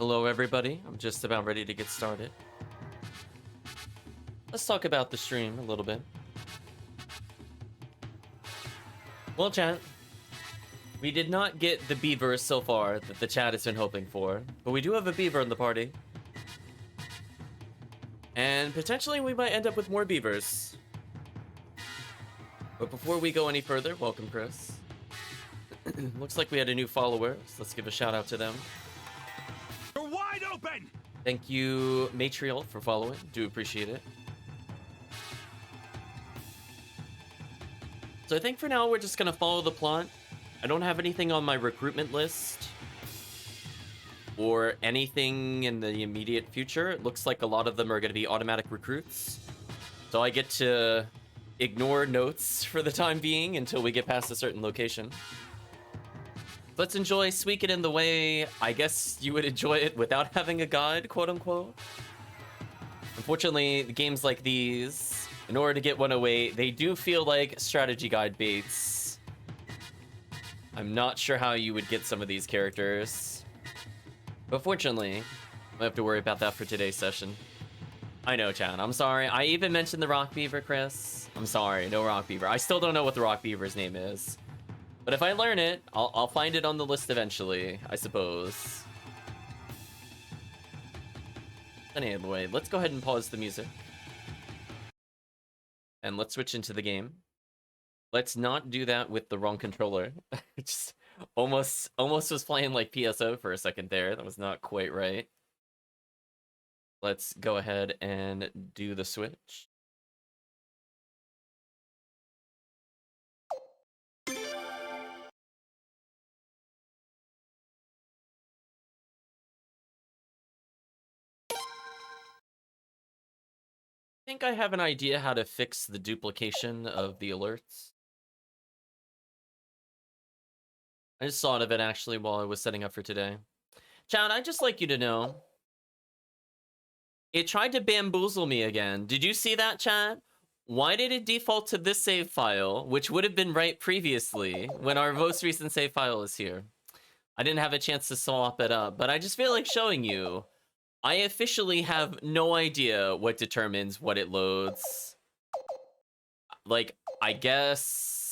Hello, everybody. I'm just about ready to get started. Let's talk about the stream a little bit. Well, chat, we did not get the Beavers so far that the chat has been hoping for, but we do have a Beaver in the party. And potentially we might end up with more Beavers. But before we go any further, welcome, Chris. Looks like we had a new follower, so let's give a shout out to them. You're wide open! Thank you, Matriel, for following. Do appreciate it. So I think for now we're just gonna follow the plot. I don't have anything on my recruitment list or anything in the immediate future. It looks like a lot of them are gonna be automatic recruits. So I get to ignore notes for the time being until we get past a certain location. Let's enjoy Suikoden the way I guess you would enjoy it without having a guide, quote unquote. Unfortunately, games like these, in order to get 108, they do feel like strategy guide baits. I'm not sure how you would get some of these characters. But fortunately, I have to worry about that for today's session. I know, chat. I'm sorry. I even mentioned the Rock Beaver, Chris. I'm sorry. No Rock Beaver. I still don't know what the Rock Beaver's name is. But if I learn it, I'll find it on the list eventually, I suppose. Anyway, let's go ahead and pause the music. And let's switch into the game. Let's not do that with the wrong controller. Just almost was playing like PSO for a second there. That was not quite right. Let's go ahead and do the switch. I think I have an idea how to fix the duplication of the alerts. I just thought of it actually while I was setting up for today. Chat, I'd just like you to know, it tried to bamboozle me again. Did you see that, chat? Why did it default to this save file, which would have been right previously, when our most recent save file is here? I didn't have a chance to swap it up, but I just feel like showing you. I officially have no idea what determines what it loads. Like, I guess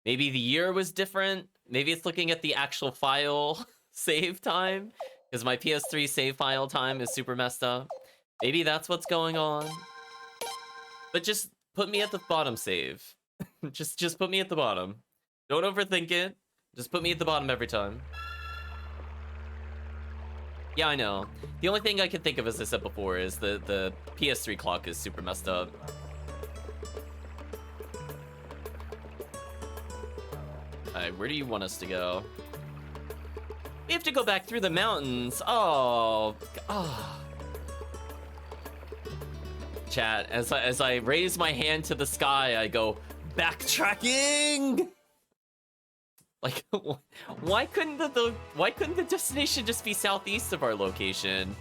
maybe the year was different. Maybe it's looking at the actual file save time, because my PS3 save file time is super messed up. Maybe that's what's going on. But just put me at the bottom save. just put me at the bottom. Don't overthink it. Just put me at the bottom every time. Yeah, I know. The only thing I can think of, as I said before, is the PS3 clock is super messed up. Alright, where do you want us to go? We have to go back through the mountains. Oh. Chat, as I raise my hand to the sky, I go, backtracking! Like, why couldn't the destination just be southeast of our location?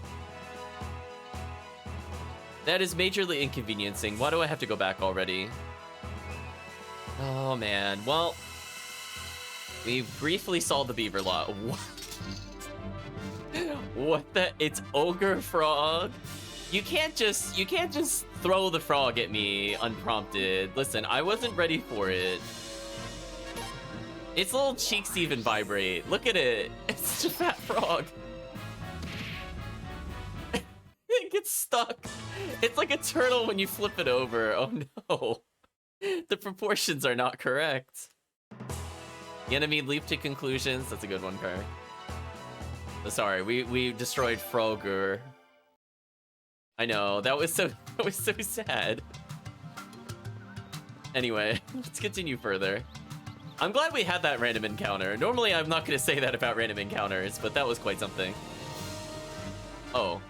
That is majorly inconveniencing. Why do I have to go back already? Oh man. Well, we briefly saw the Beaver Lodge. What the? It's Ogre Frog. You can't just throw the frog at me unprompted. Listen, I wasn't ready for it. Its little cheeks even vibrate. Look at it. It's just a fat frog. It gets stuck. It's like a turtle when you flip it over. Oh no. The proportions are not correct. The enemy leaped to conclusions. That's a good one, Perk. Oh, sorry, we destroyed Frogger. I know, that was so sad. Anyway, let's continue further. I'm glad we had that random encounter. Normally, I'm not going to say that about random encounters, but that was quite something. Oh,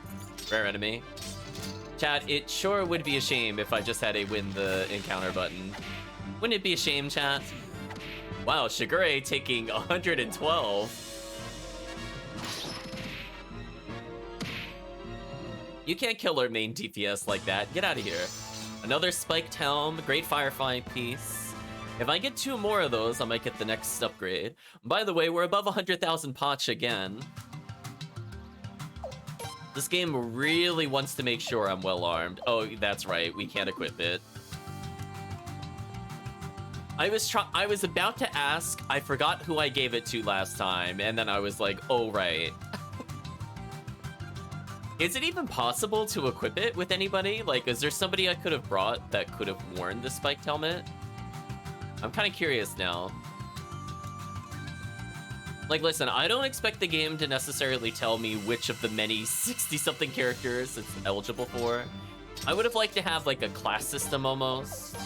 rare enemy. Chat, it sure would be a shame if I just had a win the encounter button. Wouldn't it be a shame, chat? Wow, Shigure taking 112. You can't kill our main DPS like that. Get out of here. Another spiked helm, great firefly piece. If I get 2 more of those, I might get the next upgrade. By the way, we're above 100,000 potch again. This game really wants to make sure I'm well armed. Oh, that's right, we can't equip it. I was about to ask, I forgot who I gave it to last time, and then I was like, oh right. Is it even possible to equip it with anybody? Like, is there somebody I could have brought that could have worn the spiked helmet? I'm kind of curious now. Like, listen, I don't expect the game to necessarily tell me which of the many 60-something characters it's eligible for. I would have liked to have, like, a class system almost.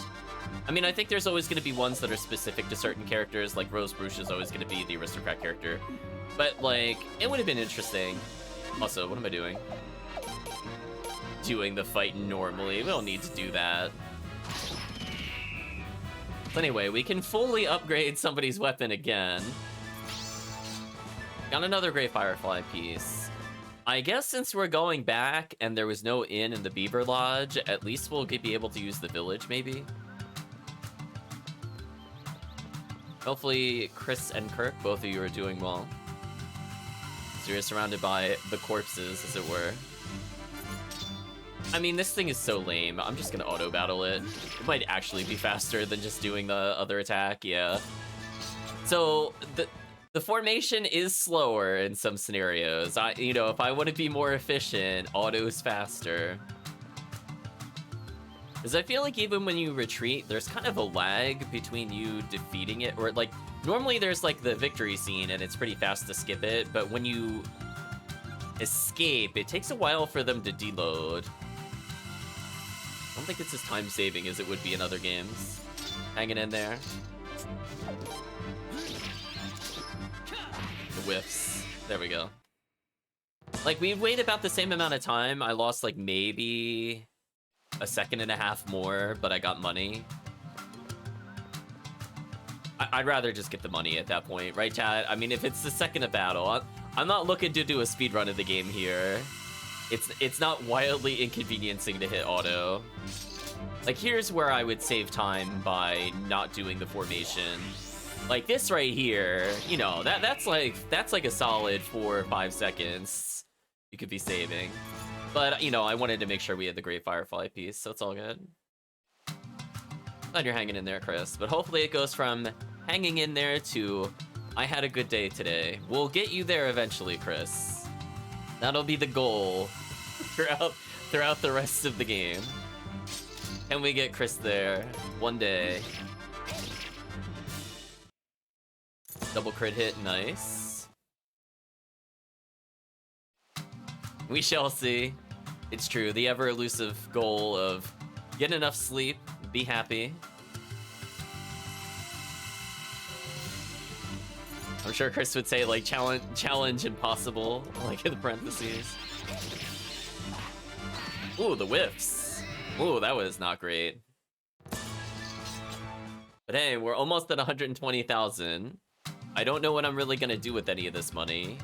I mean, I think there's always going to be ones that are specific to certain characters, like Rose Bruce is always going to be the aristocrat character. But, like, it would have been interesting. Also, what am I doing? Doing the fight normally. We don't need to do that. But anyway, we can fully upgrade somebody's weapon again. Got another Great Firefly piece. I guess since we're going back and there was no inn in the Beaver Lodge, at least we'll be able to use the village, maybe? Hopefully, Chris and Kirk, both of you are doing well. So you're surrounded by the corpses, as it were. I mean, this thing is so lame. I'm just gonna auto-battle it. It might actually be faster than just doing the other attack, yeah. So, the formation is slower in some scenarios. You know, if I want to be more efficient, auto's faster. Because I feel like even when you retreat, there's kind of a lag between you defeating it, or like, normally there's like the victory scene and it's pretty fast to skip it, but when you escape, it takes a while for them to deload. I don't think it's as time-saving as it would be in other games. Hanging in there. The whiffs. There we go. Like, we wait about the same amount of time. I lost, like, maybe a second and a half more, but I got money. I'd rather just get the money at that point, right, chat? I mean, if it's the second of battle, I'm not looking to do a speedrun of the game here. It's not wildly inconveniencing to hit auto. Like, here's where I would save time by not doing the formation. Like this right here, you know, that's like a solid 4 or 5 seconds you could be saving. But, you know, I wanted to make sure we had the Great Firefly piece, so it's all good. Glad you're hanging in there, Chris. But hopefully it goes from hanging in there to I had a good day today. We'll get you there eventually, Chris. That'll be the goal throughout the rest of the game. Can we get Chris there one day? Double crit hit, nice. We shall see. It's true, the ever elusive goal of get enough sleep, be happy. I'm sure Chris would say, like, challenge impossible, like in the parentheses. Ooh, the whiffs. Ooh, that was not great. But hey, we're almost at 120,000. I don't know what I'm really gonna do with any of this money.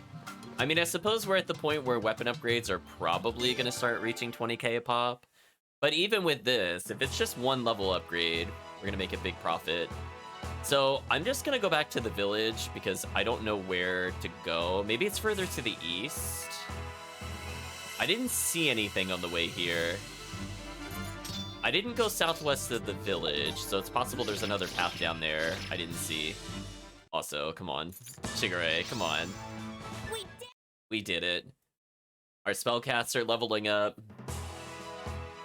I mean, I suppose we're at the point where weapon upgrades are probably gonna start reaching 20k a pop. But even with this, if it's just one level upgrade, we're gonna make a big profit. So I'm just gonna go back to the village because I don't know where to go. Maybe it's further to the east. I didn't see anything on the way here. I didn't go southwest of the village, so it's possible there's another path down there I didn't see. Also, come on. Shigure, come on. We did it. Our spellcasts are leveling up.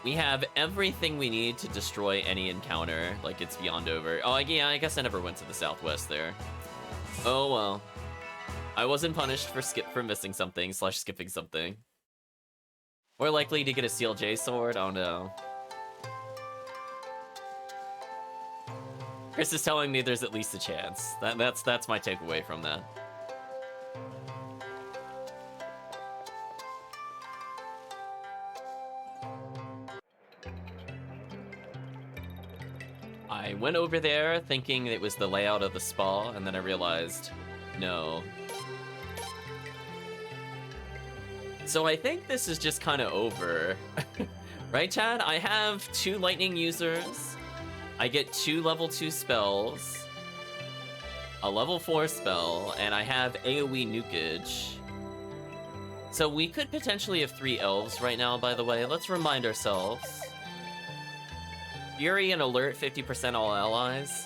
We have everything we need to destroy any encounter, like it's beyond over. Oh, yeah, I guess I never went to the southwest there. Oh, well. I wasn't punished for missing something / skipping something. More likely to get a CLJ sword? Oh, no. Chris is telling me there's at least a chance. That's my takeaway from that. I went over there thinking it was the layout of the spa, and then I realized, no. So I think this is just kind of over. Right, Chad? I have 2 lightning users. I get 2 level 2 spells, a level 4 spell, and I have AoE nukage. So we could potentially have 3 elves right now, by the way. Let's remind ourselves. Fury and Alert, 50% all allies.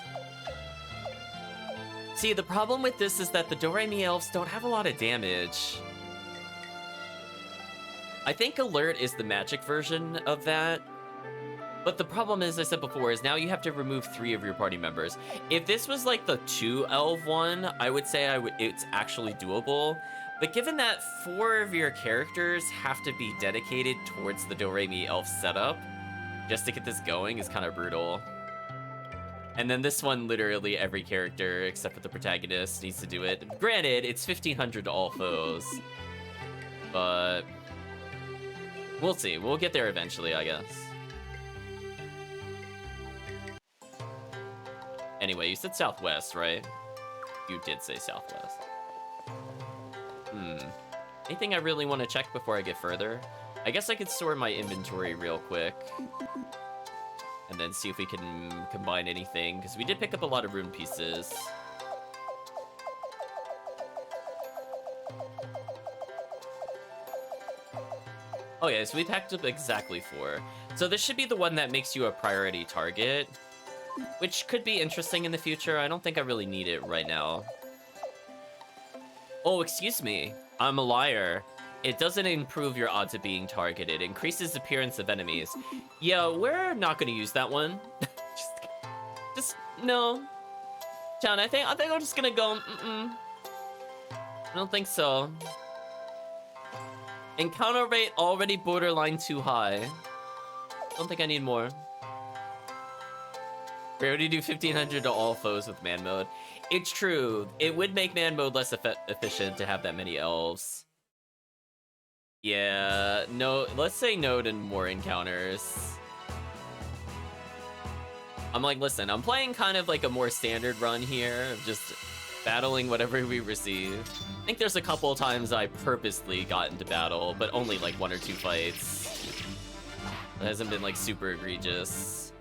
See, the problem with this is that the Do-Re-Mi elves don't have a lot of damage. I think Alert is the magic version of that. But the problem is, I said before, is now you have to remove 3 of your party members. If this was like the 2 elf one, I would say it's actually doable. But given that 4 of your characters have to be dedicated towards the Do-Re-Mi elf setup, just to get this going is kind of brutal. And then this one, literally every character except for the protagonist needs to do it. Granted, it's 1500 to all foes. But we'll see. We'll get there eventually, I guess. Anyway, you said southwest, right? You did say southwest. Anything I really want to check before I get further? I guess I could store my inventory real quick. And then see if we can combine anything, because we did pick up a lot of rune pieces. Oh yeah, so we packed up exactly 4. So this should be the one that makes you a priority target, which could be interesting in the future. I don't think I really need it right now. Oh, excuse me. I'm a liar. It doesn't improve your odds of being targeted. It increases appearance of enemies. Yeah, we're not going to use that one. just no. John, I think I'm just going to go, I don't think so. Encounter rate already borderline too high. Don't think I need more. We already do 1500 to all foes with man mode. It's true. It would make man mode less efficient to have that many elves. Yeah, no, let's say no to more encounters. I'm like, listen, I'm playing kind of like a more standard run here, of just battling whatever we receive. I think there's a couple times I purposely got into battle, but only like 1 or 2 fights. It hasn't been like super egregious.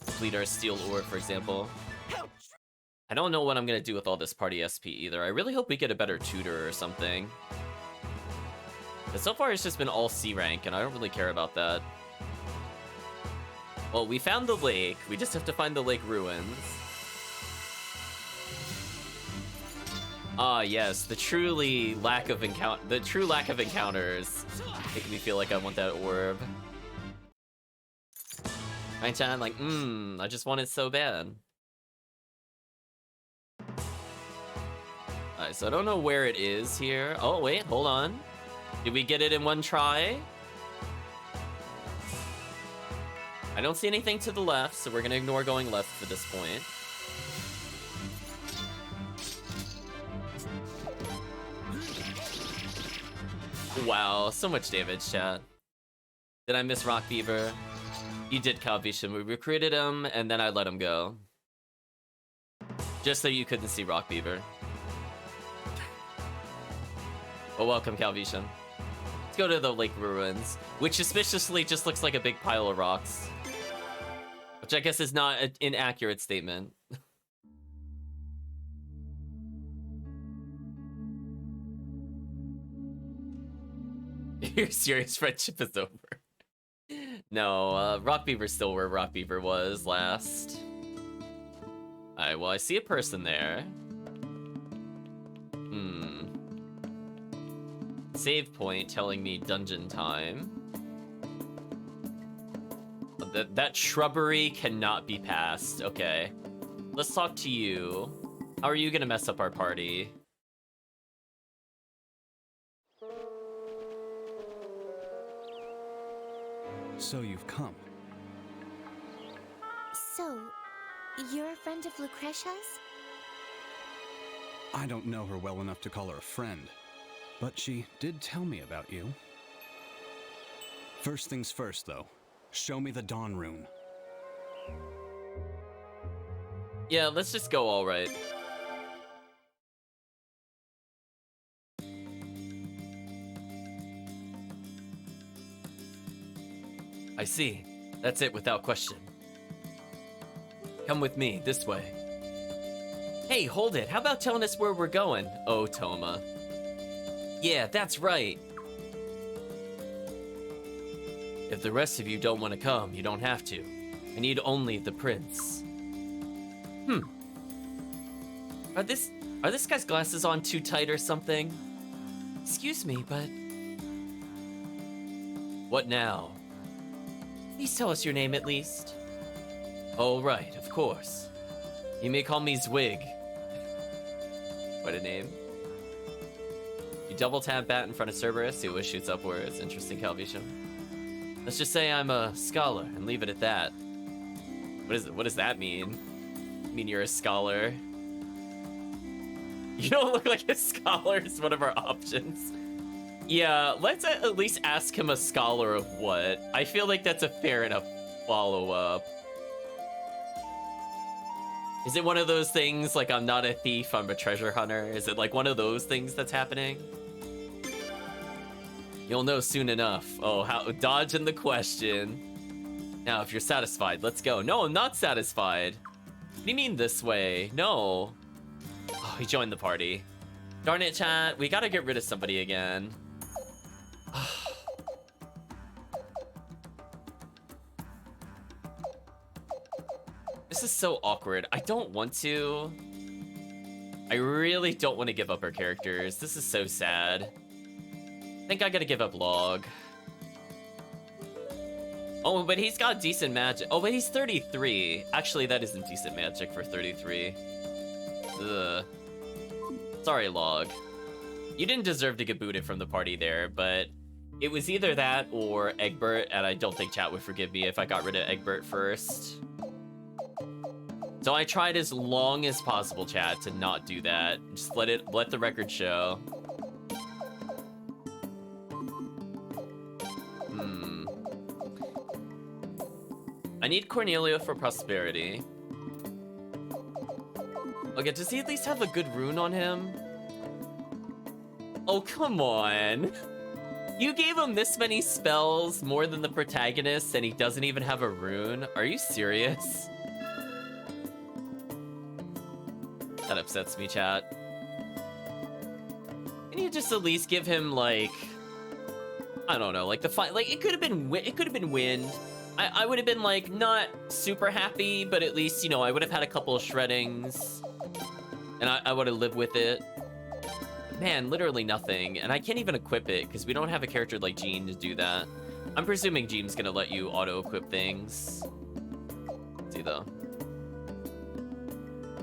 Complete our steel ore, for example. I don't know what I'm gonna do with all this party SP either. I really hope we get a better tutor or something. But so far it's just been all C rank, and I don't really care about that. Well, we found the lake. We just have to find the lake ruins. Ah, yes, the true lack of encounters make me feel like I want that orb. Right, Chan? Like, I just want it so bad. Alright, so I don't know where it is here. Oh, wait, hold on. Did we get it in one try? I don't see anything to the left, so we're gonna ignore going left for this point. Wow, so much damage, chat. Did I miss Rock Beaver? You did, Calvishan. We recruited him, and then I let him go. Just so you couldn't see Rock Beaver. Well, welcome, Calvishan. Let's go to the lake ruins, which suspiciously just looks like a big pile of rocks. Which I guess is not an inaccurate statement. Your serious friendship is over. No, Rock Beaver's still where Rock Beaver was last. Alright, well, I see a person there. Save point telling me dungeon time. That shrubbery cannot be passed. Okay. Let's talk to you. How are you gonna mess up our party? So you've come. So, you're a friend of Lucretia's? I don't know her well enough to call her a friend, but she did tell me about you. First things first, though. Show me the Dawn rune. Yeah, let's just go all right. I see. That's it without question. Come with me, this way. Hey, hold it. How about telling us where we're going? Oh, Toma. Yeah, that's right. If the rest of you don't want to come, you don't have to. I need only the prince. Are this guy's glasses on too tight or something? Excuse me, but... What now? Please tell us your name at least. Oh, right, of course. You may call me Zwig. What a name. You double tap bat in front of Cerberus, see what shoots upwards. Interesting Calvation. Let's just say I'm a scholar and leave it at that. What does that mean? I mean you're a scholar. You don't look like a scholar is one of our options. Yeah, let's at least ask him a scholar of what. I feel like that's a fair enough follow-up. Is it one of those things like I'm not a thief, I'm a treasure hunter? Is it like one of those things that's happening? You'll know soon enough. Oh, how dodging the question. Now, if you're satisfied, let's go. No, I'm not satisfied. What do you mean this way? No. Oh, he joined the party. Darn it, chat. We gotta get rid of somebody again. This is so awkward. I don't want to. I really don't want to give up our characters. This is so sad. I think I gotta give up Log. Oh, but he's got decent magic. Oh, but he's 33. Actually, that isn't decent magic for 33. Ugh. Sorry, Log. You didn't deserve to get booted from the party there, but it was either that or Egbert, and I don't think chat would forgive me if I got rid of Egbert first. So I tried as long as possible, chat, to not do that. Just let the record show. I need Cornelio for prosperity. Okay, does he at least have a good rune on him? Oh, come on. You gave him this many spells, more than the protagonist, and he doesn't even have a rune? Are you serious? That upsets me, chat. Can you just at least give him, like... I don't know, like the fight... Like, it could have been wind. I would have been, like, not super happy, but at least, you know, I would have had a couple of shreddings. And I would have lived with it. Man, literally nothing. And I can't even equip it, because we don't have a character like Jean to do that. I'm presuming Jean's gonna let you auto-equip things. Let's see, though.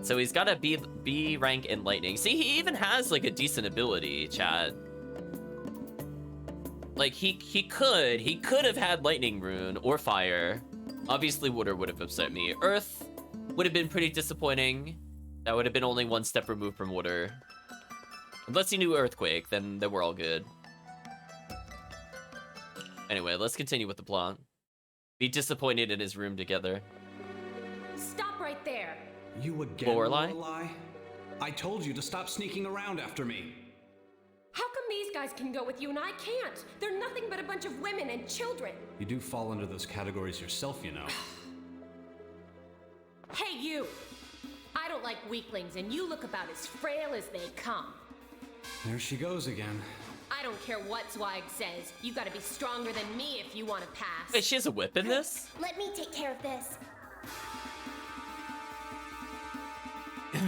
So he's got a B rank in lightning. See, he even has, like, a decent ability, chat. Like, he could have had lightning rune or fire. Obviously, water would have upset me. Earth would have been pretty disappointing. That would have been only one step removed from water. Unless he knew earthquake, then we're all good. Anyway, let's continue with the plot. Be disappointed in his room together. Stop right there. You again, Lorelai? I told you to stop sneaking around after me. How come these guys can go with you and I can't? They're nothing but a bunch of women and children. You do fall under those categories yourself, you know. Hey, you! I don't like weaklings, and you look about as frail as they come. There she goes again. I don't care what Zweig says. You gotta be stronger than me if you want to pass. Wait, she has a whip in this? Let me take care of this.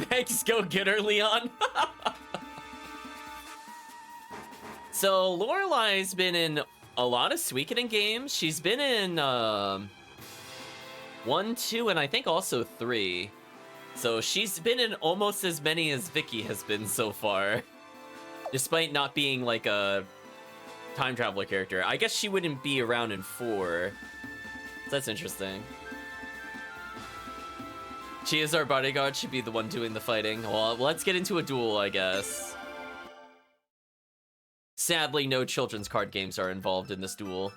Thanks, go get her, Leon. So Lorelai's been in a lot of Suikoden games. She's been in 1, 2, and I think also 3. So she's been in almost as many as Vicky has been so far. Despite not being like a time traveler character. I guess she wouldn't be around in 4. So that's interesting. She is our bodyguard, she'd be the one doing the fighting. Well, let's get into a duel, I guess. Sadly, no children's card games are involved in this duel.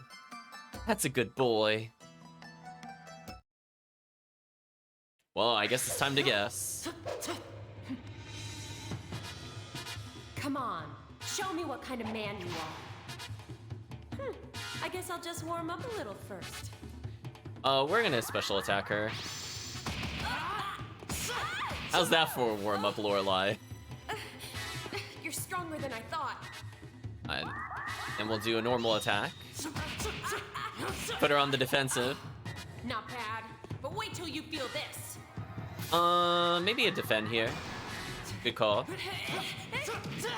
That's a good boy. Well, I guess it's time to guess. Come on, show me what kind of man you are. I guess I'll just warm up a little first. We're gonna special attack her. How's that for a warm-up, Lorelai? You're stronger than I thought. And we'll do a normal attack. Put her on the defensive. Not bad, but wait till you feel this. Maybe a defend here. Good call.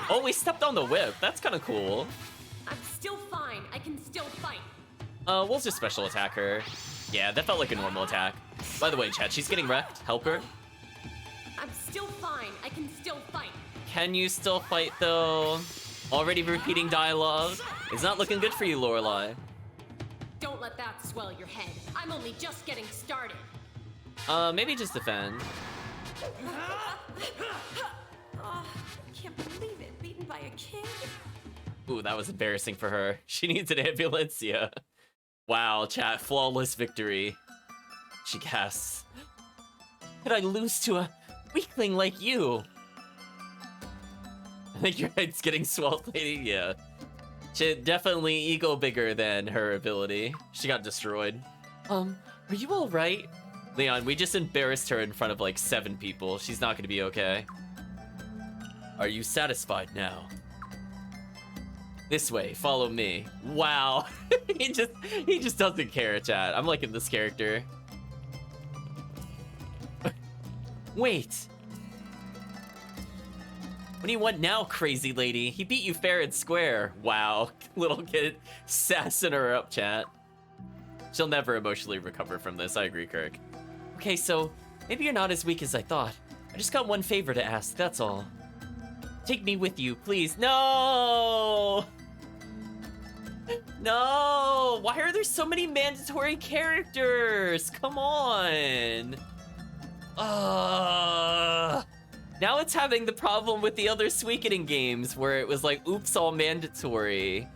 Oh, we stepped on the whip. That's kind of cool. I'm still fine. I can still fight. We'll just special attack her. Yeah, that felt like a normal attack. By the way, chat, she's getting wrecked. Help her. I'm still fine. I can still fight. Can you still fight, though? Already repeating dialogue. It's not looking good for you, Lorelai. Don't let that swell your head. I'm only just getting started. Maybe just defend. Oh, can't believe it. Beaten by a kid. Ooh, that was embarrassing for her. She needs an ambulancia. Wow, chat, flawless victory. She gasps. Could I lose to a weakling like you? I think your head's getting swelled, lady. Yeah. She definitely ego bigger than her ability. She got destroyed. Are you alright? Leon, we just embarrassed her in front of like 7 people. She's not gonna be okay. Are you satisfied now? This way, follow me. Wow. he just doesn't care, chat. I'm liking this character. Wait. What do you want now, crazy lady? He beat you fair and square. Wow. Little kid sassing her up, chat. She'll never emotionally recover from this. I agree, Kirk. Okay, so maybe you're not as weak as I thought. I just got one favor to ask, that's all. Take me with you, please. No! No! Why are there so many mandatory characters? Come on! Now it's having the problem with the other Suikoden games where it was like, oops, all mandatory.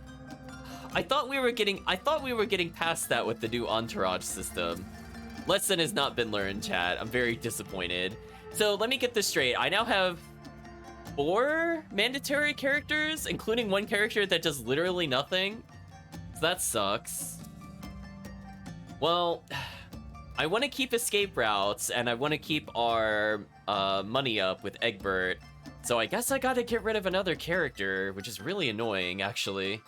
I thought we were getting past that with the new entourage system. Lesson has not been learned, chat. I'm very disappointed. So let me get this straight. I now have 4 mandatory characters, including one character that does literally nothing. So that sucks. Well, I want to keep escape routes, and I want to keep our money up with Egbert. So I guess I gotta get rid of another character, which is really annoying, actually.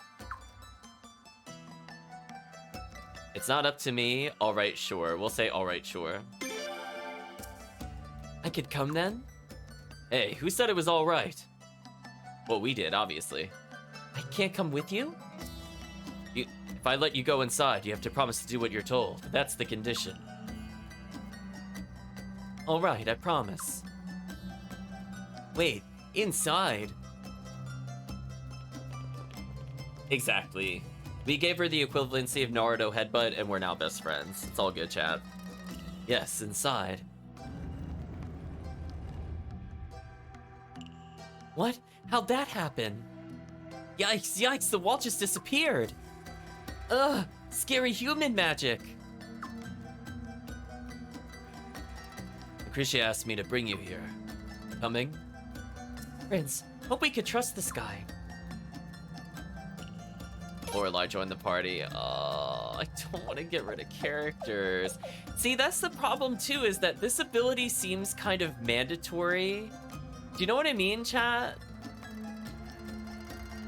It's not up to me. Alright, sure. We'll say alright, sure. I could come then? Hey, who said it was alright? Well, we did, obviously. I can't come with you? If I let you go inside, you have to promise to do what you're told. That's the condition. Alright, I promise. Wait, inside? Exactly. We gave her the equivalency of Naruto headbutt, and we're now best friends. It's all good, chat. Yes, inside. What? How'd that happen? Yikes, yikes, the wall just disappeared! Ugh, scary human magic! Lucretia asked me to bring you here. Coming? Prince, hope we could trust this guy. Lorelai joined the party. Oh, I don't want to get rid of characters. See, that's the problem too, is that this ability seems kind of mandatory. Do you know what I mean, chat?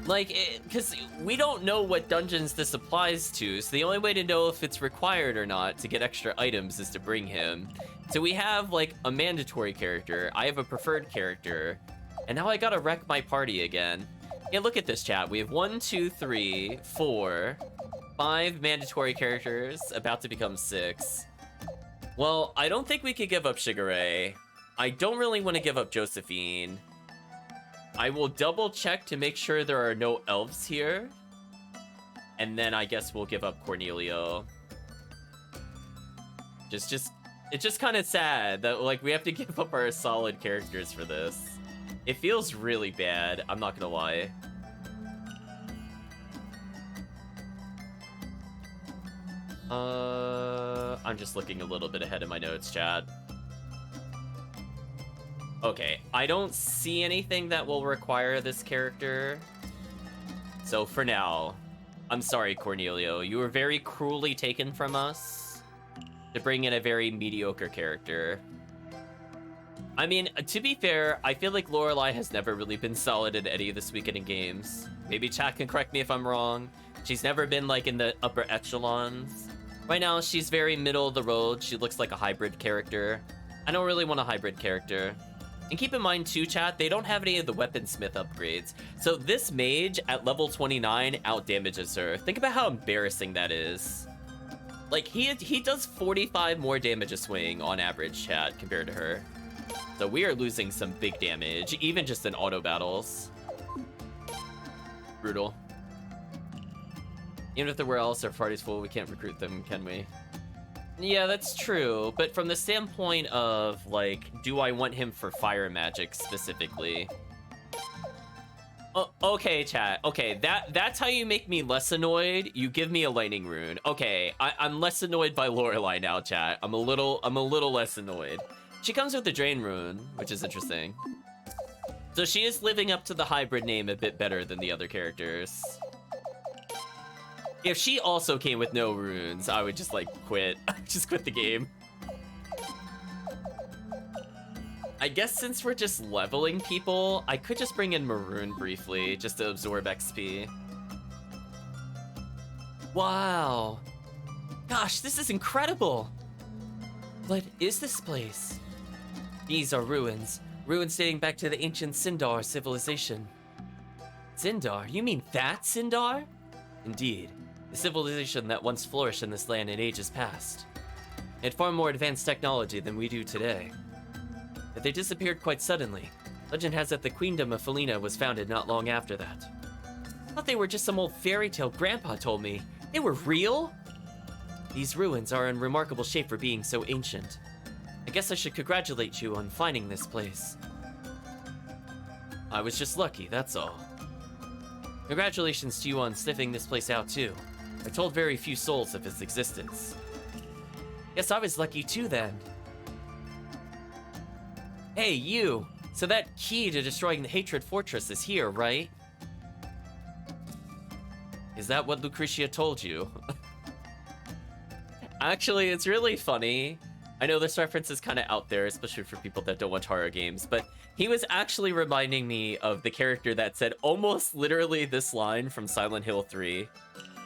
Like, because we don't know what dungeons this applies to, so the only way to know if it's required or not to get extra items is to bring him. So we have, like, a mandatory character, I have a preferred character, and now I gotta wreck my party again. Yeah, look at this, chat. We have 1, 2, 3, 4, 5 mandatory characters, about to become 6. Well, I don't think we could give up Shigure. I don't really want to give up Josephine. I will double check to make sure there are no elves here. And then I guess we'll give up Cornelio. It's just kind of sad that, like, we have to give up our solid characters for this. It feels really bad, I'm not gonna lie. I'm just looking a little bit ahead of my notes, chat. Okay, I don't see anything that will require this character. So for now, I'm sorry, Cornelio. You were very cruelly taken from us to bring in a very mediocre character. I mean, to be fair, I feel like Lorelei has never really been solid in any of the Suikoden games. Maybe chat can correct me if I'm wrong. She's never been like in the upper echelons. Right now, she's very middle of the road. She looks like a hybrid character. I don't really want a hybrid character. And keep in mind too, chat, they don't have any of the weaponsmith upgrades. So this mage at level 29 outdamages her. Think about how embarrassing that is. Like, he does 45 more damage a swing on average, chat, compared to her. So we are losing some big damage, even just in auto battles. Brutal. Even if there were else, our party's full, we can't recruit them, can we? Yeah, that's true. But from the standpoint of, like, do I want him for fire magic specifically? Oh, okay, chat. Okay, that's how you make me less annoyed. You give me a lightning rune. Okay, I'm less annoyed by Lorelei now, chat. I'm a little less annoyed. She comes with the drain rune, which is interesting. So she is living up to the hybrid name a bit better than the other characters. If she also came with no runes, I would just like quit. Just quit the game. I guess since we're just leveling people, I could just bring in Maroon briefly, just to absorb XP. Wow. Gosh, this is incredible. What is this place? These are ruins. Ruins dating back to the ancient Sindar civilization. Sindar? You mean that Sindar? Indeed. The civilization that once flourished in this land in ages past. It had far more advanced technology than we do today. But they disappeared quite suddenly. Legend has it the Queendom of Felina was founded not long after that. I thought they were just some old fairy tale Grandpa told me. They were real? These ruins are in remarkable shape for being so ancient. I guess I should congratulate you on finding this place. I was just lucky, that's all. Congratulations to you on sniffing this place out too. I told very few souls of its existence. Guess I was lucky too then. Hey, you! So that key to destroying the Hatred Fortress is here, right? Is that what Lucretia told you? Actually, it's really funny. I know this reference is kind of out there, especially for people that don't watch horror games, but he was actually reminding me of the character that said almost literally this line from Silent Hill 3.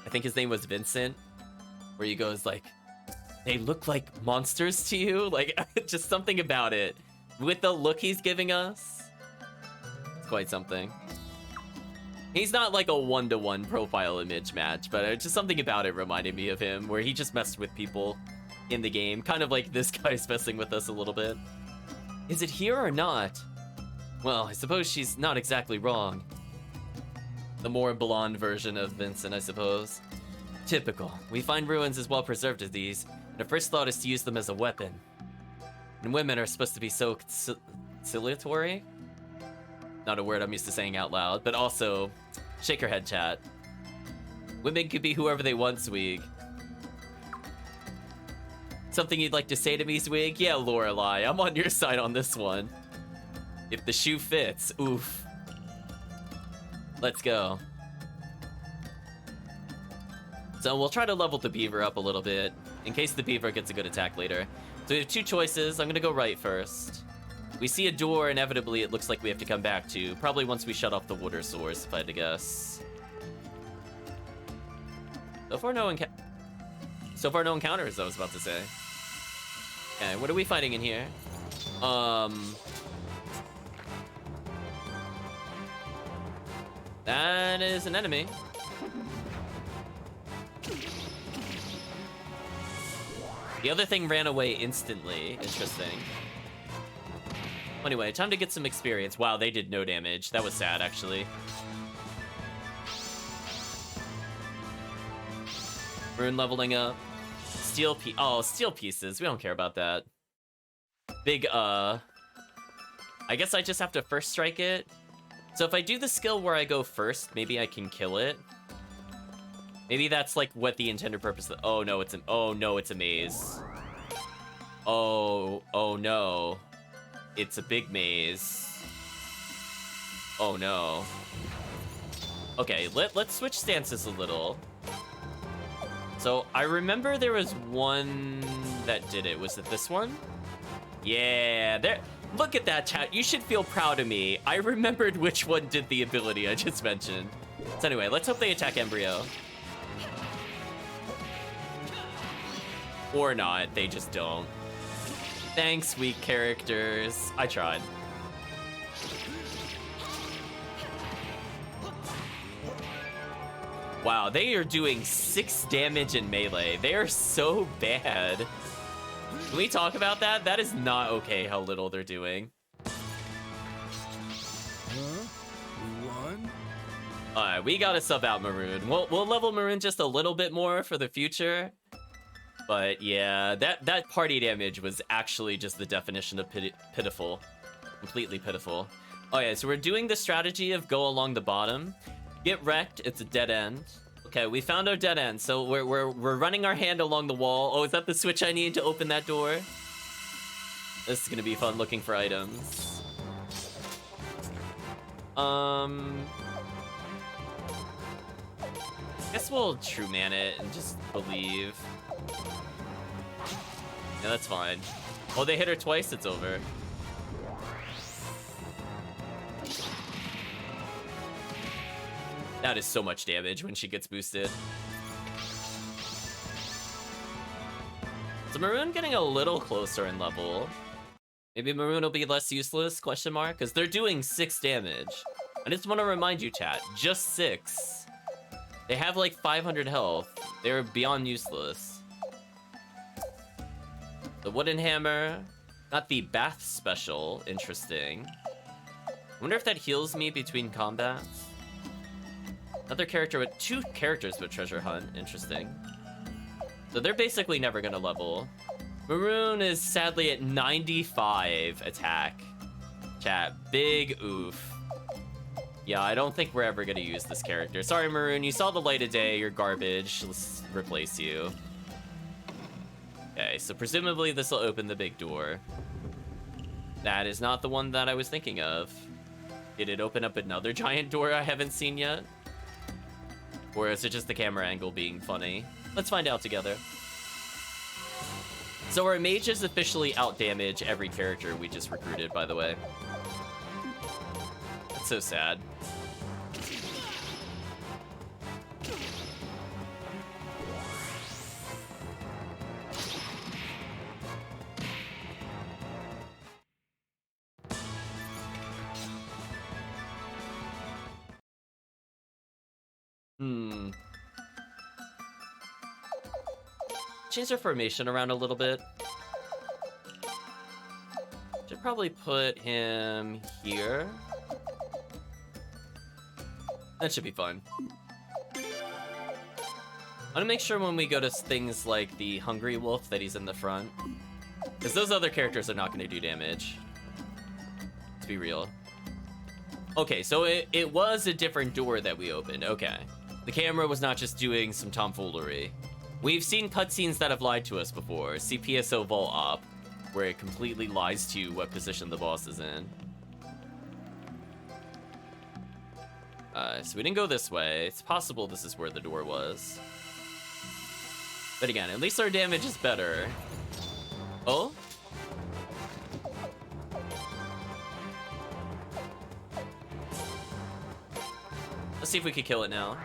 I think his name was Vincent, where he goes like, they look like monsters to you? Like, just something about it. With the look he's giving us, it's quite something. He's not like a one-to-one profile image match, but just something about it reminded me of him, where he just messed with people in the game, kind of like this guy's messing with us a little bit. Is it here or not? Well, I suppose she's not exactly wrong. The more blonde version of Vincent, I suppose. Typical. We find ruins as well preserved as these, and our first thought is to use them as a weapon. And women are supposed to be so conciliatory? Not a word I'm used to saying out loud, but also, shake your head, chat. Women can be whoever they want, Zweeg. Something you'd like to say to me, Zweeg? Yeah, Lorelei, I'm on your side on this one. If the shoe fits, oof. Let's go. So we'll try to level the beaver up a little bit, in case the beaver gets a good attack later. So we have two choices. I'm gonna go right first. We see a door, inevitably it looks like we have to come back to. Probably once we shut off the water source, if I had to guess. So far no encounters, I was about to say. Okay, what are we fighting in here? That is an enemy. The other thing ran away instantly. Interesting. Anyway, time to get some experience. Wow, they did no damage. That was sad, actually. Rune leveling up. Steel pieces. We don't care about that. Big, I guess I just have to first strike it. So if I do the skill where I go first, maybe I can kill it. Maybe that's like what the intended purpose of oh no, it's a maze. Oh no. It's a big maze. Oh no. Okay, let's switch stances a little. So I remember there was one that did it. Was it this one? Yeah, there. Look at that, chat. You should feel proud of me. I remembered which one did the ability I just mentioned. So anyway, let's hope they attack Embryo. Or not, they just don't. Thanks, weak characters. I tried. Wow, they are doing 6 damage in melee. They are so bad. Can we talk about that? That is not okay how little they're doing. Huh? We won? Alright, we gotta sub out Maroon. We'll level Maroon just a little bit more for the future. But yeah, that party damage was actually just the definition of pitiful. Completely pitiful. Oh yeah, so we're doing the strategy of go along the bottom. Get wrecked, it's a dead end. Okay, we found our dead end, so we're running our hand along the wall. Oh, is that the switch I need to open that door? This is gonna be fun looking for items. Guess we'll true man it and just believe. Yeah, that's fine. Oh, they hit her twice, it's over. That is so much damage when she gets boosted. So Maroon getting a little closer in level. Maybe Maroon will be less useless, question mark? Because they're doing 6 damage. I just want to remind you, chat, just 6. They have like 500 health. They're beyond useless. The wooden hammer. Got the bath special, interesting. I wonder if that heals me between combats. Another character with 2 characters with treasure hunt, interesting. So they're basically never gonna level. Maroon is sadly at 95 attack. Chat, big oof. Yeah, I don't think we're ever gonna use this character. Sorry, Maroon, you saw the light of day, you're garbage. Let's replace you. Okay, so presumably this will open the big door. That is not the one that I was thinking of. Did it open up another giant door I haven't seen yet? Or is it just the camera angle being funny? Let's find out together. So our mages officially outdamage every character we just recruited, by the way. That's so sad. Change our formation around a little bit. Should probably put him here. That should be fun. I want to make sure when we go to things like the Hungry Wolf that he's in the front. Because those other characters are not going to do damage. Let's be real. Okay, so it was a different door that we opened. Okay. The camera was not just doing some tomfoolery. We've seen cutscenes that have lied to us before. See PSO Vault Op, where it completely lies to you what position the boss is in. So we didn't go this way. It's possible this is where the door was. But again, at least our damage is better. Oh? Let's see if we could kill it now.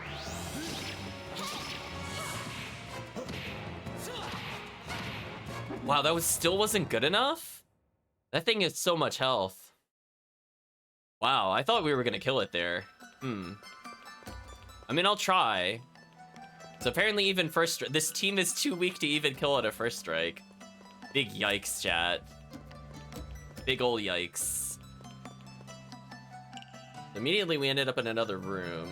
Wow, that still wasn't good enough? That thing is so much health. Wow, I thought we were gonna kill it there. I mean, I'll try. So apparently even this team is too weak to even kill at a first strike. Big yikes, chat. Big ol' yikes. Immediately we ended up in another room.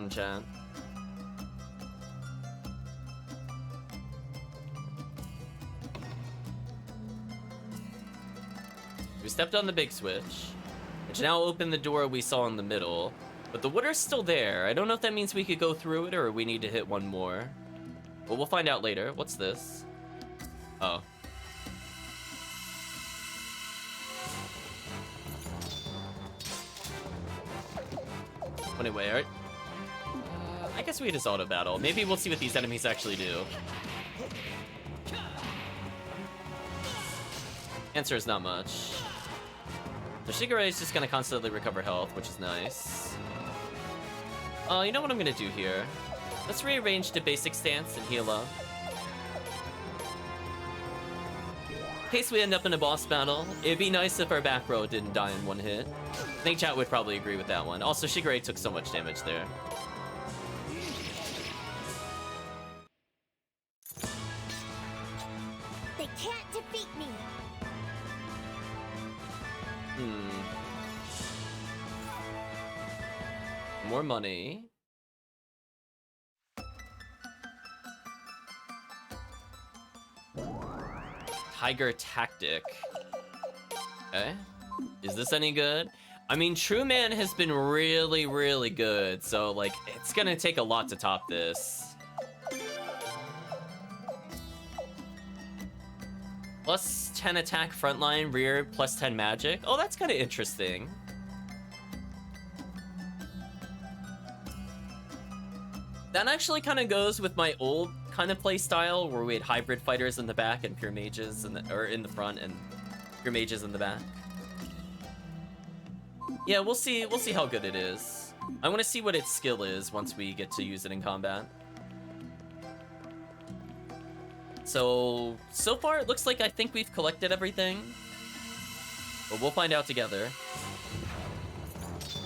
Chat. We stepped on the big switch, which now opened the door we saw in the middle, but the water's still there. I don't know if that means we could go through it or we need to hit one more. But we'll find out later. What's this? Oh. Anyway, alright. I guess we just auto battle. Maybe we'll see what these enemies actually do. Answer is not much. So Shigure is just gonna constantly recover health, which is nice. You know what I'm gonna do here? Let's rearrange to basic stance and heal up. In case we end up in a boss battle, it'd be nice if our back row didn't die in one hit. I think chat would probably agree with that one. Also, Shigure took so much damage there. They can't defeat me. More money. Tiger Tactic. Okay. Is this any good? I mean, True Man has been really, really good, so, like, it's gonna take a lot to top this. Plus 10 attack frontline, rear, plus 10 magic. Oh, that's kind of interesting. That actually kind of goes with my old kind of play style, where we had hybrid fighters in the back and pure mages in the front and pure mages in the back. Yeah, we'll see how good it is. I want to see what its skill is once we get to use it in combat. So far it looks like I think we've collected everything, but we'll find out together.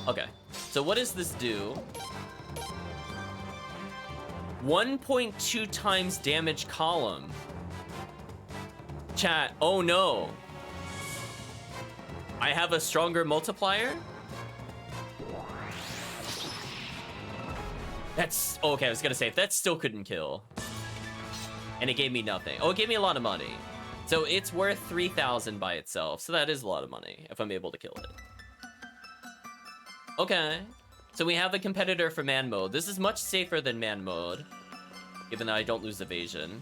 Okay, so what does this do? 1.2 times damage column. Chat, oh no. I have a stronger multiplier? That's, okay, I was gonna say, that still couldn't kill. And it gave me nothing. Oh, it gave me a lot of money. So it's worth 3,000 by itself, so that is a lot of money, if I'm able to kill it. Okay. So we have a competitor for man mode. This is much safer than man mode, given that I don't lose evasion.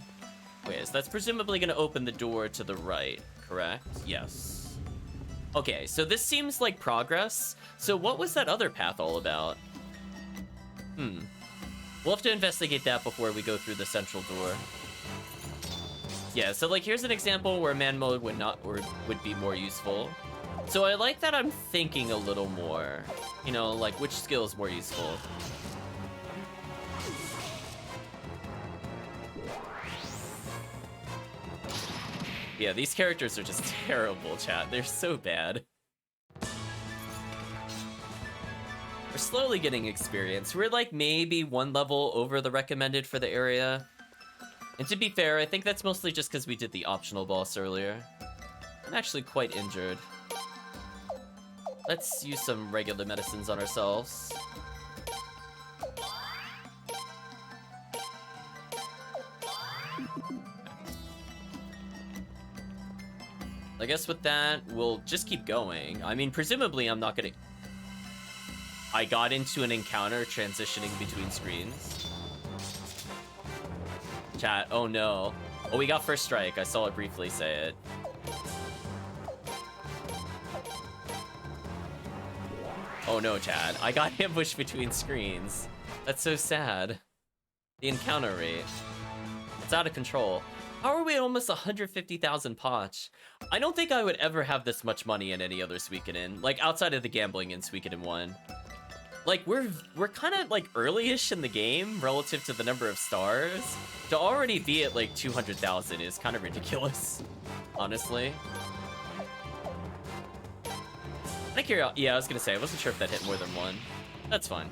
Okay, so that's presumably going to open the door to the right, correct? Yes. Okay, so this seems like progress. So what was that other path all about? We'll have to investigate that before we go through the central door. Yeah, so like here's an example where man mode would be more useful. So I like that I'm thinking a little more. You know, like which skill is more useful. Yeah, these characters are just terrible, chat. They're so bad. We're slowly getting experience. We're like maybe one level over the recommended for the area. And to be fair, I think that's mostly just because we did the optional boss earlier. I'm actually quite injured. Let's use some regular medicines on ourselves. I guess with that, we'll just keep going. I mean, presumably I'm not gonna... I got into an encounter transitioning between screens. Chat, oh no. Oh, we got first strike. I saw it briefly say it. Oh no, Chad. I got ambushed between screens. That's so sad. The encounter rate. It's out of control. How are we at almost 150,000 potch? I don't think I would ever have this much money in any other Suikoden, like outside of the gambling in Suikoden 1. Like, we're kind of, like, early-ish in the game relative to the number of stars. To already be at, like, 200,000 is kind of ridiculous, honestly. Yeah, I was gonna say, I wasn't sure if that hit more than one. That's fine.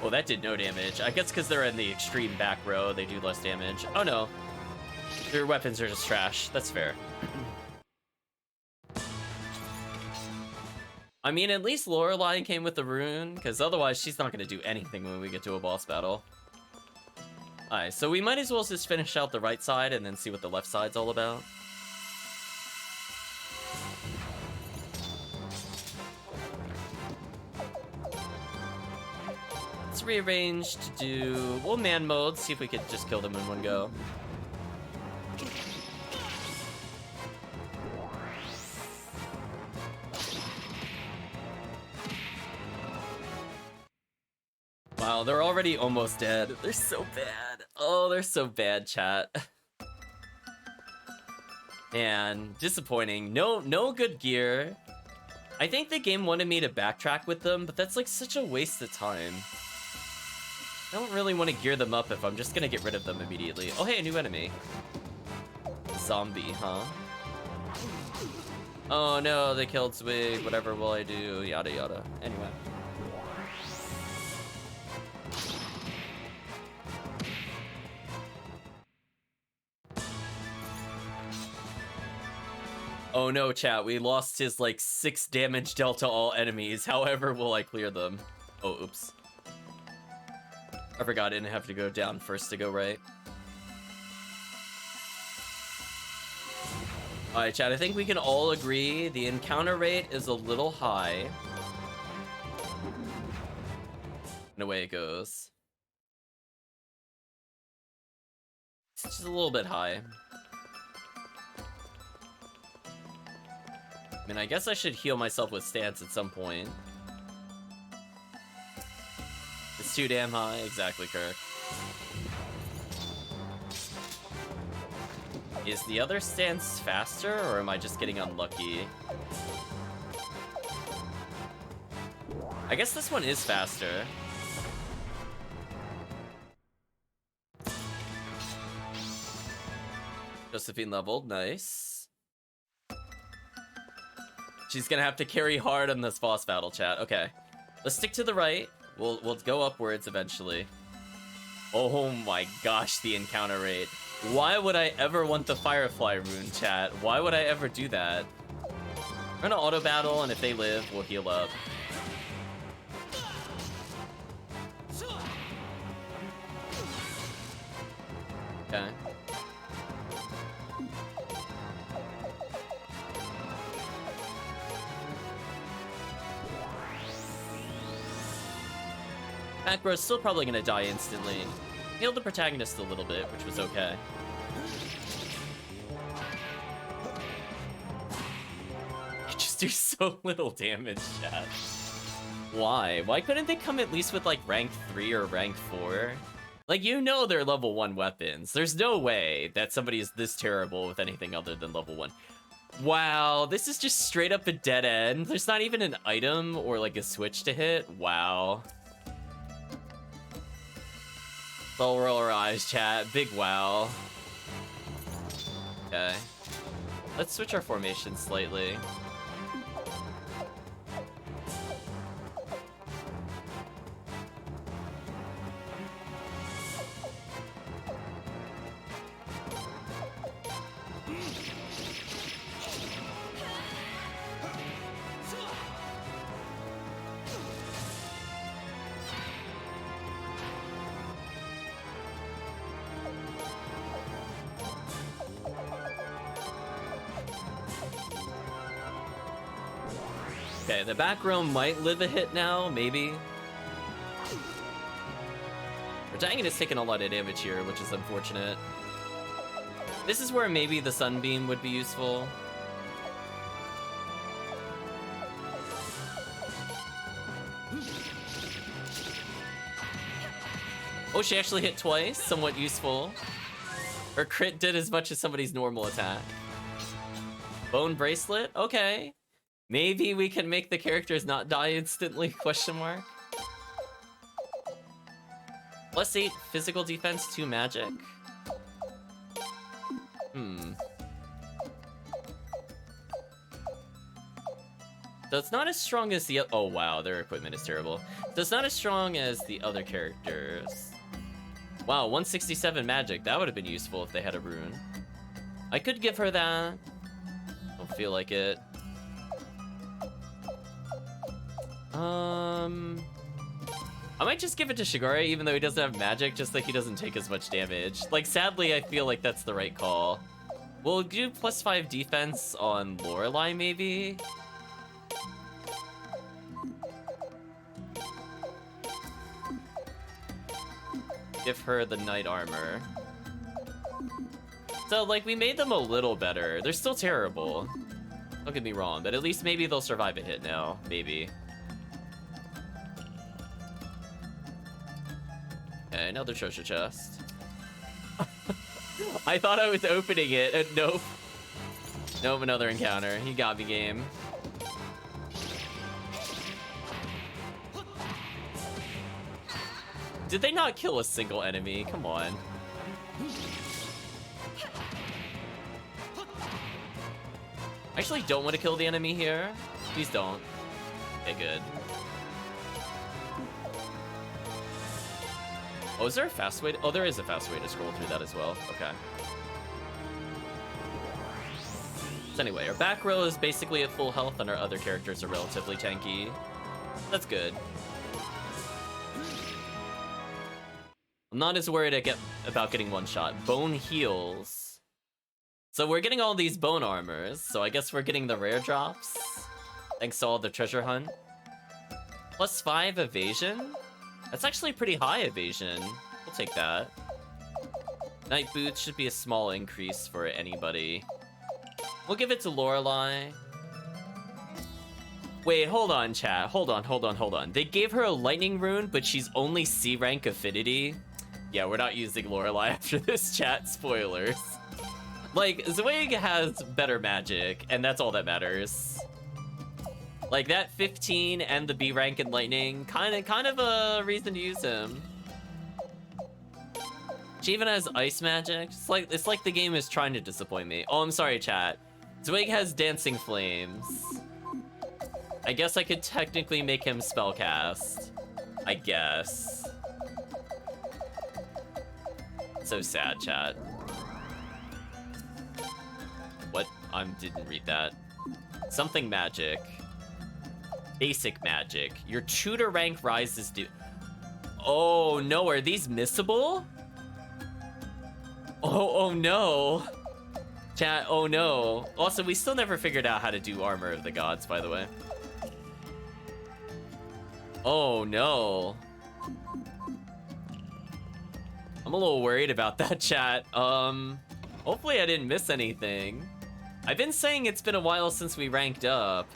Well, that did no damage. I guess because they're in the extreme back row, they do less damage. Oh no. Their weapons are just trash. That's fair. I mean, at least Lorelei came with the rune, because otherwise she's not going to do anything when we get to a boss battle. Alright, so we might as well just finish out the right side and then see what the left side's all about. Let's rearrange to do... We'll man mode, see if we could just kill them in one go. Wow, they're already almost dead. They're so bad. Oh, they're so bad, chat. And disappointing. No good gear. I think the game wanted me to backtrack with them, but that's like such a waste of time. I don't really want to gear them up if I'm just gonna get rid of them immediately. Oh, hey, a new enemy. Zombie, huh? Oh no, they killed Swig. Whatever will I do? Yada yada. Anyway. Oh no, chat, we lost his like 6 damage delta all enemies. However, will I clear them? Oh, oops. I forgot I didn't have to go down first to go right. Alright, chat, I think we can all agree the encounter rate is a little high. And away it goes. It's just a little bit high. I mean, I guess I should heal myself with stance at some point. It's too damn high. Exactly, Kirk. Is the other stance faster, or am I just getting unlucky? I guess this one is faster. Josephine leveled. Nice. She's gonna have to carry hard on this boss battle, chat. Okay. Let's stick to the right. We'll go upwards eventually. Oh my gosh, the encounter rate. Why would I ever want the Firefly rune, chat? Why would I ever do that? We're gonna auto battle, and if they live, we'll heal up. Okay. Macro's still probably gonna die instantly. Healed the protagonist a little bit, which was okay. You just do so little damage, chat. Why? Why couldn't they come at least with like rank 3 or rank 4? Like, you know they're level 1 weapons. There's no way that somebody is this terrible with anything other than level 1. Wow, this is just straight up a dead end. There's not even an item or like a switch to hit. Wow. They'll roll our eyes, chat. Big wow. Okay. Let's switch our formation slightly. Okay, the back row might live a hit now, maybe. Protagonist taking a lot of damage here, which is unfortunate. This is where maybe the Sunbeam would be useful. Oh, she actually hit twice, somewhat useful. Her crit did as much as somebody's normal attack. Bone bracelet, okay. Maybe we can make the characters not die instantly, question mark. +8 physical defense, 2 magic. So it's not as strong as the oh wow, their equipment is terrible. So it's not as strong as the other characters. Wow, 167 magic, that would have been useful if they had a rune. I could give her that. Don't feel like it. I might just give it to Shigure, even though he doesn't have magic, just like he doesn't take as much damage. Like, sadly, I feel like that's the right call. We'll do +5 defense on Lorelei, maybe? Give her the knight armor. So, like, we made them a little better. They're still terrible. Don't get me wrong, but at least maybe they'll survive a hit now. Maybe. Okay, another treasure chest. I thought I was opening it, and nope. Nope, another encounter. He got me, game. Did they not kill a single enemy? Come on. I actually don't want to kill the enemy here. Please don't. Okay, good. Oh, is there a fast way? Oh, there is a fast way to scroll through that as well. Okay. So anyway, our back row is basically at full health, and our other characters are relatively tanky. That's good. I'm not as worried about getting one shot. Bone heals. So we're getting all these bone armors, so I guess we're getting the rare drops. Thanks to all the treasure hunt. +5 evasion? That's actually pretty high evasion. We'll take that. Night boots should be a small increase for anybody. We'll give it to Lorelei. Wait, hold on, chat. Hold on. They gave her a lightning rune, but she's only C rank affinity. Yeah, we're not using Lorelei after this, chat. Spoilers. Like, Zweig has better magic, and that's all that matters. Like, that 15 and the B rank in lightning, kind of a reason to use him. She even has ice magic. It's like the game is trying to disappoint me. Oh, I'm sorry, chat. Zweig has dancing flames. I guess I could technically make him spellcast. I guess. So sad, chat. What? I didn't read that. Something magic. Basic magic. Your tutor rank rises to... Oh no, are these missable? Oh no. Chat, oh no. Also, we still never figured out how to do Armor of the Gods, by the way. Oh no. I'm a little worried about that, chat. Hopefully I didn't miss anything. I've been saying it's been a while since we ranked up.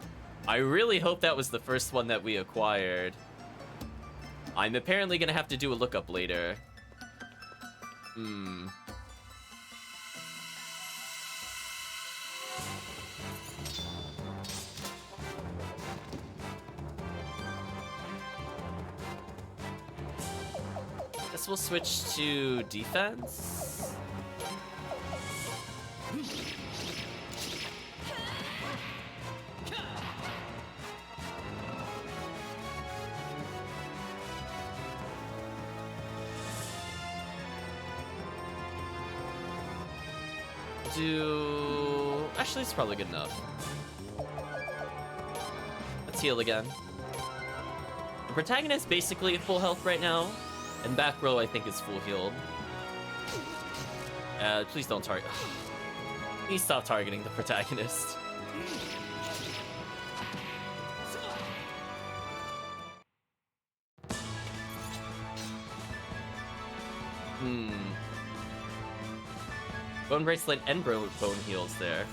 I really hope that was the first one that we acquired. I'm apparently gonna have to do a lookup later. Guess we'll switch to defense. Actually, it's probably good enough. Let's heal again. The protagonist basically at full health right now, and back row I think is full healed. Please don't target. Please stop targeting the protagonist. Bone bracelet and bone heals there.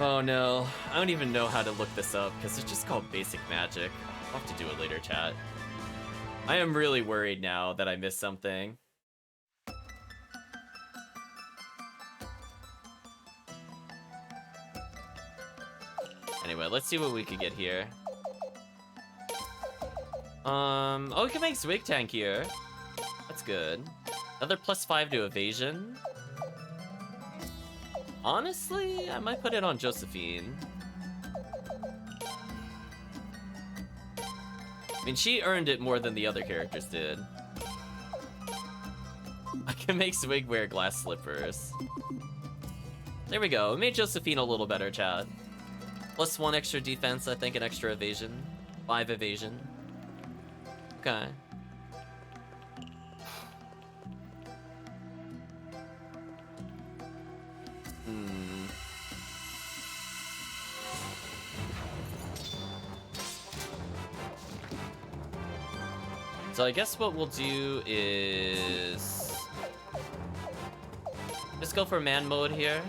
Oh no, I don't even know how to look this up because it's just called basic magic. I'll have to do it later, chat. I am really worried now that I missed something. Anyway, let's see what we could get here. Oh, we can make Zweig tankier. That's good. Another +5 to evasion. Honestly, I might put it on Josephine. I mean, she earned it more than the other characters did. I can make Zweig wear glass slippers. There we go. We made Josephine a little better, chat. +1 extra defense, I think, an extra evasion. 5 evasion. Okay. So I guess what we'll do is just go for man mode here.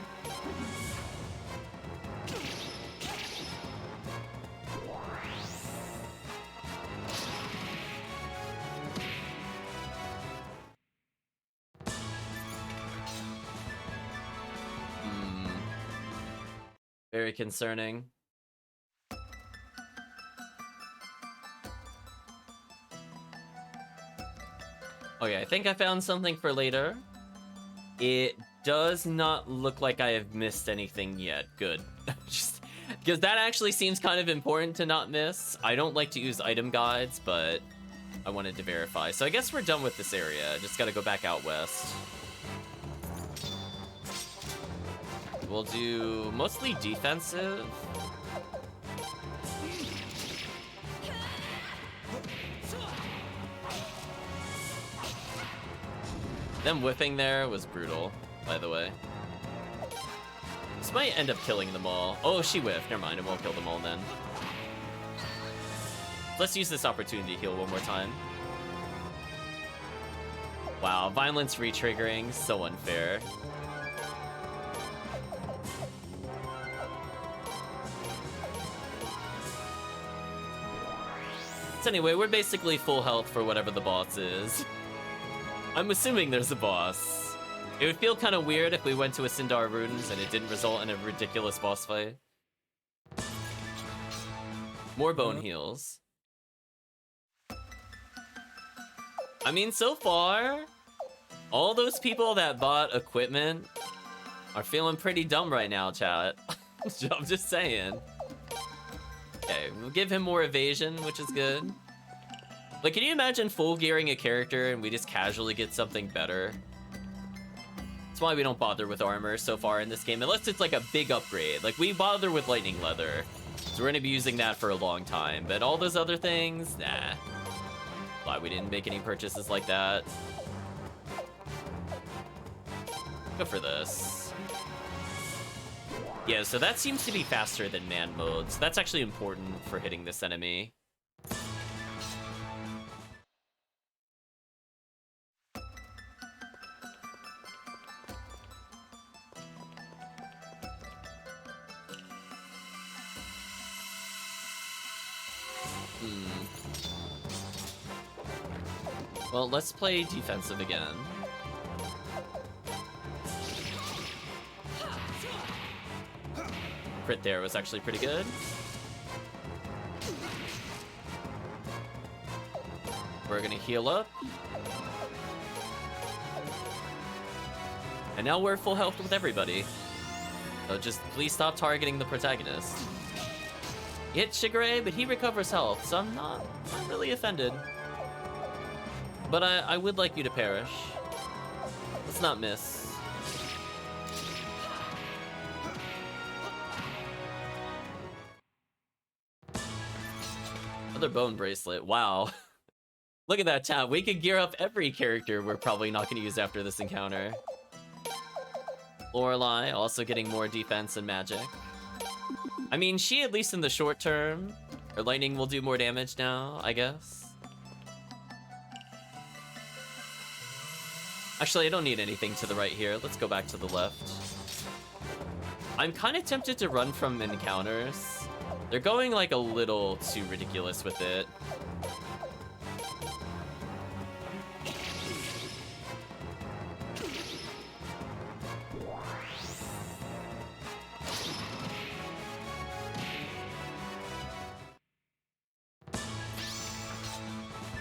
Very concerning. Okay, I think I found something for later. It does not look like I have missed anything yet. Good. Just because that actually seems kind of important to not miss. I don't like to use item guides, but I wanted to verify. So I guess we're done with this area. Just gotta go back out west. We'll do mostly defensive. Them whipping there was brutal, by the way. This might end up killing them all. Oh, she whiffed. Never mind, it won't kill them all then. Let's use this opportunity to heal one more time. Wow, violence re-triggering, so unfair. So anyway, we're basically full health for whatever the boss is. I'm assuming there's a boss. It would feel kind of weird if we went to a Sindar Ruins and it didn't result in a ridiculous boss fight. More bone heals. I mean, so far, all those people that bought equipment are feeling pretty dumb right now, chat. I'm just saying. Okay, we'll give him more evasion, which is good. Like, can you imagine full gearing a character and we just casually get something better? That's why we don't bother with armor so far in this game, unless it's like a big upgrade. Like, we bother with lightning leather, so we're gonna be using that for a long time. But all those other things, nah. Why we didn't make any purchases like that. Go for this. Yeah, so that seems to be faster than man mode, so that's actually important for hitting this enemy. Well, let's play defensive again. Crit there was actually pretty good. We're gonna heal up. And now we're full health with everybody. So just please stop targeting the protagonist. You hit Shigure, but he recovers health, so I'm not really offended. But I would like you to perish. Let's not miss. Another bone bracelet. Wow. Look at that, chat. We could gear up every character we're probably not going to use after this encounter. Lorelei also getting more defense and magic. I mean, she, at least in the short term, her lightning will do more damage now, I guess. Actually, I don't need anything to the right here. Let's go back to the left. I'm kind of tempted to run from encounters. They're going like a little too ridiculous with it.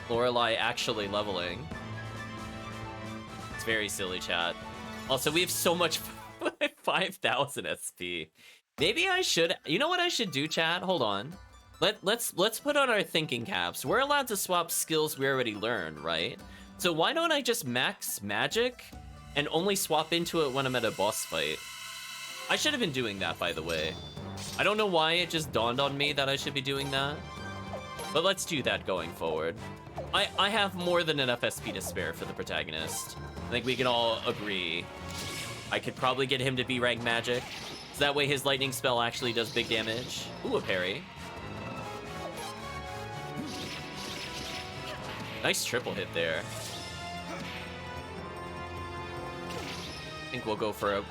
Lorelei actually leveling. It's very silly, chat. Also, we have so much 5,000 SP. Maybe I should. You know what I should do, chat? Hold on. Let's put on our thinking caps. We're allowed to swap skills we already learned, right? So why don't I just max magic and only swap into it when I'm at a boss fight? I should have been doing that, by the way. I don't know why it just dawned on me that I should be doing that. But let's do that going forward. I have more than enough SP to spare for the protagonist. I think we can all agree. I could probably get him to B rank magic, so that way his lightning spell actually does big damage. Ooh, a parry. Nice triple hit there. I think we'll go for a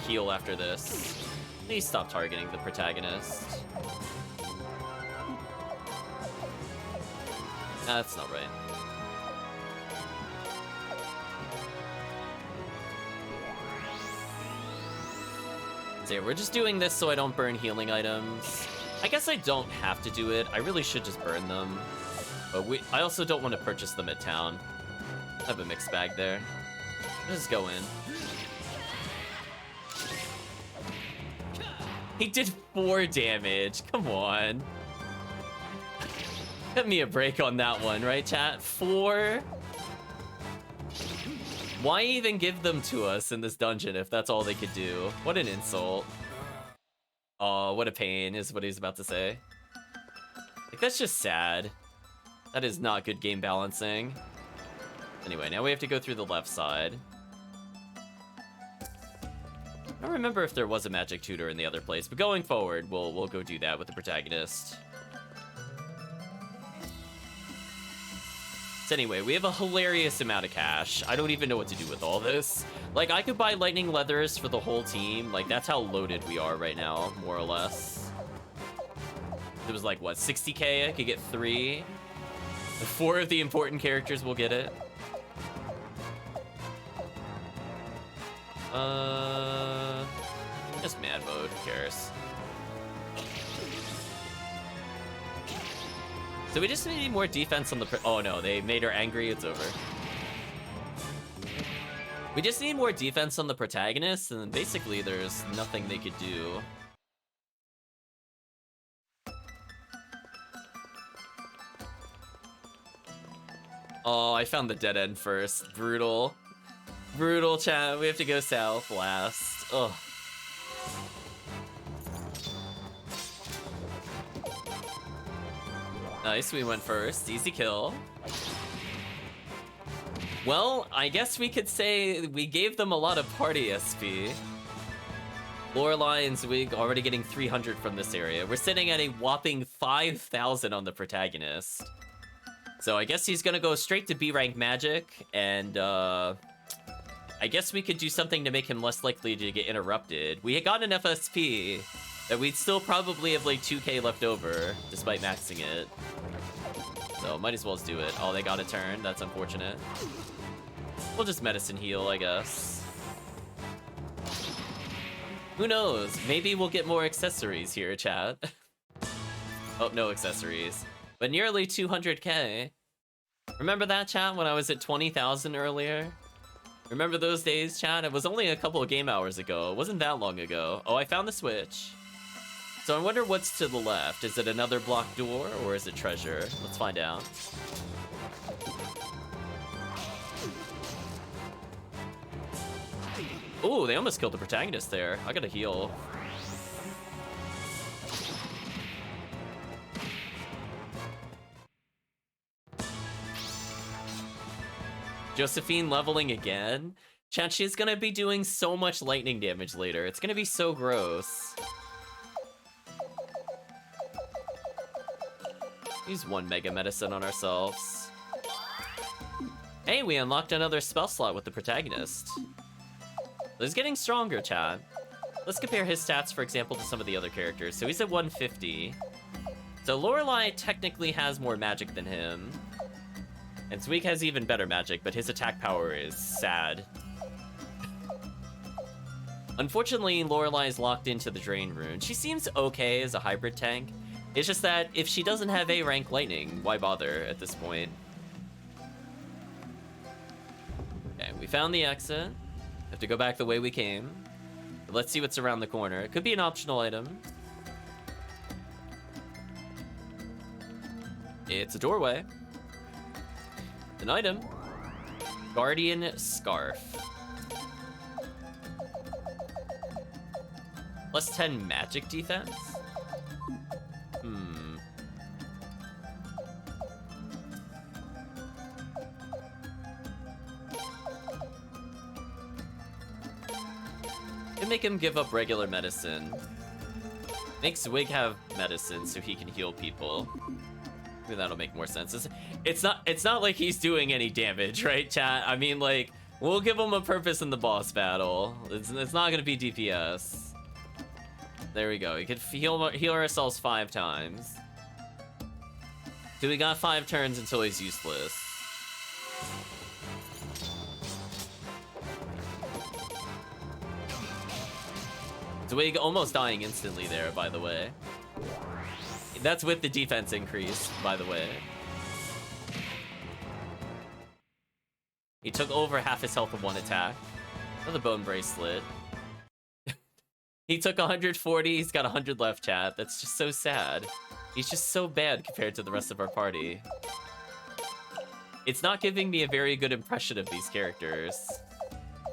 heal after this. Please stop targeting the protagonist. That's not right. So yeah, we're just doing this so I don't burn healing items. I guess I don't have to do it. I really should just burn them. But I also don't want to purchase them at town. I have a mixed bag there. Let's just go in. He did 4 damage. Come on. Cut me a break on that one, right, chat? 4? Why even give them to us in this dungeon if that's all they could do? What an insult. Oh, what a pain is what he's about to say. Like, that's just sad. That is not good game balancing. Anyway, now we have to go through the left side. I don't remember if there was a magic tutor in the other place, but going forward, we'll go do that with the protagonist. So anyway, we have a hilarious amount of cash. I don't even know what to do with all this. Like, I could buy lightning leathers for the whole team. Like, that's how loaded we are right now, more or less. It was like, what, 60k? I could get 3. 4 of the important characters will get it. Just mad mode, who cares? So we just need more defense on the oh no, they made her angry, it's over. We just need more defense on the protagonist, and then basically there's nothing they could do. Oh, I found the dead end first. Brutal. Brutal, chat. We have to go south last. Ugh. Nice, we went first. Easy kill. Well, I guess we could say we gave them a lot of party SP. Lorelei and Zwig already getting 300 from this area. We're sitting at a whopping 5,000 on the protagonist. So I guess he's gonna go straight to B rank magic, and I guess we could do something to make him less likely to get interrupted. We had got enough SP that we'd still probably have like 2k left over, despite maxing it. So might as well do it. Oh, they got a turn. That's unfortunate. We'll just medicine heal, I guess. Who knows? Maybe we'll get more accessories here, chat. Oh, no accessories. But nearly 200k. Remember that, chat, when I was at 20,000 earlier? Remember those days, chat? It was only a couple of game hours ago. It wasn't that long ago. Oh, I found the switch. So I wonder what's to the left. Is it another blocked door, or is it treasure? Let's find out. Ooh, they almost killed the protagonist there. I gotta heal. Josephine leveling again? Chat, she's gonna be doing so much lightning damage later. It's gonna be so gross. Use 1 mega medicine on ourselves. Hey, we unlocked another spell slot with the protagonist. He's getting stronger, chat. Let's compare his stats, for example, to some of the other characters. So he's at 150. So Lorelei technically has more magic than him. And Zweig has even better magic, but his attack power is sad. Unfortunately, Lorelei is locked into the Drain Rune. She seems okay as a hybrid tank. It's just that if she doesn't have A rank lightning, why bother at this point? Okay, we found the exit. Have to go back the way we came. But let's see what's around the corner. It could be an optional item. It's a doorway. An item. Guardian Scarf. Plus 10 magic defense? Can make him give up regular medicine. Make Zwig have medicine so he can heal people. Maybe that'll make more sense. It's not like he's doing any damage, right, chat? I mean, like, we'll give him a purpose in the boss battle. It's not gonna be DPS. There we go. We could heal ourselves 5 times. So we got 5 turns until he's useless. Dwig almost dying instantly there, by the way. That's with the defense increase, by the way. He took over half his health with one attack. Another bone bracelet. He took 140, he's got 100 left, chat. That's just so sad. He's just so bad compared to the rest of our party. It's not giving me a very good impression of these characters.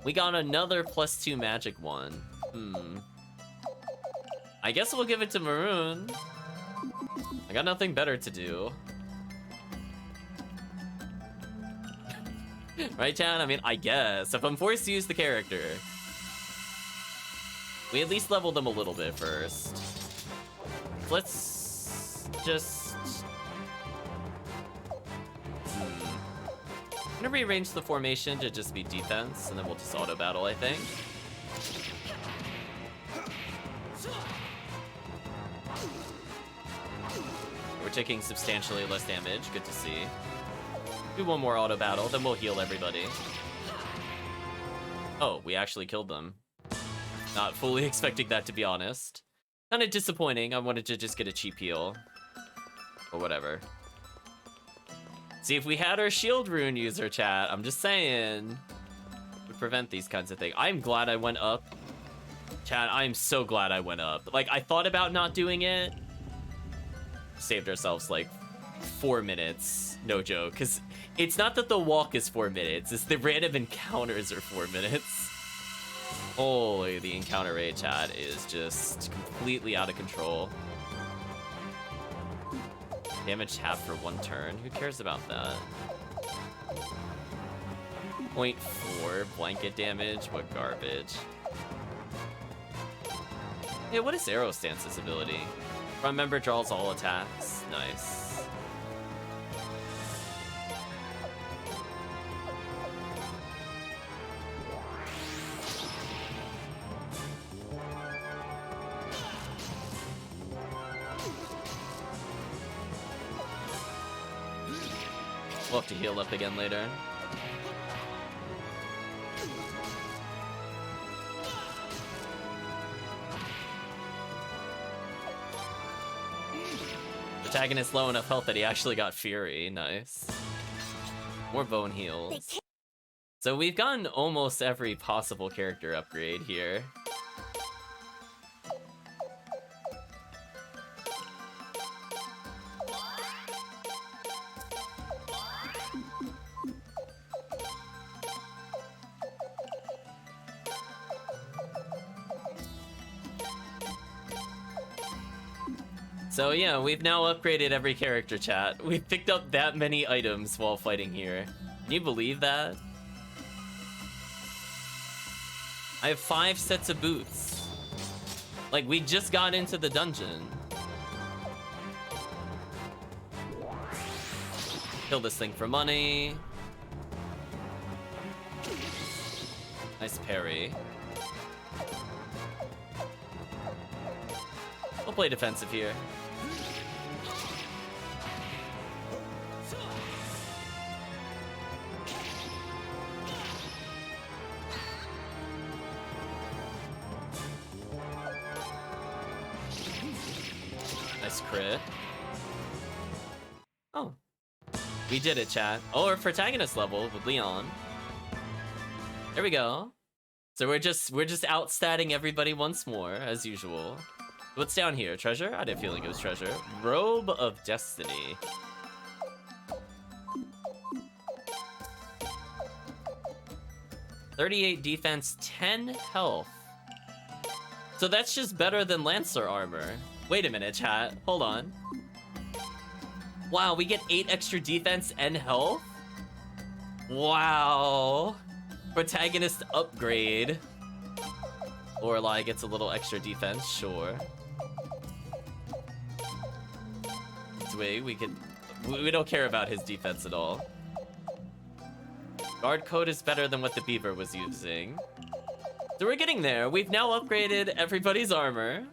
We got another +2 magic one. I guess we'll give it to Maroon. I got nothing better to do. Right, chat? I mean, I guess. If I'm forced to use the character. We at least leveled them a little bit first. Let's just... I'm gonna rearrange the formation to just be defense, and then we'll just auto battle, I think. We're taking substantially less damage. Good to see. Do one more auto battle, then we'll heal everybody. Oh, we actually killed them. Not fully expecting that, to be honest. Kind of disappointing. I wanted to just get a cheap heal. Or whatever. See, if we had our shield rune user, chat, I'm just saying, would prevent these kinds of things. I'm glad I went up. Chat, I'm so glad I went up. Like, I thought about not doing it. Saved ourselves, like, 4 minutes. No joke. Because it's not that the walk is 4 minutes. It's the random encounters are 4 minutes. Holy, the encounter rate, chat, is just completely out of control. Damage half for 1 turn. Who cares about that? 0.4 blanket damage. What garbage. Yeah, what is Arrow Stance's ability? Front member draws all attacks. Nice. We'll have to heal up again later. Protagonist low enough health that he actually got Fury. Nice. More bone heals. So we've gotten almost every possible character upgrade here. So yeah, we've now upgraded every character, chat. We've picked up that many items while fighting here. Can you believe that? I have 5 sets of boots. Like, we just got into the dungeon. Kill this thing for money. Nice parry. We'll play defensive here. Nice crit. Oh. We did it, chat. Oh, our protagonist level with Leon. There we go. So we're just outstatting everybody once more, as usual. What's down here? Treasure? I had a feeling it was treasure. Robe of Destiny. $38 defense, 10 health. So that's just better than Lancer armor. Wait a minute, chat. Hold on. Wow, we get 8 extra defense and health? Wow. Protagonist upgrade. Lorelei gets a little extra defense, sure. We don't care about his defense at all. Guard code is better than what the Beaver was using. So we're getting there. We've now upgraded everybody's armor.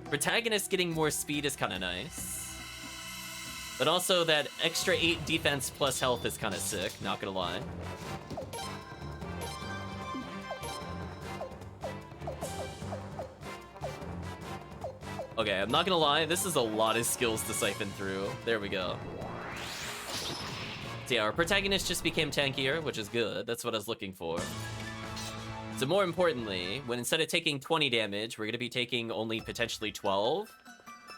Protagonist getting more speed is kind of nice. But also that extra 8 defense plus health is kind of sick, not gonna lie. Okay, I'm not gonna lie, this is a lot of skills to siphon through. There we go. So yeah, our protagonist just became tankier, which is good. That's what I was looking for. So more importantly, when instead of taking 20 damage, we're gonna be taking only potentially 12.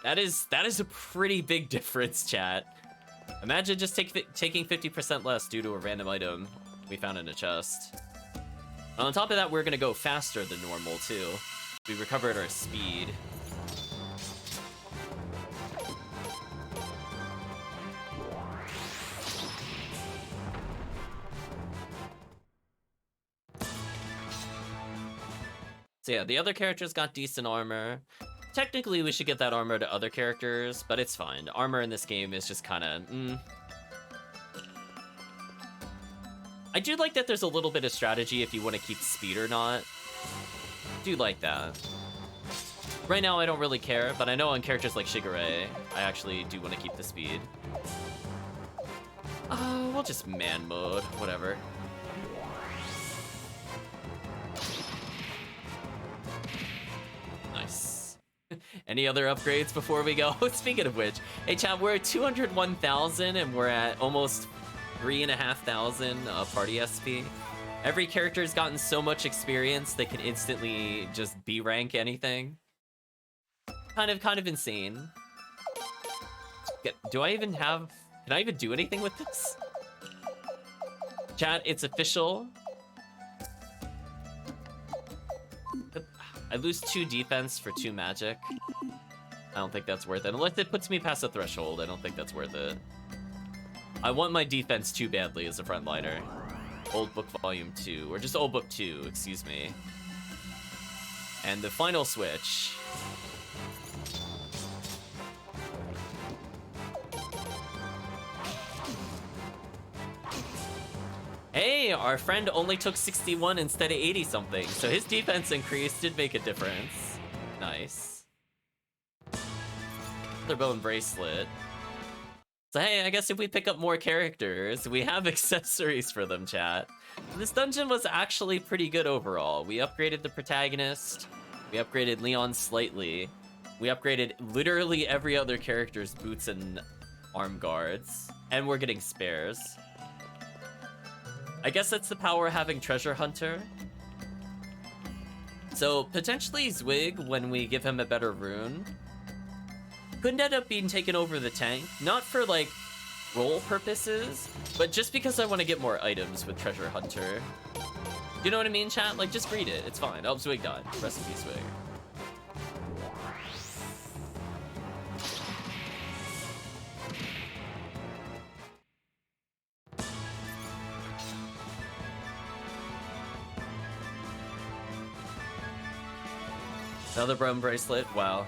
That is a pretty big difference, chat. Imagine just taking 50% less due to a random item we found in a chest. And on top of that, we're gonna go faster than normal too. We recovered our speed. So yeah, the other characters got decent armor. Technically, we should get that armor to other characters, but it's fine. Armor in this game is just kind of, I do like that there's a little bit of strategy if you want to keep speed or not. Do like that. Right now, I don't really care, but I know on characters like Shigure, I actually do want to keep the speed. We'll just man mode, whatever. Nice. Any other upgrades before we go? Speaking of which, hey chat, we're at 201,000 and we're at almost 3,500 party SP. Every character's gotten so much experience they can instantly just B rank anything. Kind of insane. Do I even have... Can I even do anything with this? Chat, it's official. I lose 2 defense for 2 magic. I don't think that's worth it. Unless it puts me past the threshold, I don't think that's worth it. I want my defense too badly as a frontliner. Old Book Volume 2, or just Old Book 2, excuse me. And the final switch. Hey, our friend only took 61 instead of 80 something, so his defense increase did make a difference. Nice. Their bone bracelet. So hey, I guess if we pick up more characters, we have accessories for them, chat. This dungeon was actually pretty good overall. We upgraded the protagonist, we upgraded Leon slightly, we upgraded literally every other character's boots and arm guards, and we're getting spares. I guess that's the power of having Treasure Hunter. So potentially Zwig, when we give him a better rune, could end up being taken over the tank. Not for like role purposes, but just because I want to get more items with Treasure Hunter. You know what I mean, chat? Like, just read it. It's fine. Oh, Zwig died. Rest in peace, Zwig. Another bone bracelet. Wow.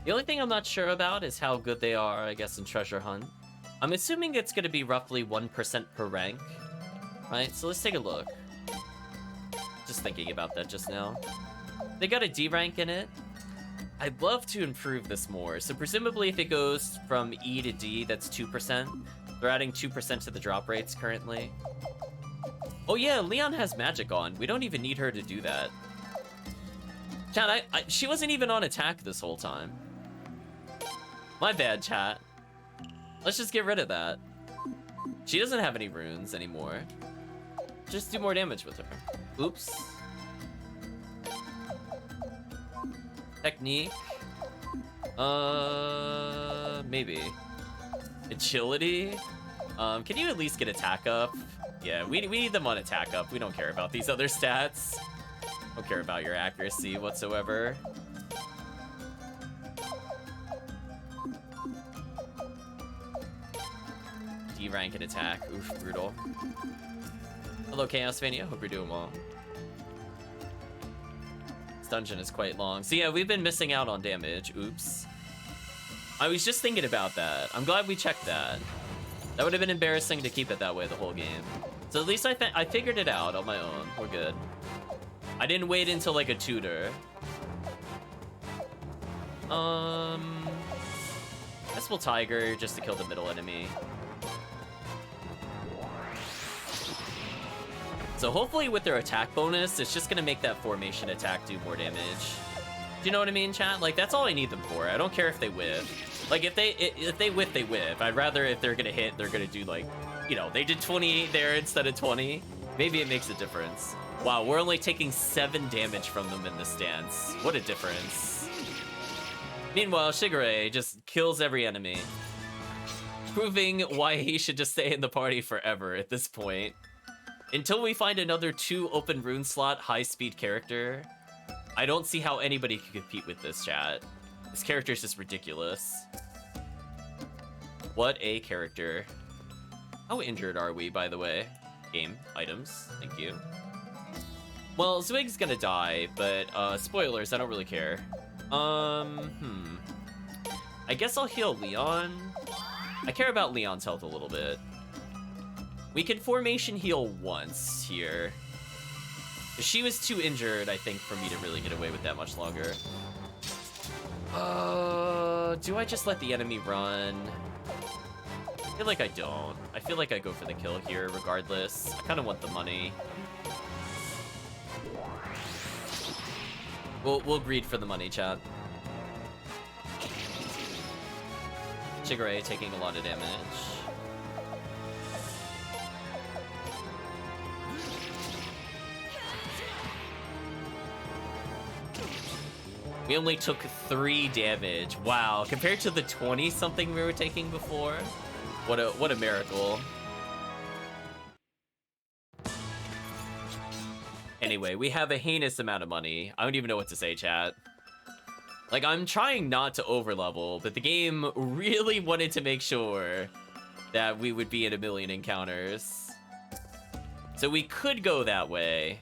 The only thing I'm not sure about is how good they are, I guess, in Treasure Hunt. I'm assuming it's going to be roughly 1% per rank, right? So let's take a look. Just thinking about that just now. They got a D rank in it. I'd love to improve this more. So presumably if it goes from E to D, that's 2%. They're adding 2% to the drop rates currently. Oh yeah, Leon has magic on. We don't even need her to do that. Chat, she wasn't even on attack this whole time. My bad, chat. Let's just get rid of that. She doesn't have any runes anymore. Just do more damage with her. Oops. Technique. Maybe. Agility? Can you at least get attack up? Yeah, we need them on attack up. We don't care about these other stats. Don't care about your accuracy whatsoever. D rank and attack. Oof, brutal. Hello, Chaos Vania. Hope you're doing well. This dungeon is quite long. So yeah, we've been missing out on damage. Oops. I was just thinking about that. I'm glad we checked that. That would have been embarrassing to keep it that way the whole game. So at least I figured it out on my own. We're good. I didn't wait until like a tutor. Guess we'll Tiger just to kill the middle enemy. So hopefully with their attack bonus, it's just gonna make that formation attack do more damage. Do you know what I mean, chat? Like, that's all I need them for. I don't care if they whiff. Like, if they whiff, they whiff. I'd rather if they're gonna hit, they're gonna do, like, you know, they did 28 there instead of 20. Maybe it makes a difference. Wow, we're only taking 7 damage from them in this stance. What a difference. Meanwhile, Shigure just kills every enemy, proving why he should just stay in the party forever at this point. Until we find another 2 open rune slot high-speed character, I don't see how anybody can compete with this, chat. This character is just ridiculous. What a character. How injured are we, by the way? Game items, thank you. Well, Zwig's gonna die, but spoilers, I don't really care. I guess I'll heal Leon. I care about Leon's health a little bit. We can formation heal once here. She was too injured, I think, for me to really get away with that much longer. Do I just let the enemy run? I feel like I don't. I feel like I go for the kill here regardless. I kind of want the money. We'll greed for the money, chat. Shigure taking a lot of damage. We only took 3 damage. Wow, compared to the 20-something we were taking before. What a miracle. Anyway, we have a heinous amount of money. I don't even know what to say, chat. Like, I'm trying not to overlevel, but the game really wanted to make sure that we would be in 1,000,000 encounters. So we could go that way.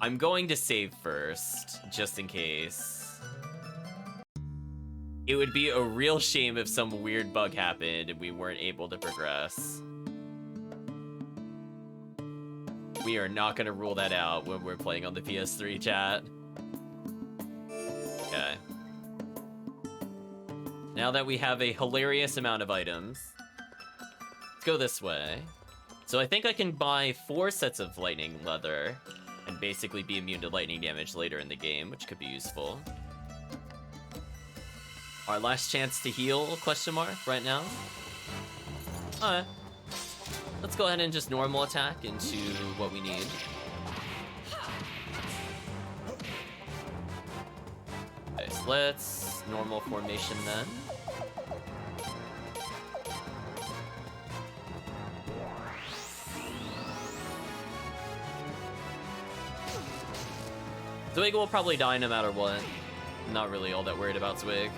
I'm going to save first, just in case. It would be a real shame if some weird bug happened and we weren't able to progress. We are not going to rule that out when we're playing on the PS3, chat. Okay. Now that we have a hilarious amount of items, let's go this way. So I think I can buy 4 sets of lightning leather and basically be immune to lightning damage later in the game, which could be useful. Our last chance to heal, question mark, right now. Alright. Let's go ahead and just normal attack into what we need. Okay, so let's normal formation then. Zwig will probably die no matter what. Not really all that worried about Zwig.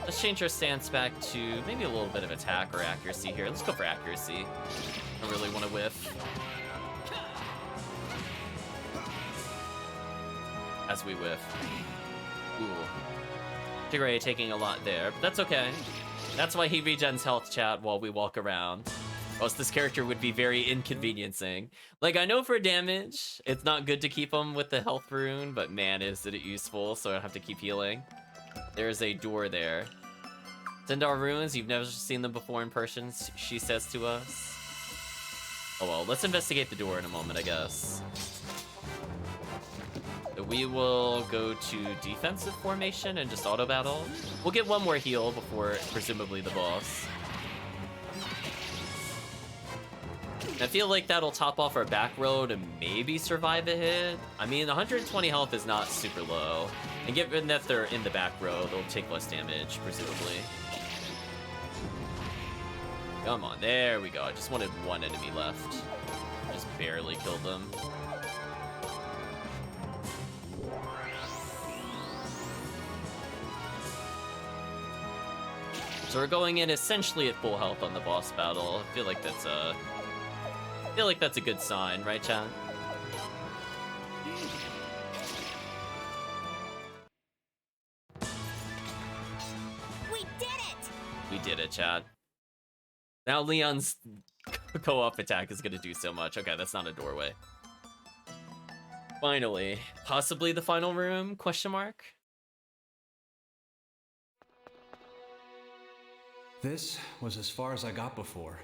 Let's change our stance back to maybe a little bit of attack or accuracy here. Let's go for accuracy. I really want to whiff. As we whiff. Ooh. Shigure taking a lot there, but that's okay. That's why he regens health, chat, while we walk around. Or else this character would be very inconveniencing. Like, I know for damage, it's not good to keep him with the health rune, but man, is it useful, so I don't have to keep healing. There's a door there. Zendar runes, you've never seen them before in person, she says to us. Oh well, let's investigate the door in a moment, I guess. So we will go to defensive formation and just auto battle. We'll get one more heal before, presumably, the boss. I feel like that'll top off our back row to maybe survive a hit. I mean, 120 health is not super low. And given that they're in the back row, they'll take less damage, presumably. Come on, there we go. I just wanted one enemy left. Just barely killed them. So we're going in essentially at full health on the boss battle. I feel like that's a good sign, right, chat? We did it! We did it, chat. Now Leon's co-op attack is gonna do so much. Okay, that's not a doorway. Finally. Possibly the final room, question mark? This was as far as I got before.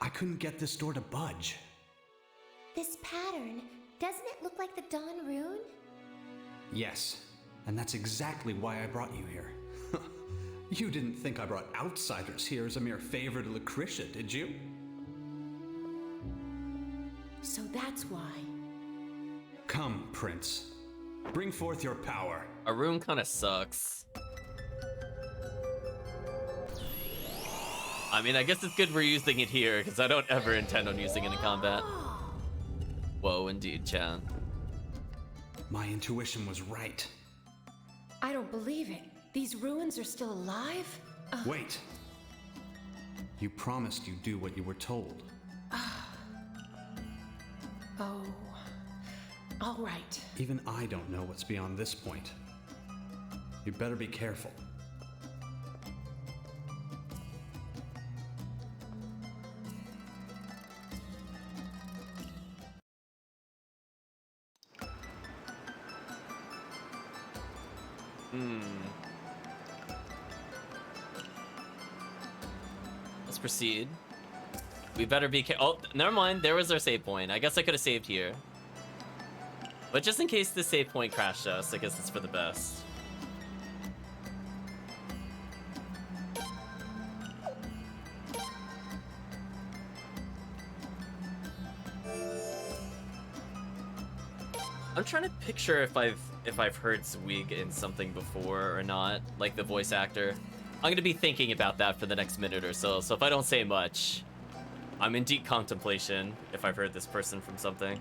I couldn't get this door to budge. This pattern, doesn't it look like the Dawn Rune? Yes, and that's exactly why I brought you here. You didn't think I brought outsiders here as a mere favor to Lucretia, did you? So that's why. Come, Prince. Bring forth your power. A rune kind of sucks. I mean, I guess it's good we're using it here, because I don't ever intend on using it in combat. Whoa, indeed, Chan. My intuition was right. I don't believe it. These ruins are still alive? Wait. You promised you'd do what you were told. Oh. All right. Even I don't know what's beyond this point. You better be careful. Let's proceed. We better be oh, never mind. There was our save point. I guess I could have saved here. But just in case the save point crashed us, I guess it's for the best. I'm trying to picture if I've heard Zweig in something before or not, like the voice actor. I'm gonna be thinking about that for the next minute or so, so if I don't say much, I'm in deep contemplation if I've heard this person from something.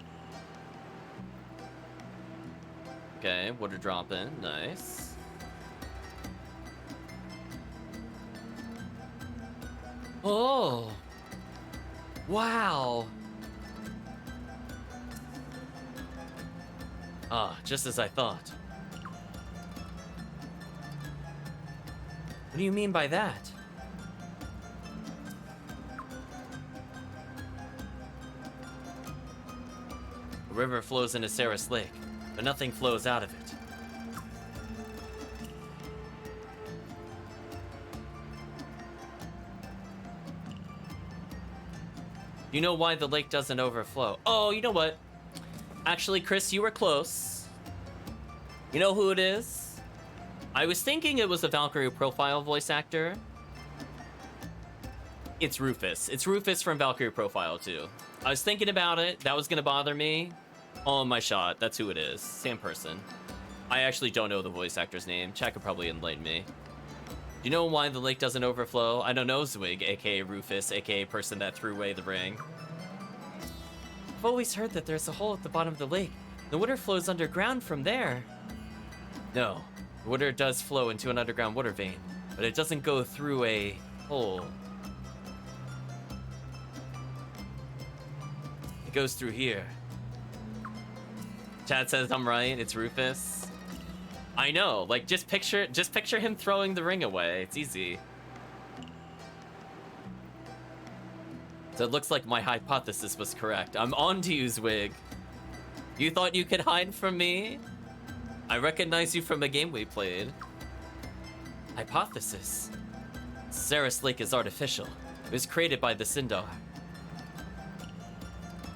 Okay, water drop in, nice. Oh! Wow! Ah, just as I thought. What do you mean by that? The river flows into Saris Lake, but nothing flows out of it. You know why the lake doesn't overflow? Oh, you know what? Actually, Chris, you were close. You know who it is? I was thinking it was a Valkyrie Profile voice actor. It's Rufus. It's Rufus from Valkyrie Profile 2. I was thinking about it. That was gonna bother me. Oh, my shot. That's who it is. Same person. I actually don't know the voice actor's name. Chad could probably enlighten me. Do you know why the lake doesn't overflow? I don't know, Zweig, aka Rufus, aka person that threw away the ring. I've always heard that there's a hole at the bottom of the lake. The water flows underground from there. No, the water does flow into an underground water vein, but it doesn't go through a hole. It goes through here. Chad says I'm right, it's Rufus. I know, like just picture him throwing the ring away. It's easy. So it looks like my hypothesis was correct. I'm on to you, Zweig. You thought you could hide from me? I recognize you from a game we played. Hypothesis. Saris Lake is artificial. It was created by the Sindar.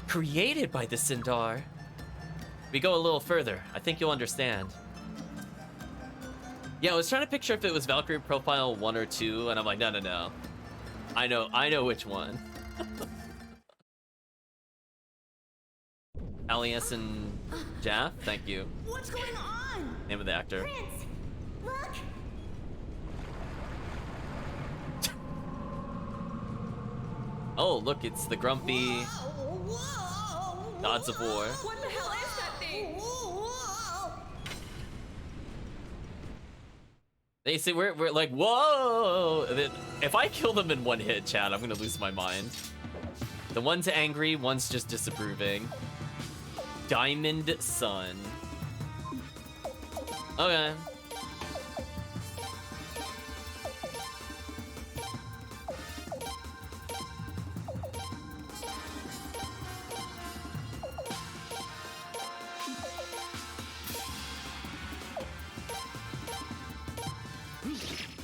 Created by the Sindar? We go a little further. I think you'll understand. Yeah, I was trying to picture if it was Valkyrie Profile 1 or 2, and I'm like, no. I know which one. Alias and Jaff, thank you. What's going on? Name of the actor. Prince, look! Oh, look, it's the grumpy Whoa! Gods of War. What the hell is that thing? Whoa! They say we're like, whoa! If I kill them in one hit, Chad, I'm gonna lose my mind. The one's angry, one's just disapproving. Diamond Sun. Okay.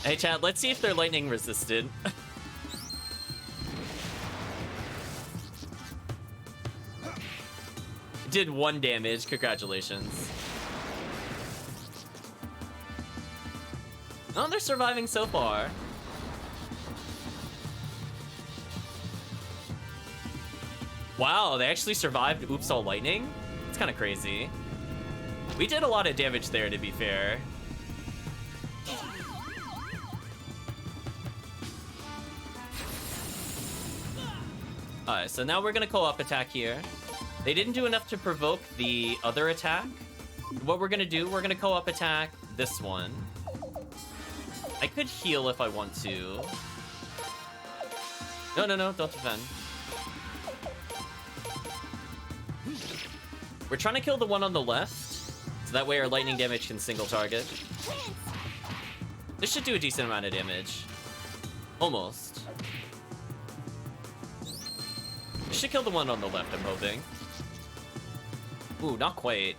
Hey, chat, let's see if they're lightning resistant. Did 1 damage. Congratulations. Oh, they're surviving so far. Wow, they actually survived Oops All Lightning? It's kind of crazy. We did a lot of damage there, to be fair. Alright, so now we're gonna co-op attack here. They didn't do enough to provoke the other attack. What we're gonna do, we're gonna co-op attack this one. I could heal if I want to. No, don't defend. We're trying to kill the one on the left, so that way our lightning damage can single target. This should do a decent amount of damage. Almost. We should kill the one on the left, I'm hoping. Ooh, not quite.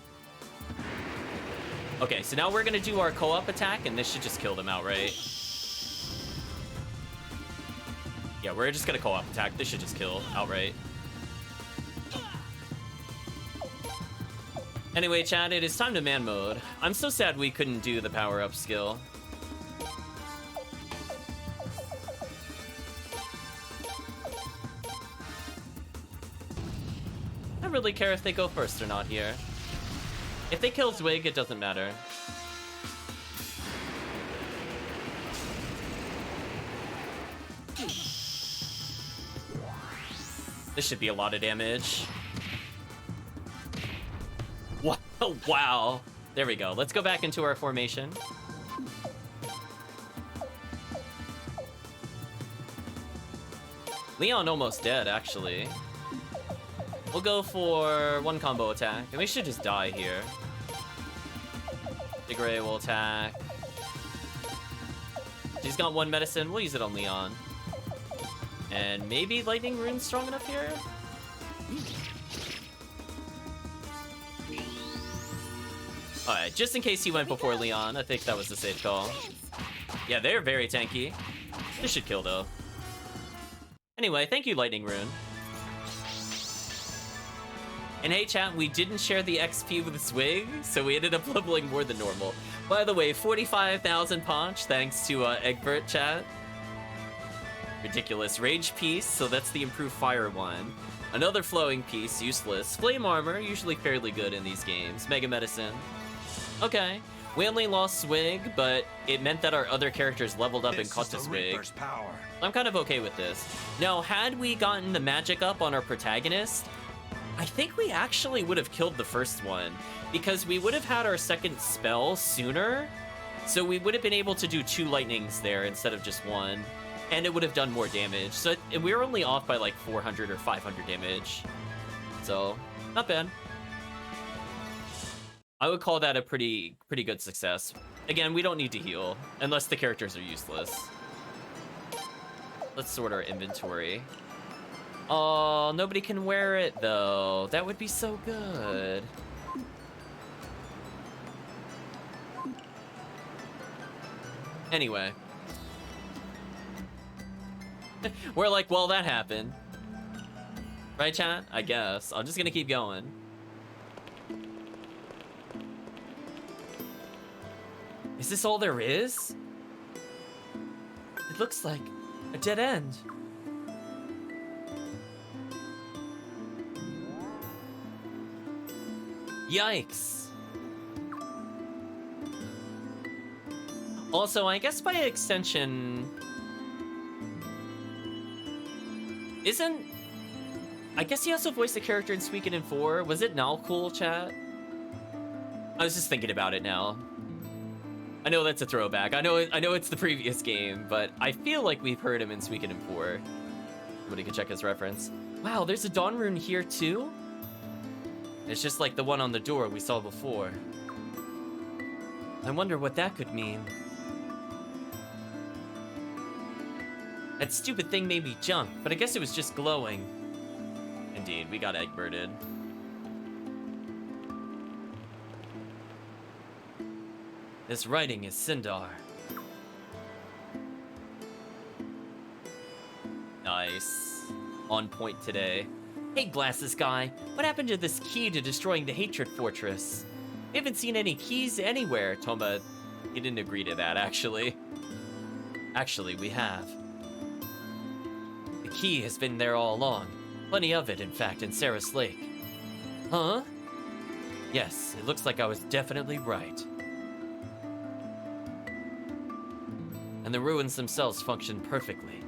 Okay, so now we're gonna do our co-op attack, and this should just kill them outright. Yeah, we're just gonna co-op attack. This should just kill outright. Anyway, chat, it is time to man mode. I'm so sad we couldn't do the power-up skill. I don't really care if they go first or not here. If they kill Zwig, it doesn't matter. This should be a lot of damage. Wow. There we go. Let's go back into our formation. Leon almost dead, actually. We'll go for 1 combo attack, and we should just die here. Big Ray will attack. She's got 1 medicine. We'll use it on Leon. And maybe Lightning Rune's strong enough here? Alright, just in case he went before Leon, I think that was the safe call. Yeah, they're very tanky. This should kill, though. Anyway, thank you, Lightning Rune. And hey, chat, we didn't share the XP with Zwig, so we ended up leveling more than normal. By the way, 45,000 Ponch, thanks to Egbert, chat. Ridiculous. Rage Piece, so that's the improved fire one. Another Flowing Piece, useless. Flame Armor, usually fairly good in these games. Mega Medicine. Okay. We only lost Zwig, but it meant that our other characters leveled up and caught to Zwig. I'm kind of okay with this. Now, had we gotten the magic up on our protagonist, I think we actually would have killed the first one, because we would have had our second spell sooner, so we would have been able to do 2 lightnings there instead of just 1, and it would have done more damage. So we were only off by like 400 or 500 damage, so not bad. I would call that a pretty good success. Again, we don't need to heal, unless the characters are useless. Let's sort our inventory. Oh, nobody can wear it, though. That would be so good. Anyway. We're like, well, that happened. Right, chat? I guess. I'm just gonna keep going. Is this all there is? It looks like a dead end. Yikes. Also, I guess by extension... I guess he also voiced a character in Suikoden 4. Was it Nalcool, chat? I was just thinking about it now. I know that's a throwback. I know it's the previous game, but I feel like we've heard him in Suikoden 4. Somebody can check his reference. Wow, there's a Dawn Rune here too? It's just like the one on the door we saw before. I wonder what that could mean. That stupid thing made me jump, but I guess it was just glowing. Indeed, we got Egberted. This writing is Sindar. on point today. Hey, glasses guy, what happened to this key to destroying the Hatred Fortress? We haven't seen any keys anywhere. Toma, he didn't agree to that, actually. Actually, we have. The key has been there all along. Plenty of it, in fact, in Sarah's Lake. Huh? Yes, it looks like I was definitely right. And the ruins themselves function perfectly.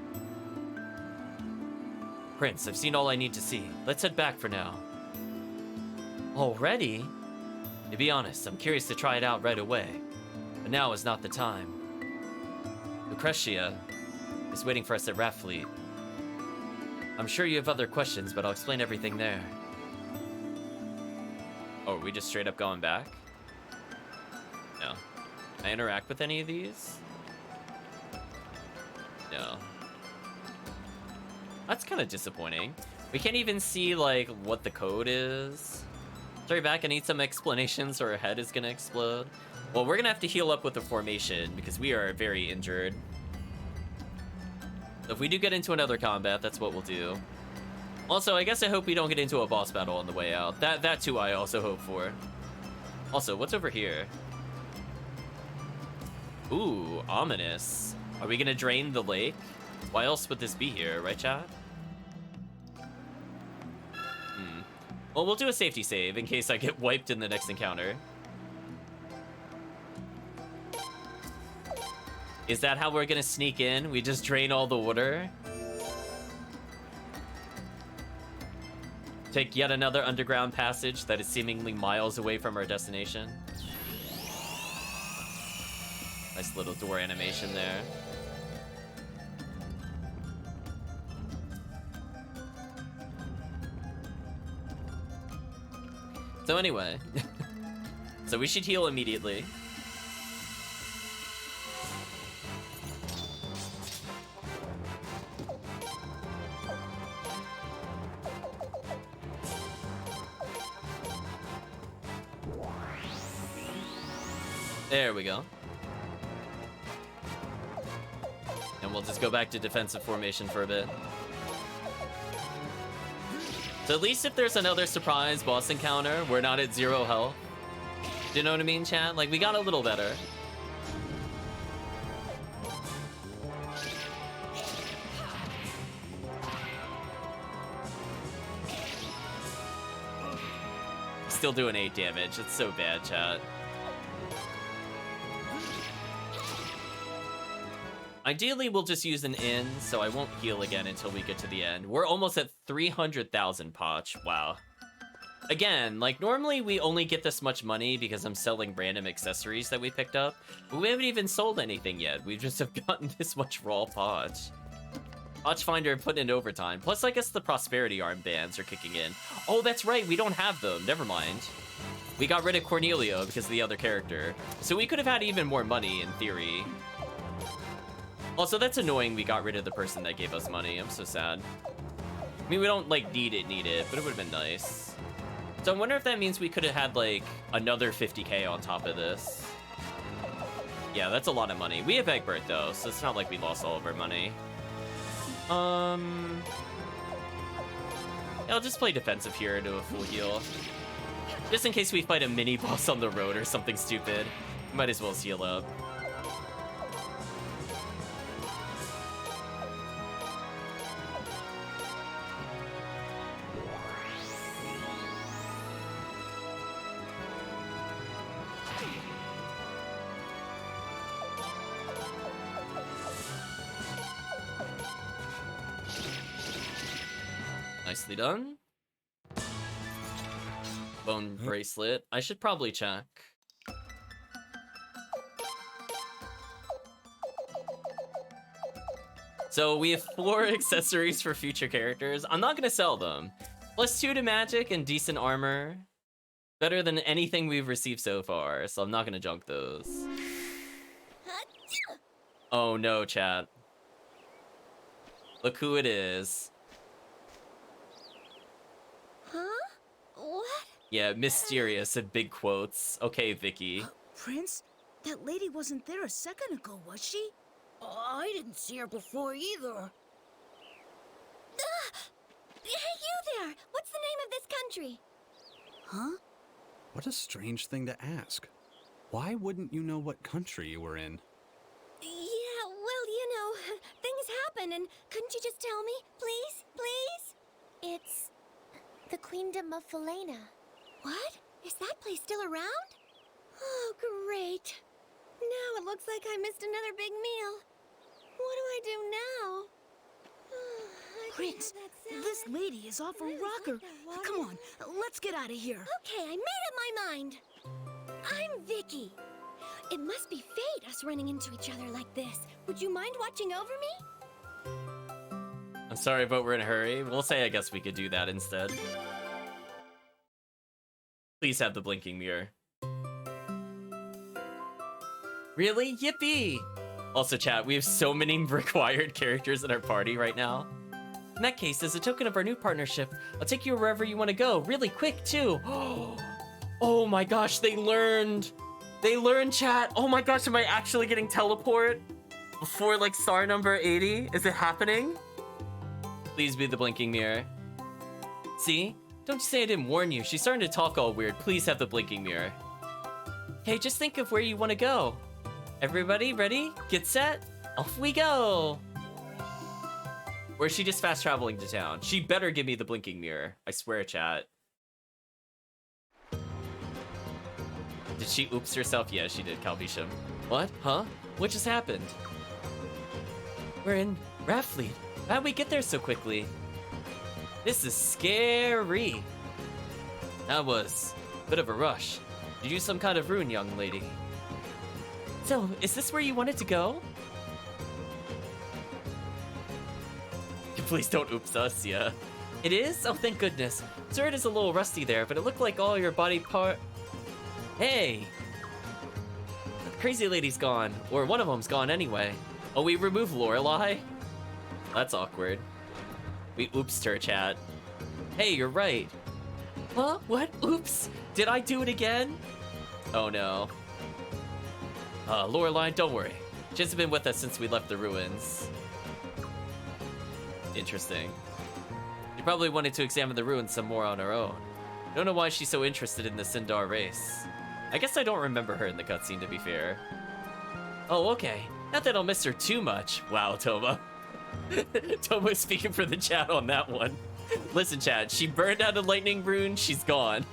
Prince, I've seen all I need to see. Let's head back for now. Already? To be honest, I'm curious to try it out right away. But now is not the time. Lucretia is waiting for us at Raffleet. I'm sure you have other questions, but I'll explain everything there. Oh, are we just straight up going back? No. Can I interact with any of these? No. That's kind of disappointing. We can't even see, like, what the code is. Sorry, back, I need some explanations or our head is gonna explode. Well, we're gonna have to heal up with the formation because we are very injured. So if we do get into another combat, that's what we'll do. Also, I guess I hope we don't get into a boss battle on the way out. That too I also hope for. Also, what's over here? Ooh, ominous. Are we gonna drain the lake? Why else would this be here, right, chat? Well, we'll do a safety save in case I get wiped in the next encounter. Is that how we're gonna sneak in? We just drain all the water? Take yet another underground passage that is seemingly miles away from our destination. Nice little door animation there. So anyway, so we should heal immediately. There we go. And we'll just go back to defensive formation for a bit. So at least if there's another surprise boss encounter, we're not at 0 health. Do you know what I mean, chat? Like, we got a little better. Still doing 8 damage. It's so bad, chat. Ideally, we'll just use an in, so I won't heal again until we get to the end. We're almost at 300,000 Poch. Wow. Again, like, normally we only get this much money because I'm selling random accessories that we picked up, but we haven't even sold anything yet. We just have gotten this much raw Poch. Poch Finder put in overtime. Plus, I guess the Prosperity Armbands are kicking in. Oh, that's right. We don't have them. Never mind. We got rid of Cornelia because of the other character. So we could have had even more money, in theory. Also, that's annoying we got rid of the person that gave us money. I'm so sad. I mean, we don't, like, need it, but it would have been nice. So I wonder if that means we could have had, like, another 50k on top of this. Yeah, that's a lot of money. We have Egbert, though, so it's not like we lost all of our money. Yeah, I'll just play defensive here to a full heal. Just in case we fight a mini-boss on the road or something stupid. Might as well heal up. Nicely done. Bone bracelet. I should probably check. So we have 4 accessories for future characters. I'm not gonna sell them. +2 to magic and decent armor. Better than anything we've received so far, so I'm not gonna junk those. Oh no, chat. Look who it is. What? Yeah, mysterious in big quotes. Okay, Vicky. Prince? That lady wasn't there a second ago, was she? I didn't see her before either. country. Huh? What a strange thing to ask. Why wouldn't you know what country you were in? Yeah, well, you know, things happen, and couldn't you just tell me? Please? Please? It's the Queendom of Felena. What? Is that place still around? Oh, great. Now it looks like I missed another big meal. What do I do now? I can Prince, have that salad. this lady is awful Really rocker. like that water. Come on, let's get out of here. Okay, I made up my mind. I'm Vicky. It must be fate us running into each other like this. Would you mind watching over me? I'm sorry, but we're in a hurry. We'll say I guess we could do that instead. Please have the blinking mirror. Really? Yippee! Also, chat, we have so many required characters in our party right now. In that case, as a token of our new partnership, I'll take you wherever you want to go, really quick, too. Oh my gosh, they learned! They learned, chat! Oh my gosh, am I actually getting teleport? Before, like, star number 80? Is it happening? Please be the blinking mirror. See? Don't you say I didn't warn you. She's starting to talk all weird. Please have the blinking mirror. Okay, just think of where you want to go. Everybody ready? Get set? Off we go! Or is she just fast traveling to town? She better give me the blinking mirror. I swear, chat. Did she oops herself? Yeah, she did, Calvisham. What? Huh? What just happened? We're in Raftfleet. How'd we get there so quickly? This is scary. That was a bit of a rush. Did you use some kind of rune, young lady? So, is this where you wanted to go? Please don't oops us, yeah. It is? Oh, thank goodness. Sir, it is a little rusty there, but it looked like all your body part... Hey! The crazy lady's gone. Or one of them's gone anyway. Oh, we removed Lorelei? That's awkward. We oopsed her, chat. Hey, you're right. Huh? What? Oops! Did I do it again? Oh no. Lorelei, don't worry. She hasn't been with us since we left the ruins. Interesting. She probably wanted to examine the ruins some more on her own. I don't know why she's so interested in the Sindar race. I guess I don't remember her in the cutscene, to be fair. Oh, okay. Not that I'll miss her too much. Wow, Toma. Tomo's speaking for the chat on that one. Listen, chat, she burned out a lightning rune, she's gone.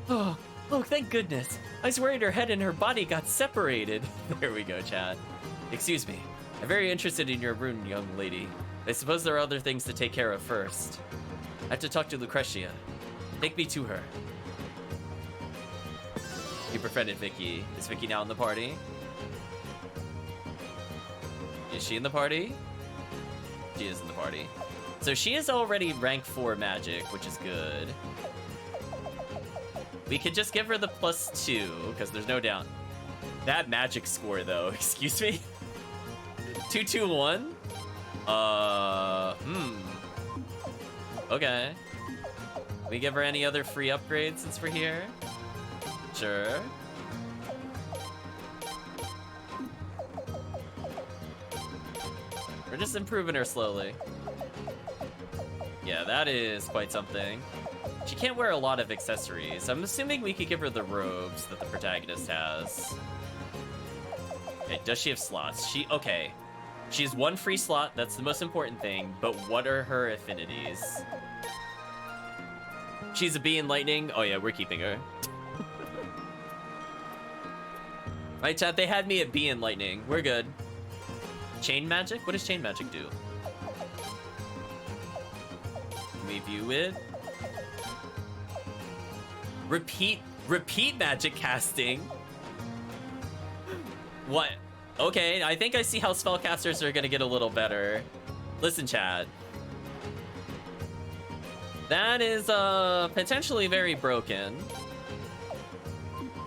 Oh, thank goodness. I was worried her head and her body got separated. There we go, chat. Excuse me. I'm very interested in your rune, young lady. I suppose there are other things to take care of first. I have to talk to Lucretia. Take me to her. You befriended Vicky. Is Vicky now in the party? Is she in the party? She is in the party. So she is already rank 4 magic, which is good. We could just give her the +2, because there's no doubt. That magic score, though, excuse me? 221? Okay. We give her any other free upgrades since we're here? Sure. We're just improving her slowly. Yeah, that is quite something. She can't wear a lot of accessories. I'm assuming we could give her the robes that the protagonist has. Okay, does she have slots? Okay. She has 1 free slot, that's the most important thing, but what are her affinities? She's a bee in lightning. Oh yeah, we're keeping her. Right, chat, they had me at bee in lightning. We're good. Chain magic? What does chain magic do? Can we view it? Repeat magic casting? What? Okay, I think I see how spellcasters are gonna get a little better. Listen, chat. That is, potentially very broken.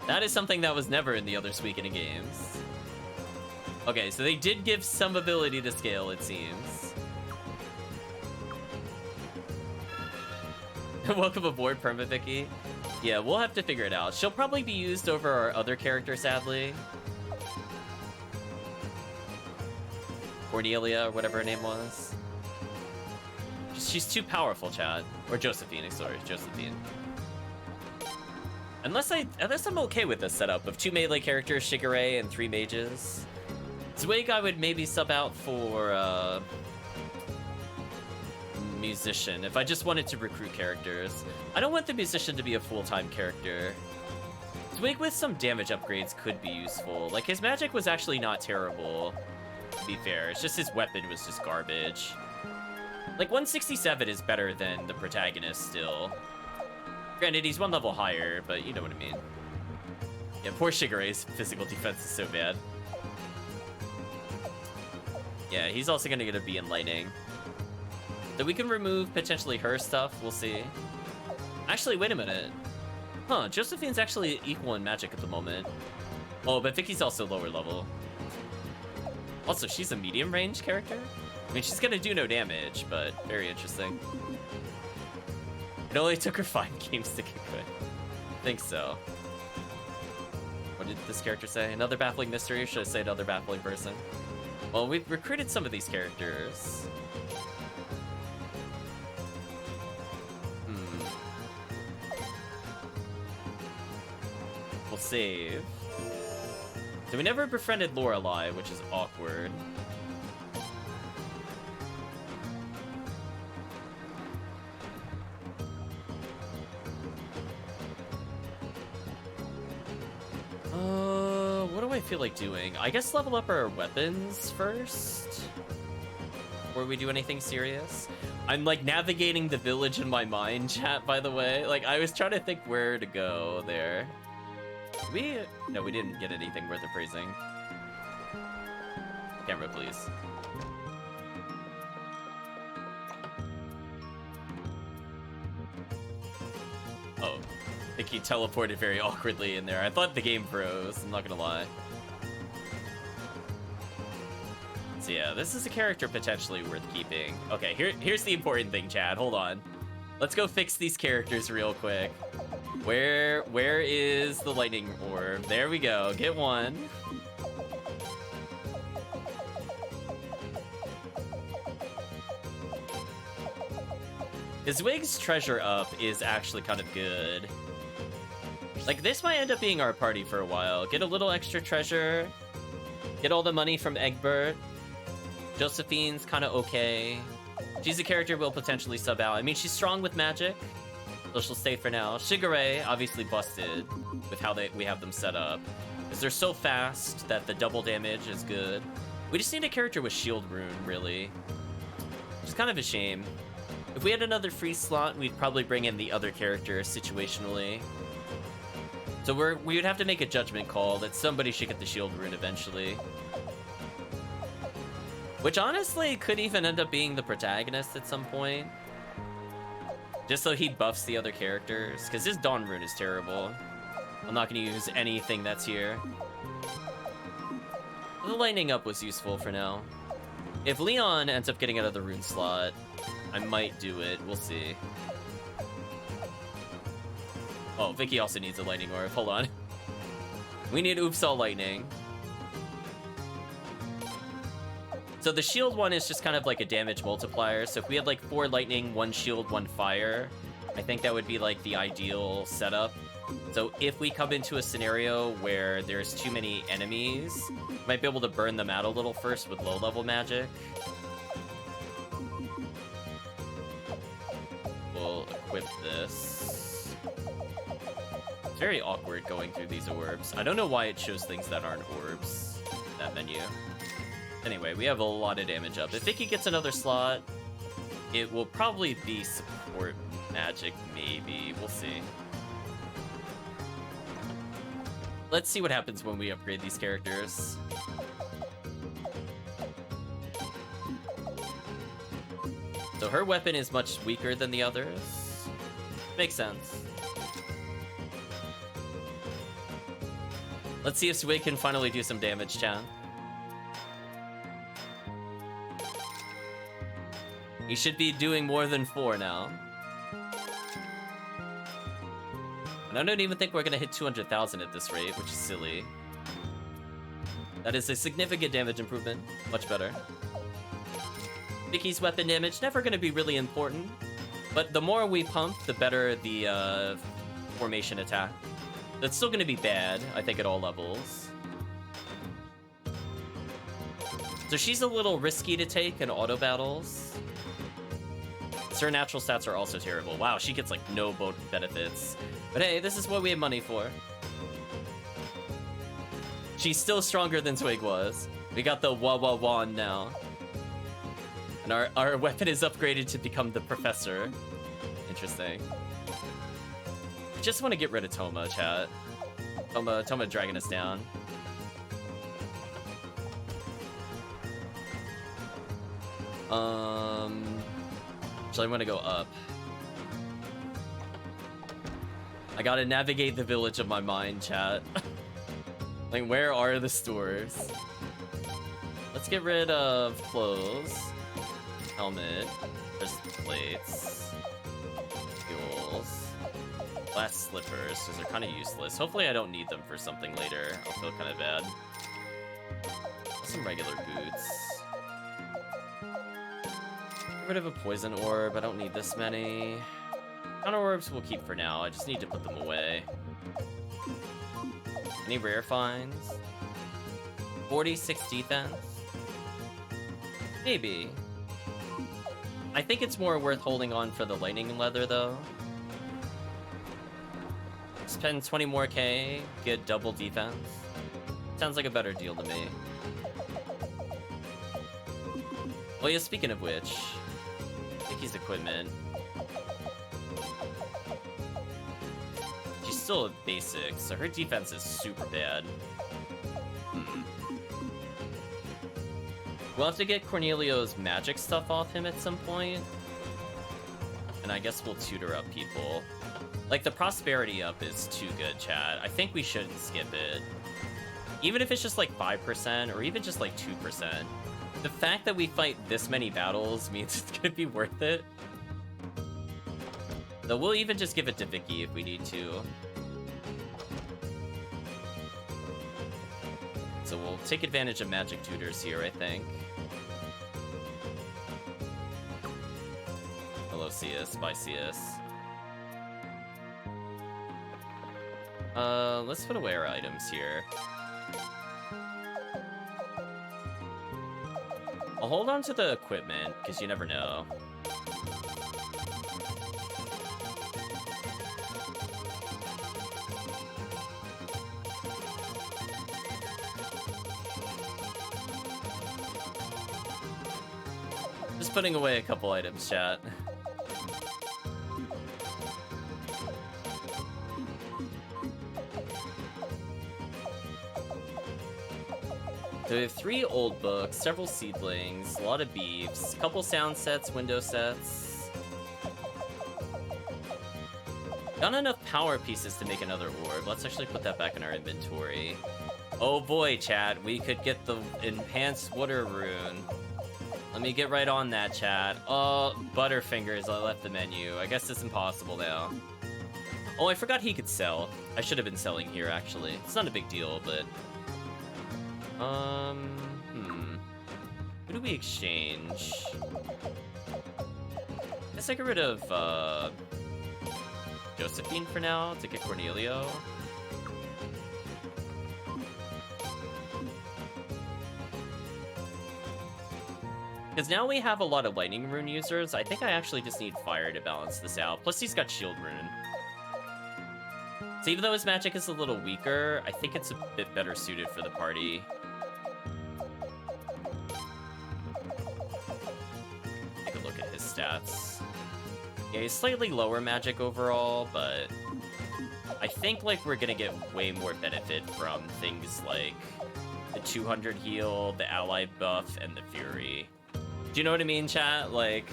That is something that was never in the other Suikoden games. Okay, so they did give some ability to scale, it seems. Welcome aboard, Permavicky. Yeah, we'll have to figure it out. She'll probably be used over our other character, sadly. Cornelia, or whatever her name was. she's too powerful, Chad. Or Josephine, sorry, Josephine. Unless I'm okay with this setup of 2 melee characters, Shigure, and 3 mages. Zwig I would maybe sub out for musician if I just wanted to recruit characters. I don't want the musician to be a full-time character. Zwig with some damage upgrades could be useful. Like, his magic was actually not terrible, to be fair. It's just his weapon was just garbage. Like, 167 is better than the protagonist still. Granted, he's 1 level higher, but you know what I mean. Yeah, poor Shigure's physical defense is so bad. Yeah, he's also gonna get a B in lightning. So we can remove potentially her stuff, we'll see. Actually, wait a minute. Huh, Josephine's actually equal in magic at the moment. Oh, but Vicky's also lower level. Also, she's a medium range character? I mean, she's gonna do no damage, but very interesting. It only took her 5 games to get good. I think so. What did this character say? Another baffling mystery? Or should I say another baffling person? Well, we've recruited some of these characters. We'll save. So we never befriended Lorelei, which is awkward. What do I feel like doing? I guess level up our weapons first? Before we do anything serious? I'm like navigating the village in my mind, chat, by the way. Like, I was trying to think where to go there. No, we didn't get anything worth appraising. Camera, please. Oh, I think he teleported very awkwardly in there. I thought the game froze, I'm not gonna lie. So yeah, this is a character potentially worth keeping. Okay, here's the important thing, Chad. Hold on. Let's go fix these characters real quick. Where is the lightning orb? There we go. Get one. His Wig's treasure up is actually kind of good. Like, this might end up being our party for a while. Get a little extra treasure. Get all the money from Egbert. Josephine's kind of okay. She's a character we'll potentially sub out. I mean, she's strong with magic, so she'll stay for now. Shigure, obviously busted with how we have them set up, because they're so fast that the double damage is good. We just need a character with shield rune, really. Which is kind of a shame. If we had another free slot, we'd probably bring in the other character situationally. So we would have to make a judgment call that somebody should get the shield rune eventually. Which honestly could even end up being the protagonist at some point. Just so he buffs the other characters, because his Dawn rune is terrible. I'm not going to use anything that's here. The lightning up was useful for now. If Leon ends up getting another rune slot, I might do it. We'll see. Oh, Vicky also needs a lightning orb. Hold on. We need Oops All Lightning. So the shield one is just kind of like a damage multiplier. So if we had like 4 lightning, 1 shield, 1 fire, I think that would be like the ideal setup. So if we come into a scenario where there's too many enemies, we might be able to burn them out a little first with low level magic. We'll equip this. It's very awkward going through these orbs. I don't know why it shows things that aren't orbs, that menu. Anyway, we have a lot of damage up. If Vicky gets another slot, it will probably be support magic, maybe. We'll see. Let's see what happens when we upgrade these characters. So her weapon is much weaker than the others. Makes sense. Let's see if Swig can finally do some damage, chat. He should be doing more than 4 now. And I don't even think we're gonna hit 200,000 at this rate, which is silly. That is a significant damage improvement. Much better. Vicky's weapon damage, never gonna be really important. But the more we pump, the better the formation attack. That's still gonna be bad, I think, at all levels. So she's a little risky to take in auto battles. Her natural stats are also terrible. Wow, she gets like no boat benefits. But hey, this is what we have money for. She's still stronger than Twig was. We got the Wah-Wah Wand now. And our weapon is upgraded to become the Professor. Interesting. I just want to get rid of Toma, chat. Toma dragging us down. So I want to go up. I gotta navigate the village of my mind, chat. Like, where are the stores? Let's get rid of clothes. Helmet. Breastplates. Fuels. Glass slippers, because they're kind of useless. Hopefully I don't need them for something later. I'll feel kind of bad. Some regular boots. Get rid of a poison orb. I don't need this many. Counter orbs we'll keep for now. I just need to put them away. Any rare finds? 46 defense? Maybe. I think it's more worth holding on for the lightning leather, though. Spend 20 more K, get double defense. Sounds like a better deal to me. Well, yeah, speaking of which, Vicky's equipment. She's still a basic, so her defense is super bad. We'll have to get Cornelio's magic stuff off him at some point. And I guess we'll tutor up people. Like, the prosperity up is too good, chat. I think we shouldn't skip it. Even if it's just like 5%, or even just like 2%. The fact that we fight this many battles means it's gonna be worth it. So we'll even just give it to Vicky if we need to. So we'll take advantage of magic tutors here, I think. Hello, CS. Bye, CS. Let's put away our items here. I'll hold on to the equipment, because you never know. Just putting away a couple items, chat. So we have 3 old books, several seedlings, a lot of beeves, a couple sound sets, window sets. Got enough power pieces to make another orb. Let's actually put that back in our inventory. Oh boy, chat, we could get the enhanced water rune. Let me get right on that, chat. Oh, Butterfingers, I left the menu. I guess it's impossible now. Oh, I forgot he could sell. I should have been selling here, actually. It's not a big deal, but... Who do we exchange? Guess I get rid of, Josephine for now to get Cornelio. Because now we have a lot of lightning rune users, I think I actually just need fire to balance this out. Plus he's got shield rune. So even though his magic is a little weaker, I think it's a bit better suited for the party. Take a look at his stats. Yeah, he's slightly lower magic overall, but I think like we're gonna get way more benefit from things like the 200 heal, the ally buff, and the fury. Do you know what I mean, chat? Like,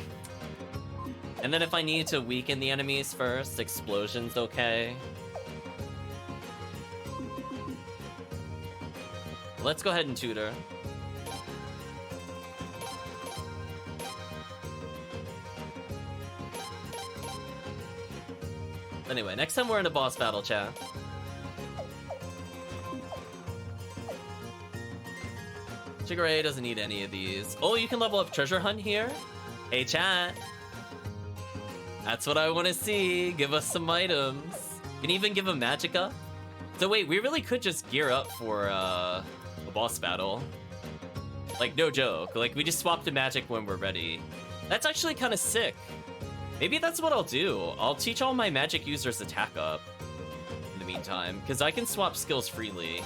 and then if I need to weaken the enemies first, explosion's okay. Let's go ahead and tutor. Anyway, next time we're in a boss battle, chat. Shigure doesn't need any of these. Oh, you can level up treasure hunt here? Hey, chat. That's what I want to see. Give us some items. Can you even give him magic up? So wait, we really could just gear up for a boss battle. Like, no joke. Like, we just swap to magic when we're ready. That's actually kind of sick. Maybe that's what I'll do. I'll teach all my magic users attack up in the meantime, because I can swap skills freely.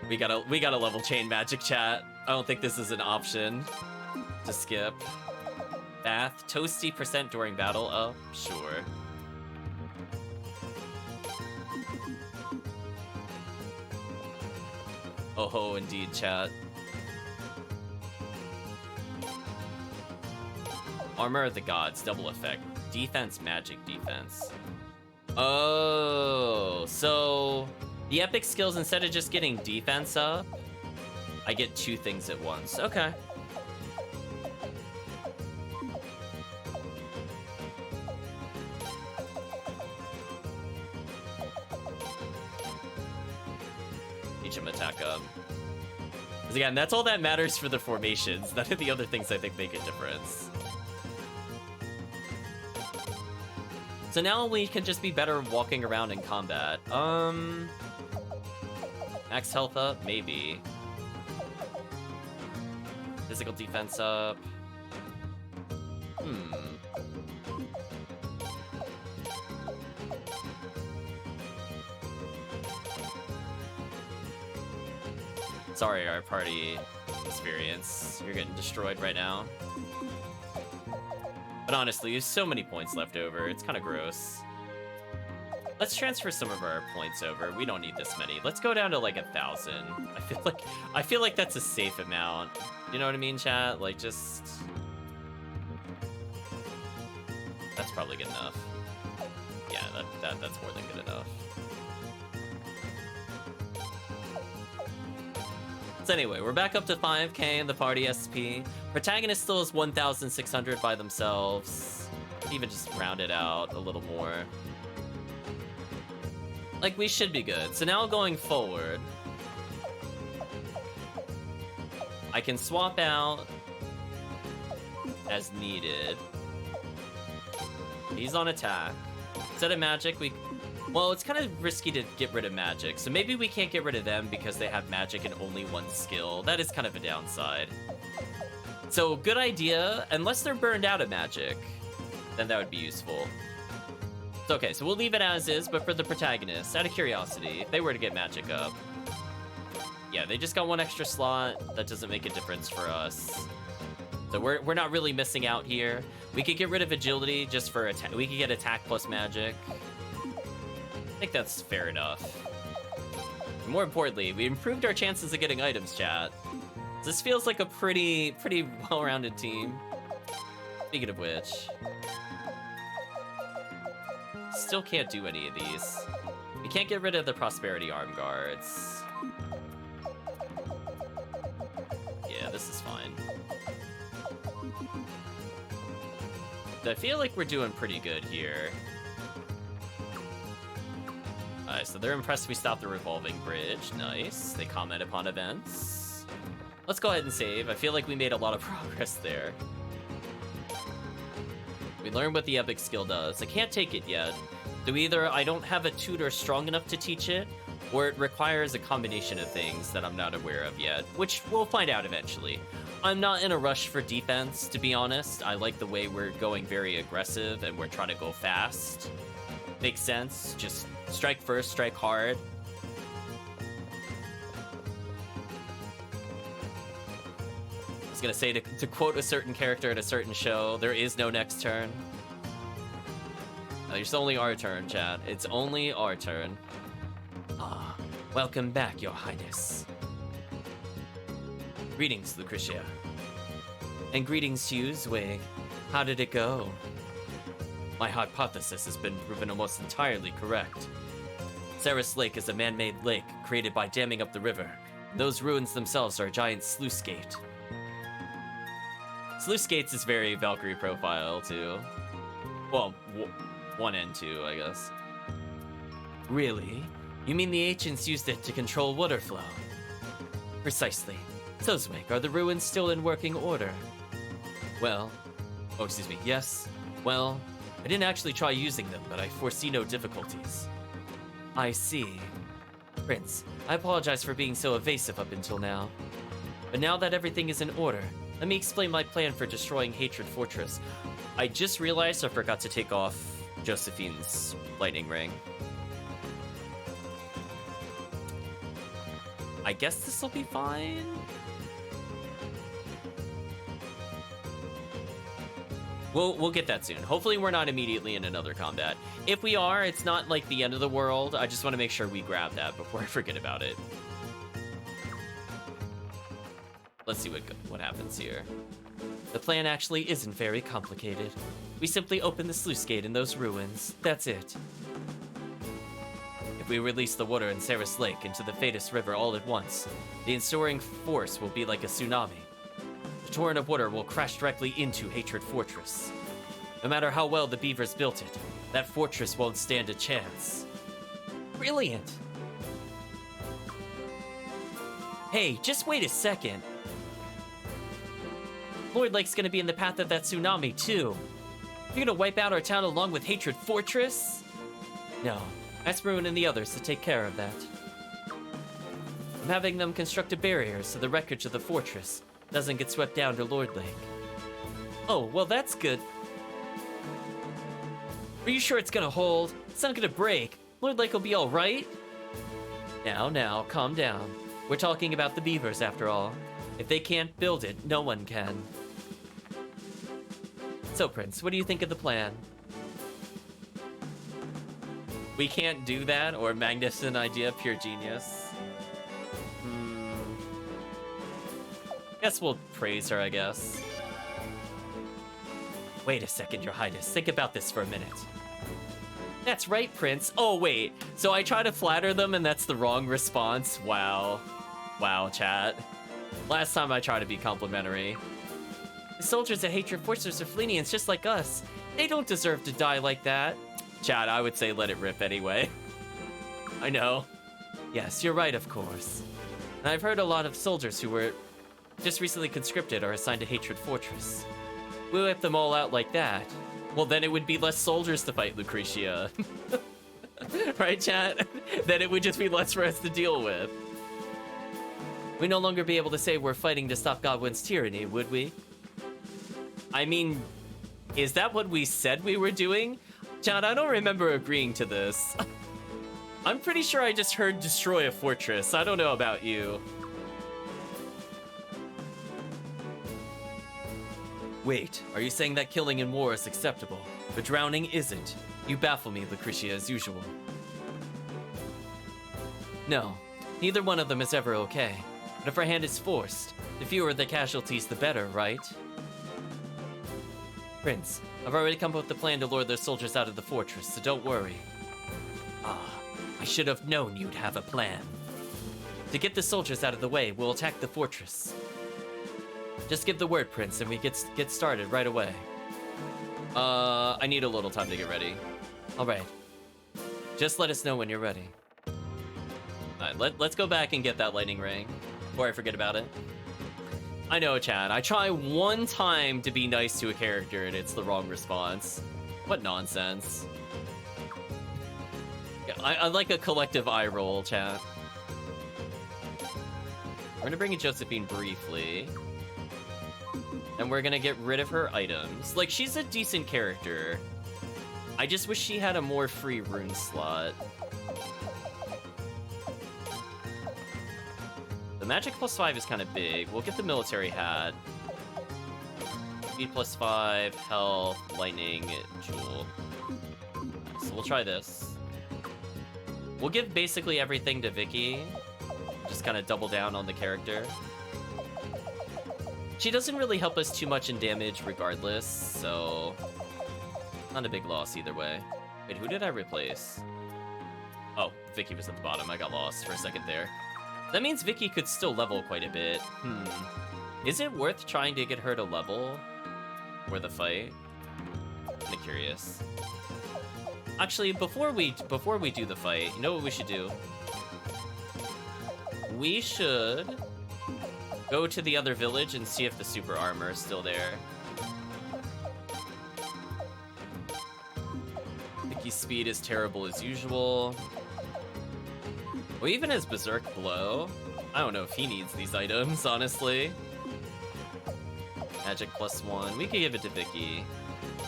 We gotta level chain magic, chat. I don't think this is an option to skip. Bath, toasty % during battle. Oh, sure. Oh ho, indeed, chat. Armor of the Gods, double effect. Defense, magic, defense. Oh, so the epic skills, instead of just getting defense up, I get 2 things at once. Okay. Teach him attack up. Because again, that's all that matters for the formations. None of the other things I think make a difference. So now we can just be better walking around in combat. Max health up? Maybe. Physical defense up. Sorry, our party experience. You're getting destroyed right now. But honestly, there's so many points left over. It's kind of gross. Let's transfer some of our points over. We don't need this many. Let's go down to like 1,000. I feel like that's a safe amount. You know what I mean, chat? Like, just... That's probably good enough. Yeah, that's more than good enough. So anyway, we're back up to 5k in the party SP. Protagonist still is 1,600 by themselves. Even just round it out a little more. Like, we should be good. So now going forward, I can swap out as needed. He's on attack. Instead of magic, well, it's kind of risky to get rid of magic, so maybe we can't get rid of them because they have magic and only 1 skill. That is kind of a downside. So, good idea, unless they're burned out of magic, then that would be useful. So, okay, so we'll leave it as is, but for the protagonist, out of curiosity, if they were to get magic up, yeah, they just got 1 extra slot. That doesn't make a difference for us. So we're not really missing out here. We could get rid of agility just for attack. We could get attack plus magic. I think that's fair enough. And more importantly, we improved our chances of getting items, chat. This feels like a pretty well-rounded team. Speaking of which, still can't do any of these. We can't get rid of the prosperity arm guards. Yeah, this is fine. I feel like we're doing pretty good here. Alright, so they're impressed we stopped the revolving bridge. Nice. They comment upon events. Let's go ahead and save. I feel like we made a lot of progress there. We learned what the epic skill does. I can't take it yet. So either I don't have a tutor strong enough to teach it, or it requires a combination of things that I'm not aware of yet, which we'll find out eventually. I'm not in a rush for defense, to be honest. I like the way we're going very aggressive and we're trying to go fast. Makes sense. Just strike first, strike hard. I was gonna say, to quote a certain character in a certain show, there is no next turn. It's only our turn, chat. It's only our turn. Ah, welcome back, Your Highness. Greetings, Lucretia. And greetings to you, Zwig. How did it go? My hypothesis has been proven almost entirely correct. Ceres Lake is a man-made lake created by damming up the river. Those ruins themselves are a giant sluice gate. Sluice gates is very Valkyrie profile, too. Well, 1 and 2, I guess. Really? You mean the ancients used it to control water flow? Precisely. Sozwig, are the ruins still in working order? Well... Oh, excuse me. Yes. Well, I didn't actually try using them, but I foresee no difficulties. I see. Prince, I apologize for being so evasive up until now. But now that everything is in order, let me explain my plan for destroying Hatred Fortress. I just realized I forgot to take off Josephine's lightning ring. I guess this will be fine. We'll get that soon. Hopefully we're not immediately in another combat. If we are, it's not like the end of the world. I just want to make sure we grab that before I forget about it. Let's see what happens here. The plan actually isn't very complicated. We simply open the sluice gate in those ruins. That's it. If we release the water in Ceres Lake into the Phaetus River all at once, the ensuing force will be like a tsunami. The torrent of water will crash directly into Hatred Fortress. No matter how well the Beavers built it, that fortress won't stand a chance. Brilliant! Hey, just wait a second. Lord Lake's gonna be in the path of that tsunami, too. You're gonna wipe out our town along with Hatred Fortress? No, ask Ruin and the others to take care of that. I'm having them construct a barrier so the wreckage of the fortress doesn't get swept down to Lord Lake. Oh, well that's good. Are you sure it's gonna hold? It's not gonna break. Lord Lake will be alright? Now, calm down. We're talking about the Beavers after all. If they can't build it, no one can. So, Prince, what do you think of the plan? We can't do that, or magnificent idea, pure genius. Guess we'll praise her, I guess. Wait a second, Your Highness. Think about this for a minute. That's right, Prince. Oh, wait. So I try to flatter them and that's the wrong response? Wow. Wow, chat. Last time I tried to be complimentary. The soldiers at Hatred Fortress are Fleenians just like us. They don't deserve to die like that. Chat, I would say let it rip anyway. I know. Yes, you're right, of course. And I've heard a lot of soldiers who were just recently conscripted are assigned to Hatred Fortress. We whip them all out like that. Well, then it would be less soldiers to fight Lucretia. Right, chat? Then it would just be less for us to deal with. We'd no longer be able to say we're fighting to stop Godwin's tyranny, would we? I mean, is that what we said we were doing? Chat, I don't remember agreeing to this. I'm pretty sure I just heard destroy a fortress. I don't know about you. Wait, are you saying that killing in war is acceptable, but drowning isn't? You baffle me, Lucretia, as usual. No, neither one of them is ever okay. But if our hand is forced, the fewer the casualties, the better, right? Prince, I've already come up with the plan to lure those soldiers out of the fortress, so don't worry. Ah, I should have known you'd have a plan. To get the soldiers out of the way, we'll attack the fortress. Just give the word, Prince, and we get started right away. I need a little time to get ready. All right. Just let us know when you're ready. All right, let's go back and get that lightning ring before I forget about it. I know, Chad. I try one time to be nice to a character, and it's the wrong response. What nonsense. Yeah, I like a collective eye roll, Chad. We're gonna bring in Josephine briefly. And we're gonna get rid of her items. Like, she's a decent character. I just wish she had a more free rune slot. The magic +5 is kind of big. We'll get the military hat. Speed +5, health, lightning, jewel. So we'll try this. We'll give basically everything to Vicky. Just kind of double down on the character. She doesn't really help us too much in damage regardless, so not a big loss either way. Wait, who did I replace? Oh, Vicky was at the bottom. I got lost for a second there. That means Vicky could still level quite a bit. Is it worth trying to get her to level for the fight? I'm kinda curious. Actually, before we do the fight, you know what we should do? we should go to the other village and see if the super armor is still there. Vicky's speed is terrible as usual. Well, even his Berserk Blow, I don't know if he needs these items, honestly. Magic +1. We could give it to Vicky.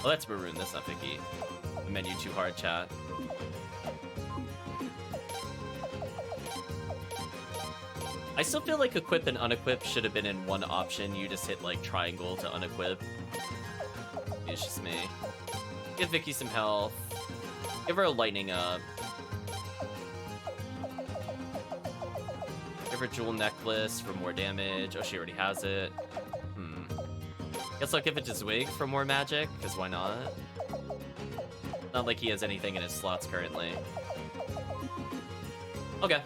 Oh, that's Maroon. That's not Vicky. The menu too hard, chat. I still feel like equip and unequip should have been in one option. You just hit like triangle to unequip. It's just me. Give Vicky some health. Give her a lightning up. Give her jewel necklace for more damage. Oh, she already has it. Guess I'll give it to Zwig for more magic, because why not? Not like he has anything in his slots currently. Okay,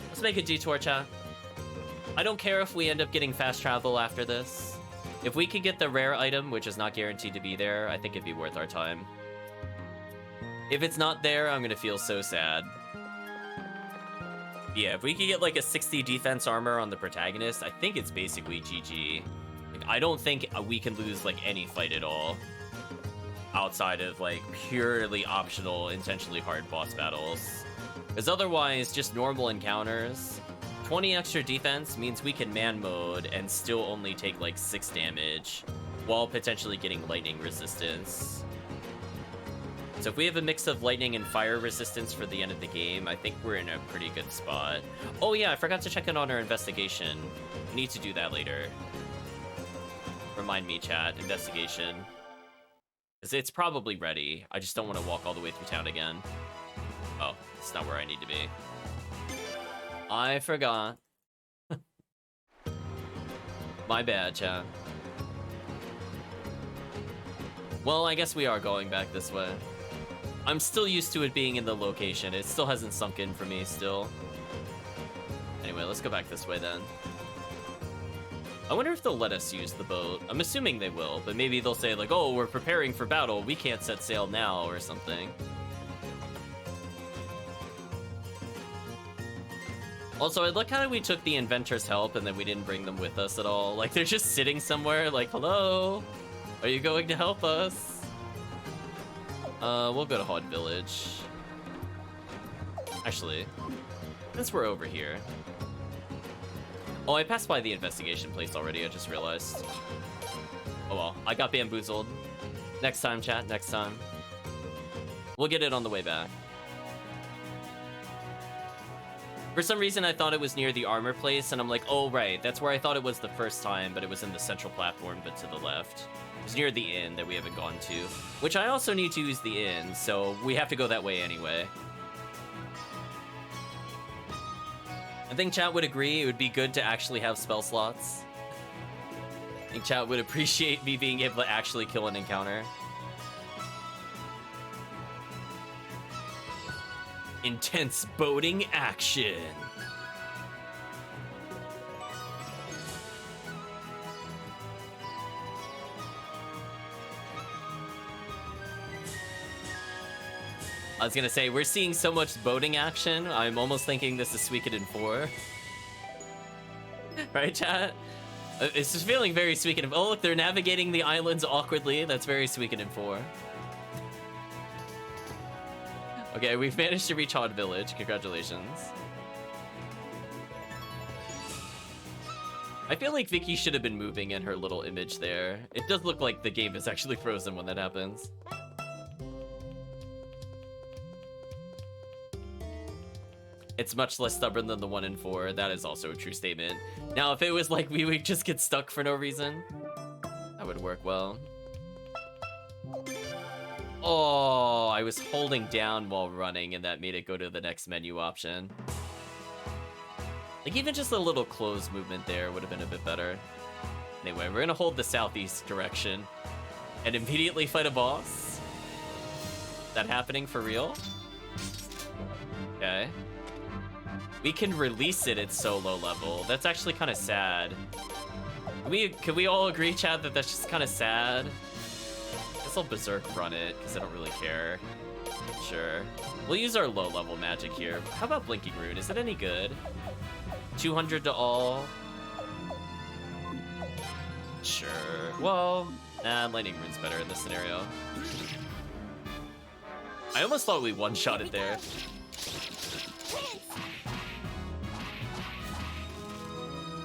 let's make a detour, chat. I don't care if we end up getting fast travel after this. If we could get the rare item, which is not guaranteed to be there, I think it'd be worth our time. If it's not there, I'm gonna feel so sad. Yeah, if we could get like a 60 defense armor on the protagonist, I think it's basically GG. Like, I don't think we can lose like any fight at all. Outside of like purely optional, intentionally hard boss battles. Because otherwise, just normal encounters. 20 extra defense means we can man mode and still only take like 6 damage while potentially getting lightning resistance. So if we have a mix of lightning and fire resistance for the end of the game, I think we're in a pretty good spot. Oh yeah, I forgot to check in on our investigation. We need to do that later. Remind me, chat. Investigation. It's probably ready. I just don't want to walk all the way through town again. Oh, it's not where I need to be. I forgot. My bad, chat. Well, I guess we are going back this way. I'm still used to it being in the location. It still hasn't sunk in for me still. Anyway, let's go back this way then. I wonder if they'll let us use the boat. I'm assuming they will, but maybe they'll say like, oh, we're preparing for battle. We can't set sail now or something. Also, I like how we took the inventor's help and then we didn't bring them with us at all. Like, they're just sitting somewhere like, hello, are you going to help us? We'll go to Hod Village. Actually, since we're over here. Oh, I passed by the investigation place already, I just realized. Oh well, I got bamboozled. Next time, chat, next time. We'll get it on the way back. For some reason, I thought it was near the armor place, and I'm like, oh, right, that's where I thought it was the first time, but it was in the central platform, but to the left. It was near the inn that we haven't gone to, which I also need to use the inn, so we have to go that way anyway. I think chat would agree it would be good to actually have spell slots. I think chat would appreciate me being able to actually kill an encounter. Intense boating action. I was gonna say, we're seeing so much boating action, I'm almost thinking this is Suikoden 4. Right, chat? It's just feeling very Suikoden. Oh, look, they're navigating the islands awkwardly. That's very Suikoden 4. Okay, we've managed to reach Hod Village. Congratulations. I feel like Vicky should have been moving in her little image there. It does look like the game is actually frozen when that happens. It's much less stubborn than the 1 in 4. That is also a true statement. Now, if it was like we would just get stuck for no reason, that would work well. Oh, I was holding down while running and that made it go to the next menu option. Like, even just a little close movement there would have been a bit better. Anyway, we're gonna hold the southeast direction and immediately fight a boss. Is that happening for real? Okay. We can release it at so low level. That's actually kind of sad. Can we all agree, chat, that that's just kind of sad? I guess I'll Berserk run it, because I don't really care. Sure. We'll use our low level magic here. How about Blinking Rune? Is it any good? 200 to all. Sure. Well, Lightning Rune's better in this scenario. I almost thought we one-shotted there.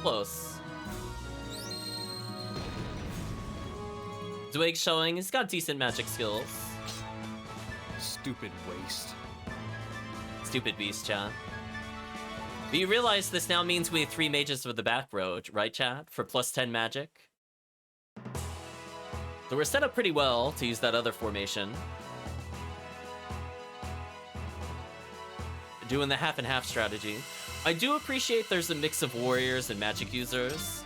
Close. Zweig's showing he's got decent magic skills. Stupid waste. Stupid beast, chat. But you realize this now means we have 3 mages with the back row, right, chat? For plus 10 magic. So we're set up pretty well to use that other formation. Doing the half and half strategy. I do appreciate there's a mix of warriors and magic users.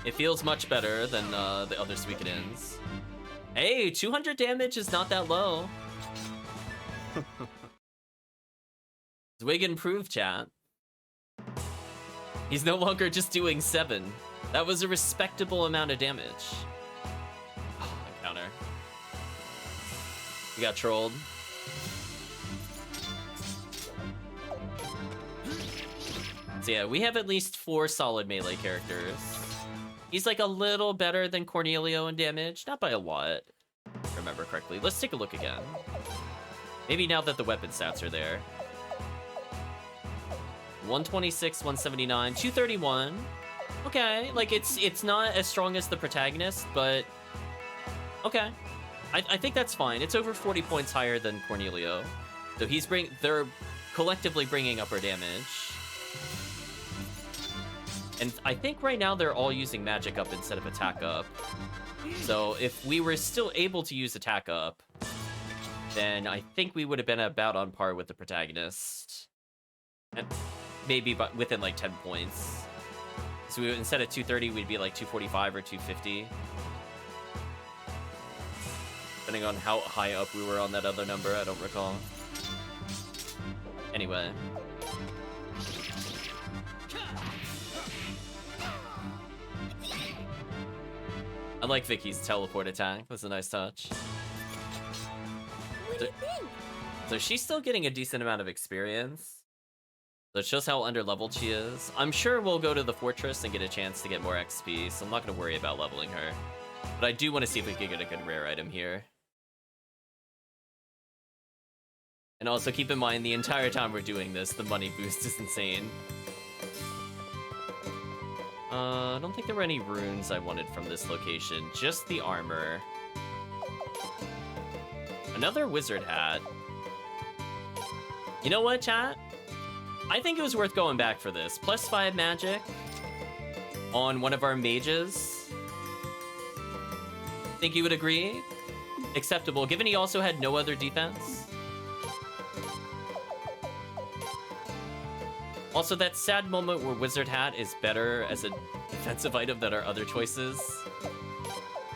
It feels much better than the other Suikodens. Hey, 200 damage is not that low. Zweig improved, chat. He's no longer just doing 7. That was a respectable amount of damage. Oh, counter. We got trolled. So yeah, we have at least 4 solid melee characters. He's like a little better than Cornelio in damage, not by a lot, if I remember correctly. Let's take a look again. Maybe now that the weapon stats are there. 126, 179, 231. Okay, like it's not as strong as the protagonist, but okay. I think that's fine. It's over 40 points higher than Cornelio. So they're collectively bringing up our damage. And I think right now they're all using magic up instead of attack up. So if we were still able to use attack up, then I think we would have been about on par with the protagonist. And maybe within like 10 points. So instead of 230, we'd be like 245 or 250. Depending on how high up we were on that other number, I don't recall. Anyway. I like Vicky's teleport attack. That's a nice touch. What do you think? So she's still getting a decent amount of experience. So it shows how underleveled she is. I'm sure we'll go to the fortress and get a chance to get more XP, so I'm not going to worry about leveling her. But I do want to see if we can get a good rare item here. And also keep in mind, the entire time we're doing this, the money boost is insane. I don't think there were any runes I wanted from this location, just the armor. Another wizard hat. You know what, chat? I think it was worth going back for this. Plus 5 magic on one of our mages. Think you would agree? Acceptable, given he also had no other defense. Also, that sad moment where Wizard Hat is better as a defensive item than our other choices.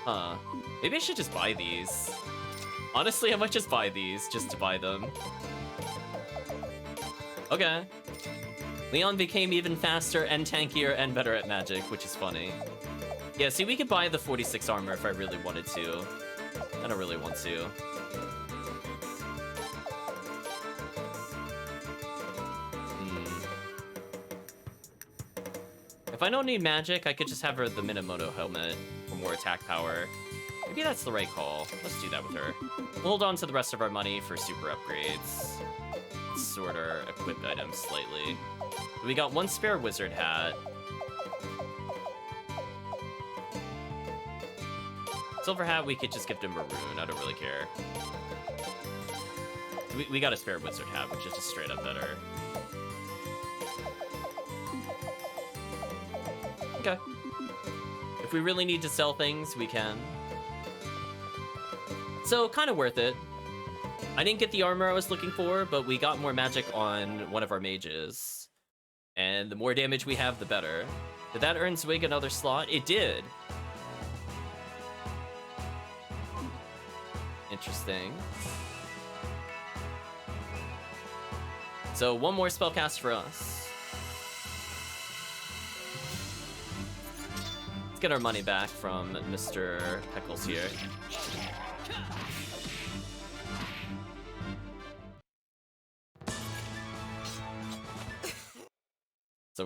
Huh. Maybe I should just buy these. Honestly, I might just buy these, just to buy them. Okay. Leon became even faster and tankier and better at magic, which is funny. Yeah, see, we could buy the 46 armor if I really wanted to. I don't really want to. If I don't need magic, I could just have her the Minamoto helmet for more attack power. Maybe that's the right call. Let's do that with her. We'll hold on to the rest of our money for super upgrades. Sort our equipped items slightly. We got 1 spare wizard hat. Silver hat, we could just give to Maroon. I don't really care. We got a spare wizard hat, which is just straight up better. Okay. If we really need to sell things, we can. So, kind of worth it. I didn't get the armor I was looking for, but we got more magic on one of our mages. And the more damage we have, the better. Did that earn Zweig another slot? It did. Interesting. So, 1 more spellcast for us. Get our money back from Mr. Peckles here.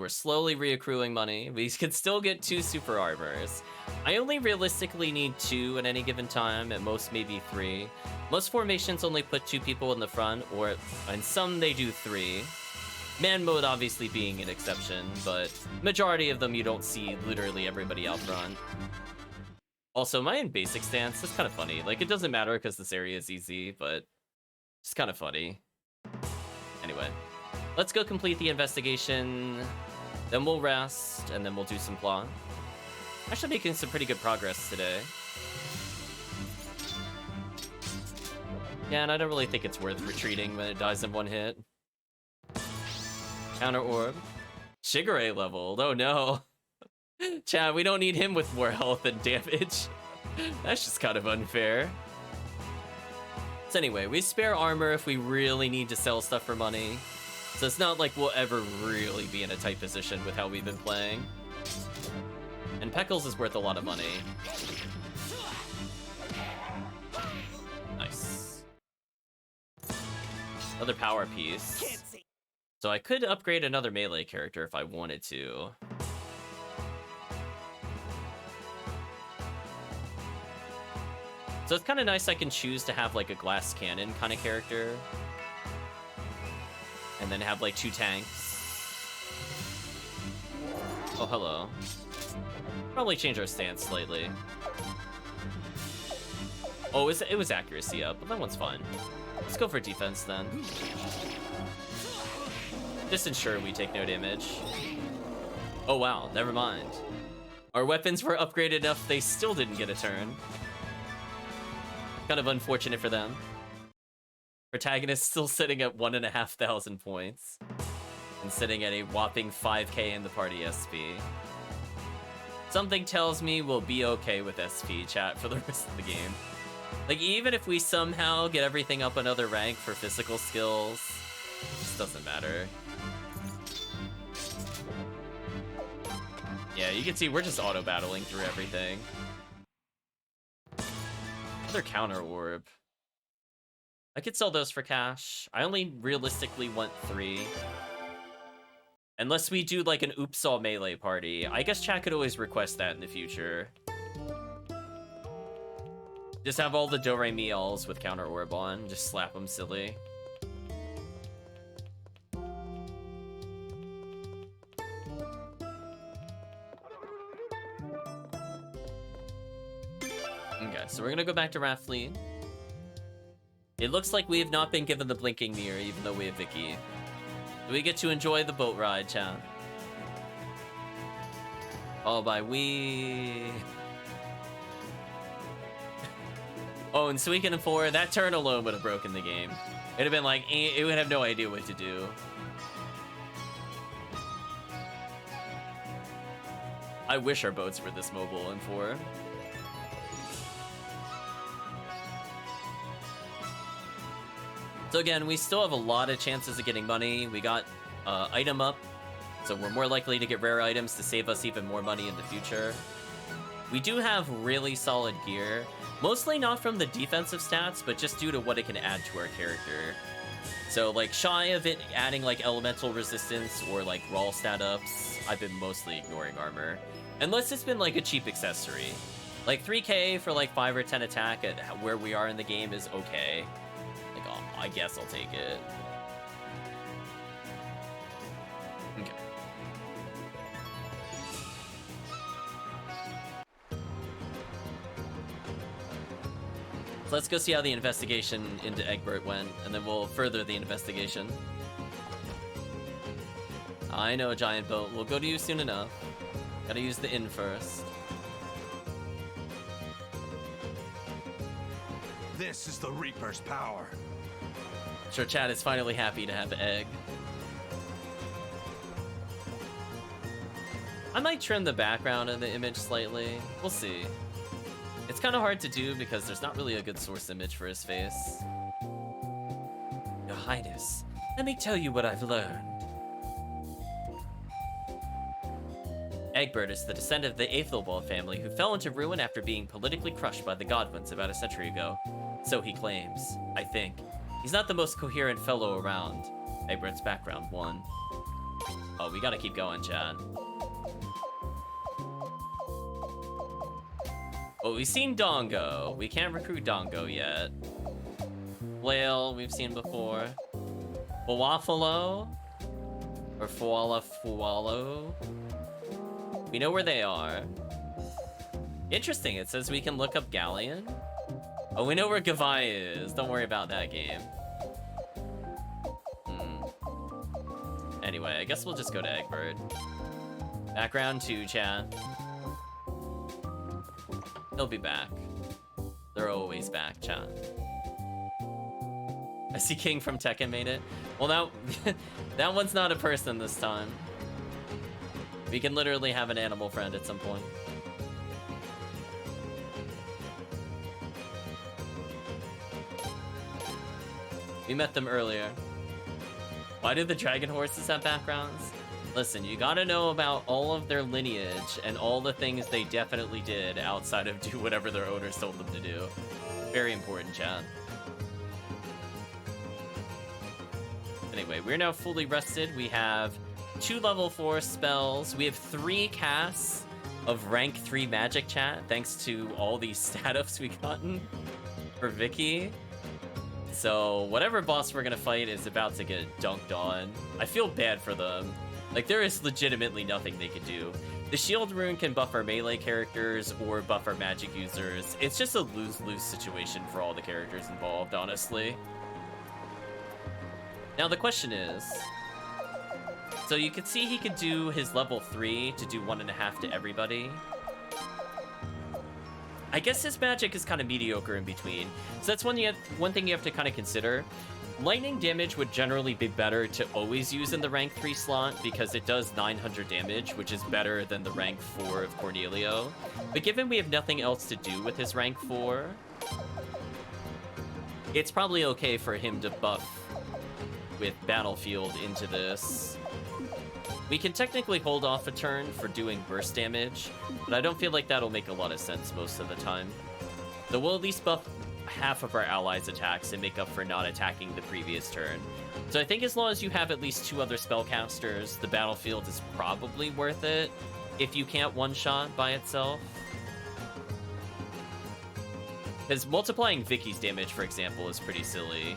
we're slowly reaccruing money. We can still get 2 super armors. I only realistically need 2 at any given time, at most maybe 3. Most formations only put 2 people in the front, or and some they do 3. Man mode obviously being an exception, but majority of them you don't see literally everybody out front. Also, my in basic stance is kind of funny. Like, it doesn't matter because this area is easy, but it's kind of funny. Anyway, let's go complete the investigation, then we'll rest, and then we'll do some plot. Actually making some pretty good progress today. Yeah, and I don't really think it's worth retreating when it dies in 1 hit. Counter orb. Shigure leveled, oh no. Chad, we don't need him with more health and damage. That's just kind of unfair. So anyway, we spare armor if we really need to sell stuff for money. So it's not like we'll ever really be in a tight position with how we've been playing. And Peckles is worth a lot of money. Nice. Another power piece. So I could upgrade another melee character if I wanted to. So it's kind of nice I can choose to have like a glass cannon kind of character. And then have like 2 tanks. Oh, hello. Probably change our stance slightly. Oh, it was accuracy up, but that one's fine. Let's go for defense then. Just ensure we take no damage. Oh wow, never mind. Our weapons were upgraded enough they still didn't get a turn. Kind of unfortunate for them. Protagonist still sitting at 1,500 points. And sitting at a whopping 5k in the party SP. Something tells me we'll be okay with SP, chat, for the rest of the game. Like, even if we somehow get everything up another rank for physical skills, it just doesn't matter. Yeah, you can see we're just auto-battling through everything. Another counter orb. I could sell those for cash. I only realistically want 3. Unless we do like an oops all melee party. I guess chat could always request that in the future. Just have all the Do-Re-Mi alls with counter orb on. Just slap them silly. Okay, so we're gonna go back to Rafleet. It looks like we have not been given the blinking mirror, even though we have Vicky. Do we get to enjoy the boat ride, chat? Oh, by we. Oh, and Suikoden 4, that turn alone would have broken the game. It'd have been like, it would have no idea what to do. I wish our boats were this mobile in 4. So again, we still have a lot of chances of getting money. We got item up, so we're more likely to get rare items to save us even more money in the future. We do have really solid gear, mostly not from the defensive stats, but just due to what it can add to our character. So like shy of it adding like elemental resistance or like raw stat ups, I've been mostly ignoring armor. Unless it's been like a cheap accessory. Like 3k for like 5 or 10 attack at where we are in the game is okay. Like, oh, I guess I'll take it. Okay. So let's go see how the investigation into Egbert went, and then we'll further the investigation. I know, Giant Boat. We'll go to you soon enough. Gotta use the inn first. This is the Reaper's power. Sure, Chad is finally happy to have Egg. I might trim the background of the image slightly. We'll see. It's kind of hard to do because there's not really a good source image for his face. Your Highness, let me tell you what I've learned. Egbert is the descendant of the Aethelbald family who fell into ruin after being politically crushed by the Godwins about a century ago. So he claims, I think. He's not the most coherent fellow around. Egbert's background 1. Oh, we gotta keep going, Chad. Well, we've seen Dongo. We can't recruit Dongo yet. Whale, we've seen before. Fuwafalo? Or Fuwalo? We know where they are. Interesting, it says we can look up Galleon. Oh, we know where Gavai is. Don't worry about that game. Anyway, I guess we'll just go to Egbert. Background 2, chat. He'll be back. They're always back, chat. I see King from Tekken made it. Well, now, that one's not a person this time. We can literally have an animal friend at some point. We met them earlier. Why do the dragon horses have backgrounds? Listen, you gotta know about all of their lineage and all the things they definitely did outside of do whatever their owners told them to do. Very important, chat. Anyway, we're now fully rested. We have 2 level 4 spells. We have 3 casts of rank 3 magic, chat, thanks to all these stat ups we've gotten for Vicky. So whatever boss we're gonna fight is about to get dunked on. I feel bad for them. Like, there is legitimately nothing they can do. The shield rune can buff our melee characters or buff our magic users. It's just a lose-lose situation for all the characters involved, honestly. Now the question is, so you can see he could do his level 3 to do 1.5 to everybody. I guess his magic is kind of mediocre in between. So that's one thing you have to kind of consider. Lightning damage would generally be better to always use in the rank 3 slot because it does 900 damage, which is better than the rank 4 of Cornelio. But given we have nothing else to do with his rank 4, it's probably okay for him to buff with Battlefield into this. We can technically hold off a turn for doing burst damage, but I don't feel like that'll make a lot of sense most of the time. So we'll at least buff half of our allies' attacks and make up for not attacking the previous turn. So I think as long as you have at least 2 other spellcasters, the Battlefield is probably worth it if you can't one-shot by itself. Because multiplying Vicky's damage, for example, is pretty silly.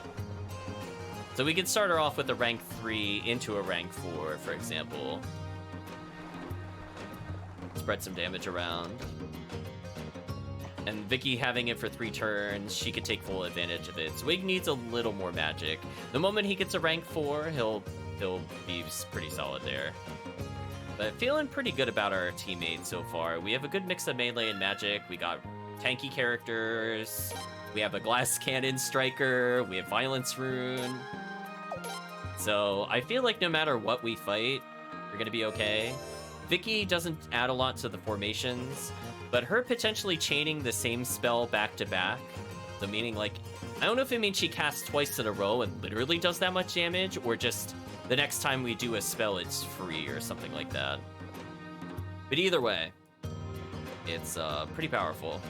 So we can start her off with a rank 3 into a rank 4, for example. Spread some damage around. And Vicky having it for 3 turns, she could take full advantage of it. Swig needs a little more magic. The moment he gets a rank 4, he'll be pretty solid there. But feeling pretty good about our teammates so far. We have a good mix of melee and magic. We got tanky characters. We have a glass cannon striker. We have violence rune. So I feel like no matter what we fight, we're gonna be okay. Vicky doesn't add a lot to the formations, but her potentially chaining the same spell back to back, so meaning like, I don't know if it means she casts twice in a row and literally does that much damage, or just the next time we do a spell, it's free or something like that. But either way, it's pretty powerful.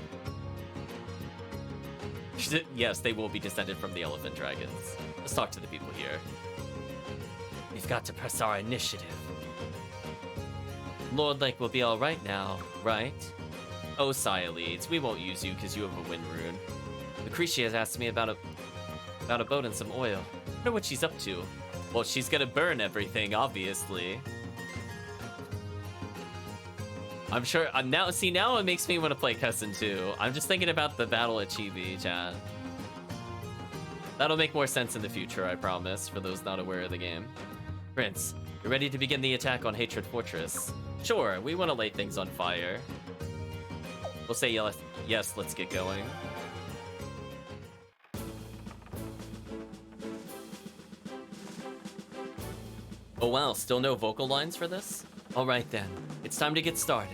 Yes, they will be descended from the elephant dragons. Let's talk to the people here. We've got to press our initiative. Lord Lake will be alright now, right? Oh, Sialeeds, we won't use you because you have a wind rune. Lucretia has asked me about a boat and some oil. I wonder what she's up to. Well, she's gonna burn everything, obviously. I'm sure, now it makes me want to play Kessen too. I'm just thinking about the battle at Chibi, chat. That'll make more sense in the future, I promise, for those not aware of the game. Prince, you're ready to begin the attack on Hatred Fortress. Sure, we want to light things on fire. We'll say yes, let's get going. Oh wow, still no vocal lines for this? Alright then, it's time to get started.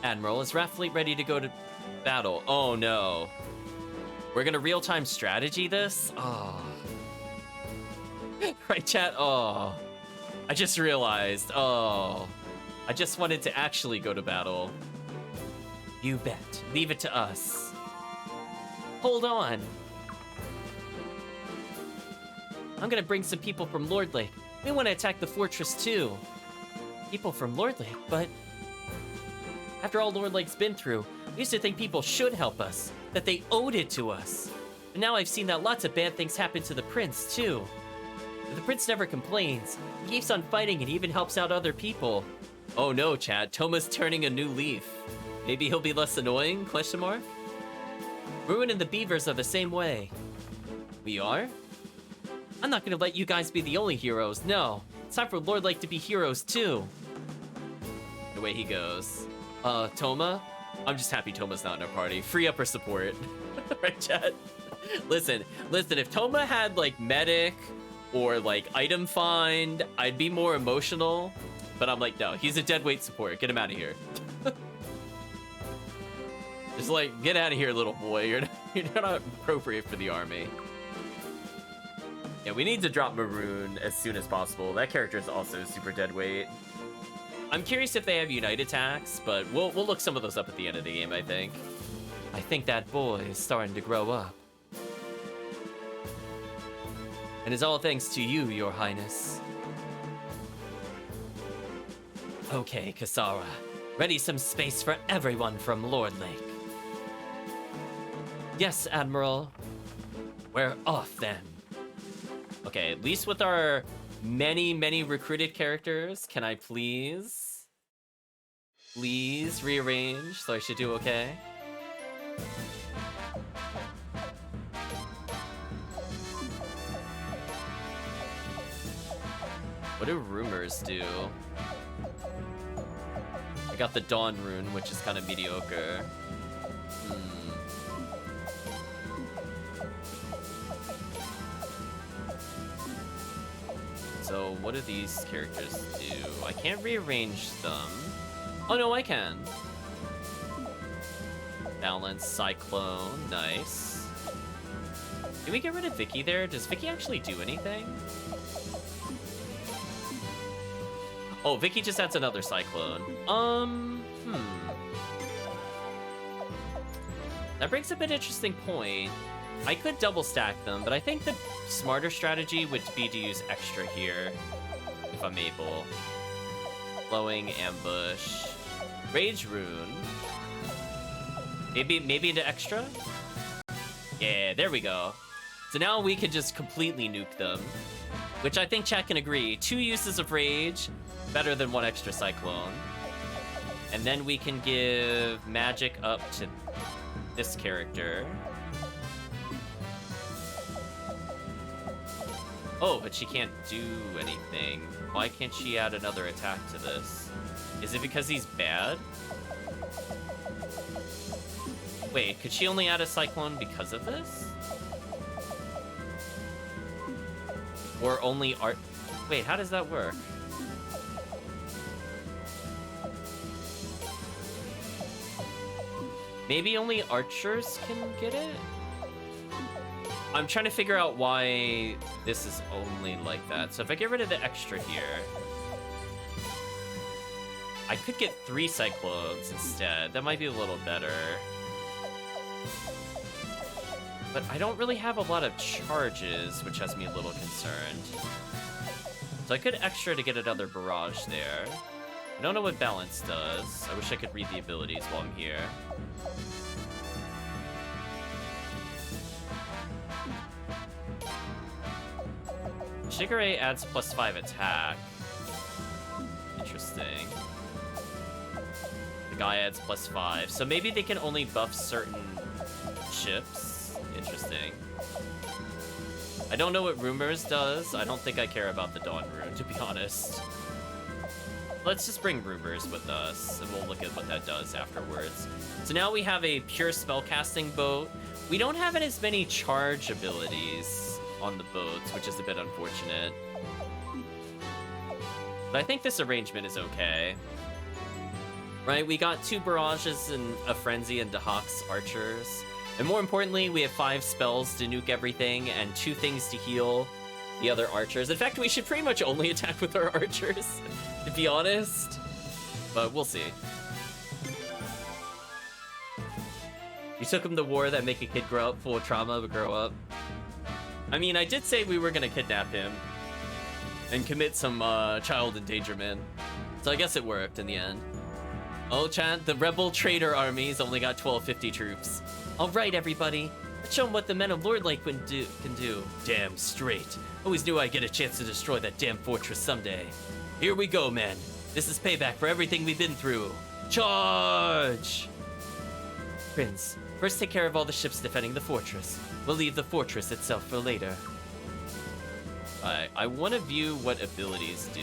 Admiral, is Wrath Fleet ready to go to battle? Oh no. We're gonna real-time strategy this? Oh. Right, chat? Oh. I just realized. Oh. I just wanted to actually go to battle. You bet. Leave it to us. Hold on. I'm gonna bring some people from Lord Lake. We want to attack the fortress too. People from Lord Lake, but after all Lord Lake's been through, we used to think people should help us, that they owed it to us. But now I've seen that lots of bad things happen to the prince too. But the prince never complains. He keeps on fighting and even helps out other people. Oh no, Chad, Toma's turning a new leaf. Maybe he'll be less annoying, question mark? Ruin and the Beavers are the same way. We are? I'm not gonna let you guys be the only heroes, no. It's time for Lord Lake to be heroes too. The way he goes. Toma? I'm just happy Toma's not in our party. Free up her support. Right, Chad? Listen, if Toma had, like, medic or, like, item find, I'd be more emotional. But I'm like, no, he's a deadweight support. Get him out of here. Just, like, get out of here, little boy. You're not appropriate for the army. Yeah, we need to drop Maroon as soon as possible. That character is also super deadweight. I'm curious if they have unite attacks, but we'll look some of those up at the end of the game, I think. I think that boy is starting to grow up. And it's all thanks to you, Your Highness. Okay, Kasara. Ready some space for everyone from Lord Lake. Yes, Admiral. We're off then. Okay, at least with our many recruited characters, can I please rearrange so I should do okay? What do rumors do? I got the Dawn rune, which is kind of mediocre. So what do these characters do? I can't rearrange them. Oh no, I can. Balance, Cyclone, nice. Can we get rid of Vicky there? Does Vicky actually do anything? Oh, Vicky just adds another Cyclone. That brings up an interesting point. I could double stack them, but I think the smarter strategy would be to use extra here, if I'm able. Flowing Ambush. Rage Rune. Maybe into extra? Yeah, there we go. So now we can just completely nuke them, which I think chat can agree. 2 uses of Rage, better than 1 extra Cyclone. And then we can give magic up to this character. Oh, but she can't do anything. Why can't she add another attack to this? Is it because he's bad? Wait, could she only add a Cyclone because of this? Or only art? Wait, how does that work? Maybe only archers can get it? I'm trying to figure out why this is only like that. So if I get rid of the extra here, I could get 3 Cyclones instead. That might be a little better. But I don't really have a lot of charges, which has me a little concerned. So I could extra to get another barrage there. I don't know what balance does. I wish I could read the abilities while I'm here. Shigure adds +5 attack. Interesting. The guy adds +5. So maybe they can only buff certain ships. Interesting. I don't know what Rumors does. I don't think I care about the Dawn Rune, to be honest. Let's just bring Rumors with us, and we'll look at what that does afterwards. So now we have a pure spellcasting boat. We don't have as many charge abilities on the boats, which is a bit unfortunate. But I think this arrangement is okay. Right, we got 2 barrages and a frenzy and Dahak's archers. And more importantly, we have 5 spells to nuke everything and 2 things to heal the other archers. In fact, we should pretty much only attack with our archers, to be honest. But we'll see. You took him to war that make a kid grow up full of trauma but grow up. I mean, I did say we were gonna kidnap him. and commit some child endangerment. So I guess it worked in the end. Oh, chat, the rebel traitor army's only got 1250 troops. All right, everybody. Let's show them what the men of Lord Lake can do. Damn straight. Always knew I'd get a chance to destroy that damn fortress someday. Here we go, men. This is payback for everything we've been through. Charge! Prince, first take care of all the ships defending the fortress. We'll leave the fortress itself for later. I want to view what abilities do.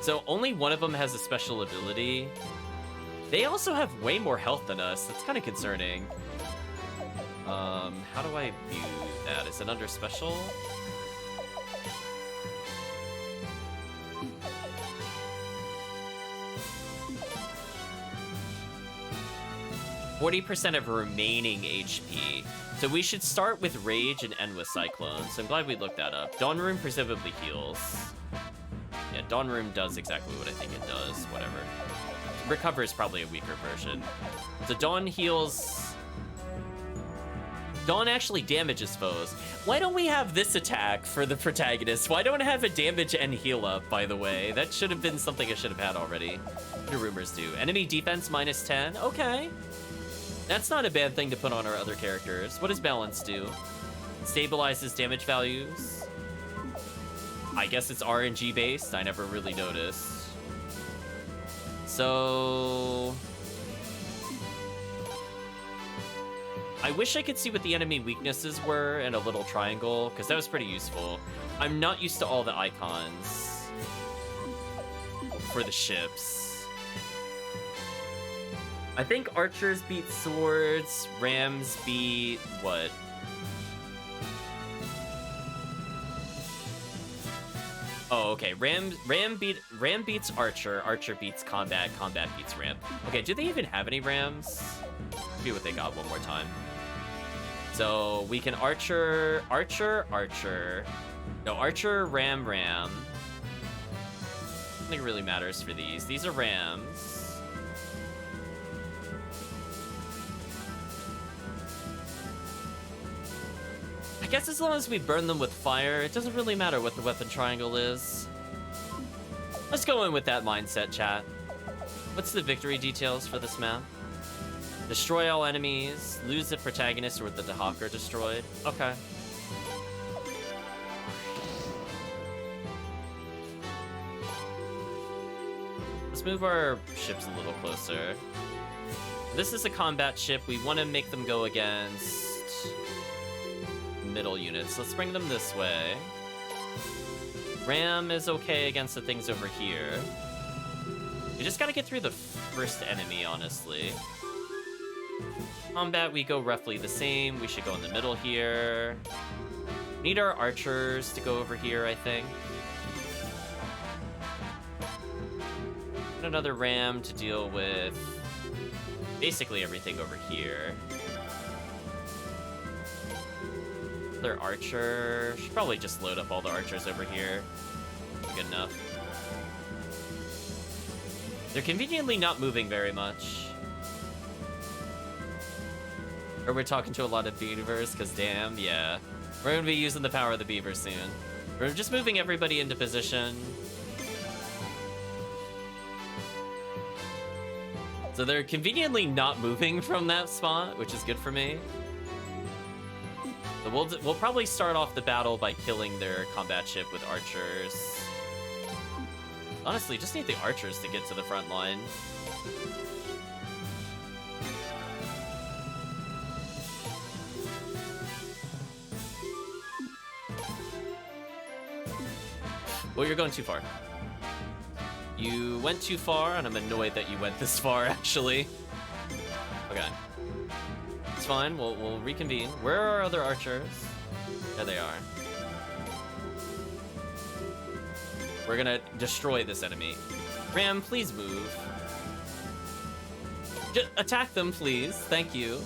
So only one of them has a special ability. They also have way more health than us. That's kind of concerning. How do I view that? Is it under special? %40 of remaining HP. So we should start with Rage and end with Cyclone. So I'm glad we looked that up. Dawn Room presumably heals. Yeah, Dawn Room does exactly what I think it does. Whatever. Recover is probably a weaker version. So Dawn heals... Dawn actually damages foes. Why don't we have this attack for the protagonist? Why don't I have a damage and heal up, by the way? That should have been something I should have had already. What do rumors do? Enemy defense -10? Okay. That's not a bad thing to put on our other characters. What does balance do? Stabilizes damage values. I guess it's RNG based. I never really noticed. So... I wish I could see what the enemy weaknesses were in a little triangle, because that was pretty useful. I'm not used to all the icons for the ships. I think archers beat swords, rams beat what? Oh, okay. Ram beats archer, archer beats combat, combat beats ram. Okay, do they even have any rams? See what they got one more time. So we can archer, no, archer, ram. I don't think it really matters for these. These are rams. I guess as long as we burn them with fire, it doesn't really matter what the weapon triangle is. Let's go in with that mindset, chat. What's the victory details for this map? Destroy all enemies, lose the protagonist or the Dahak are destroyed. Okay. Let's move our ships a little closer. This is a combat ship. We want to make them go against middle units. Let's bring them this way. Ram is okay against the things over here. We just gotta get through the first enemy, honestly. Combat, we go roughly the same. We should go in the middle here. Need our archers to go over here, I think. And another ram to deal with basically everything over here. Another archer. Should probably just load up all the archers over here. Good enough. They're conveniently not moving very much. Or we're talking to a lot of beavers, because damn, yeah. We're going to be using the power of the beavers soon. We're just moving everybody into position. So they're conveniently not moving from that spot, which is good for me. So we'll probably start off the battle by killing their combat ship with archers. Honestly, just need the archers to get to the front line. Well, you're going too far. You went too far, and I'm annoyed that you went this far, actually. Okay. It's fine, we'll reconvene. Where are our other archers? There they are. We're gonna destroy this enemy. Ram, please move. Just attack them, please. Thank you.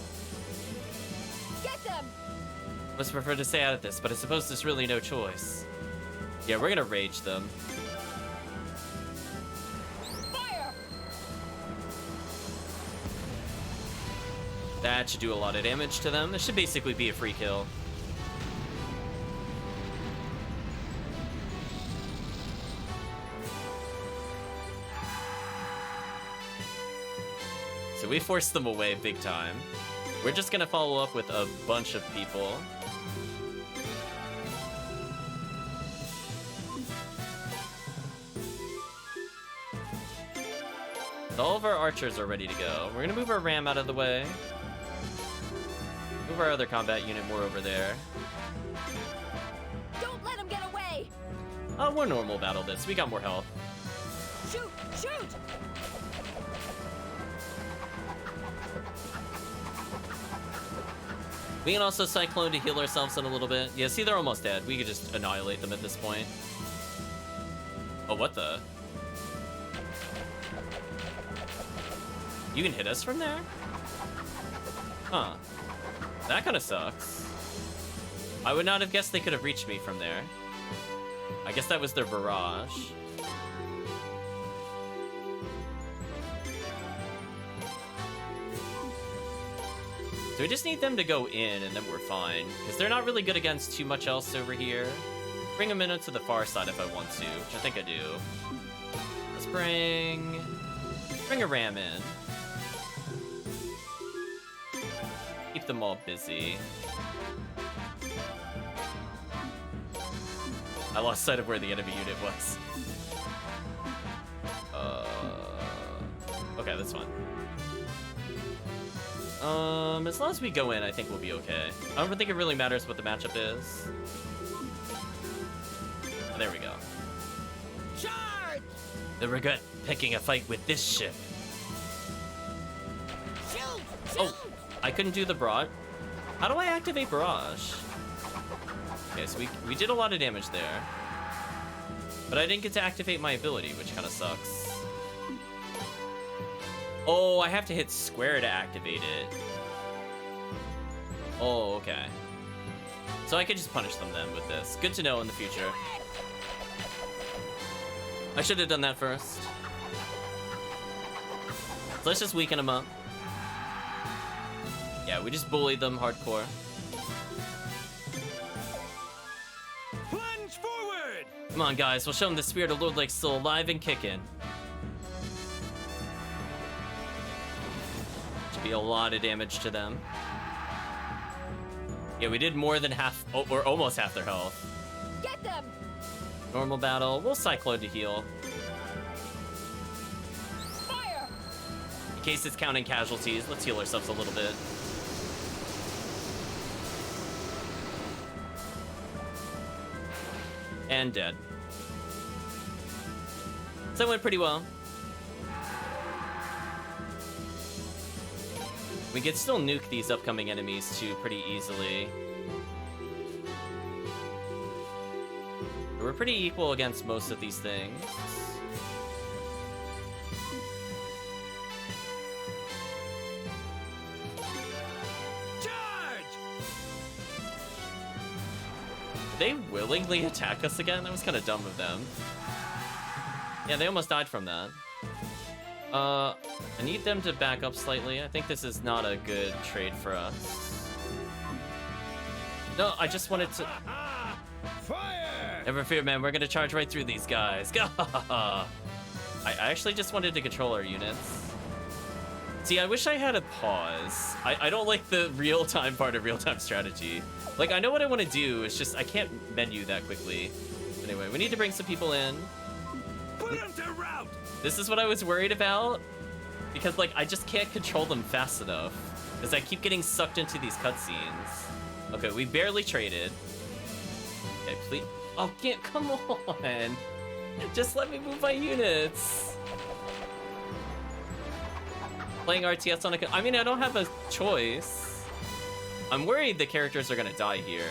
Get them! Must prefer to stay out of this, but I suppose there's really no choice. Yeah, we're gonna rage them. Fire! That should do a lot of damage to them. This should basically be a free kill. So we forced them away big time. We're just gonna follow up with a bunch of people. All of our archers are ready to go. We're gonna move our ram out of the way. Move our other combat unit more over there. Don't let him get away! Oh, we're normal battle this. We got more health. Shoot! Shoot! We can also Cyclone to heal ourselves in a little bit. Yeah, see, they're almost dead. We could just annihilate them at this point. Oh, what the? You can hit us from there? Huh. That kind of sucks. I would not have guessed they could have reached me from there. I guess that was their barrage. So we just need them to go in and then we're fine. Because they're not really good against too much else over here. Bring them in to the far side if I want to, which I think I do. Let's bring a ram in. Keep them all busy. I lost sight of where the enemy unit was. Okay, that's fine. As long as we go in, I think we'll be okay. I don't think it really matters what the matchup is. Oh, there we go. Charge! The regret picking a fight with this ship. Shoot! Oh, I couldn't do the barrage. How do I activate barrage? Okay, so we did a lot of damage there. But I didn't get to activate my ability, which kind of sucks. Oh, I have to hit square to activate it. Oh, okay. So I could just punish them then with this. Good to know in the future. I should have done that first. So let's just weaken them up. Yeah, we just bullied them hardcore. Plunge forward! Come on, guys. We'll show them the spirit of Lord Lake's still alive and kicking. Should be a lot of damage to them. Yeah, we did more than half, or almost half their health. Get them! Normal battle. We'll Cyclone to heal. Fire! In case it's counting casualties, let's heal ourselves a little bit. And dead. So it went pretty well. We could still nuke these upcoming enemies too pretty easily. We're pretty equal against most of these things. Charge! Did they willingly attack us again? That was kind of dumb of them. Yeah, they almost died from that. I need them to back up slightly. I think this is not a good trade for us. No, I just wanted to... Fire! Never fear, man. We're gonna charge right through these guys. I actually just wanted to control our units. See, I wish I had a pause. I don't like the real-time part of real-time strategy. Like, I know what I want to do. It's just I can't menu that quickly. Anyway, we need to bring some people in. Put them to rout! This is what I was worried about. Because, like, I just can't control them fast enough. Because I keep getting sucked into these cutscenes. Okay, we barely traded. Okay, please. Oh, can't. Come on. Just let me move my units. Playing RTS on a... I mean, I don't have a choice. I'm worried the characters are going to die here.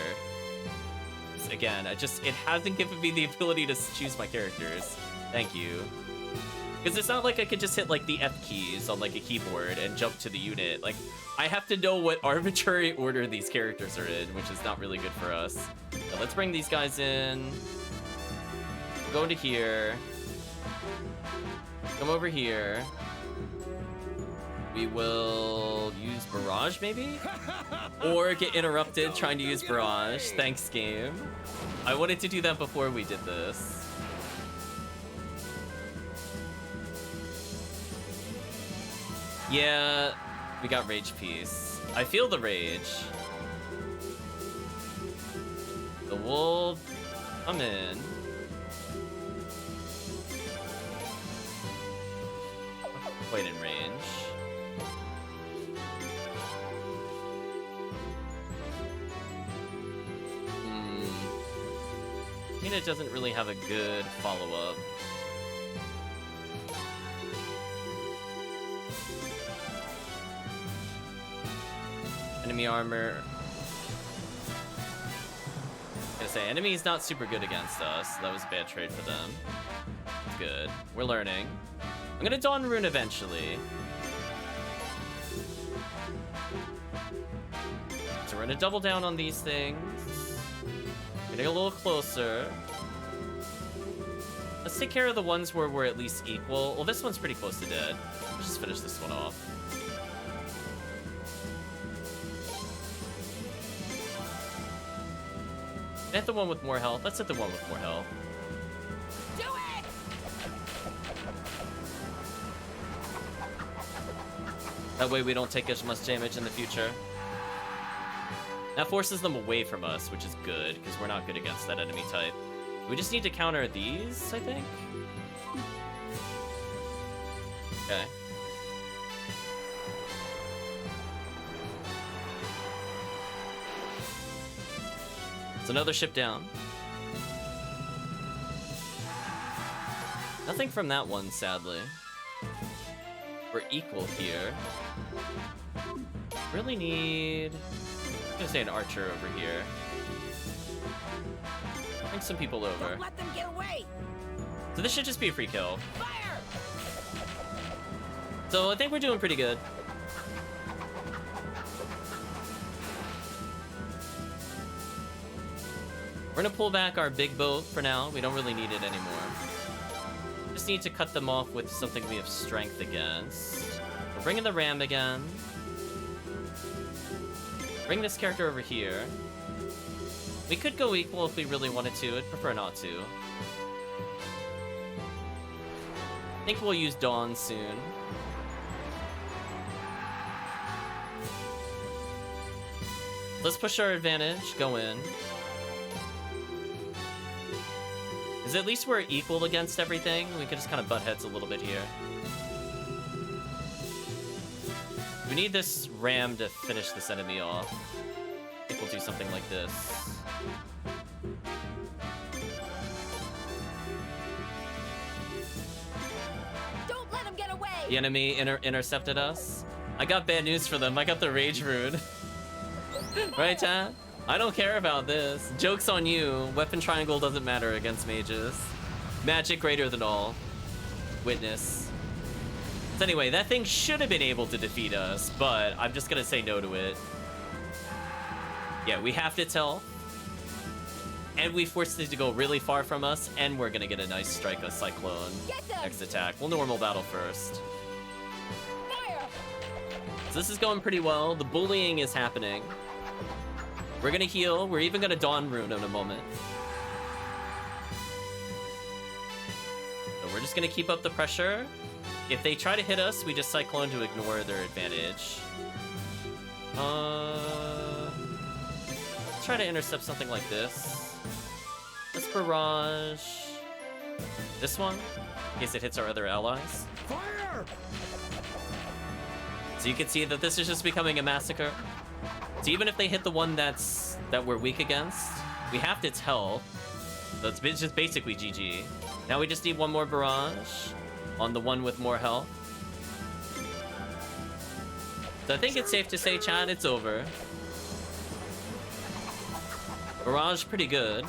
Again, it hasn't given me the ability to choose my characters. Thank you. Because it's not like I could just hit, like, the F keys on, like, a keyboard and jump to the unit. Like, I have to know what arbitrary order these characters are in, which is not really good for us. So let's bring these guys in. Go into here. Come over here. We will use Barrage, maybe? Or get interrupted trying to use Barrage. Thanks, game. I wanted to do that before we did this. Yeah, we got rage piece. I feel the rage. The wolf, come in. Quite in range. Tina doesn't really have a good follow-up. Enemy armor. I was gonna say, enemy's not super good against us. That was a bad trade for them. It's good. We're learning. I'm gonna Dawn Rune eventually. So we're gonna double down on these things. Getting a little closer. Let's take care of the ones where we're at least equal. Well, this one's pretty close to dead. Let's just finish this one off. Hit the one with more health. Let's hit the one with more health. Do it! That way we don't take as much damage in the future. That forces them away from us, which is good, because we're not good against that enemy type. We just need to counter these, I think? Okay. It's another ship down. Nothing from that one, sadly. We're equal here. Really need... I'm gonna say an archer over here. Bring some people over. Don't let them get away! So this should just be a free kill. Fire! So I think we're doing pretty good. We're gonna pull back our big boat for now. We don't really need it anymore. Just need to cut them off with something we have strength against. We're bringing the ram again. Bring this character over here. We could go equal if we really wanted to. I'd prefer not to. I think we'll use Dawn soon. Let's push our advantage. Go in. Is at least we're equal against everything. We could just kind of butt heads a little bit here. We need this ram to finish this enemy off. I think we'll do something like this. Don't let them get away! The enemy intercepted us. I got bad news for them. I got the rage rune. Right, chat? I don't care about this. Joke's on you. Weapon triangle doesn't matter against mages. Magic greater than all. Witness. So anyway, that thing should have been able to defeat us, but I'm just gonna say no to it. Yeah, we have to tell. And we forced it to go really far from us, and we're gonna get a nice strike of Cyclone. Get them! Next attack. We'll normal battle first. Fire! So this is going pretty well. The bullying is happening. We're gonna heal. We're even gonna Dawn Rune in a moment. So we're just gonna keep up the pressure. If they try to hit us, we just Cyclone to ignore their advantage. Let's try to intercept something like this. Let's barrage this one, in case it hits our other allies. Fire! So you can see that this is just becoming a massacre. So even if they hit the one that we're weak against, we have to tell. So it's just basically GG. Now we just need one more barrage on the one with more health. So I think it's safe to say, chat, it's over. Barrage pretty good.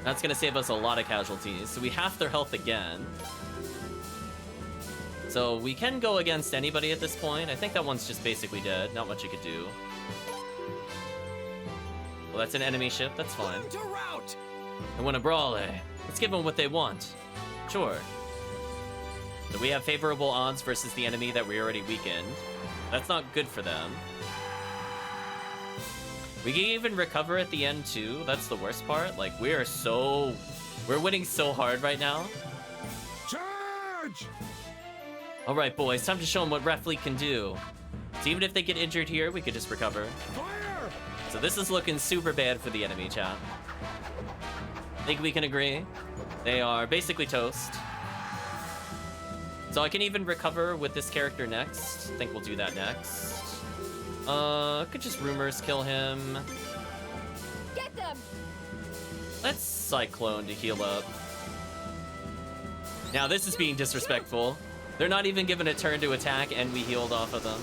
That's gonna save us a lot of casualties. So we half their health again. So we can go against anybody at this point. I think that one's just basically dead. Not much you could do. Well, that's an enemy ship. That's fine. To rout! They want a brawl, eh? Let's give them what they want. Sure. So we have favorable odds versus the enemy that we already weakened. That's not good for them. We can even recover at the end too. That's the worst part. Like, we're winning so hard right now. Charge! All right, boys, time to show them what Ref Fleet can do. So even if they get injured here, we could just recover. Fire! So this is looking super bad for the enemy, chat. Think we can agree? They are basically toast. So I can even recover with this character next. I think we'll do that next. Could just Rumors kill him. Get them! Let's Cyclone to heal up. Now this is being disrespectful. They're not even given a turn to attack and we healed off of them.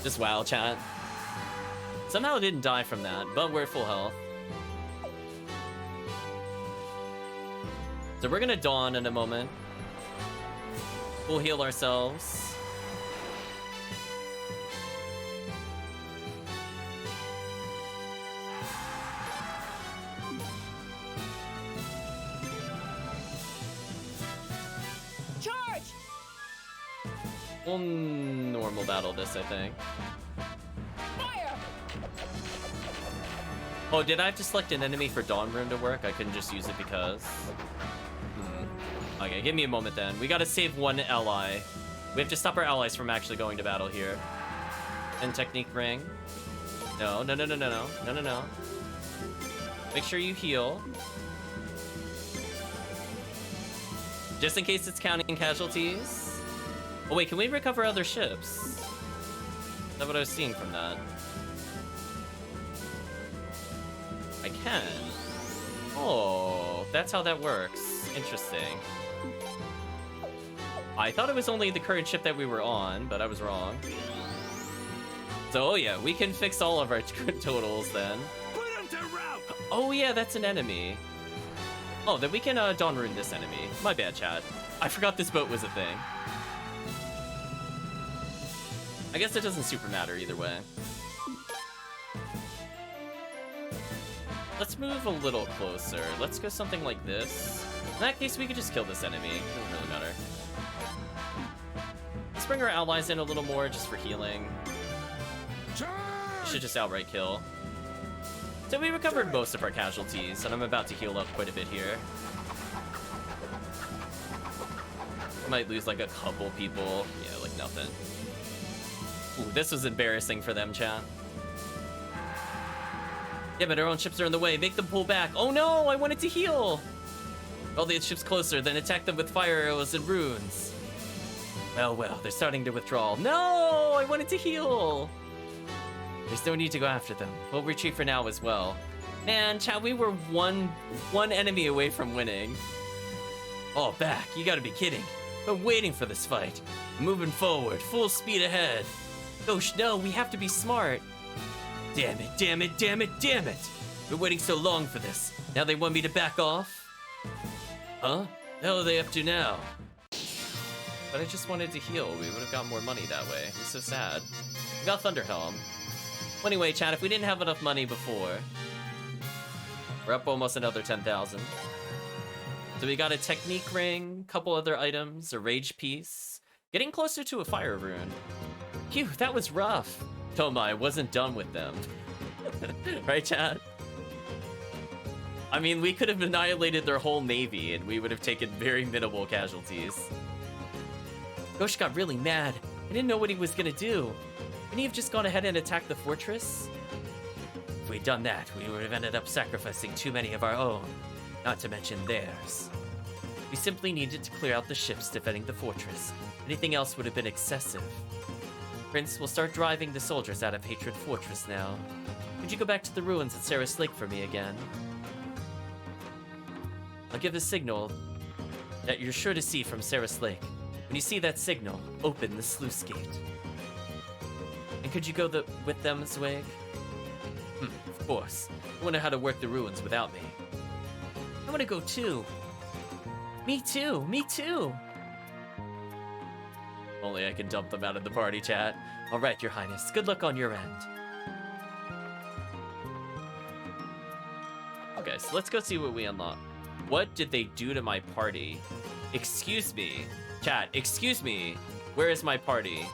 Just wow, chat. Somehow I didn't die from that, but we're at full health. So we're gonna Dawn in a moment. We'll heal ourselves. Charge! We'll normal battle this, I think. Fire! Oh, did I have to select an enemy for Dawn Rune to work? I couldn't just use it because... Okay, give me a moment then. We gotta save one ally. We have to stop our allies from actually going to battle here. And Technique Ring. No. Make sure you heal. Just in case it's counting casualties. Oh wait, can we recover other ships? Is that what I was seeing from that? I can. Oh, that's how that works. Interesting. I thought it was only the current ship that we were on, but I was wrong. So, oh yeah, we can fix all of our totals then. Put him to rout! Oh yeah, that's an enemy. Oh, then we can Dawn Rune this enemy. My bad, chat. I forgot this boat was a thing. I guess it doesn't super matter either way. Let's move a little closer. Let's go something like this. In that case, we could just kill this enemy. It doesn't really matter. Let's bring our allies in a little more just for healing. Charge! Should just outright kill. So we recovered most of our casualties, and I'm about to heal up quite a bit here. Might lose like a couple people. Yeah, like nothing. Ooh, this was embarrassing for them, chat. Yeah, but our own ships are in the way. Make them pull back. Oh no, I wanted to heal. All the ships closer, then attack them with fire arrows and runes. Well, they're starting to withdraw. No, I wanted to heal. There's no need to go after them. We'll retreat for now as well. Man, chat, we were one enemy away from winning. Oh, back. You gotta be kidding. I'm waiting for this fight. Moving forward, full speed ahead. Gosh, no, we have to be smart. Damn it. Been waiting so long for this. Now they want me to back off? Huh? The hell are they up to now? But I just wanted to heal. We would have got more money that way. I'm so sad. We got Thunderhelm. Well, anyway, chat, if we didn't have enough money before, we're up almost another 10,000. So we got a Technique Ring, couple other items, a Rage Piece, getting closer to a Fire Rune. Phew, that was rough. Toma, I wasn't done with them. Right, chat? I mean, we could have annihilated their whole navy and we would have taken very minimal casualties. Gosh got really mad. I didn't know what he was gonna do. Couldn't he have just gone ahead and attacked the fortress? If we'd done that, we would have ended up sacrificing too many of our own, not to mention theirs. We simply needed to clear out the ships defending the fortress. Anything else would have been excessive. Prince, we'll start driving the soldiers out of Hatred Fortress now. Could you go back to the ruins at Sarah's Lake for me again? I'll give a signal that you're sure to see from Sarah's Lake. When you see that signal, open the sluice gate. And could you go with them, Zweig? Of course. I wonder how to work the ruins without me. I want to go too. Me too. Only I can dump them out of the party, chat. All right, Your Highness. Good luck on your end. Okay, so let's go see what we unlock. What did they do to my party? Excuse me. Chat, excuse me. Where is my party?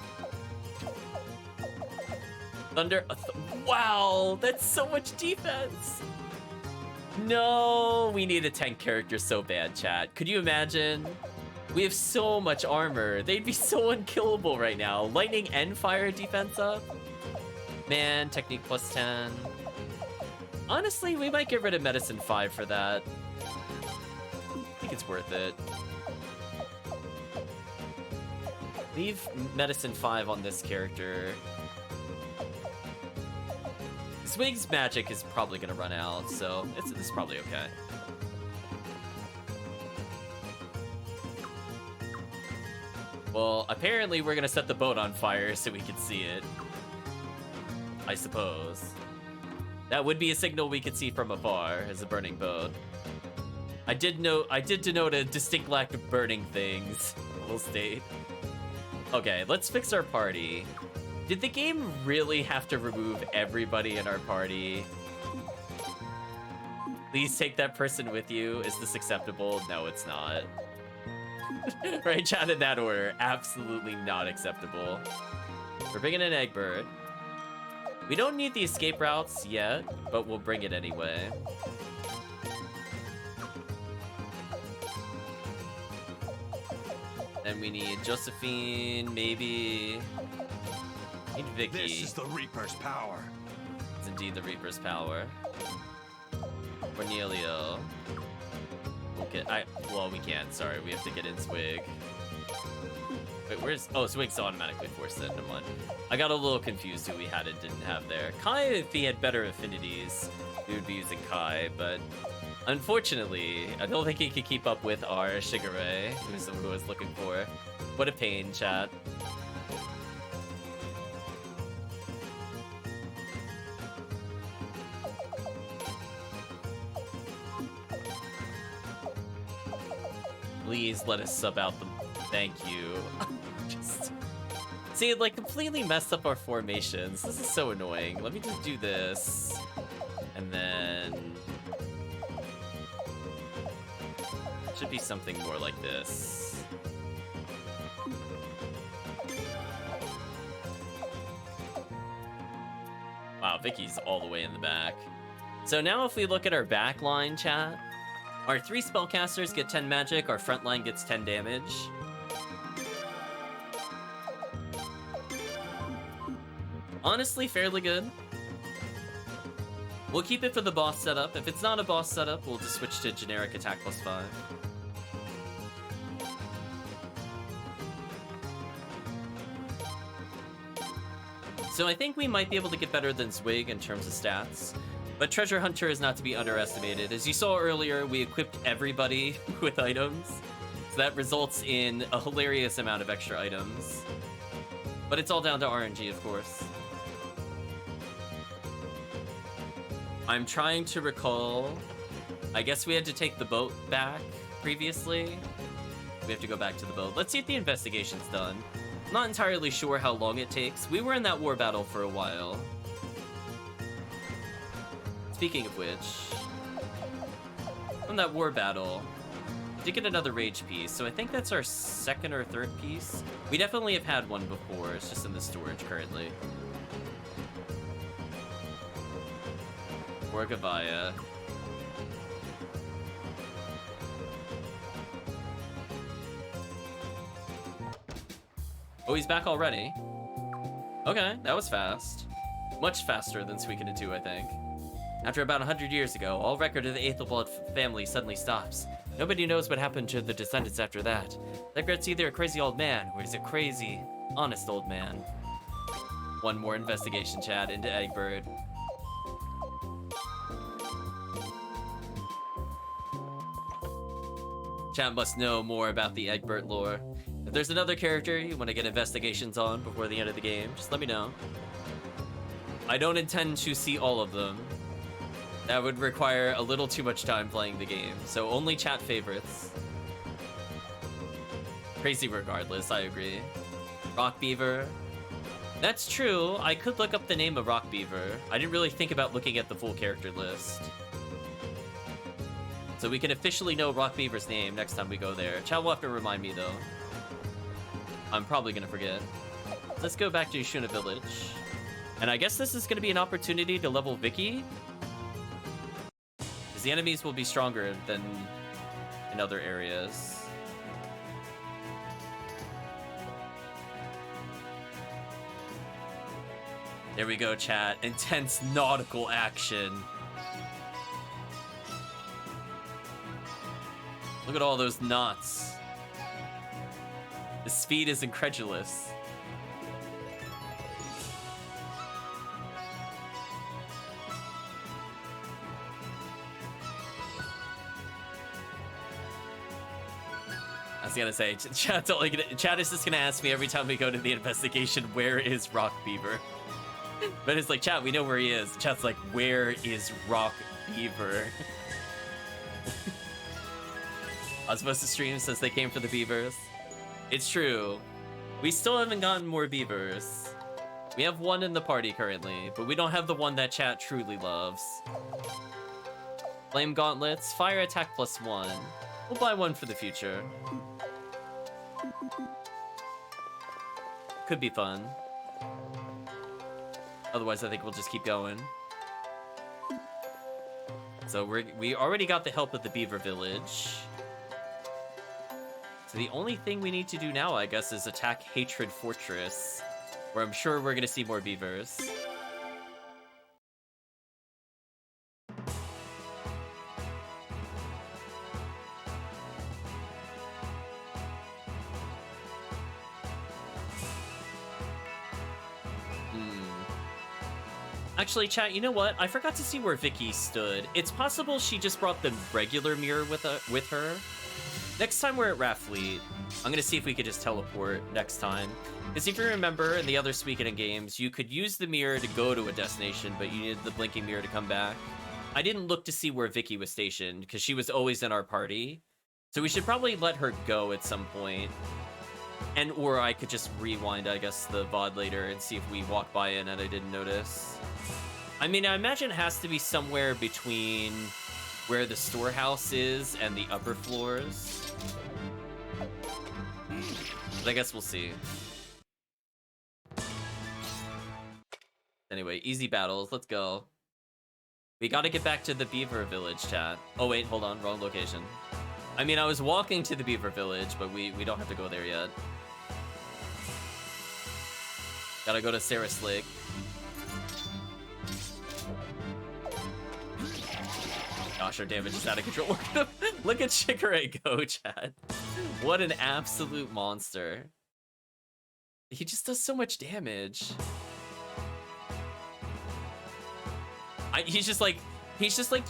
Thunder. Wow, that's so much defense. No, we need a tank character so bad, chat. Could you imagine? We have so much armor. They'd be so unkillable right now. Lightning and fire defense up. Man, technique plus 10. Honestly, we might get rid of medicine 5 for that. I think it's worth it. Leave medicine 5 on this character. Swig's magic is probably gonna run out, so it's probably okay. Well, apparently we're gonna set the boat on fire so we can see it. I suppose. That would be a signal we could see from afar as a burning boat. I did denote a distinct lack of burning things, we'll state. Okay, let's fix our party. Did the game really have to remove everybody in our party? Please take that person with you. Is this acceptable? No, it's not. Right, chat, in that order. Absolutely not acceptable. We're bringing an egg bird. We don't need the escape routes yet, but we'll bring it anyway. Then we need Josephine, maybe. Need Vicky. This is the Reaper's power. It's indeed the Reaper's power. Cornelio. Well, we can't. Sorry, we have to get in Swig. Wait, where's... Oh, Swig's automatically forced it. Never mind. I got a little confused who we had and didn't have there. Kai, if he had better affinities, we would be using Kai, but unfortunately, I don't think he could keep up with our Shigure, who's who I was looking for. What a pain, chat. Please let us sub out the... Thank you. Just... See, like, completely messed up our formations. This is so annoying. Let me just do this. And then... Should be something more like this. Wow, Vicky's all the way in the back. So now if we look at our back line, chat, our 3 spellcasters get 10 magic, our front line gets 10 damage. Honestly, fairly good. We'll keep it for the boss setup. If it's not a boss setup, we'll just switch to generic attack plus 5. So I think we might be able to get better than Zwig in terms of stats. But Treasure Hunter is not to be underestimated. As you saw earlier, we equipped everybody with items. So that results in a hilarious amount of extra items. But it's all down to RNG, of course. I'm trying to recall... I guess we had to take the boat back previously. We have to go back to the boat. Let's see if the investigation's done. I'm not entirely sure how long it takes. We were in that war battle for a while. Speaking of which, from that war battle, we did get another rage piece, so I think that's our 2nd or 3rd piece. We definitely have had one before, it's just in the storage currently. Orgavaya. Oh, he's back already? Okay, that was fast. Much faster than Suikoden 2, I think. After about 100 years ago, all record of the Aethelblood family suddenly stops. Nobody knows what happened to the descendants after that. Legret's either a crazy old man, or he's a crazy, honest old man. One more investigation, chat, into Eggbird. Chat must know more about the Egbert lore. If there's another character you want to get investigations on before the end of the game, just let me know. I don't intend to see all of them. That would require a little too much time playing the game, so only chat favorites. Crazy regardless, I agree. Rock Beaver. That's true, I could look up the name of Rock Beaver. I didn't really think about looking at the full character list. So we can officially know Rock Beaver's name next time we go there. Chat will have to remind me though. I'm probably gonna forget. Let's go back to Shuna Village. And I guess this is gonna be an opportunity to level Vicky. Is the enemies will be stronger than in other areas. There we go, chat. Intense nautical action. Look at all those knots. The speed is incredulous. I was gonna say, Chat is just gonna ask me every time we go to the investigation, where is Rock Beaver? But it's like, chat, we know where he is. Chat's like, where is Rock Beaver? I was supposed to stream since they came for the Beavers. It's true. We still haven't gotten more Beavers. We have one in the party currently, but we don't have the one that chat truly loves. Flame gauntlets, fire attack +1. We'll buy one for the future. Could be fun. Otherwise, I think we'll just keep going. So we already got the help of the Beaver Village. So the only thing we need to do now, I guess, is attack Hatred Fortress, where I'm sure we're gonna see more beavers. Actually, chat, you know what? I forgot to see where Vicky stood. It's possible she just brought the regular mirror with her. Next time we're at Raffleet, I'm gonna see if we could just teleport next time. Because if you remember, in the other Suikoden games, you could use the mirror to go to a destination, but you needed the blinking mirror to come back. I didn't look to see where Vicky was stationed, because she was always in our party. So we should probably let her go at some point. And, or I could just rewind, I guess, the VOD later and see if we walked by it and I didn't notice. I mean, I imagine it has to be somewhere between where the storehouse is and the upper floors. But I guess we'll see. Anyway, easy battles. Let's go. We gotta get back to the Beaver Village, chat. Oh, wait, hold on. Wrong location. I mean, I was walking to the Beaver Village, but we don't have to go there yet. Gotta go to Sarah's Lake. Gosh, our damage is out of control. Look at Shikare go, chat. What an absolute monster. He just does so much damage. He's just like,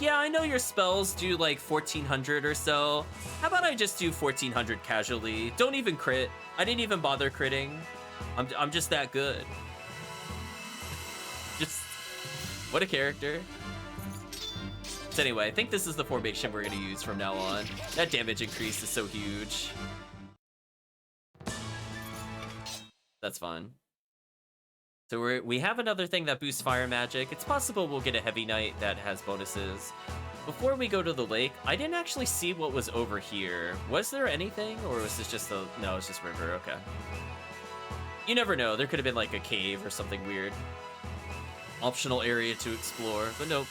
yeah, I know your spells do like 1400 or so. How about I just do 1400 casually? Don't even crit. I didn't even bother critting. I'm just that good. Just, what a character. So anyway, I think this is the formation we're gonna use from now on. That damage increase is so huge. That's fun. So we have another thing that boosts fire magic. It's possible we'll get a heavy knight that has bonuses. Before we go to the lake, I didn't actually see what was over here. Was there anything, or was this just no, it's just river, okay. You never know, there could have been like a cave or something weird. Optional area to explore, but nope.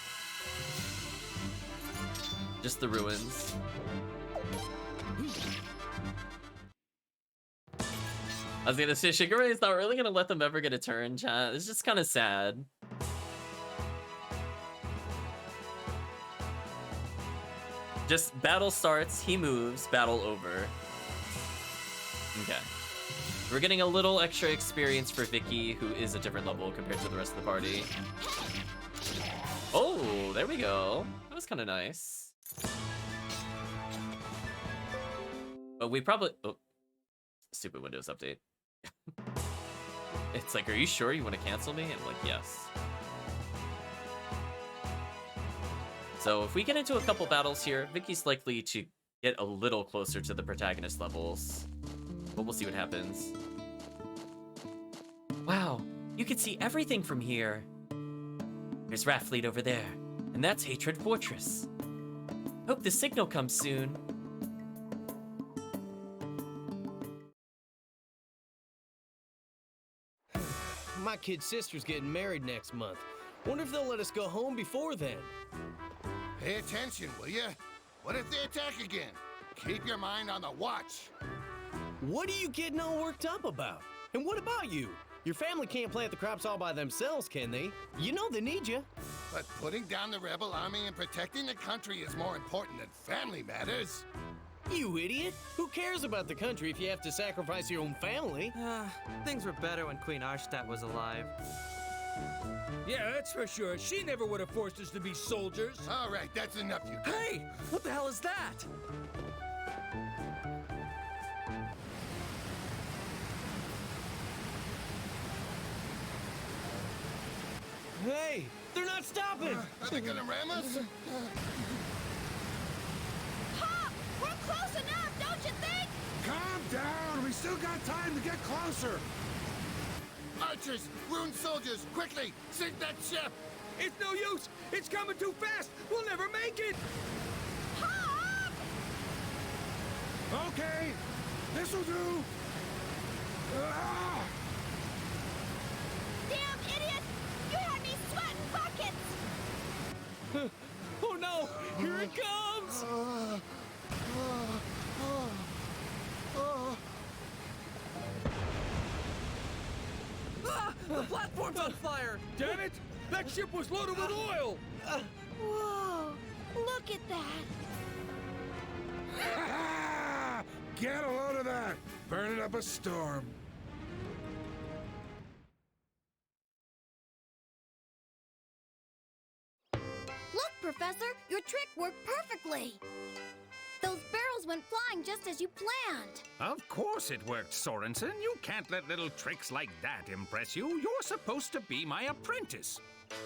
Just the ruins. I was gonna say, Shigure is not really gonna let them ever get a turn, chat. It's just kind of sad. Just battle starts, he moves, battle over. Okay. We're getting a little extra experience for Vicky, who is a different level compared to the rest of the party. Oh, there we go. That was kind of nice. But we probably... Oh, stupid Windows update. It's like, are you sure you want to cancel me? I'm like, yes. So if we get into a couple battles here, Vicky's likely to get a little closer to the protagonist levels. But we'll see what happens. Wow, you can see everything from here. There's Raffleet over there, and that's Hatred Fortress. Hope the signal comes soon. My kid's sister's getting married next month. Wonder if they'll let us go home before then. Pay attention, will you? What if they attack again? Keep your mind on the watch. What are you getting all worked up about? And what about you? Your family can't plant the crops all by themselves, can they? You know they need you. But putting down the rebel army and protecting the country is more important than family matters. You idiot! Who cares about the country if you have to sacrifice your own family? Things were better when Queen Arshtat was alive. Yeah, that's for sure. She never would have forced us to be soldiers. All right, that's enough, you guys. Hey, what the hell is that? Hey, they're not stopping! Are they gonna ram us? Hop! We're close enough, don't you think? Calm down. We still got time to get closer. Archers, ruined soldiers, quickly, sink that ship. It's no use. It's coming too fast. We'll never make it. Hop! Okay, this'll do. Ah! Damn idiot! You had me sweating buckets! Oh no! Here it comes! Ah, the platform's on fire! Damn it! That ship was loaded with oil. Whoa! Look at that! Get a load of that. Burning up a storm. Look, Professor! Your trick worked perfectly! Those barrels went flying just as you planned. Of course it worked, Sorensen. You can't let little tricks like that impress you. You're supposed to be my apprentice.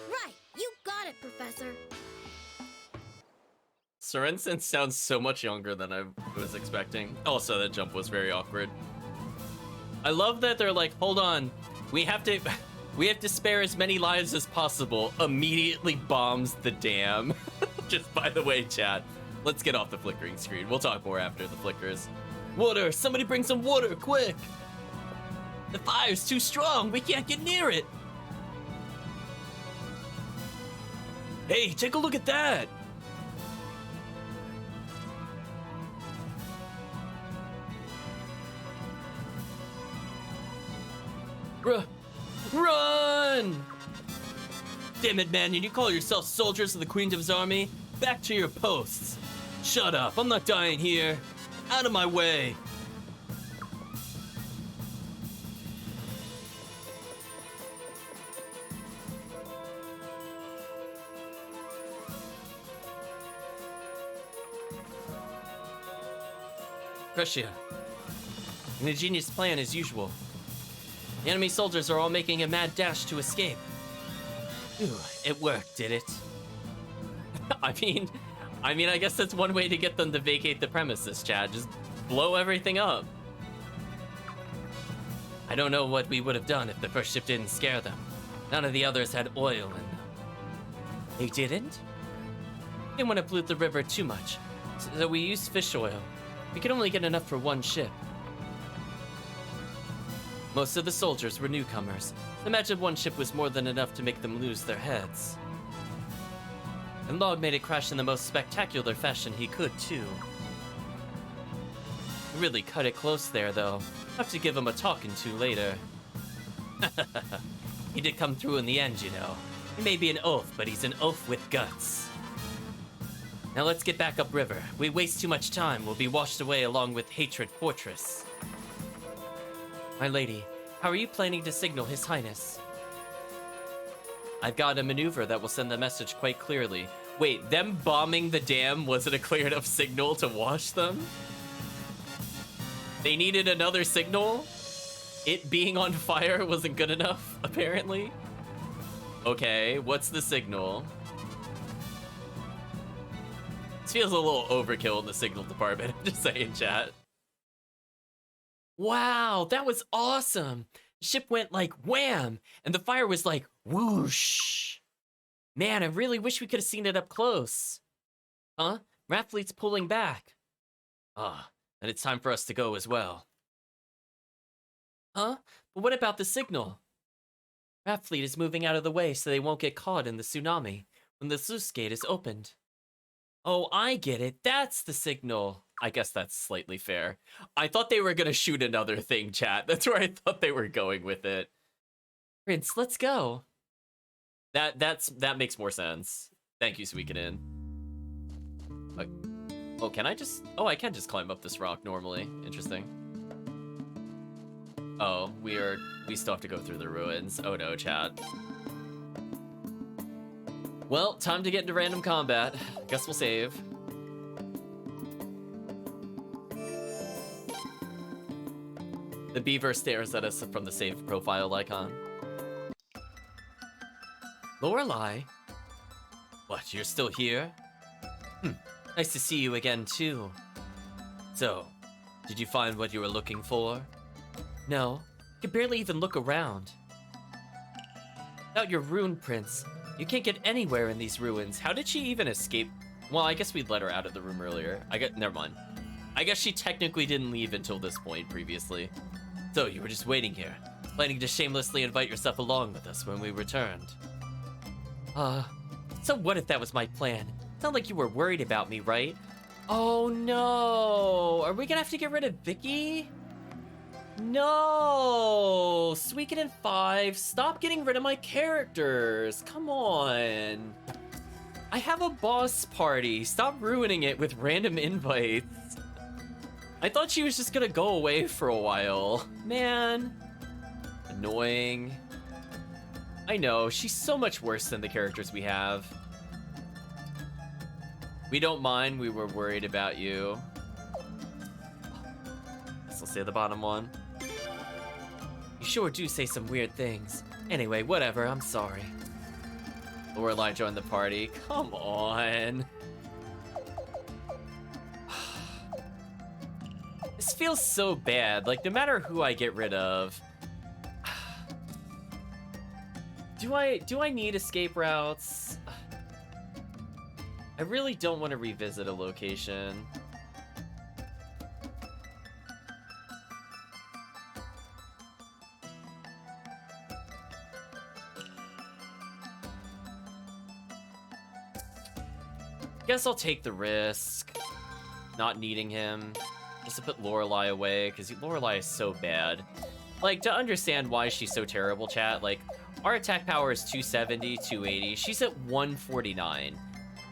Right! You got it, Professor! Sorensen sounds so much younger than I was expecting. Also, that jump was very awkward. I love that they're like, hold on, we have to spare as many lives as possible. Immediately bombs the dam. Just by the way, chat, let's get off the flickering screen. We'll talk more after the flickers. Water! Somebody bring some water, quick! The fire's too strong. We can't get near it. Hey, take a look at that! Run! Damn it, man, you call yourself soldiers of the Queendom's army? Back to your posts. Shut up, I'm not dying here. Out of my way. Crucia, an ingenious plan as usual. The enemy soldiers are all making a mad dash to escape. Ooh, it worked, did it? I mean, I guess that's one way to get them to vacate the premises, Chad. Just blow everything up. I don't know what we would have done if the first ship didn't scare them. None of the others had oil in them. They didn't? They didn't want to pollute the river too much, so we used fish oil. We could only get enough for one ship. Most of the soldiers were newcomers. Imagine one ship was more than enough to make them lose their heads. And Log made it crash in the most spectacular fashion he could, too. He really cut it close there, though. Have to give him a talking to later. He did come through in the end, you know. He may be an oaf, but he's an oaf with guts. Now let's get back upriver. We waste too much time, we'll be washed away along with Hatred Fortress. My lady, how are you planning to signal His Highness? I've got a maneuver that will send the message quite clearly. Wait, them bombing the dam wasn't a clear enough signal to wash them? They needed another signal? It being on fire wasn't good enough, apparently? Okay, what's the signal? This feels a little overkill in the signal department, I'm just saying, chat. Wow, that was awesome. The ship went like wham, and the fire was like whoosh. Man, I really wish we could have seen it up close. Huh? Rat Fleet's pulling back. Ah, then it's time for us to go as well. Huh? But what about the signal? Rat Fleet is moving out of the way so they won't get caught in the tsunami when the sluice gate is opened. Oh, I get it. That's the signal. I guess that's slightly fair. I thought they were gonna shoot another thing, chat. That's where I thought they were going with it. Prince, let's go. That makes more sense. Thank you, Suikoden. Oh, can I just... Oh, I can just climb up this rock normally. Interesting. Oh, we still have to go through the ruins. Oh no, chat. Well, time to get into random combat. Guess we'll save. The beaver stares at us from the save profile icon. Lorelei? What, you're still here? Nice to see you again, too. So, did you find what you were looking for? No, you can barely even look around. Without your rune prints, you can't get anywhere in these ruins. How did she even escape? Well, I guess we'd let her out of the room earlier. Never mind. I guess she technically didn't leave until this point previously. So, you were just waiting here, planning to shamelessly invite yourself along with us when we returned. So what if that was my plan? Sound like you were worried about me, right? Oh no! Are we gonna have to get rid of Vicky? No! Suikoden 5, stop getting rid of my characters! Come on! I have a boss party, stop ruining it with random invites. I thought she was just gonna go away for a while. Man. Annoying. I know, she's so much worse than the characters we have. We don't mind, we were worried about you. Guess I'll say the bottom one. You sure do say some weird things. Anyway, whatever, I'm sorry. Lorelei joined the party. Come on. This feels so bad. Like, no matter who I get rid of, do I need escape routes? I really don't want to revisit a location. Guess I'll take the risk. Not needing him. Just to put Lorelei away, because Lorelei is so bad. Like, to understand why she's so terrible, chat, like, our attack power is 270, 280. She's at 149.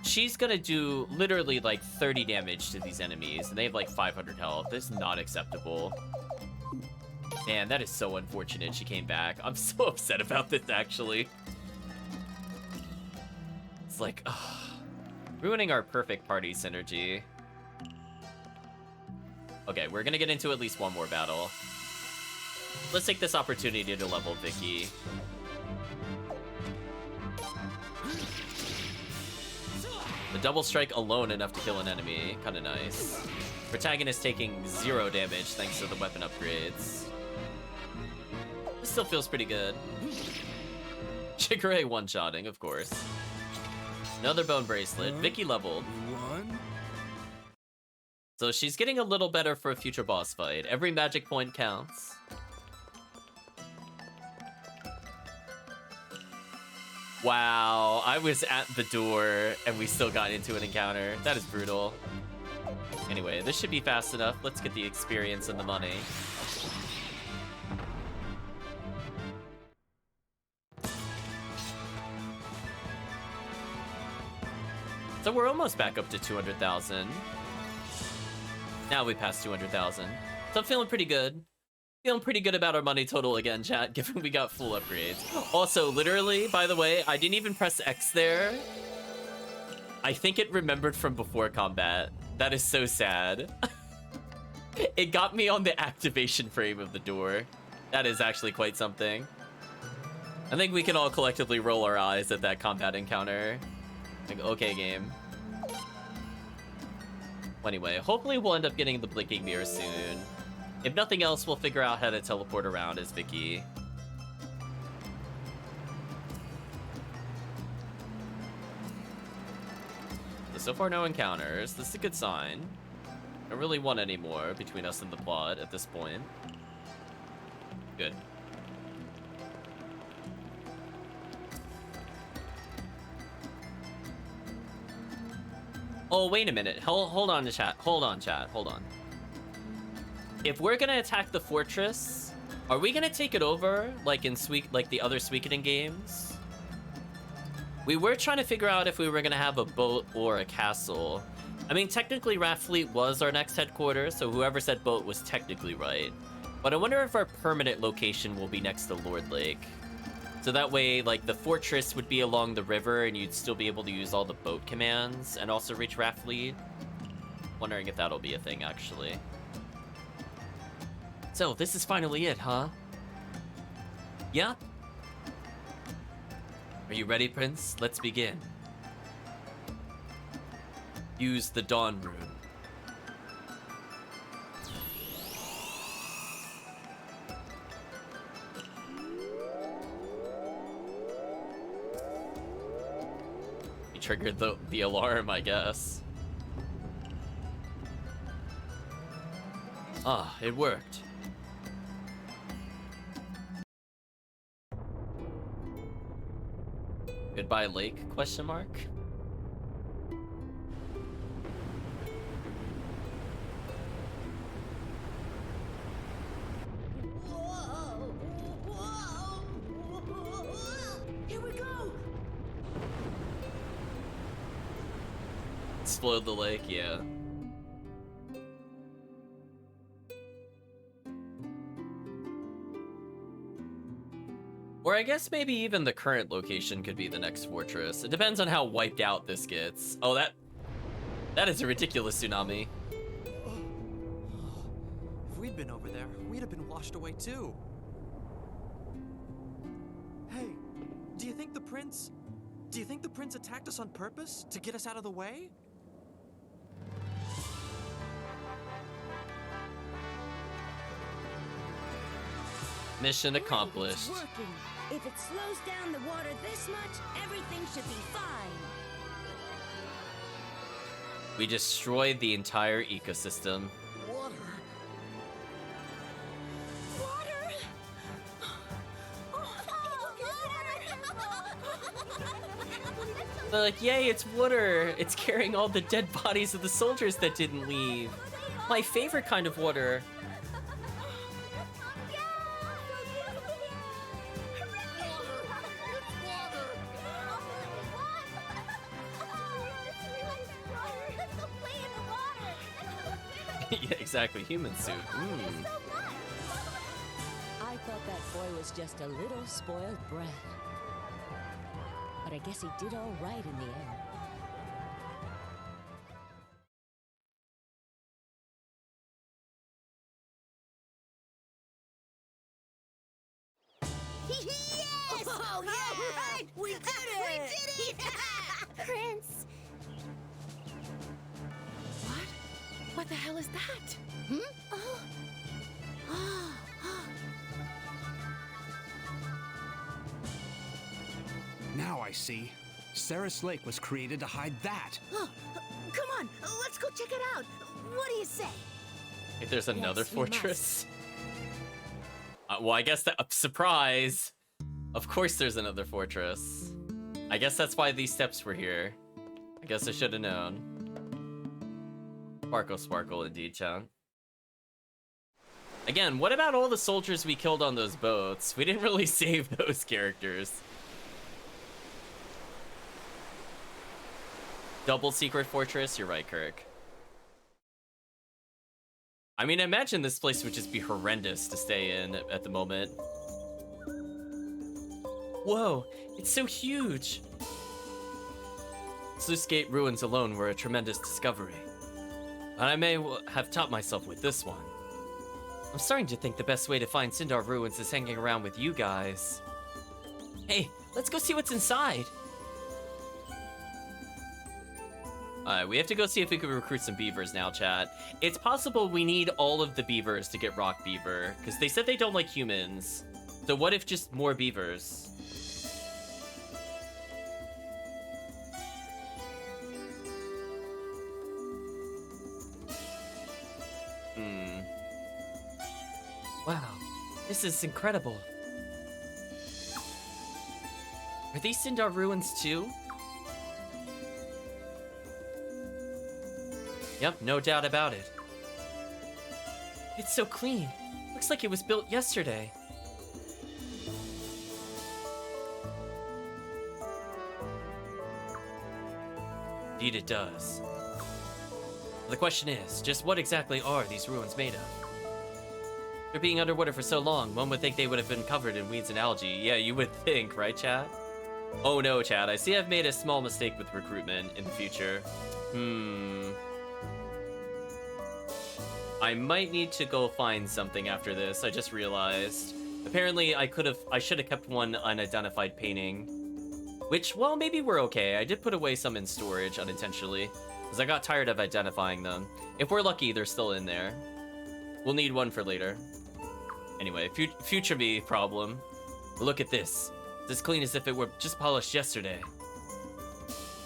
She's gonna do literally like 30 damage to these enemies, and they have like 500 health. This is not acceptable. Man, that is so unfortunate she came back. I'm so upset about this, actually. It's like, ugh, ruining our perfect party synergy. Okay, we're gonna get into at least one more battle. Let's take this opportunity to level Vicky. The double strike alone enough to kill an enemy. Kinda nice. Protagonist taking 0 damage thanks to the weapon upgrades. This still feels pretty good. Chikoré one-shotting, of course. Another bone bracelet. Vicky leveled. So she's getting a little better for a future boss fight. Every magic point counts. Wow, I was at the door and we still got into an encounter. That is brutal. Anyway, this should be fast enough. Let's get the experience and the money. So we're almost back up to 200,000. Now we passed 200,000. So I'm feeling pretty good. Feeling pretty good about our money total again, chat, given we got full upgrades. Also, literally, by the way, I didn't even press X there. I think it remembered from before combat. That is so sad. It got me on the activation frame of the door. That is actually quite something. I think we can all collectively roll our eyes at that combat encounter. Like, okay, game. Well, anyway, hopefully we'll end up getting the blinking mirror soon. If nothing else, we'll figure out how to teleport around as Vicky. So far, no encounters. This is a good sign. I don't really want any more between us and the plot at this point. Good. Oh, wait a minute. Hold on, chat. Hold on, chat. Hold on. If we're gonna attack the fortress, are we gonna take it over like in the other Suikoden games? We were trying to figure out if we were gonna have a boat or a castle. I mean, technically Rathfleet was our next headquarters, so whoever said boat was technically right. But I wonder if our permanent location will be next to Lord Lake. So that way, like, the fortress would be along the river and you'd still be able to use all the boat commands and also reach Rathfleet. Wondering if that'll be a thing, actually. So, this is finally it, huh? Yeah? Are you ready, Prince? Let's begin. Use the Dawn Rune. You triggered the alarm, I guess. Ah, it worked. Goodbye, Lake? Question mark. Here we go! Explode the lake, yeah. Or I guess maybe even the current location could be the next fortress. It depends on how wiped out this gets. Oh, that is a ridiculous tsunami. If we'd been over there, we'd have been washed away too. Hey, do you think the prince attacked us on purpose to get us out of the way? Mission accomplished. It's working. If it slows down the water this much, everything should be fine. We destroyed the entire ecosystem. Water. Water! They're like, yay, it's water. It's carrying all the dead bodies of the soldiers that didn't leave. My favorite kind of water. Yeah, exactly. Human suit. I thought that boy was just a little spoiled brat. But I guess he did all right in the end. Yes! Oh, yeah! All right! We did it! We did it! Prince! What? What the hell is that? Now I see. Ceres Lake was created to hide that. Oh, come on, let's go check it out. What do you say? If there's another Yes, we fortress. Well, I guess that surprise. Of course, there's another fortress. I guess that's why these steps were here. I guess I should have known. Sparkle, sparkle, indeed, Chan. Again, what about all the soldiers we killed on those boats? We didn't really save those characters. Double secret fortress? You're right, Kirk. I mean, I imagine this place would just be horrendous to stay in at the moment. Whoa, it's so huge! Sluice Gate ruins alone were a tremendous discovery. And I may have taught myself with this one. I'm starting to think the best way to find Sindar ruins is hanging around with you guys. Hey, let's go see what's inside! Alright, we have to go see if we can recruit some beavers now, chat. It's possible we need all of the beavers to get Rock Beaver, because they said they don't like humans. So what if just more beavers? Wow, this is incredible. Are these Sindar ruins too? Yep, no doubt about it. It's so clean. Looks like it was built yesterday. Indeed it does. The question is, just what exactly are these ruins made of? After being underwater for so long, one would think they would have been covered in weeds and algae. Yeah, you would think, right, Chad? Oh no, Chad, I see I've made a small mistake with recruitment in the future. I might need to go find something after this, I just realized. Apparently, I should have kept one unidentified painting. Which, well, maybe we're okay. I did put away some in storage unintentionally, because I got tired of identifying them. If we're lucky, they're still in there. We'll need one for later. Anyway, future me problem. Look at this. It's as clean as if it were just polished yesterday.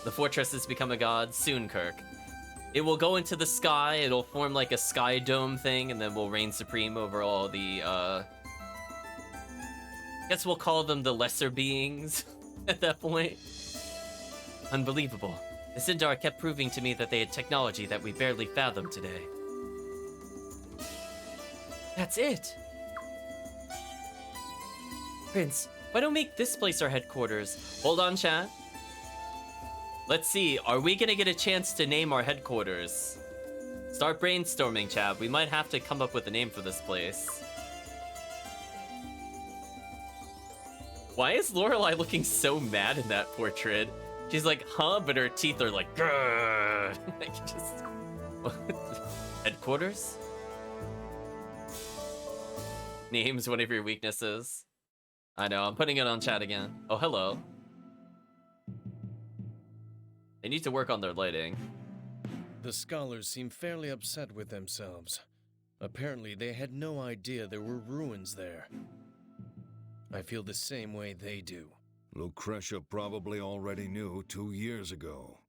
The fortress has become a god soon, Kirk. It will go into the sky, it'll form like a sky dome thing, and then we'll reign supreme over all the, I guess we'll call them the lesser beings at that point. Unbelievable. The Sindar kept proving to me that they had technology that we barely fathomed today. That's it! Prince, why don't we make this place our headquarters? Hold on, chat. Let's see, are we gonna get a chance to name our headquarters? Start brainstorming, chat. We might have to come up with a name for this place. Why is Lorelei looking so mad in that portrait? She's like, huh, but her teeth are like, grrr. Like, just... Headquarters? Name's one of your weaknesses. I know, I'm putting it on chat again. Oh, hello. They need to work on their lighting. The scholars seem fairly upset with themselves. Apparently, they had no idea there were ruins there. I feel the same way they do. Lucretia probably already knew 2 years ago.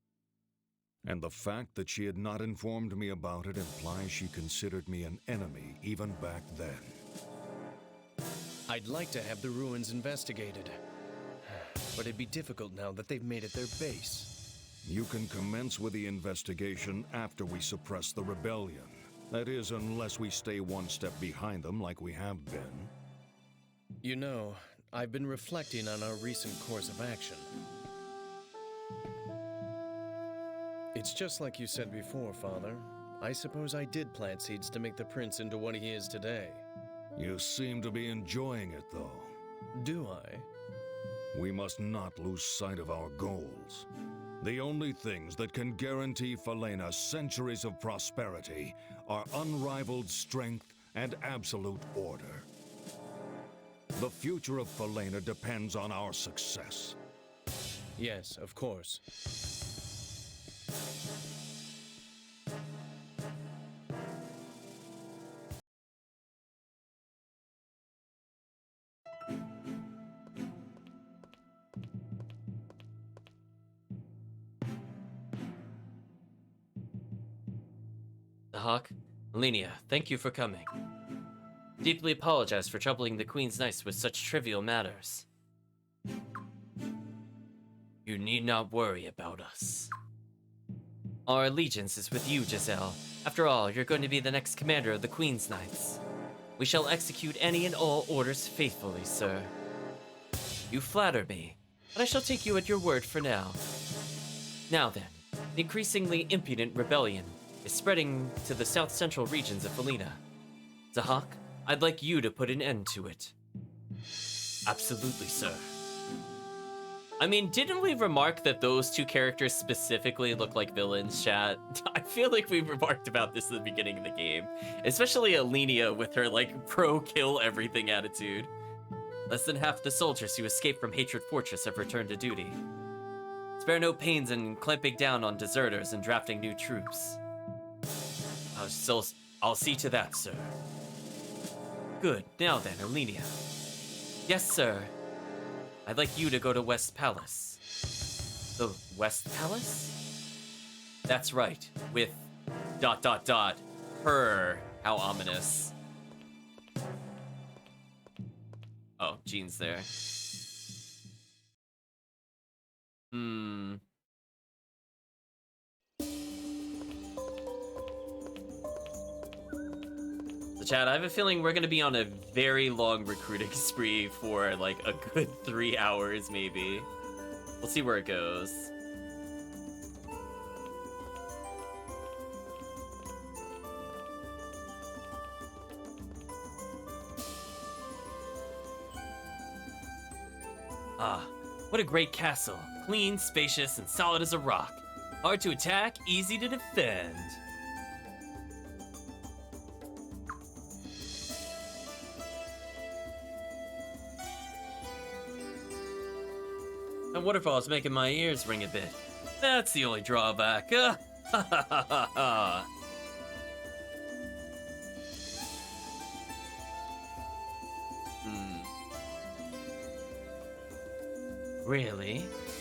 And the fact that she had not informed me about it implies she considered me an enemy even back then. I'd like to have the ruins investigated. But it'd be difficult now that they've made it their base. You can commence with the investigation after we suppress the rebellion. That is, unless we stay one step behind them like we have been. You know, I've been reflecting on our recent course of action. It's just like you said before, Father. I suppose I did plant seeds to make the prince into what he is today. You seem to be enjoying it, though. Do I? We must not lose sight of our goals. The only things that can guarantee Falena centuries of prosperity are unrivaled strength and absolute order. The future of Falena depends on our success. Yes, of course. Hawk, Linnea, thank you for coming. Deeply apologize for troubling the Queen's Knights with such trivial matters. You need not worry about us. Our allegiance is with you, Giselle. After all, you're going to be the next commander of the Queen's Knights. We shall execute any and all orders faithfully, sir. You flatter me, but I shall take you at your word for now. Now then, the increasingly impudent rebellion is spreading to the south-central regions of Falena. Zahak, I'd like you to put an end to it. Absolutely, sir. I mean, didn't we remark that those two characters specifically look like villains, chat? I feel like we remarked about this at the beginning of the game. Especially Alenia with her, like, pro-kill everything attitude. Less than half the soldiers who escaped from Hatred Fortress have returned to duty. Spare no pains in clamping down on deserters and drafting new troops. I'll see to that, sir. Good. Now then, Alenia. Yes, sir. I'd like you to go to West Palace. The West Palace? That's right. With ... her. How ominous. Oh, Jean's there. So Chad, I have a feeling we're gonna be on a very long recruiting spree for like a good 3 hours maybe. We'll see where it goes. Ah, what a great castle. Clean, spacious, and solid as a rock. Hard to attack, easy to defend. That waterfall is making my ears ring a bit. That's the only drawback. Ha ha ha ha ha. Really?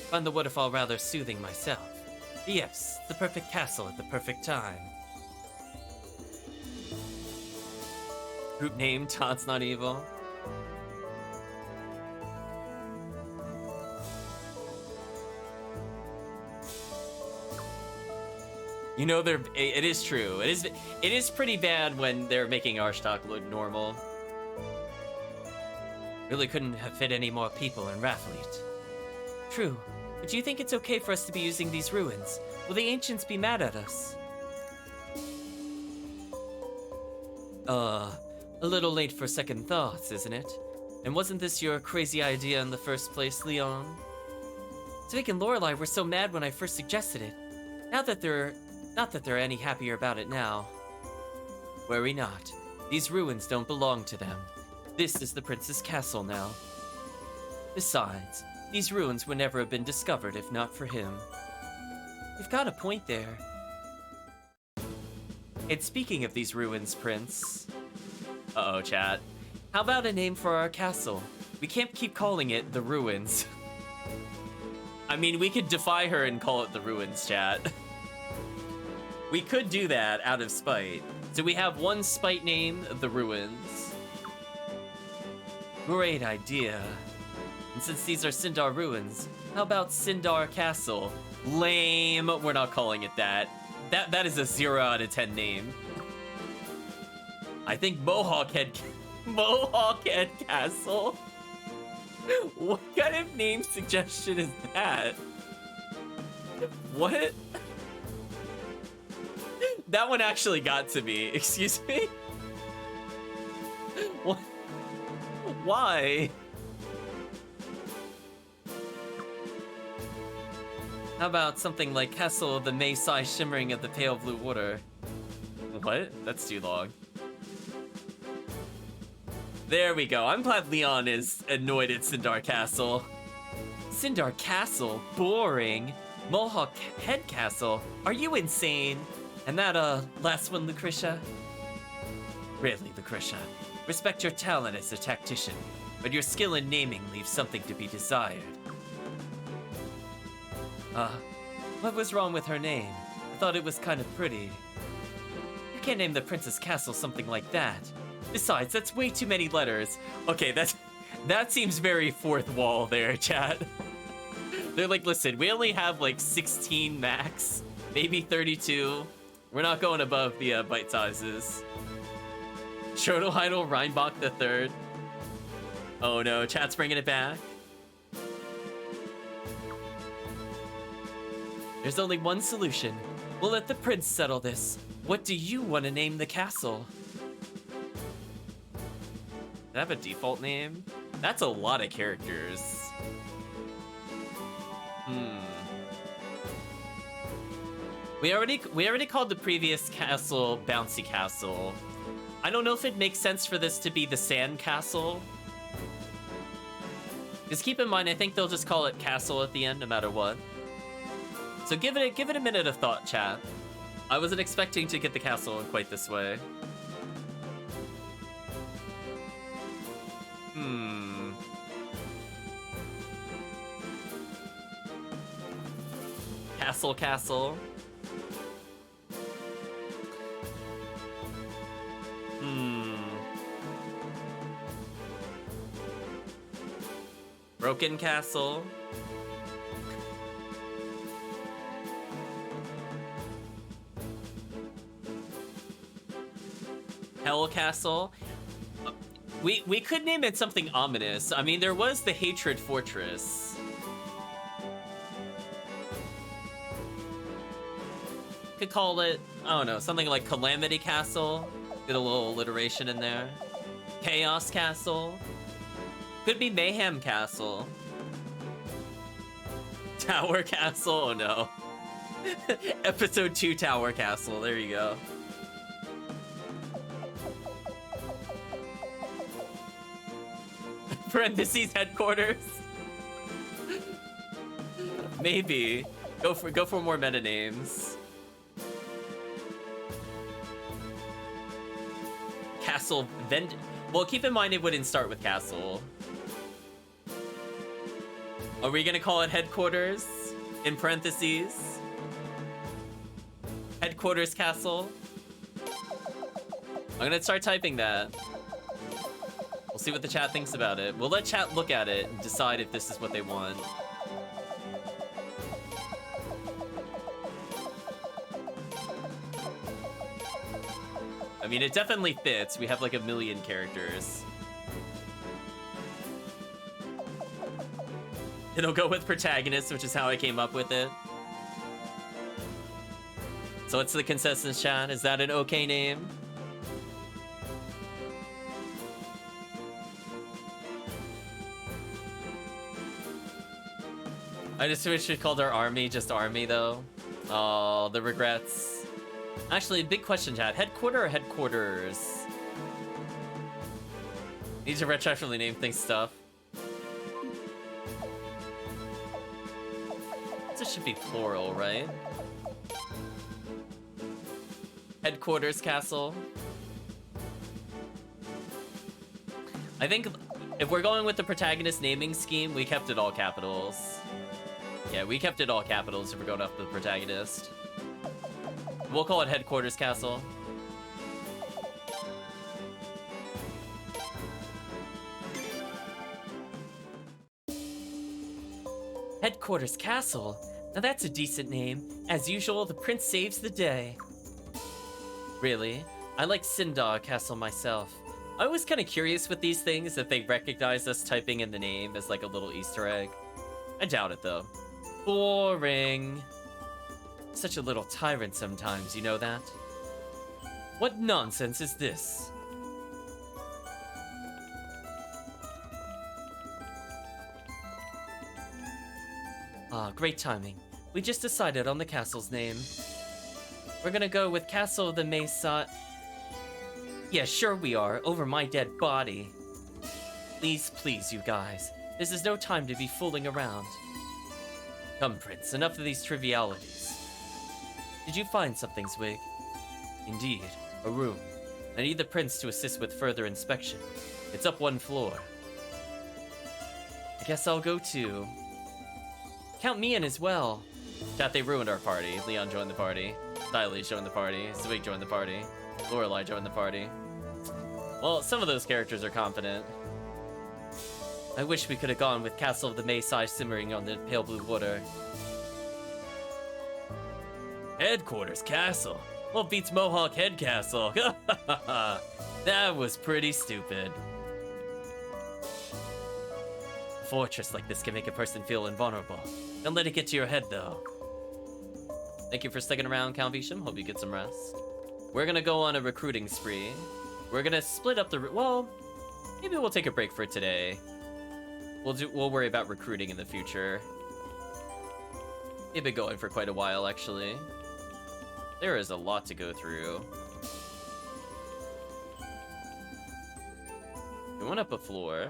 Find the waterfall rather soothing myself. Yes, the perfect castle at the perfect time. Group name, Todd's Not Evil. You know, it is true. It is pretty bad when they're making Arstock look normal. Really couldn't have fit any more people in Rathleet. True, but do you think it's okay for us to be using these ruins? Will the ancients be mad at us? A little late for second thoughts, isn't it? And wasn't this your crazy idea in the first place, Leon? Vic and Lorelei were so mad when I first suggested it. Not that they're any happier about it now. Worry not. These ruins don't belong to them. This is the prince's castle now. Besides, these ruins would never have been discovered if not for him. You've got a point there. And speaking of these ruins, Prince... Uh-oh, chat. How about a name for our castle? We can't keep calling it the Ruins. I mean, we could defy her and call it the Ruins, chat. We could do that out of spite. So we have one spite name, the Ruins. Great idea. And since these are Sindar ruins, how about Sindar Castle? Lame. We're not calling it that. That is a 0 out of 10 name. I think Mohawk Head Castle? What kind of name suggestion is that? What? That one actually got to me. Excuse me? What? Why? How about something like Castle of the May Sai Shimmering of the Pale Blue Water? What? That's too long. There we go. I'm glad Leon is annoyed at Sindar Castle. Sindar Castle? Boring. Mohawk Head Castle? Are you insane? And that, last one, Lucretia? Really, Lucretia. Respect your talent as a tactician, but your skill in naming leaves something to be desired. What was wrong with her name? I thought it was kind of pretty. You can't name the Princess Castle something like that. Besides, that's way too many letters. Okay, that seems very fourth wall there, chat. They're like, listen, we only have like 16 max, maybe 32. We're not going above the bite sizes. Schotoheidel Reinbach III. Oh no, chat's bringing it back. There's only one solution. We'll let the prince settle this. What do you want to name the castle? Does it have a default name? That's a lot of characters. We already called the previous castle Bouncy Castle. I don't know if it makes sense for this to be the Sand Castle. Just keep in mind, I think they'll just call it Castle at the end, no matter what. So give it a minute of thought, chat. I wasn't expecting to get the castle in quite this way. Castle. Broken Castle. Betrayal Castle. We could name it something ominous. I mean, there was the Hatred Fortress. Could call it, I don't know, something like Calamity Castle. Get a little alliteration in there. Chaos Castle. Could be Mayhem Castle. Tower Castle, oh no. Episode 2 Tower Castle, there you go. Parentheses headquarters. Maybe. Go for more meta names. Castle Vend. Well, keep in mind it wouldn't start with castle. Are we gonna call it headquarters? In parentheses. Headquarters Castle. I'm gonna start typing that. We'll see what the chat thinks about it. We'll let chat look at it and decide if this is what they want. I mean, it definitely fits. We have like 1 million characters. It'll go with protagonist, which is how I came up with it. So what's the consensus, chat? Is that an okay name? I just wish we called our army just army, though. Oh, the regrets. Actually, big question, chat. Headquarter or headquarters? Need to retroactively name things stuff. This should be plural, right? Headquarters Castle. I think if we're going with the protagonist naming scheme, we kept it all capitals. Yeah, we kept it all capitals if we're going off the protagonist. We'll call it Headquarters Castle. Headquarters Castle? Now that's a decent name. As usual, the prince saves the day. Really? I like Sindar Castle myself. I was kind of curious with these things if they recognize us typing in the name as like a little Easter egg. I doubt it though. Boring. Such a little tyrant sometimes, you know that? What nonsense is this? Ah, great timing. We just decided on the castle's name. We're gonna go with Castle of the Mesa. Yeah, sure we are, over my dead body. Please, you guys. This is no time to be fooling around. Come, Prince, enough of these trivialities. Did you find something, Zwig? Indeed, a room. I need the Prince to assist with further inspection. It's up 1 floor. I guess I'll go too. Count me in as well. Chat, they ruined our party. Leon joined the party. Diley joined the party. Zwig joined the party. Lorelei joined the party. Well, some of those characters are confident. I wish we could have gone with Castle of the Maysai simmering on the pale blue water. Headquarters Castle? Well, beats Mohawk Head Castle. That was pretty stupid. A fortress like this can make a person feel invulnerable. Don't let it get to your head, though. Thank you for sticking around, Count Visham. Hope you get some rest. We're gonna go on a recruiting spree. We're gonna split up the... Well, maybe we'll take a break for today. We'll worry about recruiting in the future. They've been going for quite a while, actually. There is a lot to go through. We went up a floor.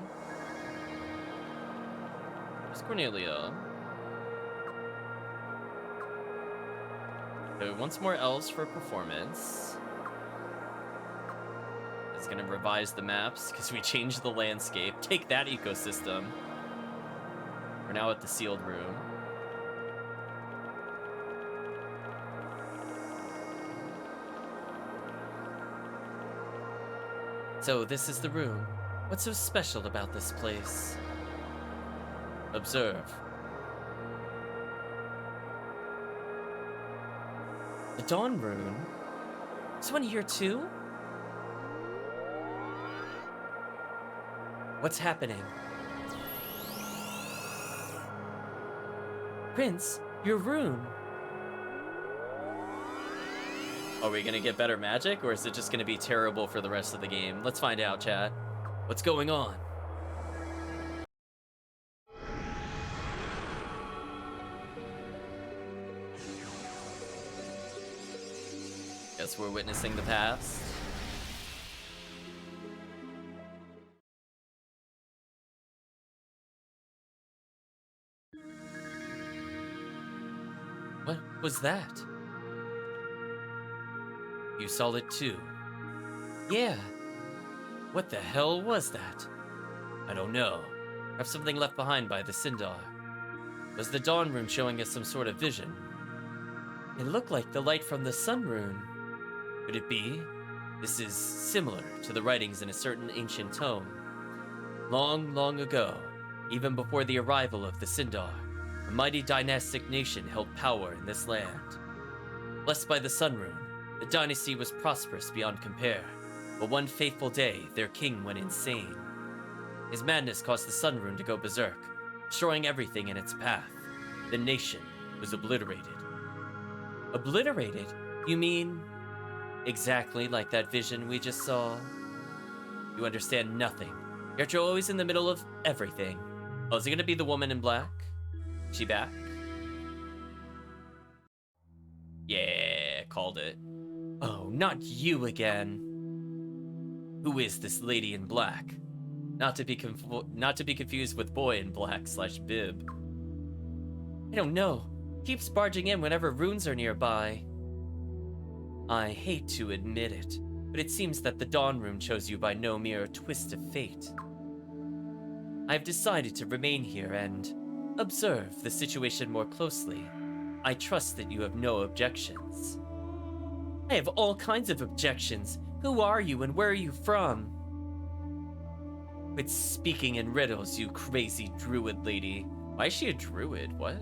There's Cornelia. So once more elves for performance. It's gonna revise the maps because we changed the landscape. Take that, ecosystem. We're now at the sealed room. So this is the room. What's so special about this place? Observe. The Dawn Rune? Is one here too? What's happening? Prince, your room. Are we gonna get better magic, or is it just gonna be terrible for the rest of the game? Let's find out, chat. What's going on? Guess we're witnessing the past. What was that? You saw it too. Yeah. What the hell was that? I don't know. Perhaps something left behind by the Sindar. Was the Dawn Rune showing us some sort of vision? It looked like the light from the Sun Rune. Could it be? This is similar to the writings in a certain ancient tome. Long, long ago, even before the arrival of the Sindar, a mighty dynastic nation held power in this land. Blessed by the Sun Rune, the dynasty was prosperous beyond compare, but one fateful day, their king went insane. His madness caused the Sun Rune to go berserk, destroying everything in its path. The nation was obliterated. Obliterated? You mean exactly like that vision we just saw? You understand nothing, yet you're always in the middle of everything. Oh, is it gonna be the woman in black? She back? Yeah, called it. Oh, not you again. Who is this lady in black? Not to be confused with boy in black / bib. I don't know. Keeps barging in whenever runes are nearby. I hate to admit it, but it seems that the Dawn Rune chose you by no mere twist of fate. I've decided to remain here and observe the situation more closely. I trust that you have no objections. I have all kinds of objections. Who are you and where are you from? Quit speaking in riddles, you crazy druid lady. Why is she a druid? What?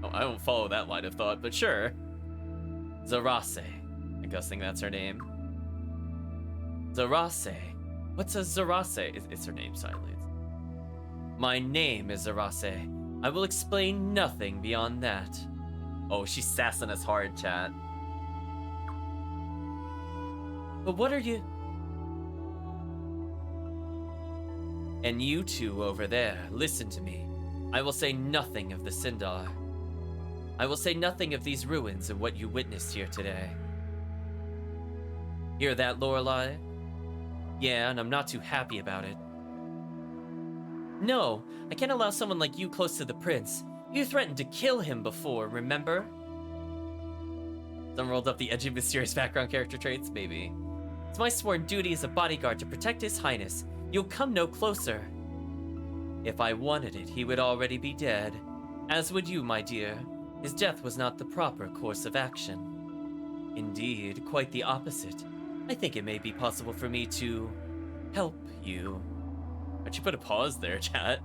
Oh, I don't follow that line of thought, but sure. Zarase. I'm guessing that's her name. Zarase. What's a Zarase? It's her name, silently. My name is Zarase. I will explain nothing beyond that. Oh, she's sassing us hard, chat. But what are you? And you two over there, listen to me. I will say nothing of the Sindar. I will say nothing of these ruins and what you witnessed here today. Hear that, Lorelei? Yeah, and I'm not too happy about it. No, I can't allow someone like you close to the prince. You threatened to kill him before, remember? Someone rolled up the edgy, mysterious background character traits, maybe. It's my sworn duty as a bodyguard to protect His Highness. You'll come no closer. If I wanted it, he would already be dead. As would you, my dear. His death was not the proper course of action. Indeed, quite the opposite. I think it may be possible for me to help you. Why'd you put a pause there, chat?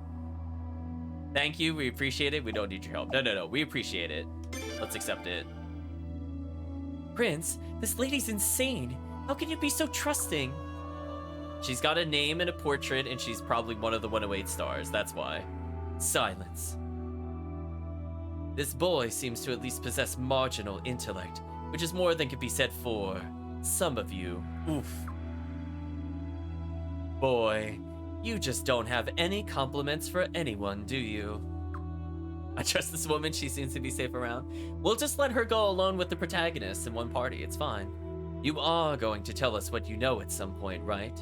Thank you, we appreciate it. We don't need your help. No, we appreciate it. Let's accept it. Prince, this lady's insane. How can you be so trusting? She's got a name and a portrait, and she's probably one of the 108 stars, that's why. Silence. This boy seems to at least possess marginal intellect, which is more than could be said for some of you. Oof. Boy, you just don't have any compliments for anyone, do you? I trust this woman, she seems to be safe around. We'll just let her go alone with the protagonist in one party, it's fine. You are going to tell us what you know at some point, right?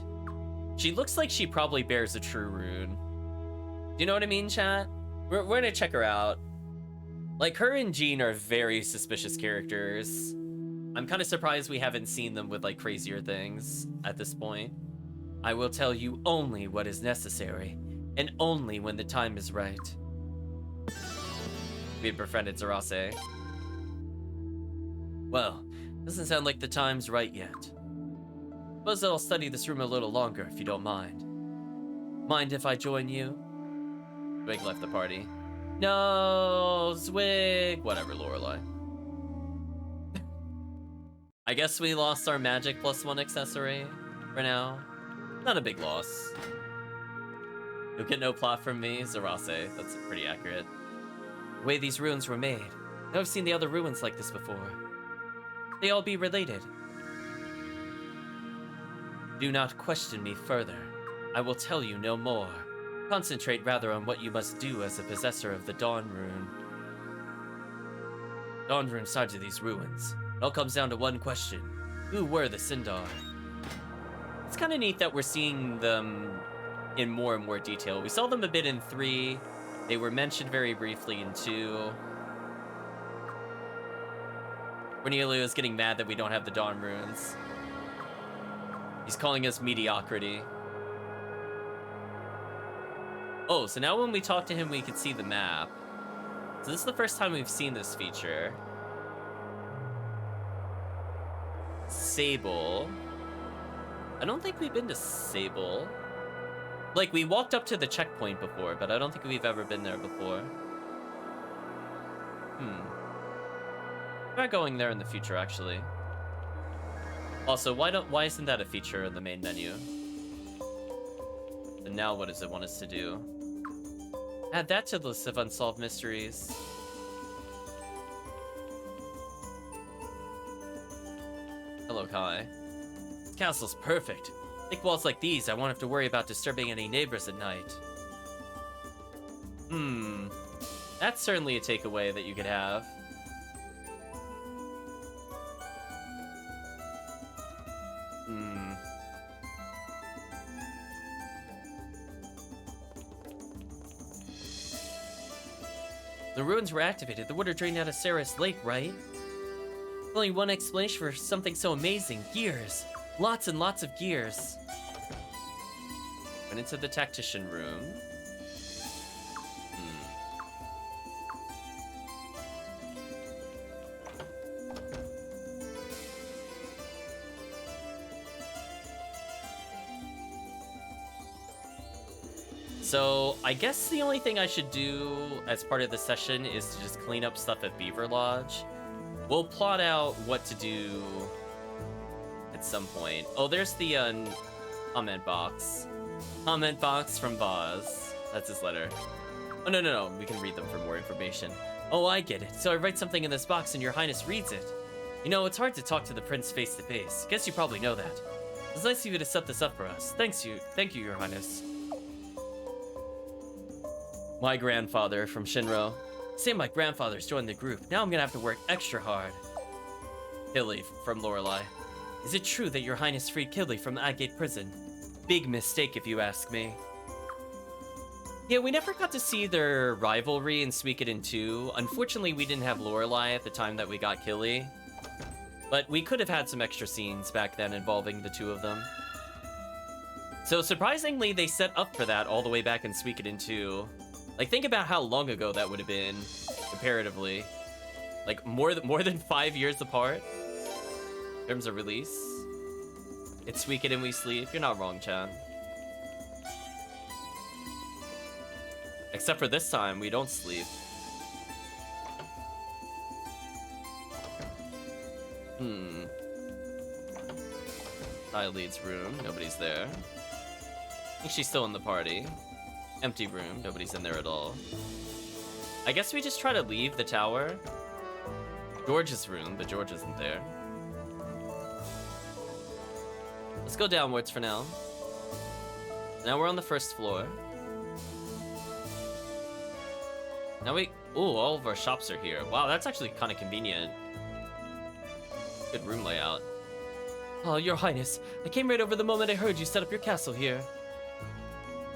She looks like she probably bears a true rune. Do you know what I mean, chat? We're gonna check her out. Like, her and Jean are very suspicious characters. I'm kind of surprised we haven't seen them with, like, crazier things at this point. I will tell you only what is necessary, and only when the time is right. We had befriended Zarase. Well, doesn't sound like the time's right yet. Suppose I'll study this room a little longer, if you don't mind. Mind if I join you? Zwig left the party. No, Zwig! Whatever, Lorelei. I guess we lost our magic +1 accessory for now. Not a big loss. You'll get no plot from me, Zarase. That's pretty accurate. The way these ruins were made. I've seen the other ruins like this before. They all be related. Do not question me further. I will tell you no more. Concentrate rather on what you must do as a possessor of the Dawn Rune. Dawn Rune started these ruins. It all comes down to one question. Who were the Sindar? It's kind of neat that we're seeing them in more and more detail. We saw them a bit in 3. They were mentioned very briefly in 2. Cornelio is getting mad that we don't have the Dawn Runes. He's calling us mediocrity. Oh, so now when we talk to him, we can see the map. So this is the first time we've seen this feature. Sable. I don't think we've been to Sable. Like, we walked up to the checkpoint before, but I don't think we've ever been there before. Try going there in the future, actually. Also, why isn't that a feature in the main menu? And now what does it want us to do? Add that to the list of unsolved mysteries. Hello, Kai. This castle's perfect. Thick walls like these, I won't have to worry about disturbing any neighbors at night. That's certainly a takeaway that you could have. The ruins were activated. The water drained out of Sarah's lake, right? Only one explanation for something so amazing. Gears. Lots and lots of gears. Went into the tactician room. So, I guess the only thing I should do as part of the session is to just clean up stuff at Beaver Lodge. We'll plot out what to do at some point. Oh, there's the comment box. Comment box from Boz. That's his letter. Oh, no. We can read them for more information. Oh, I get it. So I write something in this box and your highness reads it. You know, it's hard to talk to the prince face to face. Guess you probably know that. It's nice of you to set this up for us. Thank you, your highness. My grandfather from Shinro. Say my grandfather's joined the group. Now I'm gonna have to work extra hard. Killy from Lorelei. Is it true that your highness freed Killy from the Agate prison? Big mistake if you ask me. Yeah, we never got to see their rivalry in Suikoden 2. Unfortunately, we didn't have Lorelei at the time that we got Killy. But we could have had some extra scenes back then involving the two of them. So surprisingly, they set up for that all the way back in Suikoden 2. Like, think about how long ago that would have been, comparatively. Like, more than 5 years apart in terms of release. It's Suikoden we sleep. You're not wrong, Chan. Except for this time, we don't sleep. Lead's room. Nobody's there. I think she's still in the party. Empty room, nobody's in there at all. I guess we just try to leave the tower. George's room, but George isn't there. Let's go downwards for now. Now we're on the first floor. Now all of our shops are here. Wow, that's actually kind of convenient. Good room layout. Oh, your highness, I came right over the moment I heard you set up your castle here.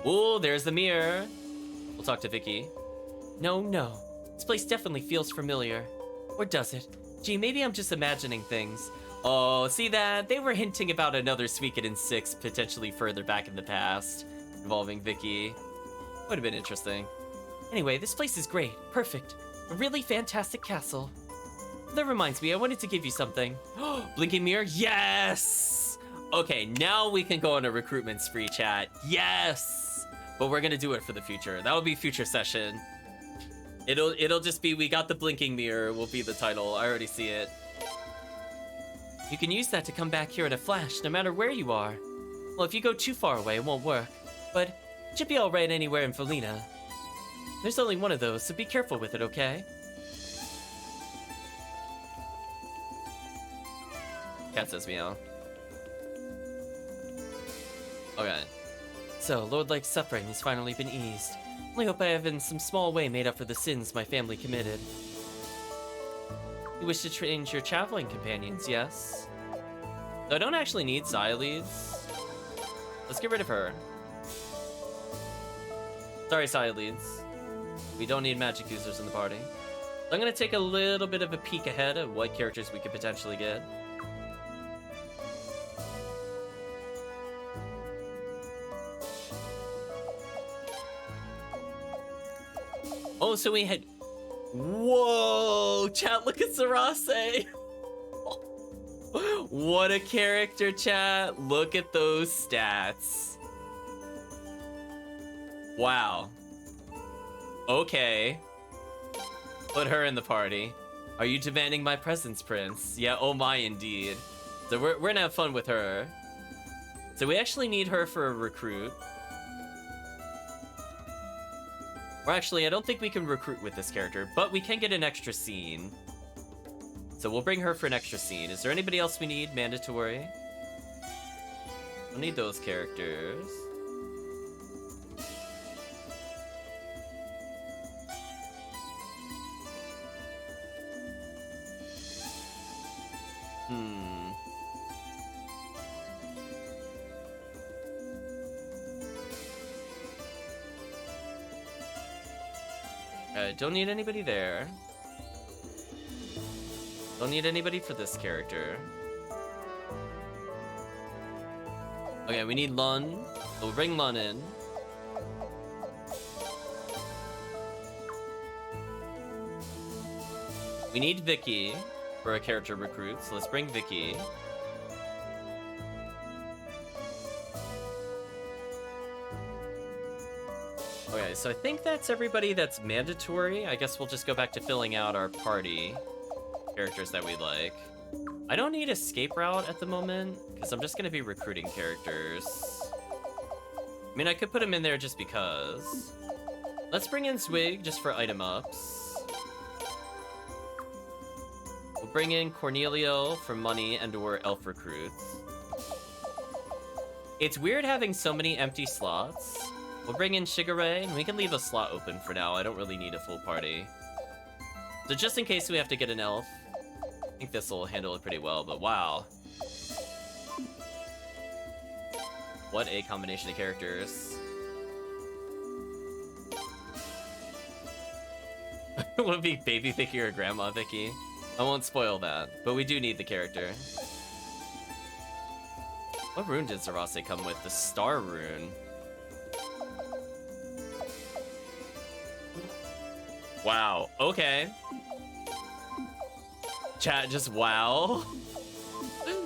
Oh, there's the mirror. We'll talk to Vicky. No. This place definitely feels familiar. Or does it? Gee, maybe I'm just imagining things. Oh, see that? They were hinting about another Suikoden 6 potentially further back in the past, involving Vicky. Would have been interesting. Anyway, this place is great. Perfect. A really fantastic castle. That reminds me, I wanted to give you something. Blinking mirror? Yes! Okay, now we can go on a recruitment spree, chat. Yes! But we're gonna do it for the future. That'll be future session. It'll just be, we got the blinking mirror will be the title. I already see it. You can use that to come back here in a flash, no matter where you are. Well, if you go too far away, it won't work. But it should be alright anywhere in Felina. There's only one of those, so be careful with it, okay? Cat says meow. Okay. So, Lord Lake's suffering has finally been eased. I hope I have in some small way made up for the sins my family committed. You wish to change your traveling companions, yes? So I don't actually need Xyleeds. Let's get rid of her. Sorry, Xyleeds. We don't need magic users in the party. I'm gonna take a little bit of a peek ahead of what characters we could potentially get. Oh, so we had... Whoa! Chat, look at Sarase! What a character, chat! Look at those stats. Wow. Okay. Put her in the party. Are you demanding my presence, Prince? Yeah, oh my, indeed. So we're gonna have fun with her. So we actually need her for a recruit. Or actually, I don't think we can recruit with this character, but we can get an extra scene. So we'll bring her for an extra scene. Is there anybody else we need? Mandatory? We'll need those characters. Don't need anybody there. Don't need anybody for this character. Okay, we need Lun. We'll bring Lun in. We need Vicky for a character recruit, so let's bring Vicky. Okay, so I think that's everybody that's mandatory. I guess we'll just go back to filling out our party characters that we like. I don't need escape route at the moment, because I'm just going to be recruiting characters. I mean, I could put him in there just because. Let's bring in Zwig just for item ups. We'll bring in Cornelio for money and or elf recruits. It's weird having so many empty slots. We'll bring in Shigure, and we can leave a slot open for now. I don't really need a full party. So just in case we have to get an elf, I think this will handle it pretty well, but wow. What a combination of characters. Would it be Baby Vicky or Grandma Vicky? I won't spoil that, but we do need the character. What rune did Sarase come with? The Star Rune. Wow, okay. Chat, just wow.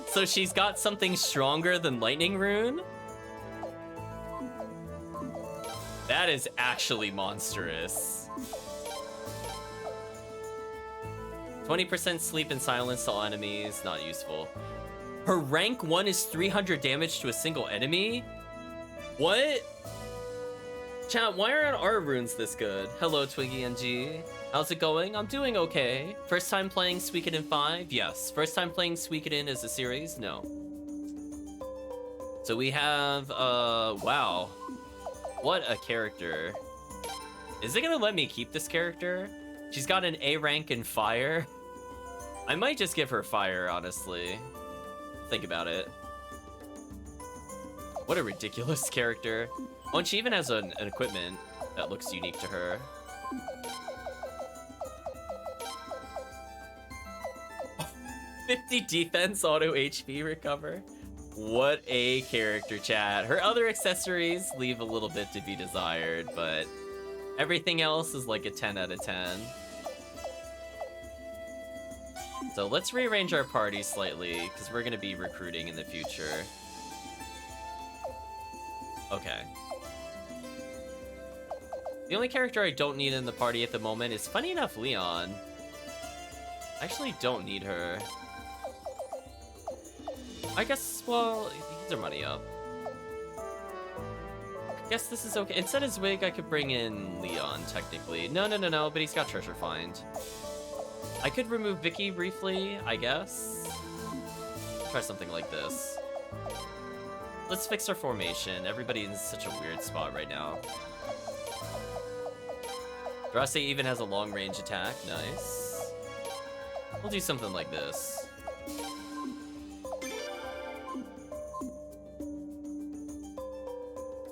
So she's got something stronger than Lightning Rune? That is actually monstrous. 20% sleep and silence to all enemies, not useful. Her rank 1 is 300 damage to a single enemy? What? Chat, why aren't our runes this good? Hello, Twiggy and G. How's it going? I'm doing okay. First time playing Suikoden 5? Yes. First time playing Suikoden as a series? No. So we have, wow. What a character. Is it gonna let me keep this character? She's got an A rank in fire. I might just give her fire, honestly. Think about it. What a ridiculous character. Oh, and she even has an equipment that looks unique to her. Oh, 50 defense, auto HP recover. What a character, chat. Her other accessories leave a little bit to be desired, but everything else is like a 10 out of 10. So let's rearrange our party slightly, because we're going to be recruiting in the future. Okay. The only character I don't need in the party at the moment is, funny enough, Leon. I actually don't need her. I guess, well, these are money up. Guess this is okay. Instead of Zwig, I could bring in Leon, technically. No, but he's got Treasure Find. I could remove Vicky briefly, I guess. Try something like this. Let's fix our formation. Everybody's in such a weird spot right now. Draste even has a long-range attack. Nice. We'll do something like this.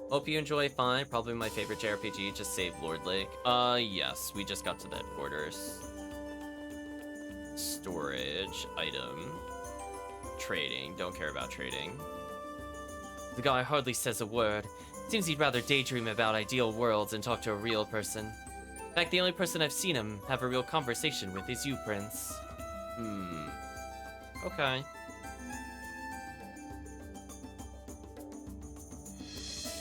Hope you enjoy 5. Probably my favorite JRPG. Just save Lord Lake. Yes. We just got to the headquarters. Storage. Item. Trading. Don't care about trading. The guy hardly says a word. Seems he'd rather daydream about ideal worlds and talk to a real person. In fact, the only person I've seen him have a real conversation with is you, Prince. Okay.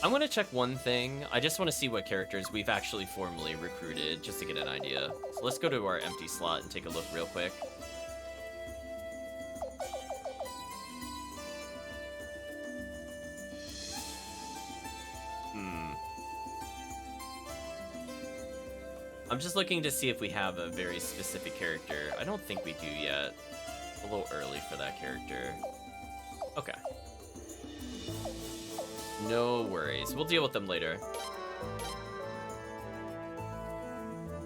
I'm gonna check one thing. I just want to see what characters we've actually formally recruited, just to get an idea. So let's go to our empty slot and take a look real quick. I'm just looking to see if we have a very specific character. I don't think we do yet. A little early for that character. Okay. No worries. We'll deal with them later.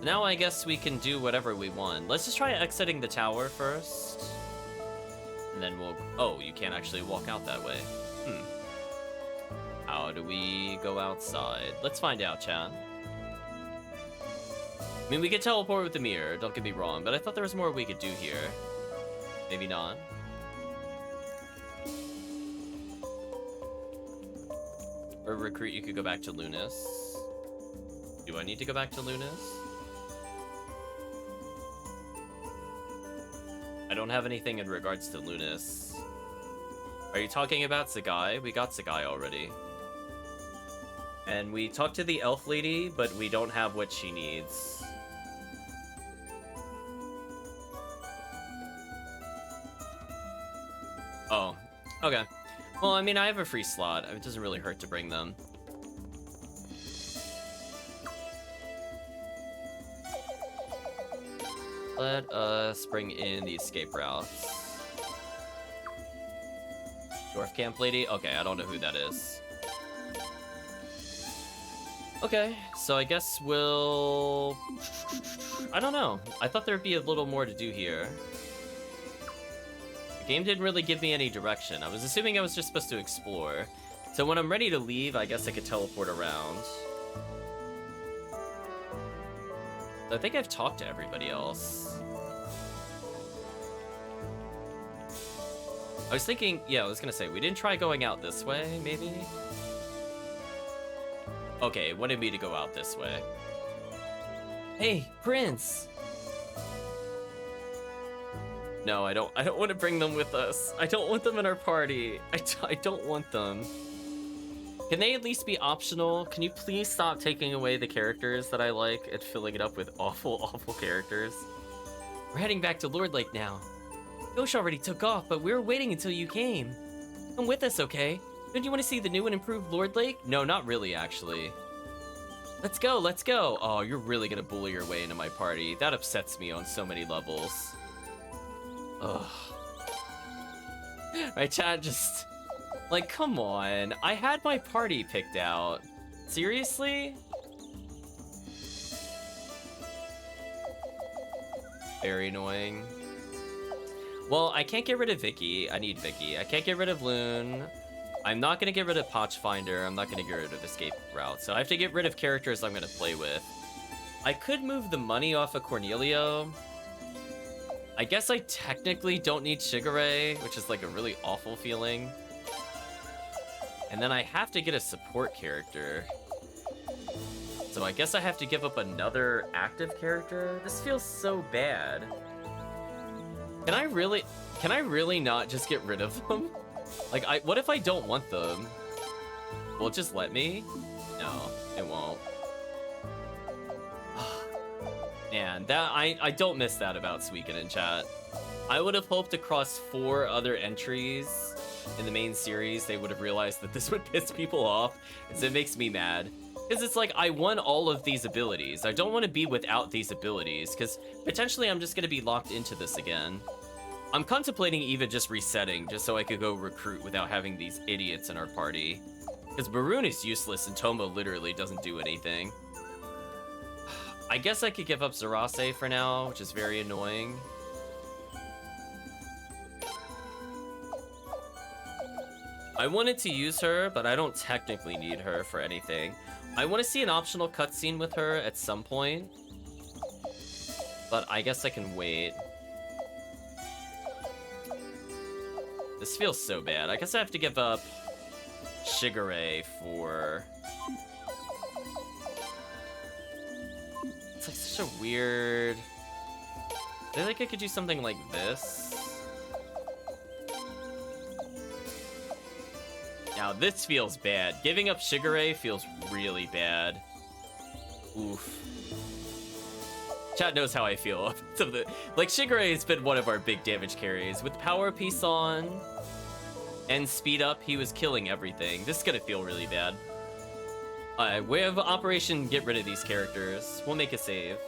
Now I guess we can do whatever we want. Let's just try exiting the tower first. And then we'll... Oh, you can't actually walk out that way. How do we go outside? Let's find out, chat. I mean, we could teleport with the mirror, don't get me wrong, but I thought there was more we could do here. Maybe not. Or recruit, you could go back to Lunas. Do I need to go back to Lunas? I don't have anything in regards to Lunas. Are you talking about Sagai? We got Sagai already. And we talked to the elf lady, but we don't have what she needs. Oh, okay. Well, I mean, I have a free slot. It doesn't really hurt to bring them. Let us bring in the escape routes. Dwarf Camp Lady? Okay, I don't know who that is. Okay, so I guess we'll... I don't know. I thought there'd be a little more to do here. The game didn't really give me any direction. I was assuming I was just supposed to explore. So when I'm ready to leave, I guess I could teleport around. I think I've talked to everybody else. I was thinking, yeah, I was gonna say, we didn't try going out this way, maybe? Okay, it wanted me to go out this way. Hey, Prince! No, I don't want to bring them with us. I don't want them in our party. I don't want them. Can they at least be optional? Can you please stop taking away the characters that I like and filling it up with awful, awful characters? We're heading back to Lord Lake now. Yosh already took off, but we were waiting until you came. Come with us, okay? Don't you want to see the new and improved Lord Lake? No, not really, actually. Let's go, let's go. Oh, you're really gonna bully your way into my party. That upsets me on so many levels. Ugh. My chat just... Like, come on. I had my party picked out. Seriously? Very annoying. Well, I can't get rid of Vicky. I need Vicky. I can't get rid of Loon. I'm not going to get rid of Potchfinder. I'm not going to get rid of Escape Route. So I have to get rid of characters I'm going to play with. I could move the money off of Cornelio. I guess I technically don't need Shigure, which is like a really awful feeling. And then I have to get a support character. So I guess I have to give up another active character? This feels so bad. Can I really not just get rid of them? Like, what if I don't want them? Will it just let me? No, it won't. Man, I don't miss that about Suikoden in chat. I would have hoped to cross 4 other entries in the main series, they would have realized that this would piss people off. And so it makes me mad. Because it's like, I won all of these abilities. I don't want to be without these abilities, because potentially I'm just going to be locked into this again. I'm contemplating even just resetting, just so I could go recruit without having these idiots in our party. Because Maroon is useless and Tomo literally doesn't do anything. I guess I could give up Zarase for now, which is very annoying. I wanted to use her, but I don't technically need her for anything. I want to see an optional cutscene with her at some point, but I guess I can wait. This feels so bad. I guess I have to give up Shigure for... It's like such a weird... I feel like I could do something like this. Now this feels bad. Giving up Shigure feels really bad. Oof. Chat knows how I feel. Like, Shigure has been one of our big damage carries. With Power Piece on and Speed Up, he was killing everything. This is gonna feel really bad. We have Operation Get Rid of these characters. We'll make a save.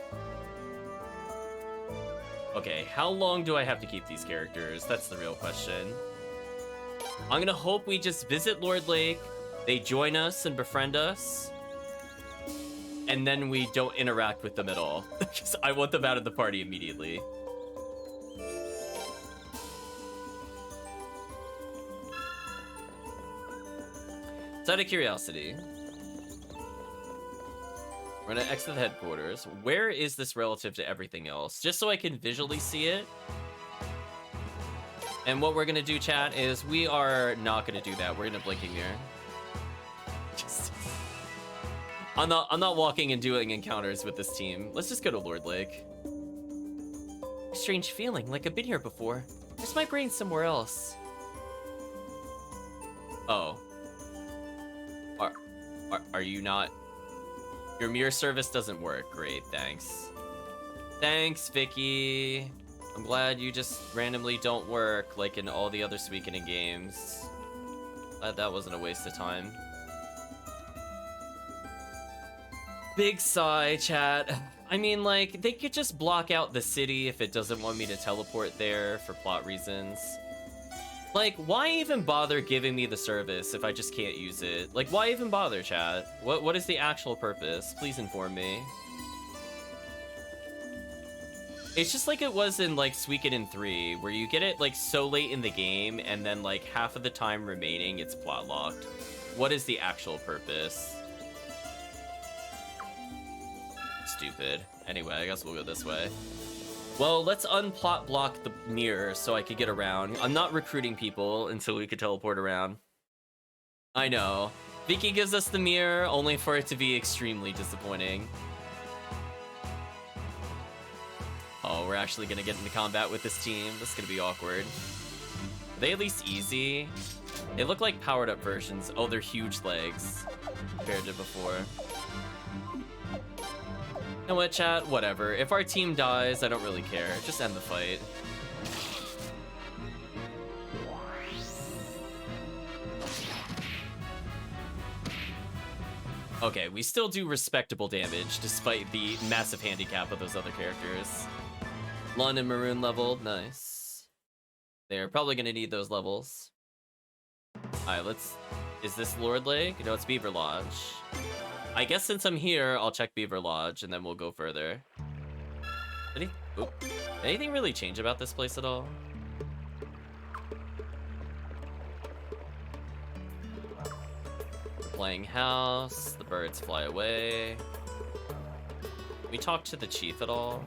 Okay, how long do I have to keep these characters? That's the real question. I'm gonna hope we just visit Lord Lake, they join us and befriend us, and then we don't interact with them at all. Because I want them out of the party immediately. So out of curiosity, we're gonna exit the headquarters. Where is this relative to everything else? Just so I can visually see it. And what we're gonna do, chat, is we are not gonna do that. We're gonna blinking mirror. I'm not walking and doing encounters with this team. Let's just go to Lord Lake. Strange feeling, like I've been here before. Where's my brain somewhere else? Oh. Are you not? Your mirror service doesn't work. Great, thanks. Thanks, Vicky. I'm glad you just randomly don't work like in all the other Suikoden games. Glad that wasn't a waste of time. Big sigh, chat. I mean, like, they could just block out the city if it doesn't want me to teleport there for plot reasons. Like, why even bother giving me the service if I just can't use it? Like, why even bother, chat? What is the actual purpose? Please inform me. It's just like it was in, like, Suikoden 3, where you get it, like, so late in the game, and then, like, half of the time remaining, it's plot locked. What is the actual purpose? Stupid. Anyway, I guess we'll go this way. Well, let's unplot block the mirror so I could get around. I'm not recruiting people until we could teleport around. I know. Vicky gives us the mirror, only for it to be extremely disappointing. Oh, we're actually gonna get into combat with this team. This is gonna be awkward. Are they at least easy? They look like powered up versions. Oh, they're huge legs compared to before. You know what, chat? Whatever. If our team dies, I don't really care. Just end the fight. Okay, we still do respectable damage despite the massive handicap of those other characters. Lun and Maroon leveled. Nice. They're probably gonna need those levels. Alright, let's... Is this Lord Lake? No, it's Beaver Lodge. I guess since I'm here, I'll check Beaver Lodge, and then we'll go further. Anything really change about this place at all? We're playing house, the birds fly away. Can we talk to the chief at all?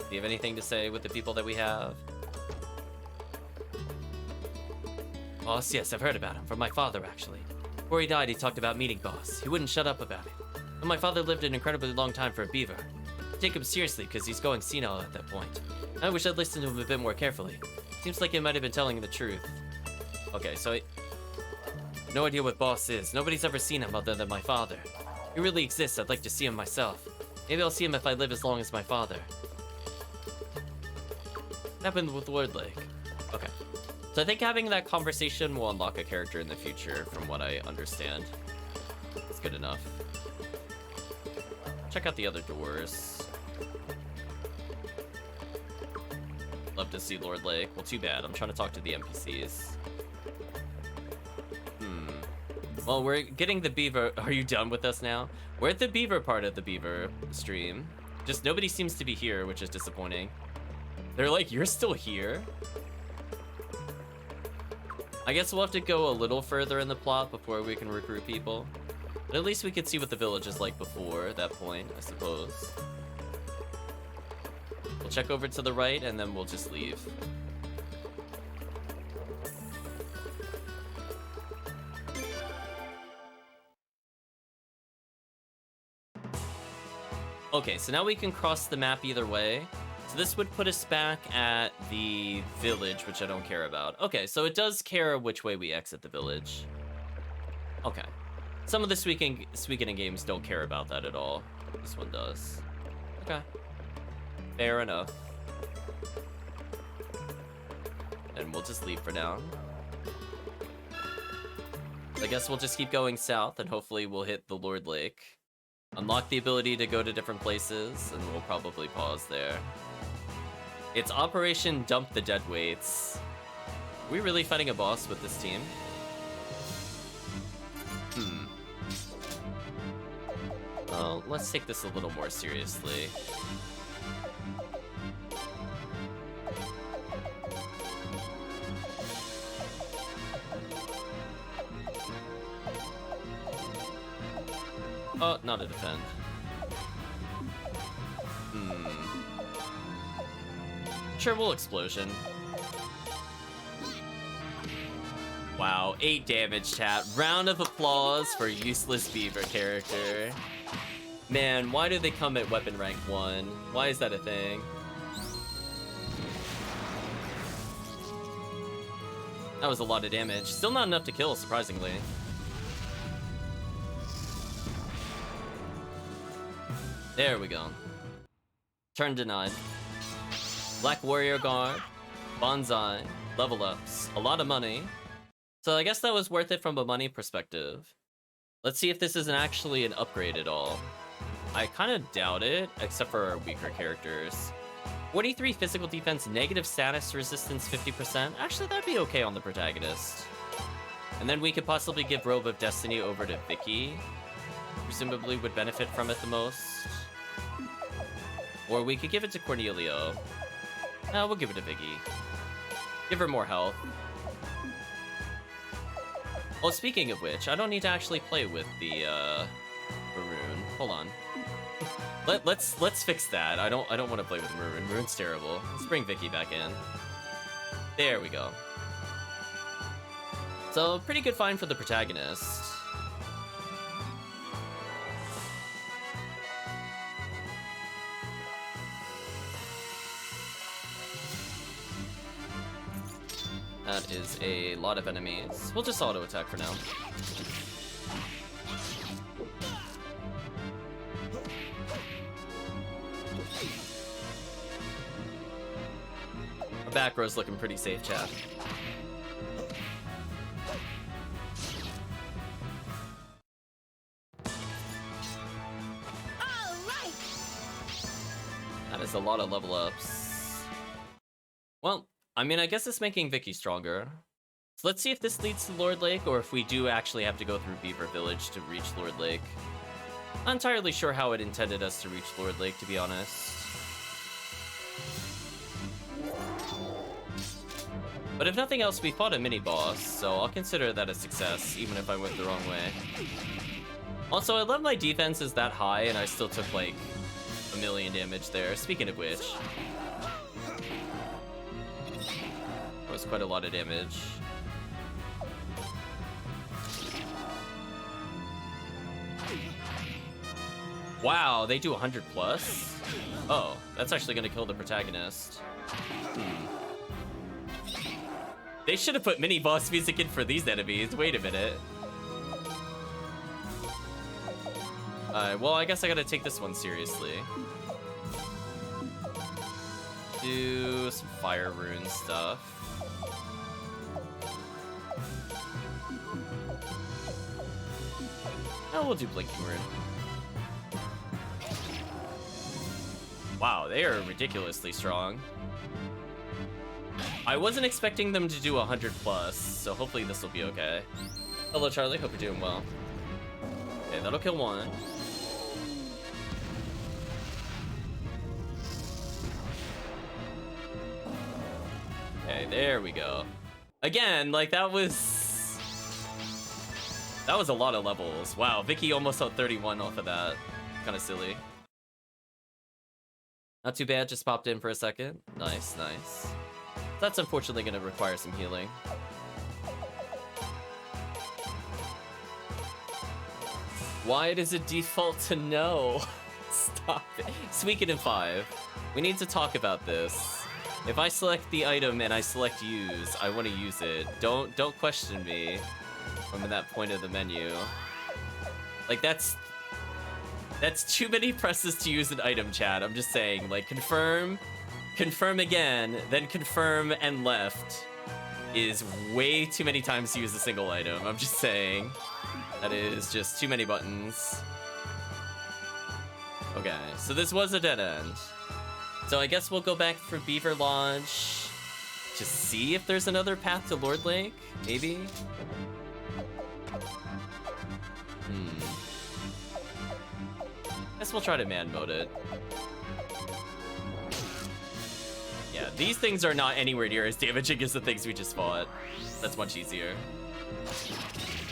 Do you have anything to say with the people that we have? Boss, yes, I've heard about him, from my father, actually. Before he died, he talked about meeting Boss. He wouldn't shut up about it. But my father lived an incredibly long time for a beaver. I take him seriously because he's going senile at that point. I wish I'd listened to him a bit more carefully. Seems like he might have been telling the truth. Okay, so no idea what Boss is. Nobody's ever seen him other than my father. If he really exists, I'd like to see him myself. Maybe I'll see him if I live as long as my father. What happened with Lord Lake? Okay. So I think having that conversation will unlock a character in the future, from what I understand. It's good enough. Check out the other doors. Love to see Lord Lake. Well, too bad. I'm trying to talk to the NPCs. Well, we're getting the Beaver... Are you done with us now? We're at the Beaver part of the Beaver stream. Just nobody seems to be here, which is disappointing. They're like, you're still here? I guess we'll have to go a little further in the plot before we can recruit people. But at least we could see what the village is like before that point, I suppose. We'll check over to the right, and then we'll just leave. Okay, so now we can cross the map either way. So this would put us back at the village, which I don't care about. Okay, so it does care which way we exit the village. Okay. Some of the Suikoden games don't care about that at all. This one does. Okay. Fair enough. And we'll just leave for now. I guess we'll just keep going south, and hopefully we'll hit the Lord Lake. Unlock the ability to go to different places, and we'll probably pause there. It's Operation Dump the Deadweights. Are we really fighting a boss with this team? Well, let's take this a little more seriously. Oh, not a defend. Sure, we'll explosion. Wow, 8 damage, chat. Round of applause for useless Beaver character. Man, why do they come at weapon rank 1? Why is that a thing? That was a lot of damage. Still not enough to kill, surprisingly. There we go. Turn denied. Black Warrior Guard, Bonsai, level ups, a lot of money. So I guess that was worth it from a money perspective. Let's see if this isn't actually an upgrade at all. I kind of doubt it, except for our weaker characters. 43 physical defense, negative status resistance 50%. Actually, that'd be okay on the protagonist. And then we could possibly give Robe of Destiny over to Vicky. Presumably would benefit from it the most. Or we could give it to Cornelio. No, we'll give it to Vicky. Give her more health. Well, speaking of which, I don't need to actually play with the Maroon. Hold on. Let's fix that. I don't want to play with Maroon. Maroon's terrible. Let's bring Vicky back in. There we go. So, pretty good find for the protagonist. That is a lot of enemies. We'll just auto attack for now. Our back row's looking pretty safe, chat. That is a lot of level ups. Well, I mean, I guess it's making Vicky stronger. So let's see if this leads to Lord Lake, or if we do actually have to go through Beaver Village to reach Lord Lake. Not entirely sure how it intended us to reach Lord Lake, to be honest. But if nothing else, we fought a mini-boss, so I'll consider that a success, even if I went the wrong way. Also, I love my defense is that high, and I still took, like, 1,000,000 damage there. Speaking of which... that was quite a lot of damage. Wow, they do 100 plus? Oh, that's actually gonna kill the protagonist. They should have put mini-boss music in for these enemies. Wait a minute. Well, I guess I gotta take this one seriously. Do some fire rune stuff. Oh, we'll do Blinking Rune. Wow, they are ridiculously strong. I wasn't expecting them to do 100 plus, so hopefully this will be okay. Hello, Charlie. Hope you're doing well. Okay, that'll kill one. Okay, there we go. Again, like that was a lot of levels. Wow, Vicky almost out 31 off of that. Kind of silly. Not too bad, just popped in for a second. Nice, nice. That's unfortunately going to require some healing. Why does it default to no? Stop it. Suikoden 5. We need to talk about this. If I select the item and I select use, I want to use it. Don't question me from that point of the menu. Like that's too many presses to use an item, chat. I'm just saying, like confirm again, then confirm and left is way too many times to use a single item. I'm just saying. That is just too many buttons. Okay, so this was a dead end. So I guess we'll go back for Beaver Lodge to see if there's another path to Lord Lake, maybe? Guess we'll try to man mode it. Yeah, these things are not anywhere near as damaging as the things we just fought. That's much easier.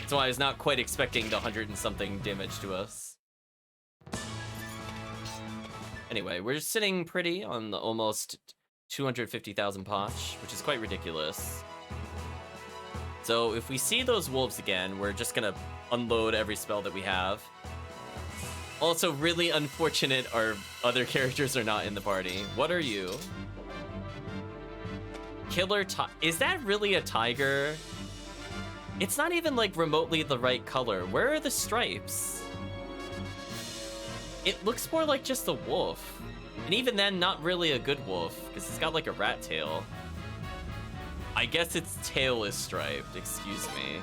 That's why I was not quite expecting the 100 and something damage to us. Anyway, we're sitting pretty on the almost 250,000 Poch, which is quite ridiculous. So if we see those wolves again, we're just gonna unload every spell that we have. Also, really unfortunate our other characters are not in the party. What are you? Killer is that really a tiger? It's not even like remotely the right color. Where are the stripes? It looks more like just a wolf. And even then, not really a good wolf, because it's got like a rat tail. I guess its tail is striped, excuse me.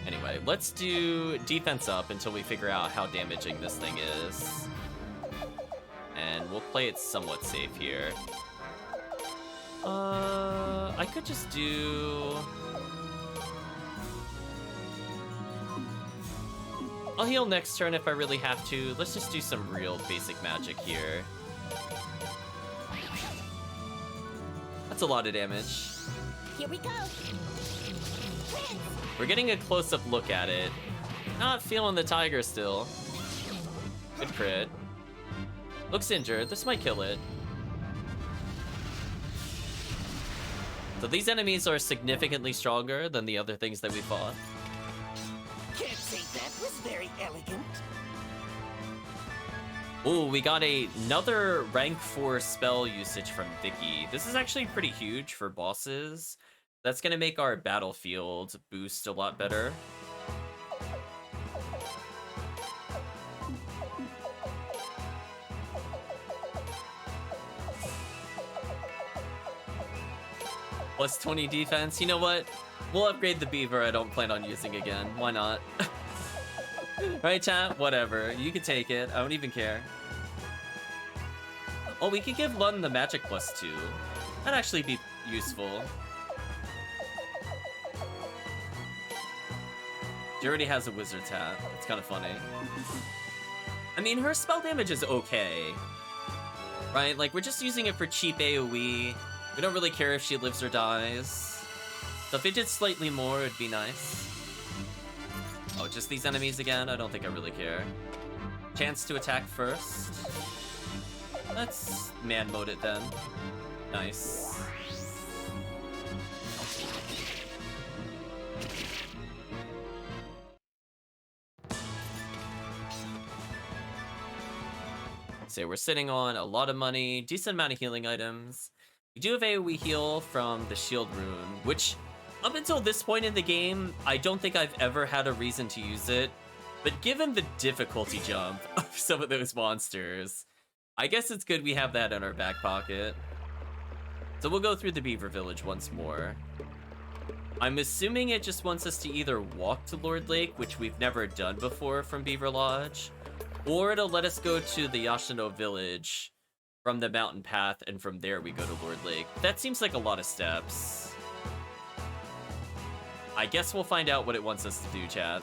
Anyway, let's do defense up until we figure out how damaging this thing is. And we'll play it somewhat safe here. I could just do... I'll heal next turn if I really have to. Let's just do some real basic magic here. That's a lot of damage. Here we go. We're getting a close-up look at it. Not feeling the tiger still. Good crit. Looks injured. This might kill it. So these enemies are significantly stronger than the other things that we fought. Can't say that was very elegant. Ooh, we got another rank 4 spell usage from Vicky. This is actually pretty huge for bosses. That's gonna make our battlefield boost a lot better. Plus 20 defense. You know what? We'll upgrade the Beaver I don't plan on using again. Why not? Right, chat? Whatever. You can take it. I don't even care. Oh, we could give Lund the magic +2. That'd actually be useful. She already has a wizard's hat. It's kind of funny. I mean, her spell damage is okay. Right? Like, we're just using it for cheap AoE. We don't really care if she lives or dies. So if it did slightly more, it'd be nice. Oh, just these enemies again? I don't think I really care. Chance to attack first. Let's man mode it then. Nice. So we're sitting on a lot of money, decent amount of healing items. We do have AoE heal from the shield rune, which up until this point in the game, I don't think I've ever had a reason to use it. But given the difficulty jump of some of those monsters, I guess it's good we have that in our back pocket. So we'll go through the Beaver Village once more. I'm assuming it just wants us to either walk to Lord Lake, which we've never done before from Beaver Lodge, or it'll let us go to the Yashino village from the mountain path, and from there we go to Lord Lake. That seems like a lot of steps. I guess we'll find out what it wants us to do, chat.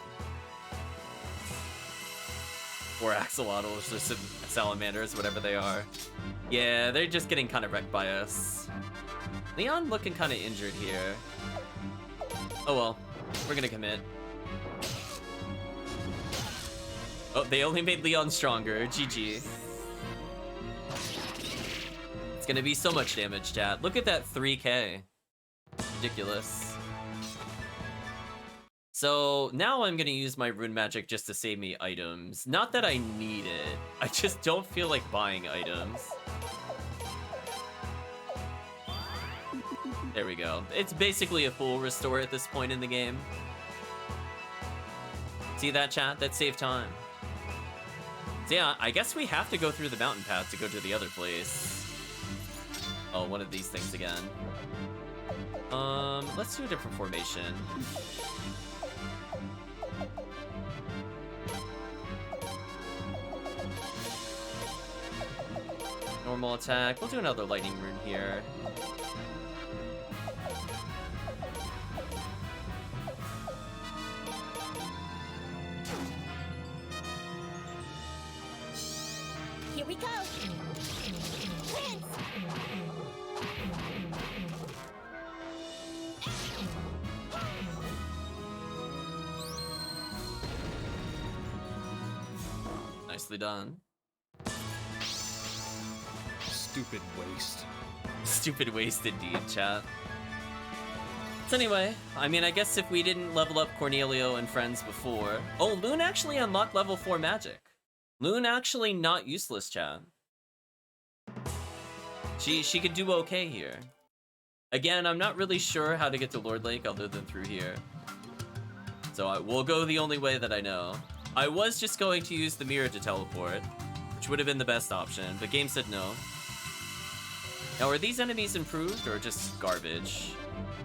Or axolotls, or some salamanders, whatever they are. Yeah, they're just getting kind of wrecked by us. Leon looking kind of injured here. Oh well, we're gonna commit. Oh, they only made Leon stronger. GG. It's gonna be so much damage, chat. Look at that 3k. Ridiculous. So now I'm gonna use my rune magic just to save me items. Not that I need it. I just don't feel like buying items. There we go. It's basically a full restore at this point in the game. See that, chat? That saved time. So yeah, I guess we have to go through the mountain path to go to the other place. Oh, one of these things again. Let's do a different formation. Normal attack. We'll do another lightning rune here. Here we go. Prince! Nicely done. Stupid waste. Stupid waste indeed, chat. So anyway, I mean, I guess if we didn't level up Cornelio and friends before... Oh, Loon actually unlocked level 4 magic. Loon actually not useless, chat. She could do okay here. Again, I'm not really sure how to get to Lord Lake other than through here. So we'll go the only way that I know. I was just going to use the mirror to teleport, which would have been the best option, but game said no. Now, are these enemies improved or just garbage?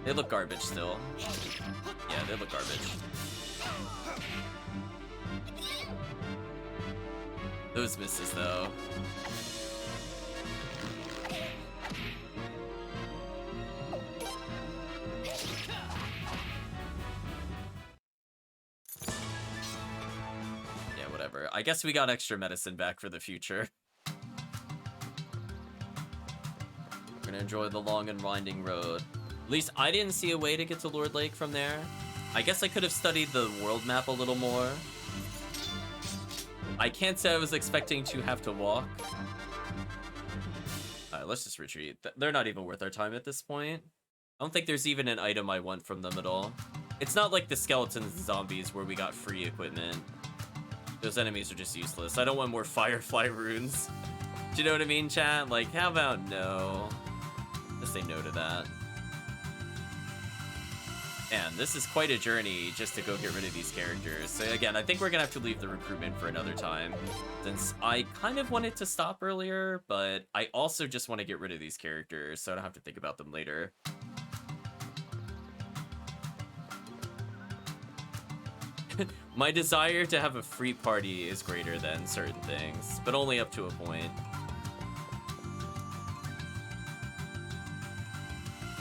They look garbage still. Yeah, they look garbage. Those misses, though. Yeah, whatever. I guess we got extra medicine back for the future. We're gonna enjoy the long and winding road. At least I didn't see a way to get to Lord Lake from there. I guess I could have studied the world map a little more. I can't say I was expecting to have to walk. Alright, let's just retreat. They're not even worth our time at this point. I don't think there's even an item I want from them at all. It's not like the skeletons and zombies where we got free equipment. Those enemies are just useless. I don't want more Firefly runes. Do you know what I mean, chat? Like, how about no? Let's say no to that. And this is quite a journey just to go get rid of these characters. So again, I think we're gonna have to leave the recruitment for another time, since I kind of wanted to stop earlier, but I also just want to get rid of these characters so I don't have to think about them later. My desire to have a free party is greater than certain things, but only up to a point.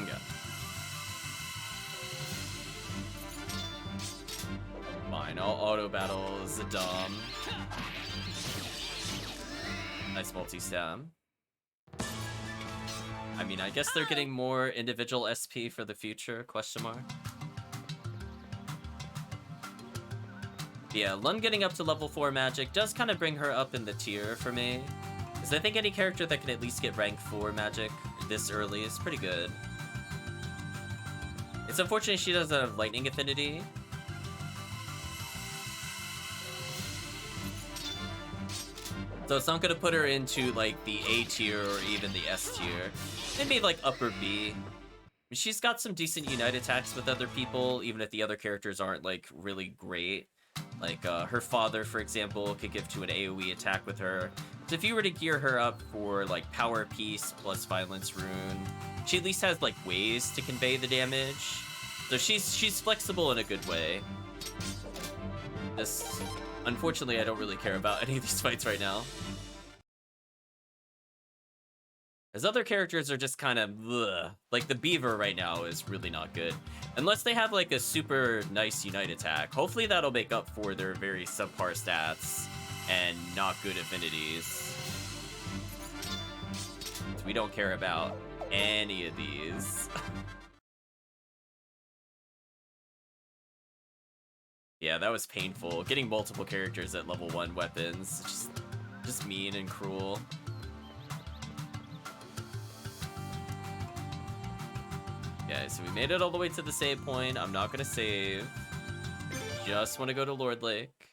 Okay. Fine, I'll auto battle Zadam. Nice multi-stab. I mean, I guess they're getting more individual SP for the future, question mark. Yeah, Lun getting up to level 4 magic does kind of bring her up in the tier for me. Because I think any character that can at least get rank 4 magic this early is pretty good. It's unfortunate she doesn't have lightning affinity. So it's not going to put her into like the A tier or even the S tier. Maybe like upper B. She's got some decent unite attacks with other people, even if the other characters aren't like really great. Like her father, for example, could give to an AoE attack with her. So if you were to gear her up for like Power Piece plus Violence Rune, she at least has like ways to convey the damage. So she's flexible in a good way. This, unfortunately, I don't really care about any of these fights right now. As other characters are just kind of, ugh. Like the Beaver right now is really not good. Unless they have like a super nice Unite attack. Hopefully that'll make up for their very subpar stats and not good affinities. We don't care about any of these. Yeah, that was painful. Getting multiple characters at level 1 weapons. Just mean and cruel. Okay, so we made it all the way to the save point. I'm not gonna save. Just want to go to Lord Lake.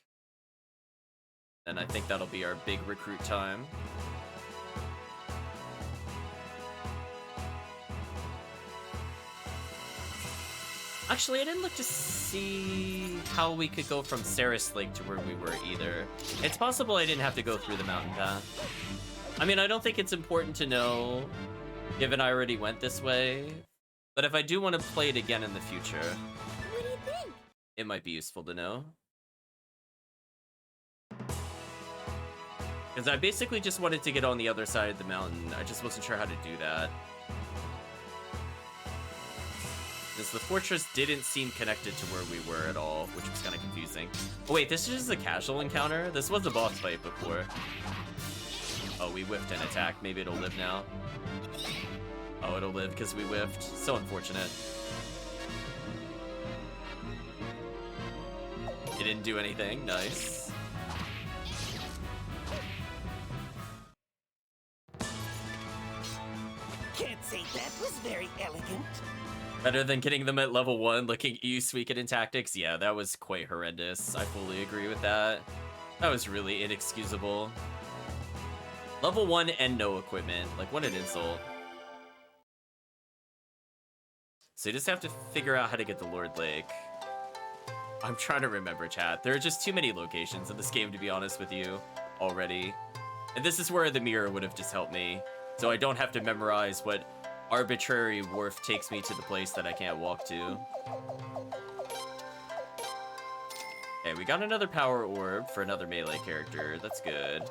And I think that'll be our big recruit time. Actually, I didn't look to see how we could go from Saris Lake to where we were either. It's possible I didn't have to go through the mountain path. I mean, I don't think it's important to know, given I already went this way. But if I do want to play it again in the future, What do you think? it might be useful to know. Because I basically just wanted to get on the other side of the mountain. I just wasn't sure how to do that. Because the fortress didn't seem connected to where we were at all, which was kind of confusing. Oh wait, this is just a casual encounter? This was a boss fight before. Oh, we whiffed an attack. Maybe it'll live now. Oh, it'll live because we whiffed. So unfortunate. It didn't do anything. Nice. Can't say that was very elegant. Better than getting them at level 1, looking at you, Suikoden tactics. Yeah, that was quite horrendous. I fully agree with that. That was really inexcusable. Level 1 and no equipment. Like, what an insult. So you just have to figure out how to get to Lord Lake. I'm trying to remember, chat. There are just too many locations in this game, to be honest with you, already. And this is where the mirror would have just helped me. So I don't have to memorize what arbitrary wharf takes me to the place that I can't walk to. Okay, we got another power orb for another melee character. That's good.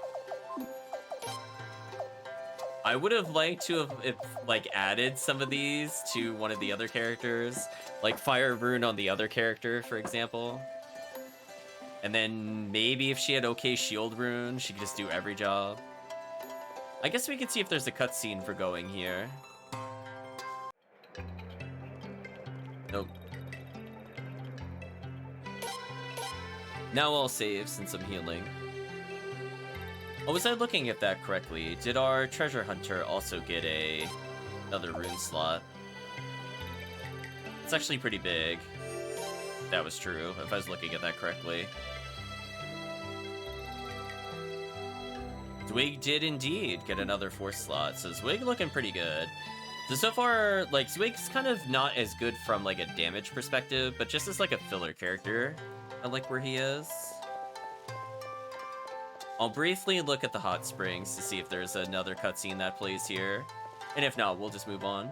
I would have liked to have like added some of these to one of the other characters, like Fire Rune on the other character, for example. And then maybe if she had okay Shield Rune, she could just do every job. I guess we could see if there's a cutscene for going here. Nope. Now I'll save since I'm healing. Oh, was I looking at that correctly? Did our treasure hunter also get another rune slot? It's actually pretty big. That was true, if I was looking at that correctly. Zwig did indeed get another 4th slot, so Zwig looking pretty good. So far, like, Zwig's kind of not as good from, like, a damage perspective, but just as, like, a filler character, I like where he is. I'll briefly look at the hot springs to see if there's another cutscene that plays here. And if not, we'll just move on.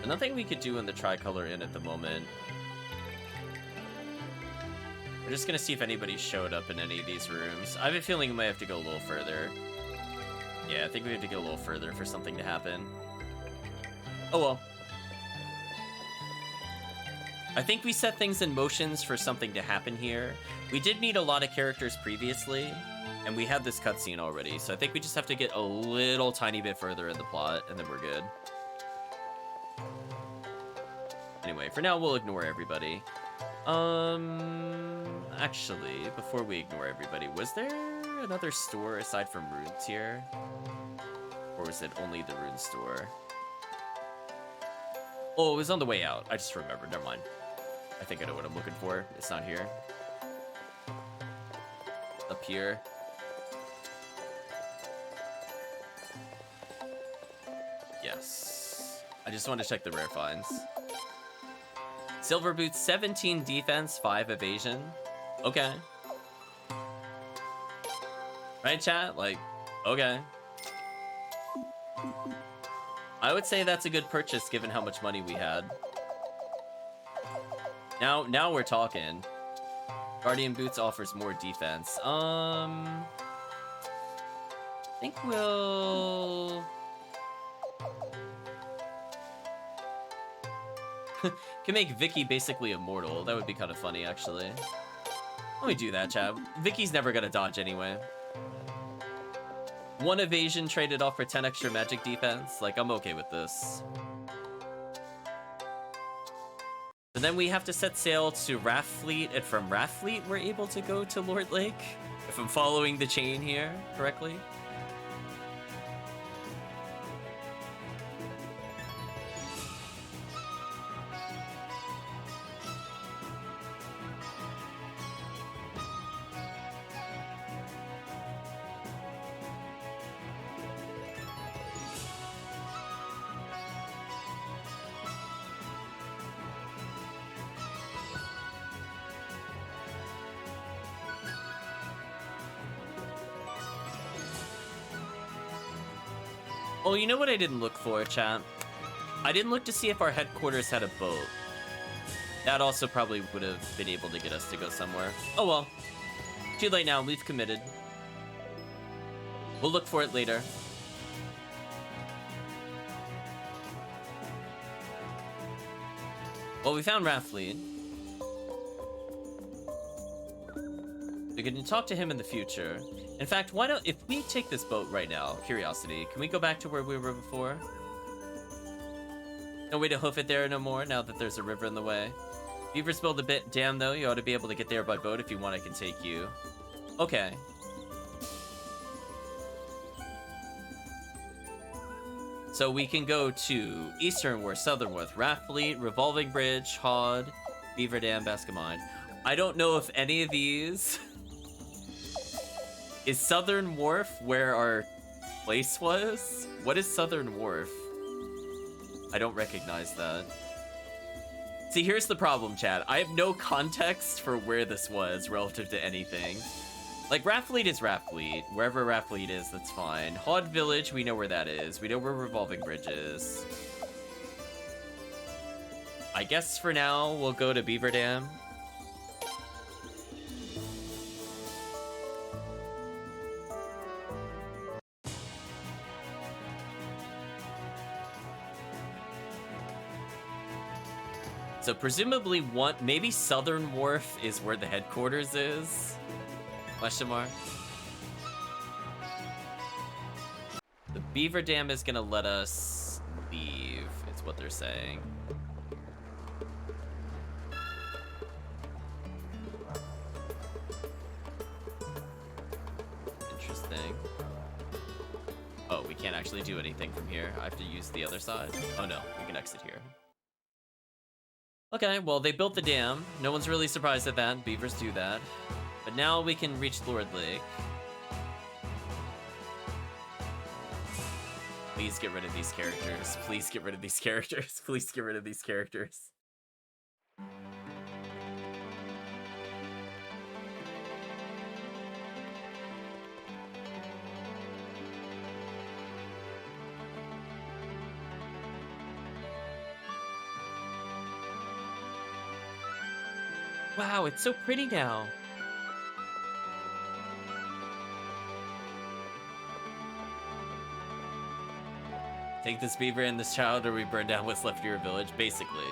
Nothing we could do in the Tricolor Inn at the moment. We're just gonna see if anybody showed up in any of these rooms. I have a feeling we might have to go a little further. Yeah, I think we have to go a little further for something to happen. Oh well. I think we set things in motions for something to happen here. We did meet a lot of characters previously, and we had this cutscene already, so I think we just have to get a little tiny bit further in the plot, and then we're good. Anyway, for now, we'll ignore everybody. Actually, before we ignore everybody, was there another store aside from runes here? Or was it only the rune store? Oh, it was on the way out. I just remembered. Never mind. I think I know what I'm looking for. It's not here. Up here. Yes. I just want to check the rare finds. Silver boots, 17 defense, 5 evasion. Okay. Right, chat? Like, okay. I would say that's a good purchase given how much money we had. Now we're talking. Guardian boots offers more defense. I think we'll... Can make Vicky basically immortal. That would be kind of funny, actually. Let me do that, chat. Vicky's never gonna dodge anyway. 1 evasion traded off for 10 extra magic defense. Like, I'm okay with this. And then we have to set sail to Raft Fleet, and from Raft Fleet, we're able to go to Lord Lake. If I'm following the chain here correctly. Oh, you know what I didn't look for, chat? I didn't look to see if our headquarters had a boat. That also probably would have been able to get us to go somewhere. Oh well. Too late now, we've committed. We'll look for it later. Well, we found Raft Fleet. We can talk to him in the future. In fact, why don't, if we take this boat right now, curiosity, can we go back to where we were before? No way to hoof it there no more now that there's a river in the way. Beavers build a bit dam though, you ought to be able to get there by boat. If you want, I can take you. Okay. So we can go to Eastern Wharf, Southern Wharf, Raft Fleet, Revolving Bridge, Hod, Beaver Dam, Baskamine. I don't know if any of these... Is Southern Wharf where our place was? What is Southern Wharf? I don't recognize that. See, here's the problem, chat. I have no context for where this was relative to anything. Like, Raft Fleet is Raft Fleet. Wherever Raft Fleet is, that's fine. Hod Village, we know where that is. We know where Revolving Bridge is. I guess for now, we'll go to Beaver Dam. So presumably maybe Southern Wharf is where the headquarters is? Question mark. The Beaver Dam is gonna let us leave, is what they're saying. Interesting. Oh, we can't actually do anything from here. I have to use the other side. Oh no, we can exit here. Okay, well, they built the dam. No one's really surprised at that. Beavers do that. But now we can reach Lord Lake. Please get rid of these characters. Please get rid of these characters. Please get rid of these characters. Wow, it's so pretty now. Take this beaver and this child, or we burn down what's left of your village, basically.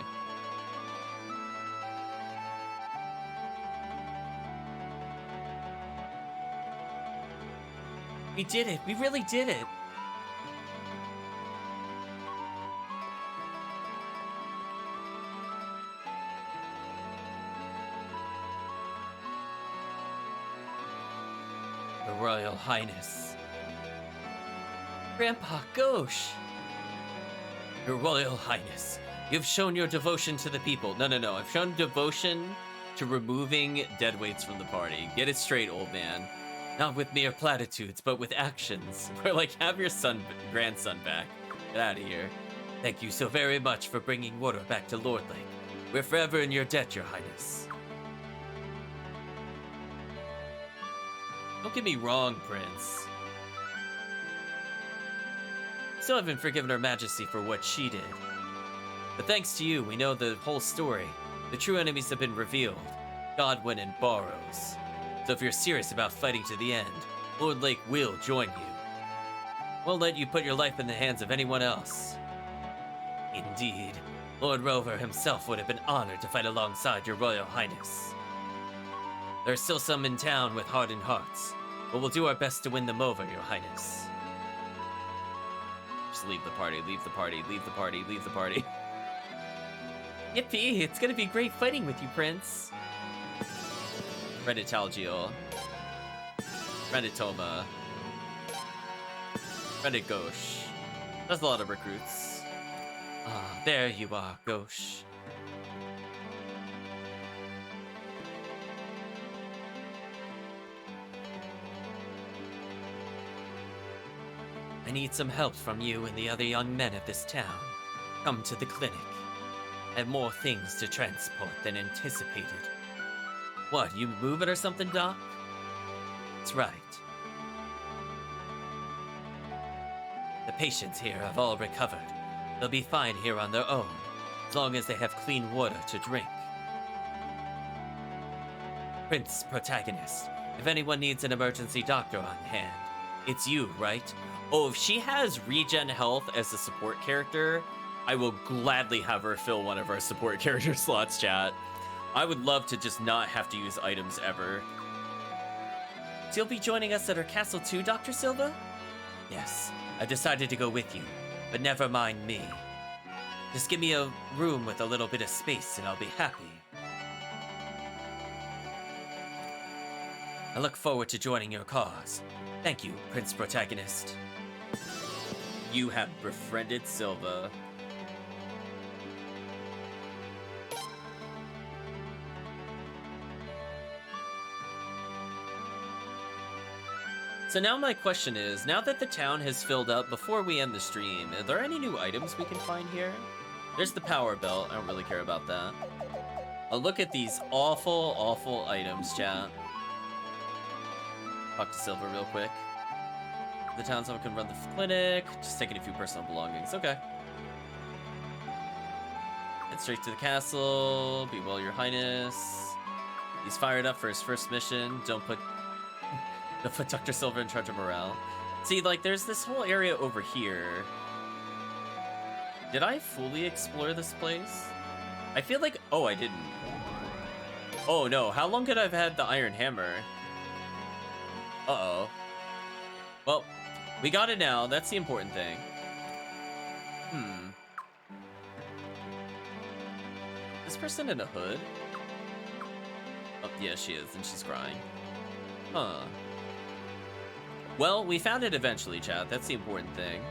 We did it. We really did it. Your Royal Highness. Grandpa Gauche. Your Royal Highness, you've shown your devotion to the people. No. I've shown devotion to removing deadweights from the party. Get it straight, old man. Not with mere platitudes, but with actions. We're like, have your grandson back. Get out of here. Thank you so very much for bringing water back to Lord Lake. We're forever in your debt, Your Highness. Don't get me wrong, Prince. Still haven't forgiven Her Majesty for what she did. But thanks to you, we know the whole story. The true enemies have been revealed. Godwin and Barrows. So if you're serious about fighting to the end, Lord Lake will join you. Won't let you put your life in the hands of anyone else. Indeed, Lord Rover himself would have been honored to fight alongside your Royal Highness. There are still some in town with hardened hearts, but we'll do our best to win them over, Your Highness. Just leave the party, leave the party, leave the party, leave the party. Yippee, it's gonna be great fighting with you, Prince. Reddit Talgiel. Reddit Toma. Reddit Gauche. That's a lot of recruits. Ah, there you are, Gauche. I need some help from you and the other young men of this town. Come to the clinic. I have more things to transport than anticipated. What, you moving or something, Doc? That's right. The patients here have all recovered. They'll be fine here on their own, as long as they have clean water to drink. Prince Protagonist, if anyone needs an emergency doctor on hand, it's you, right? Oh, if she has regen health as a support character, I will gladly have her fill one of our support character slots, chat. I would love to just not have to use items ever. So you'll be joining us at our castle too, Dr. Silva? Yes, I decided to go with you, but never mind me. Just give me a room with a little bit of space and I'll be happy. I look forward to joining your cause. Thank you, Prince Protagonist. You have befriended Silva. So now my question is, now that the town has filled up, before we end the stream, are there any new items we can find here? There's the power belt. I don't really care about that. Oh, look at these awful, awful items, chat. Talk to Silva real quick. The townsman can run the clinic. Just taking a few personal belongings. Okay. Head straight to the castle. Be well, Your Highness. He's fired up for his first mission. Don't put Dr. Silva in charge of morale. See, like, there's this whole area over here. Did I fully explore this place? I feel like... Oh, I didn't. Oh, no. How long could I have had the iron hammer? Uh-oh. Well, we got it now. That's the important thing. This person in a hood? Oh, yeah, she is, and she's crying. Huh. Well, we found it eventually, chat. That's the important thing.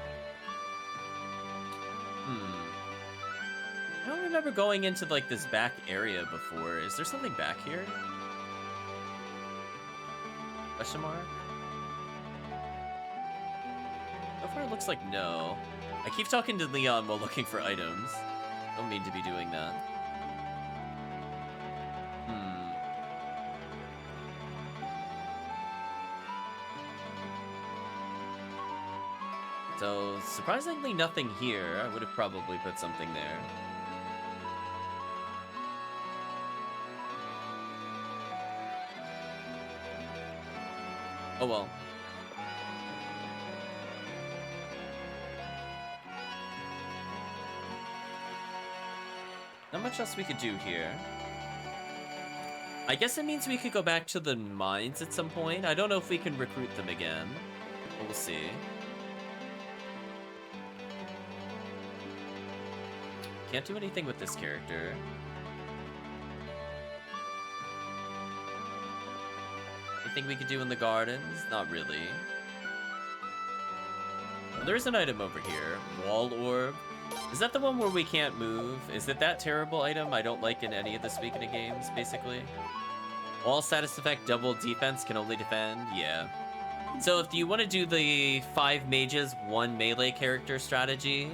I don't remember going into, like, this back area before. Is there something back here? Question mark? So far, it looks like no. I keep talking to Leon while looking for items. Don't mean to be doing that. So, surprisingly nothing here. I would have probably put something there. Oh well. Not much else we could do here. I guess it means we could go back to the mines at some point. I don't know if we can recruit them again. But we'll see. Can't do anything with this character. Anything we could do in the gardens? Not really. Well, there's an item over here. Wall orb. Is that the one where we can't move? Is it that terrible item I don't like in any of the Suikoden games, basically? Wall status effect, double defense, can only defend? Yeah. So if you want to do the 5 mages, 1 melee character strategy,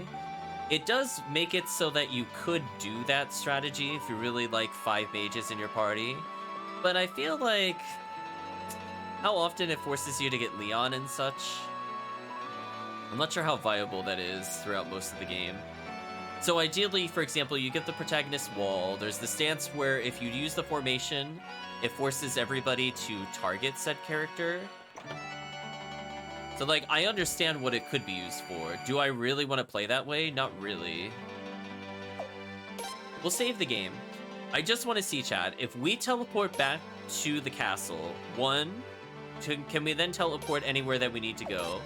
It does make it so that you could do that strategy if you really like 5 mages in your party. But I feel like how often it forces you to get Leon and such. I'm not sure how viable that is throughout most of the game. So ideally, for example, you get the protagonist wall. There's the stance where if you use the formation, it forces everybody to target said character. So, like, I understand what it could be used for. Do I really want to play that way? Not really. We'll save the game. I just want to see, chat, if we teleport back to the castle, 1, can we then teleport anywhere that we need to go?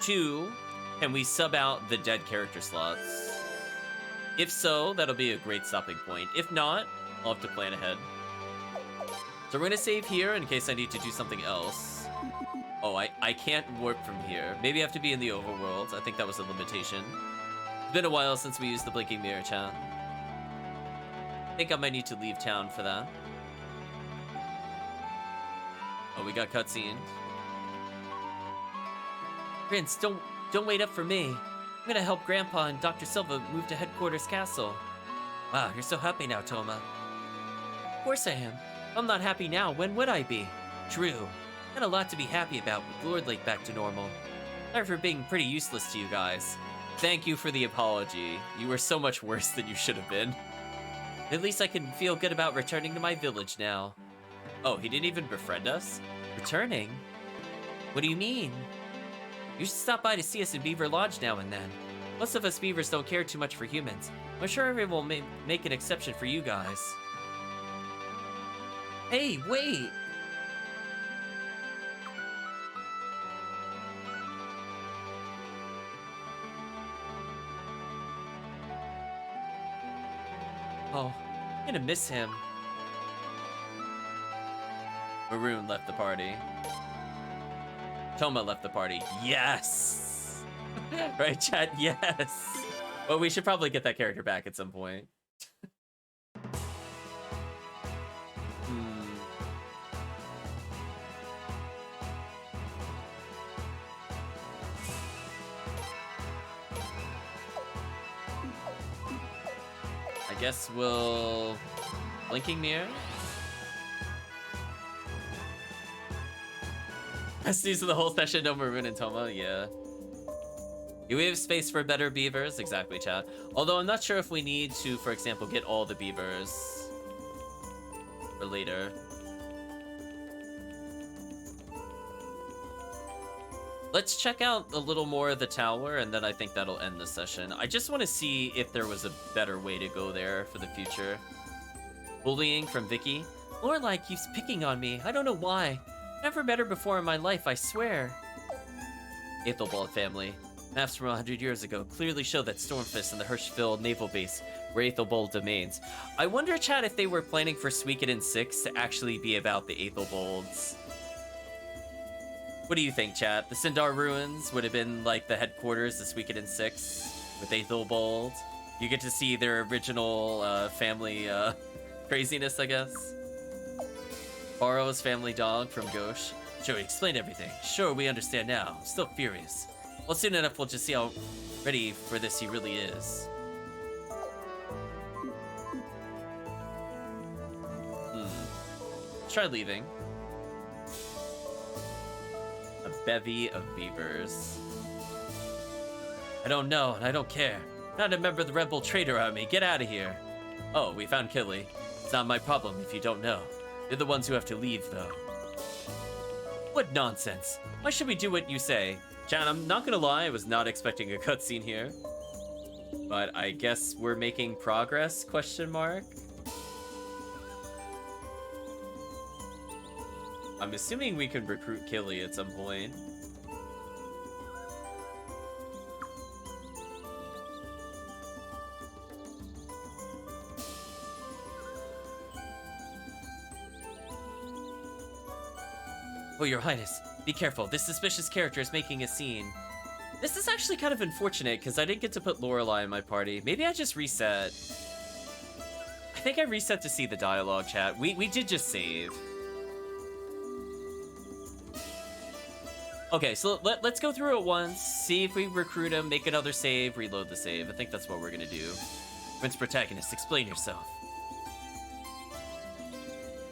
2, can we sub out the dead character slots? If so, that'll be a great stopping point. If not, I'll have to plan ahead. So we're gonna save here in case I need to do something else. Oh, I can't warp from here. Maybe I have to be in the overworld. I think that was a limitation. It's been a while since we used the blinking mirror, chat. I think I might need to leave town for that. Oh, we got cutscene. Prince, don't wait up for me. I'm gonna help Grandpa and Dr. Silva move to Headquarters Castle. Wow, you're so happy now, Toma. Of course I am. If I'm not happy now, when would I be? True. Got a lot to be happy about with Lord Lake back to normal. Sorry for being pretty useless to you guys. Thank you for the apology. You were so much worse than you should have been. At least I can feel good about returning to my village now. Oh, he didn't even befriend us? Returning? What do you mean? You should stop by to see us in Beaver Lodge now and then. Most of us beavers don't care too much for humans. I'm sure everyone will make an exception for you guys. Hey, wait! Oh, I'm gonna miss him. Maroon left the party. Toma left the party. Yes! Right, chat? Yes! Well, we should probably get that character back at some point. I guess we'll... Blinking Mirror? Besties of the whole session, no Maroon and Toma, yeah. Do we have space for better beavers? Exactly, chat. Although I'm not sure if we need to, for example, get all the beavers for later. Let's check out a little more of the tower, and then I think that'll end the session. I just want to see if there was a better way to go there for the future. Bullying from Vicky. Lorelei keeps picking on me. I don't know why. Never met her before in my life, I swear. Aethelbald family. Maps from 100 years ago clearly show that Stormfist and the Hirschfeld naval base were Aethelbald domains. I wonder, chat, if they were planning for Suikoden 6 to actually be about the Aethelbalds. What do you think, chat? The Sindar ruins would have been like the headquarters of Suikoden 6 with Aethelbald. You get to see their original family craziness, I guess. Barrow's family dog from Gauche. Joey, explain everything. Sure, we understand now. I'm still furious. Well, soon enough, we'll just see how ready for this he really is. Try leaving. A bevy of beavers. I don't know, and I don't care. Not a member of the rebel traitor army. Get out of here. Oh, we found Killy. It's not my problem if you don't know. You're the ones who have to leave, though. What nonsense. Why should we do what you say? Chan, I'm not gonna lie, I was not expecting a cutscene here. But I guess we're making progress, question mark? I'm assuming we can recruit Killy at some point. Oh, Your Highness, be careful. This suspicious character is making a scene. This is actually kind of unfortunate because I didn't get to put Lorelei in my party. Maybe I just reset. I think I reset to see the dialogue, chat. We did just save. Okay, so let's go through it once, see if we recruit him, make another save, reload the save. I think that's what we're gonna do. Prince Protagonist, explain yourself.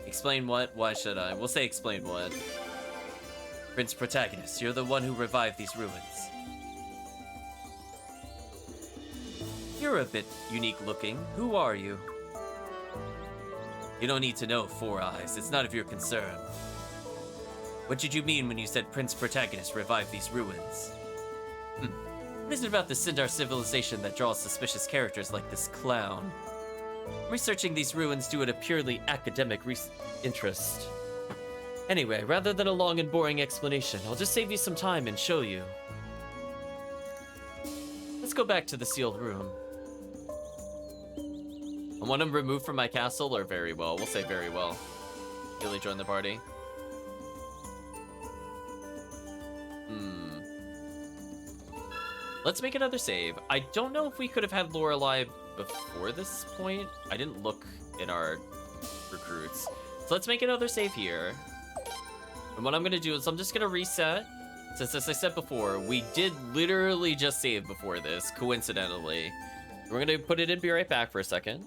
Explain what? Why should I? We'll say explain what. Prince Protagonist, you're the one who revived these ruins. You're a bit unique looking. Who are you? You don't need to know, Four Eyes. It's none of your concern. What did you mean when you said Prince Protagonist revived these ruins? What is it about the Sindar civilization that draws suspicious characters like this clown? Researching these ruins due to a purely academic interest. Anyway, rather than a long and boring explanation, I'll just save you some time and show you. Let's go back to the sealed room. I want him removed from my castle, or very well. We'll say very well. Really join the party. Let's make another save. I don't know if we could have had Lorelei before this point. I didn't look in our recruits. So let's make another save here. And what I'm gonna do is I'm just gonna reset. Since, as I said before, we did literally just save before this, coincidentally. We're gonna put it in, be right back for a second.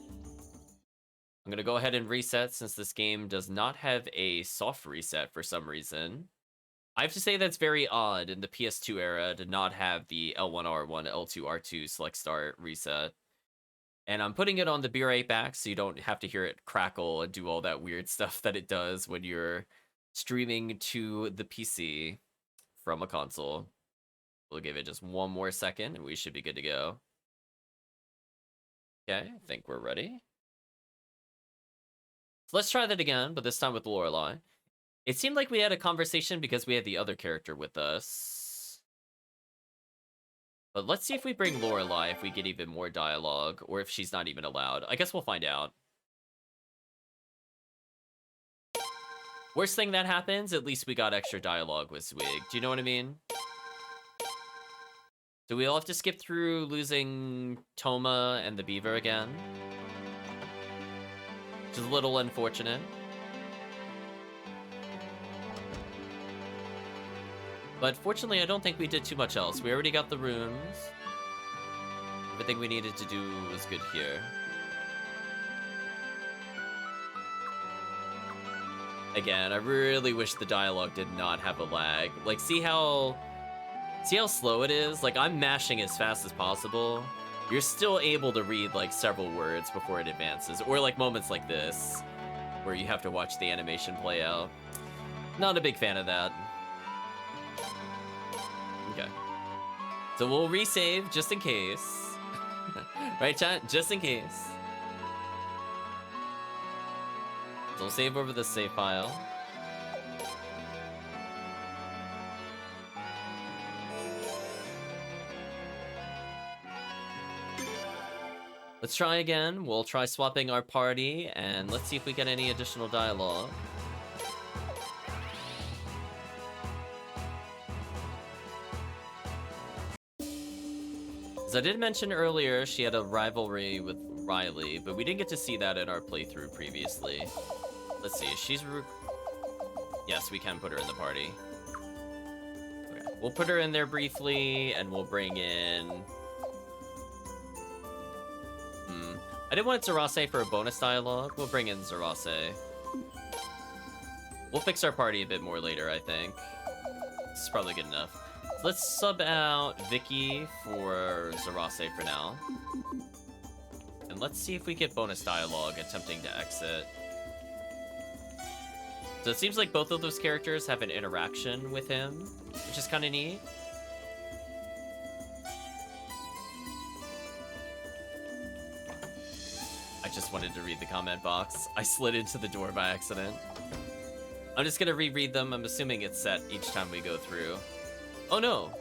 I'm gonna go ahead and reset since this game does not have a soft reset for some reason. I have to say that's very odd in the PS2 era to not have the L1R1, L2R2 select start reset. And I'm putting it on the be right back so you don't have to hear it crackle and do all that weird stuff that it does when you're streaming to the PC from a console. We'll give it just one more second and we should be good to go. Okay, I think we're ready. So let's try that again, but this time with Lorelei. It seemed like we had a conversation because we had the other character with us. But let's see if we bring Lorelei, if we get even more dialogue, or if she's not even allowed. I guess we'll find out. Worst thing that happens, at least we got extra dialogue with Zwig. Do you know what I mean? Do we all have to skip through losing Toma and the Beaver again? Which is a little unfortunate. But fortunately, I don't think we did too much else. We already got the runes. Everything we needed to do was good here. Again, I really wish the dialogue did not have a lag. Like, see how slow it is? Like, I'm mashing as fast as possible. You're still able to read, like, several words before it advances. Or, like, moments like this, where you have to watch the animation play out. Not a big fan of that. Okay. So we'll resave just in case. Right, chat? Just in case. So we'll save over the save file. Let's try again. We'll try swapping our party, and let's see if we get any additional dialogue. As I did mention earlier, she had a rivalry with Riley, but we didn't get to see that in our playthrough previously. Let's see, she's... Yes, we can put her in the party. Okay. We'll put her in there briefly, and we'll bring in... I did want Zarase for a bonus dialogue. We'll bring in Zarase. We'll fix our party a bit more later, I think. This is probably good enough. Let's sub out Vicky for Zarase for now. And let's see if we get bonus dialogue attempting to exit. So it seems like both of those characters have an interaction with him, which is kind of neat. I just wanted to read the comment box. I slid into the door by accident. I'm just gonna reread them. I'm assuming it's set each time we go through. Oh no!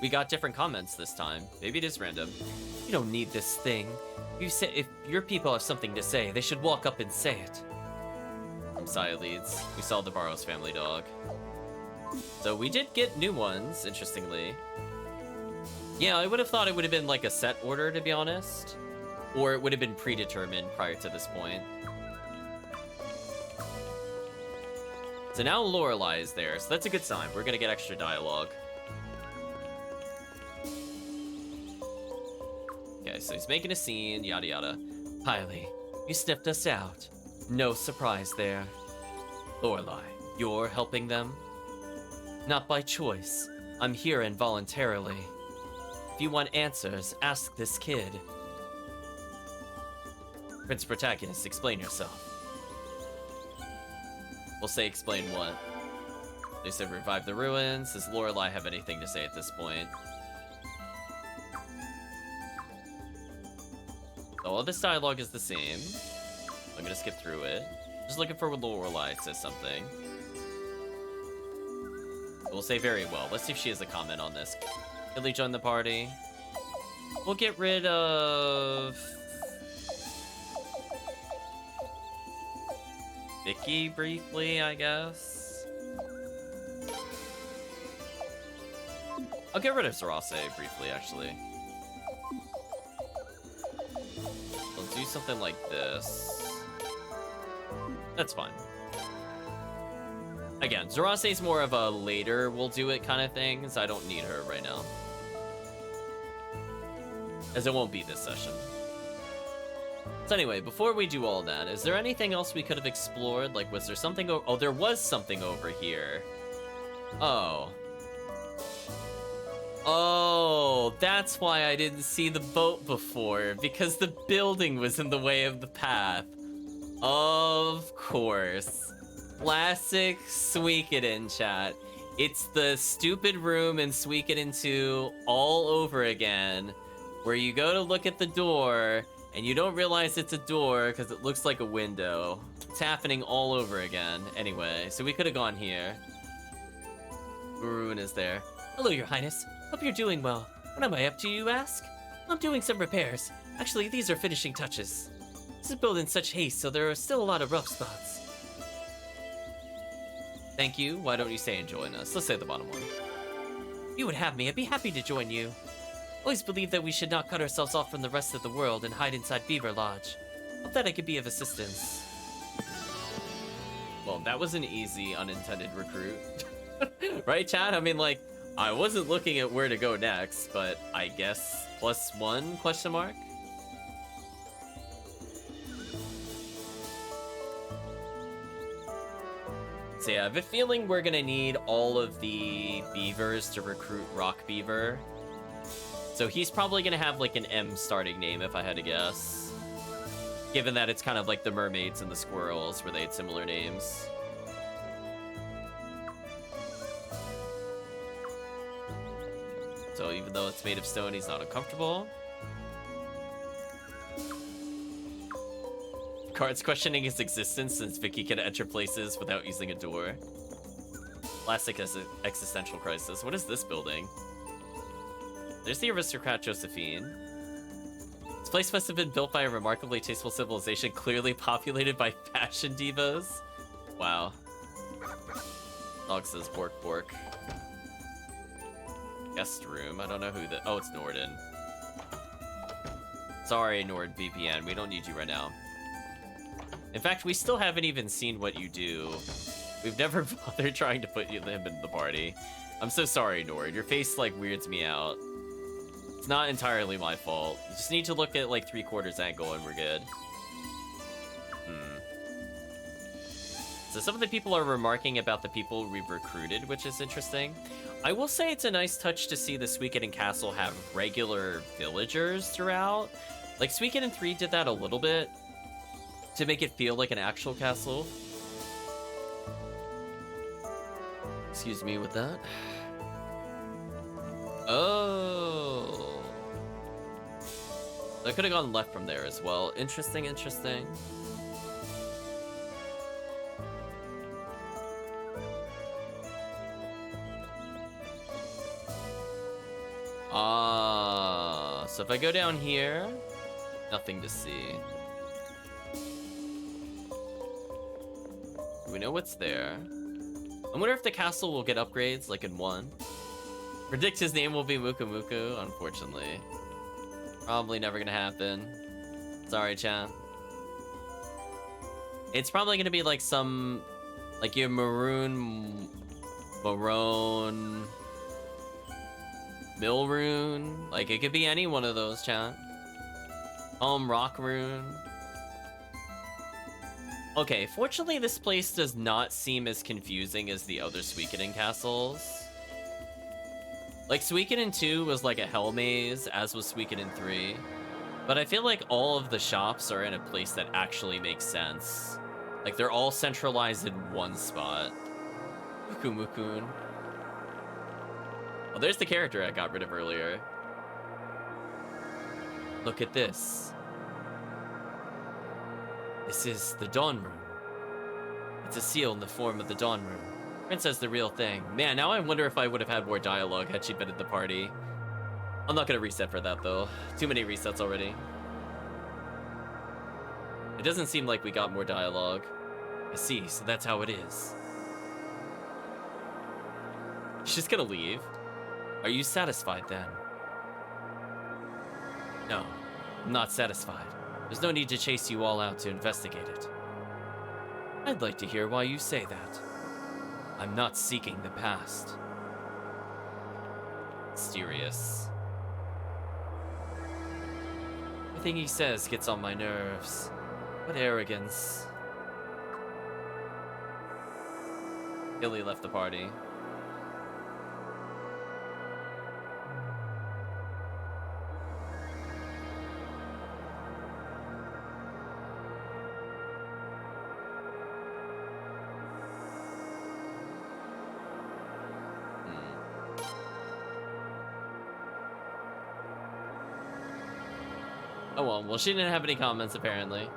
We got different comments this time. Maybe it is random. You don't need this thing. You say if your people have something to say, they should walk up and say it. From Leads. We saw the Barros family dog. So we did get new ones, interestingly. Yeah, I would have thought it would have been like a set order, to be honest. Or it would have been predetermined prior to this point. So now Lorelei is there, so that's a good sign. We're gonna get extra dialogue. Okay, so he's making a scene, yada yada. Hailey, you sniffed us out. No surprise there. Lorelei, you're helping them? Not by choice. I'm here involuntarily. If you want answers, ask this kid. Prince Protagonist, explain yourself. We'll say explain what? They said revive the ruins. Does Lorelei have anything to say at this point? So all this dialogue is the same. I'm gonna skip through it. Just looking for when Lorelei says something. We'll say very well. Let's see if she has a comment on this. Billy join the party. We'll get rid of Vicky briefly, I guess. I'll get rid of Zarase briefly, actually. We'll do something like this. That's fine. Again, Zarase's more of a later we'll do it kind of thing, so I don't need her right now. As it won't be this session. So anyway, before we do all that, is there anything else we could have explored? Like, was there something oh, there was something over here. Oh. Oh, that's why I didn't see the boat before, because the building was in the way of the path. Of course. Classic Suikoden chat. It's the stupid room in Suikoden 2 all over again, where you go to look at the door, and you don't realize it's a door because it looks like a window. It's happening all over again. Anyway, so we could have gone here. Ruin is there. Hello, Your Highness. Hope you're doing well. What am I up to, you ask? I'm doing some repairs. Actually, these are finishing touches. This is built in such haste, so there are still a lot of rough spots. Thank you. Why don't you stay and join us? Let's say the bottom one. If you would have me, I'd be happy to join you. Always believed that we should not cut ourselves off from the rest of the world and hide inside Beaver Lodge. Hope that I could be of assistance. Well, that was an easy unintended recruit. Right, chat? I mean, like, I wasn't looking at where to go next, but I guess +1 question mark? So yeah, I have a feeling we're gonna need all of the beavers to recruit Rock Beaver. So he's probably gonna have like an M starting name if I had to guess. Given that it's kind of like the mermaids and the squirrels where they had similar names. So even though it's made of stone, he's not uncomfortable. Card's questioning his existence since Vicky can enter places without using a door. Classic existential crisis. What is this building? There's the aristocrat Josephine. This place must have been built by a remarkably tasteful civilization, clearly populated by fashion divas. Wow. Dog says bork bork. Guest room. I don't know who the... Oh, it's Norden. Sorry, NordVPN. We don't need you right now. In fact, we still haven't even seen what you do. We've never bothered trying to put him in the party. I'm so sorry, Nord. Your face, like, weirds me out. It's not entirely my fault. You just need to look at, like, 3/4 angle and we're good. So some of the people are remarking about the people we've recruited, which is interesting. I will say it's a nice touch to see the Suikoden Castle have regular villagers throughout. Like, Suikoden 3 did that a little bit to make it feel like an actual castle. Excuse me with that. Oh. I could have gone left from there as well. Interesting, interesting. Ah, so if I go down here, nothing to see. We know what's there. I wonder if the castle will get upgrades like in 1. Predict his name will be Muku Muku, unfortunately. Probably never gonna happen. Sorry, chat. It's probably gonna be like some Like your maroon, Milrune. Like it could be any one of those, chat. Rock Rune. Okay, fortunately this place does not seem as confusing as the other Suikoden castles. Like Suikoden 2 was like a hell maze, as was Suikoden 3. But I feel like all of the shops are in a place that actually makes sense. Like they're all centralized in one spot. Mukumukun. Oh, there's the character I got rid of earlier. Look at this. This is the Dawn Room. It's a seal in the form of the Dawn Room. Princess the real thing. Man, now I wonder if I would have had more dialogue had she been at the party. I'm not gonna reset for that though. Too many resets already. It doesn't seem like we got more dialogue. I see, so that's how it is. She's just gonna leave. Are you satisfied then? No, I'm not satisfied. There's no need to chase you all out to investigate it. I'd like to hear why you say that. I'm not seeking the past. Mysterious. Everything he says gets on my nerves. What arrogance. Billy left the party. Oh well, she didn't have any comments apparently.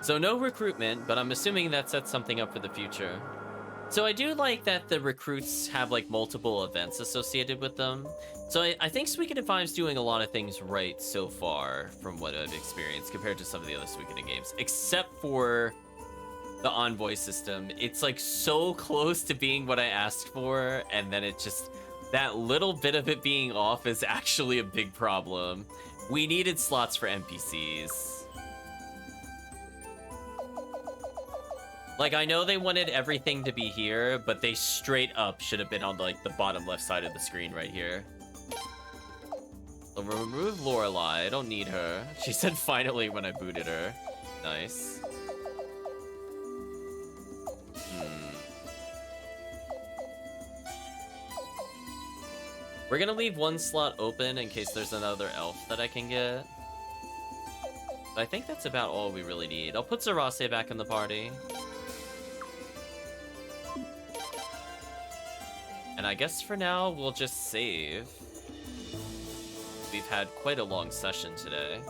So no recruitment, but I'm assuming that sets something up for the future. So I do like that the recruits have like multiple events associated with them. So I think Suikoden 5 is doing a lot of things right so far from what I've experienced compared to some of the other Suikoden games, except for the envoy system. It's like so close to being what I asked for, and then it just, that little bit of it being off is actually a big problem. We needed slots for NPCs. Like, I know they wanted everything to be here, but they straight up should have been on, like, the bottom left side of the screen right here. So remove Lorelei. I don't need her. She said finally when I booted her. Nice. We're gonna leave one slot open in case there's another elf that I can get. But I think that's about all we really need. I'll put Zarase back in the party. And I guess for now, we'll just save. We've had quite a long session today.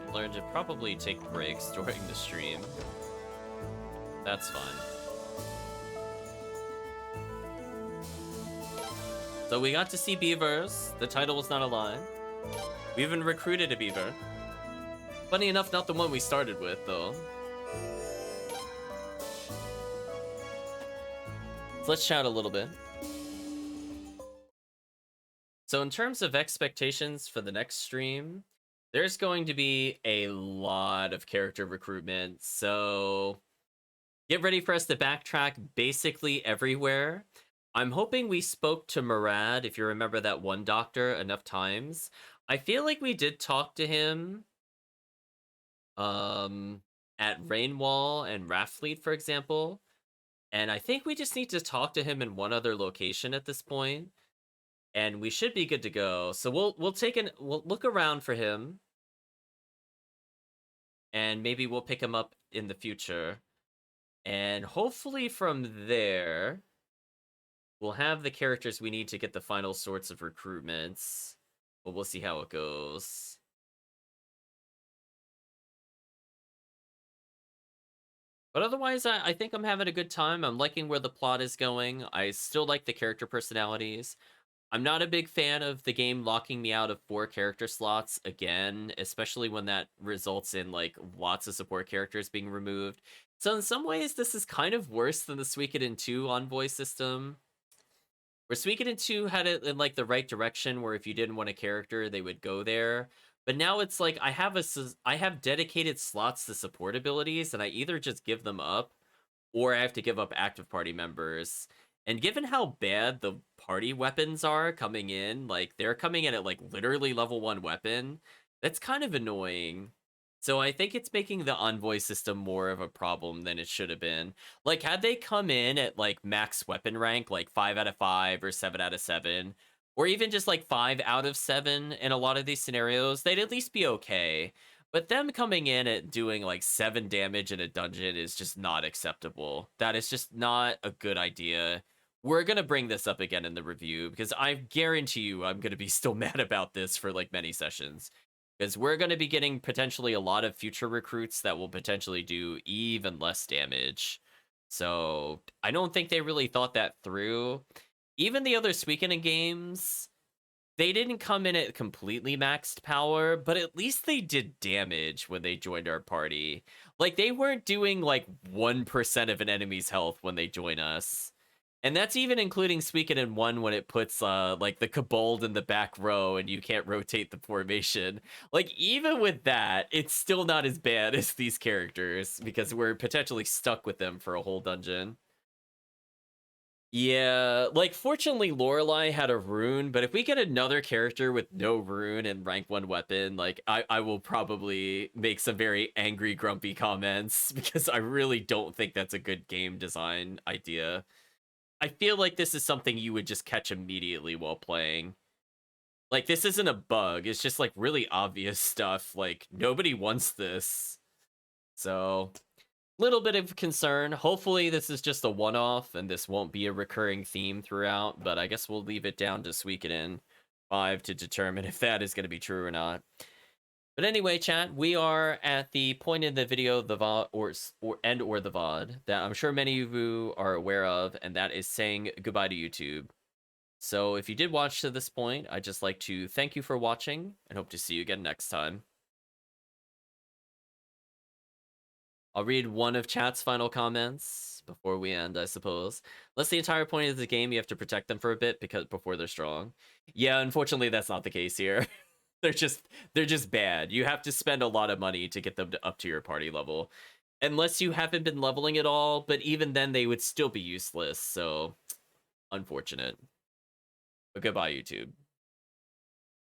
We've learned to probably take breaks during the stream. That's fine. So we got to see Beavers. The title was not a lie. We even recruited a Beaver. Funny enough, not the one we started with, though. So let's chat a little bit. So in terms of expectations for the next stream, there's going to be a lot of character recruitment. So get ready for us to backtrack basically everywhere. I'm hoping we spoke to Murad, if you remember that one doctor, enough times. I feel like we did talk to him at Rainwall and Raftfleet, for example. And I think we just need to talk to him in one other location at this point, and we should be good to go. So we'll look around for him, and maybe we'll pick him up in the future. And hopefully from there, we'll have the characters we need to get the final sorts of recruitments. But we'll see how it goes. But otherwise, I think I'm having a good time. I'm liking where the plot is going. I still like the character personalities. I'm not a big fan of the game locking me out of 4 character slots again, especially when that results in like lots of support characters being removed. So in some ways, this is kind of worse than the Suikoden 2 envoy system, where Suikoden 2 had it in like the right direction, where if you didn't want a character, they would go there. But now it's like I have dedicated slots to support abilities, and I either just give them up, or I have to give up active party members. And given how bad the party weapons are coming in, like they're coming in at like literally level 1 weapon, that's kind of annoying. So I think it's making the envoy system more of a problem than it should have been. Like had they come in at like max weapon rank, like 5 out of 5 or 7 out of 7, or even just like 5 out of 7 in a lot of these scenarios, they'd at least be okay. But them coming in at doing like 7 damage in a dungeon is just not acceptable. That is just not a good idea. We're going to bring this up again in the review because I guarantee you I'm going to be still mad about this for like many sessions. Because we're going to be getting potentially a lot of future recruits that will potentially do even less damage. So I don't think they really thought that through. Even the other Suikoden games, they didn't come in at completely maxed power, but at least they did damage when they joined our party. Like, they weren't doing, like, 1% of an enemy's health when they join us. And that's even including Suikoden 1 when it puts, like, the Kobold in the back row and you can't rotate the formation. Like, even with that, it's still not as bad as these characters, because we're potentially stuck with them for a whole dungeon. Yeah, like, fortunately, Lorelei had a rune, but if we get another character with no rune and rank 1 weapon, like, I will probably make some very angry, grumpy comments, because I really don't think that's a good game design idea. I feel like this is something you would just catch immediately while playing. Like, this isn't a bug, it's just, like, really obvious stuff. Like, nobody wants this. So, little bit of concern. Hopefully this is just a one-off and this won't be a recurring theme throughout, but I guess we'll leave it down to Suikoden 5 to determine if that is going to be true or not. But anyway, chat, we are at the point in the video, the VOD or the VOD, that I'm sure many of you are aware of, and that is saying goodbye to YouTube. So if you did watch to this point, I'd just like to thank you for watching and hope to see you again next time. I'll read one of chat's final comments before we end, I suppose. That's the entire point of the game. You have to protect them for a bit before they're strong. Yeah, unfortunately, that's not the case here. they're just bad. You have to spend a lot of money to get them up to your party level. Unless you haven't been leveling at all, but even then they would still be useless, so unfortunate. But goodbye, YouTube.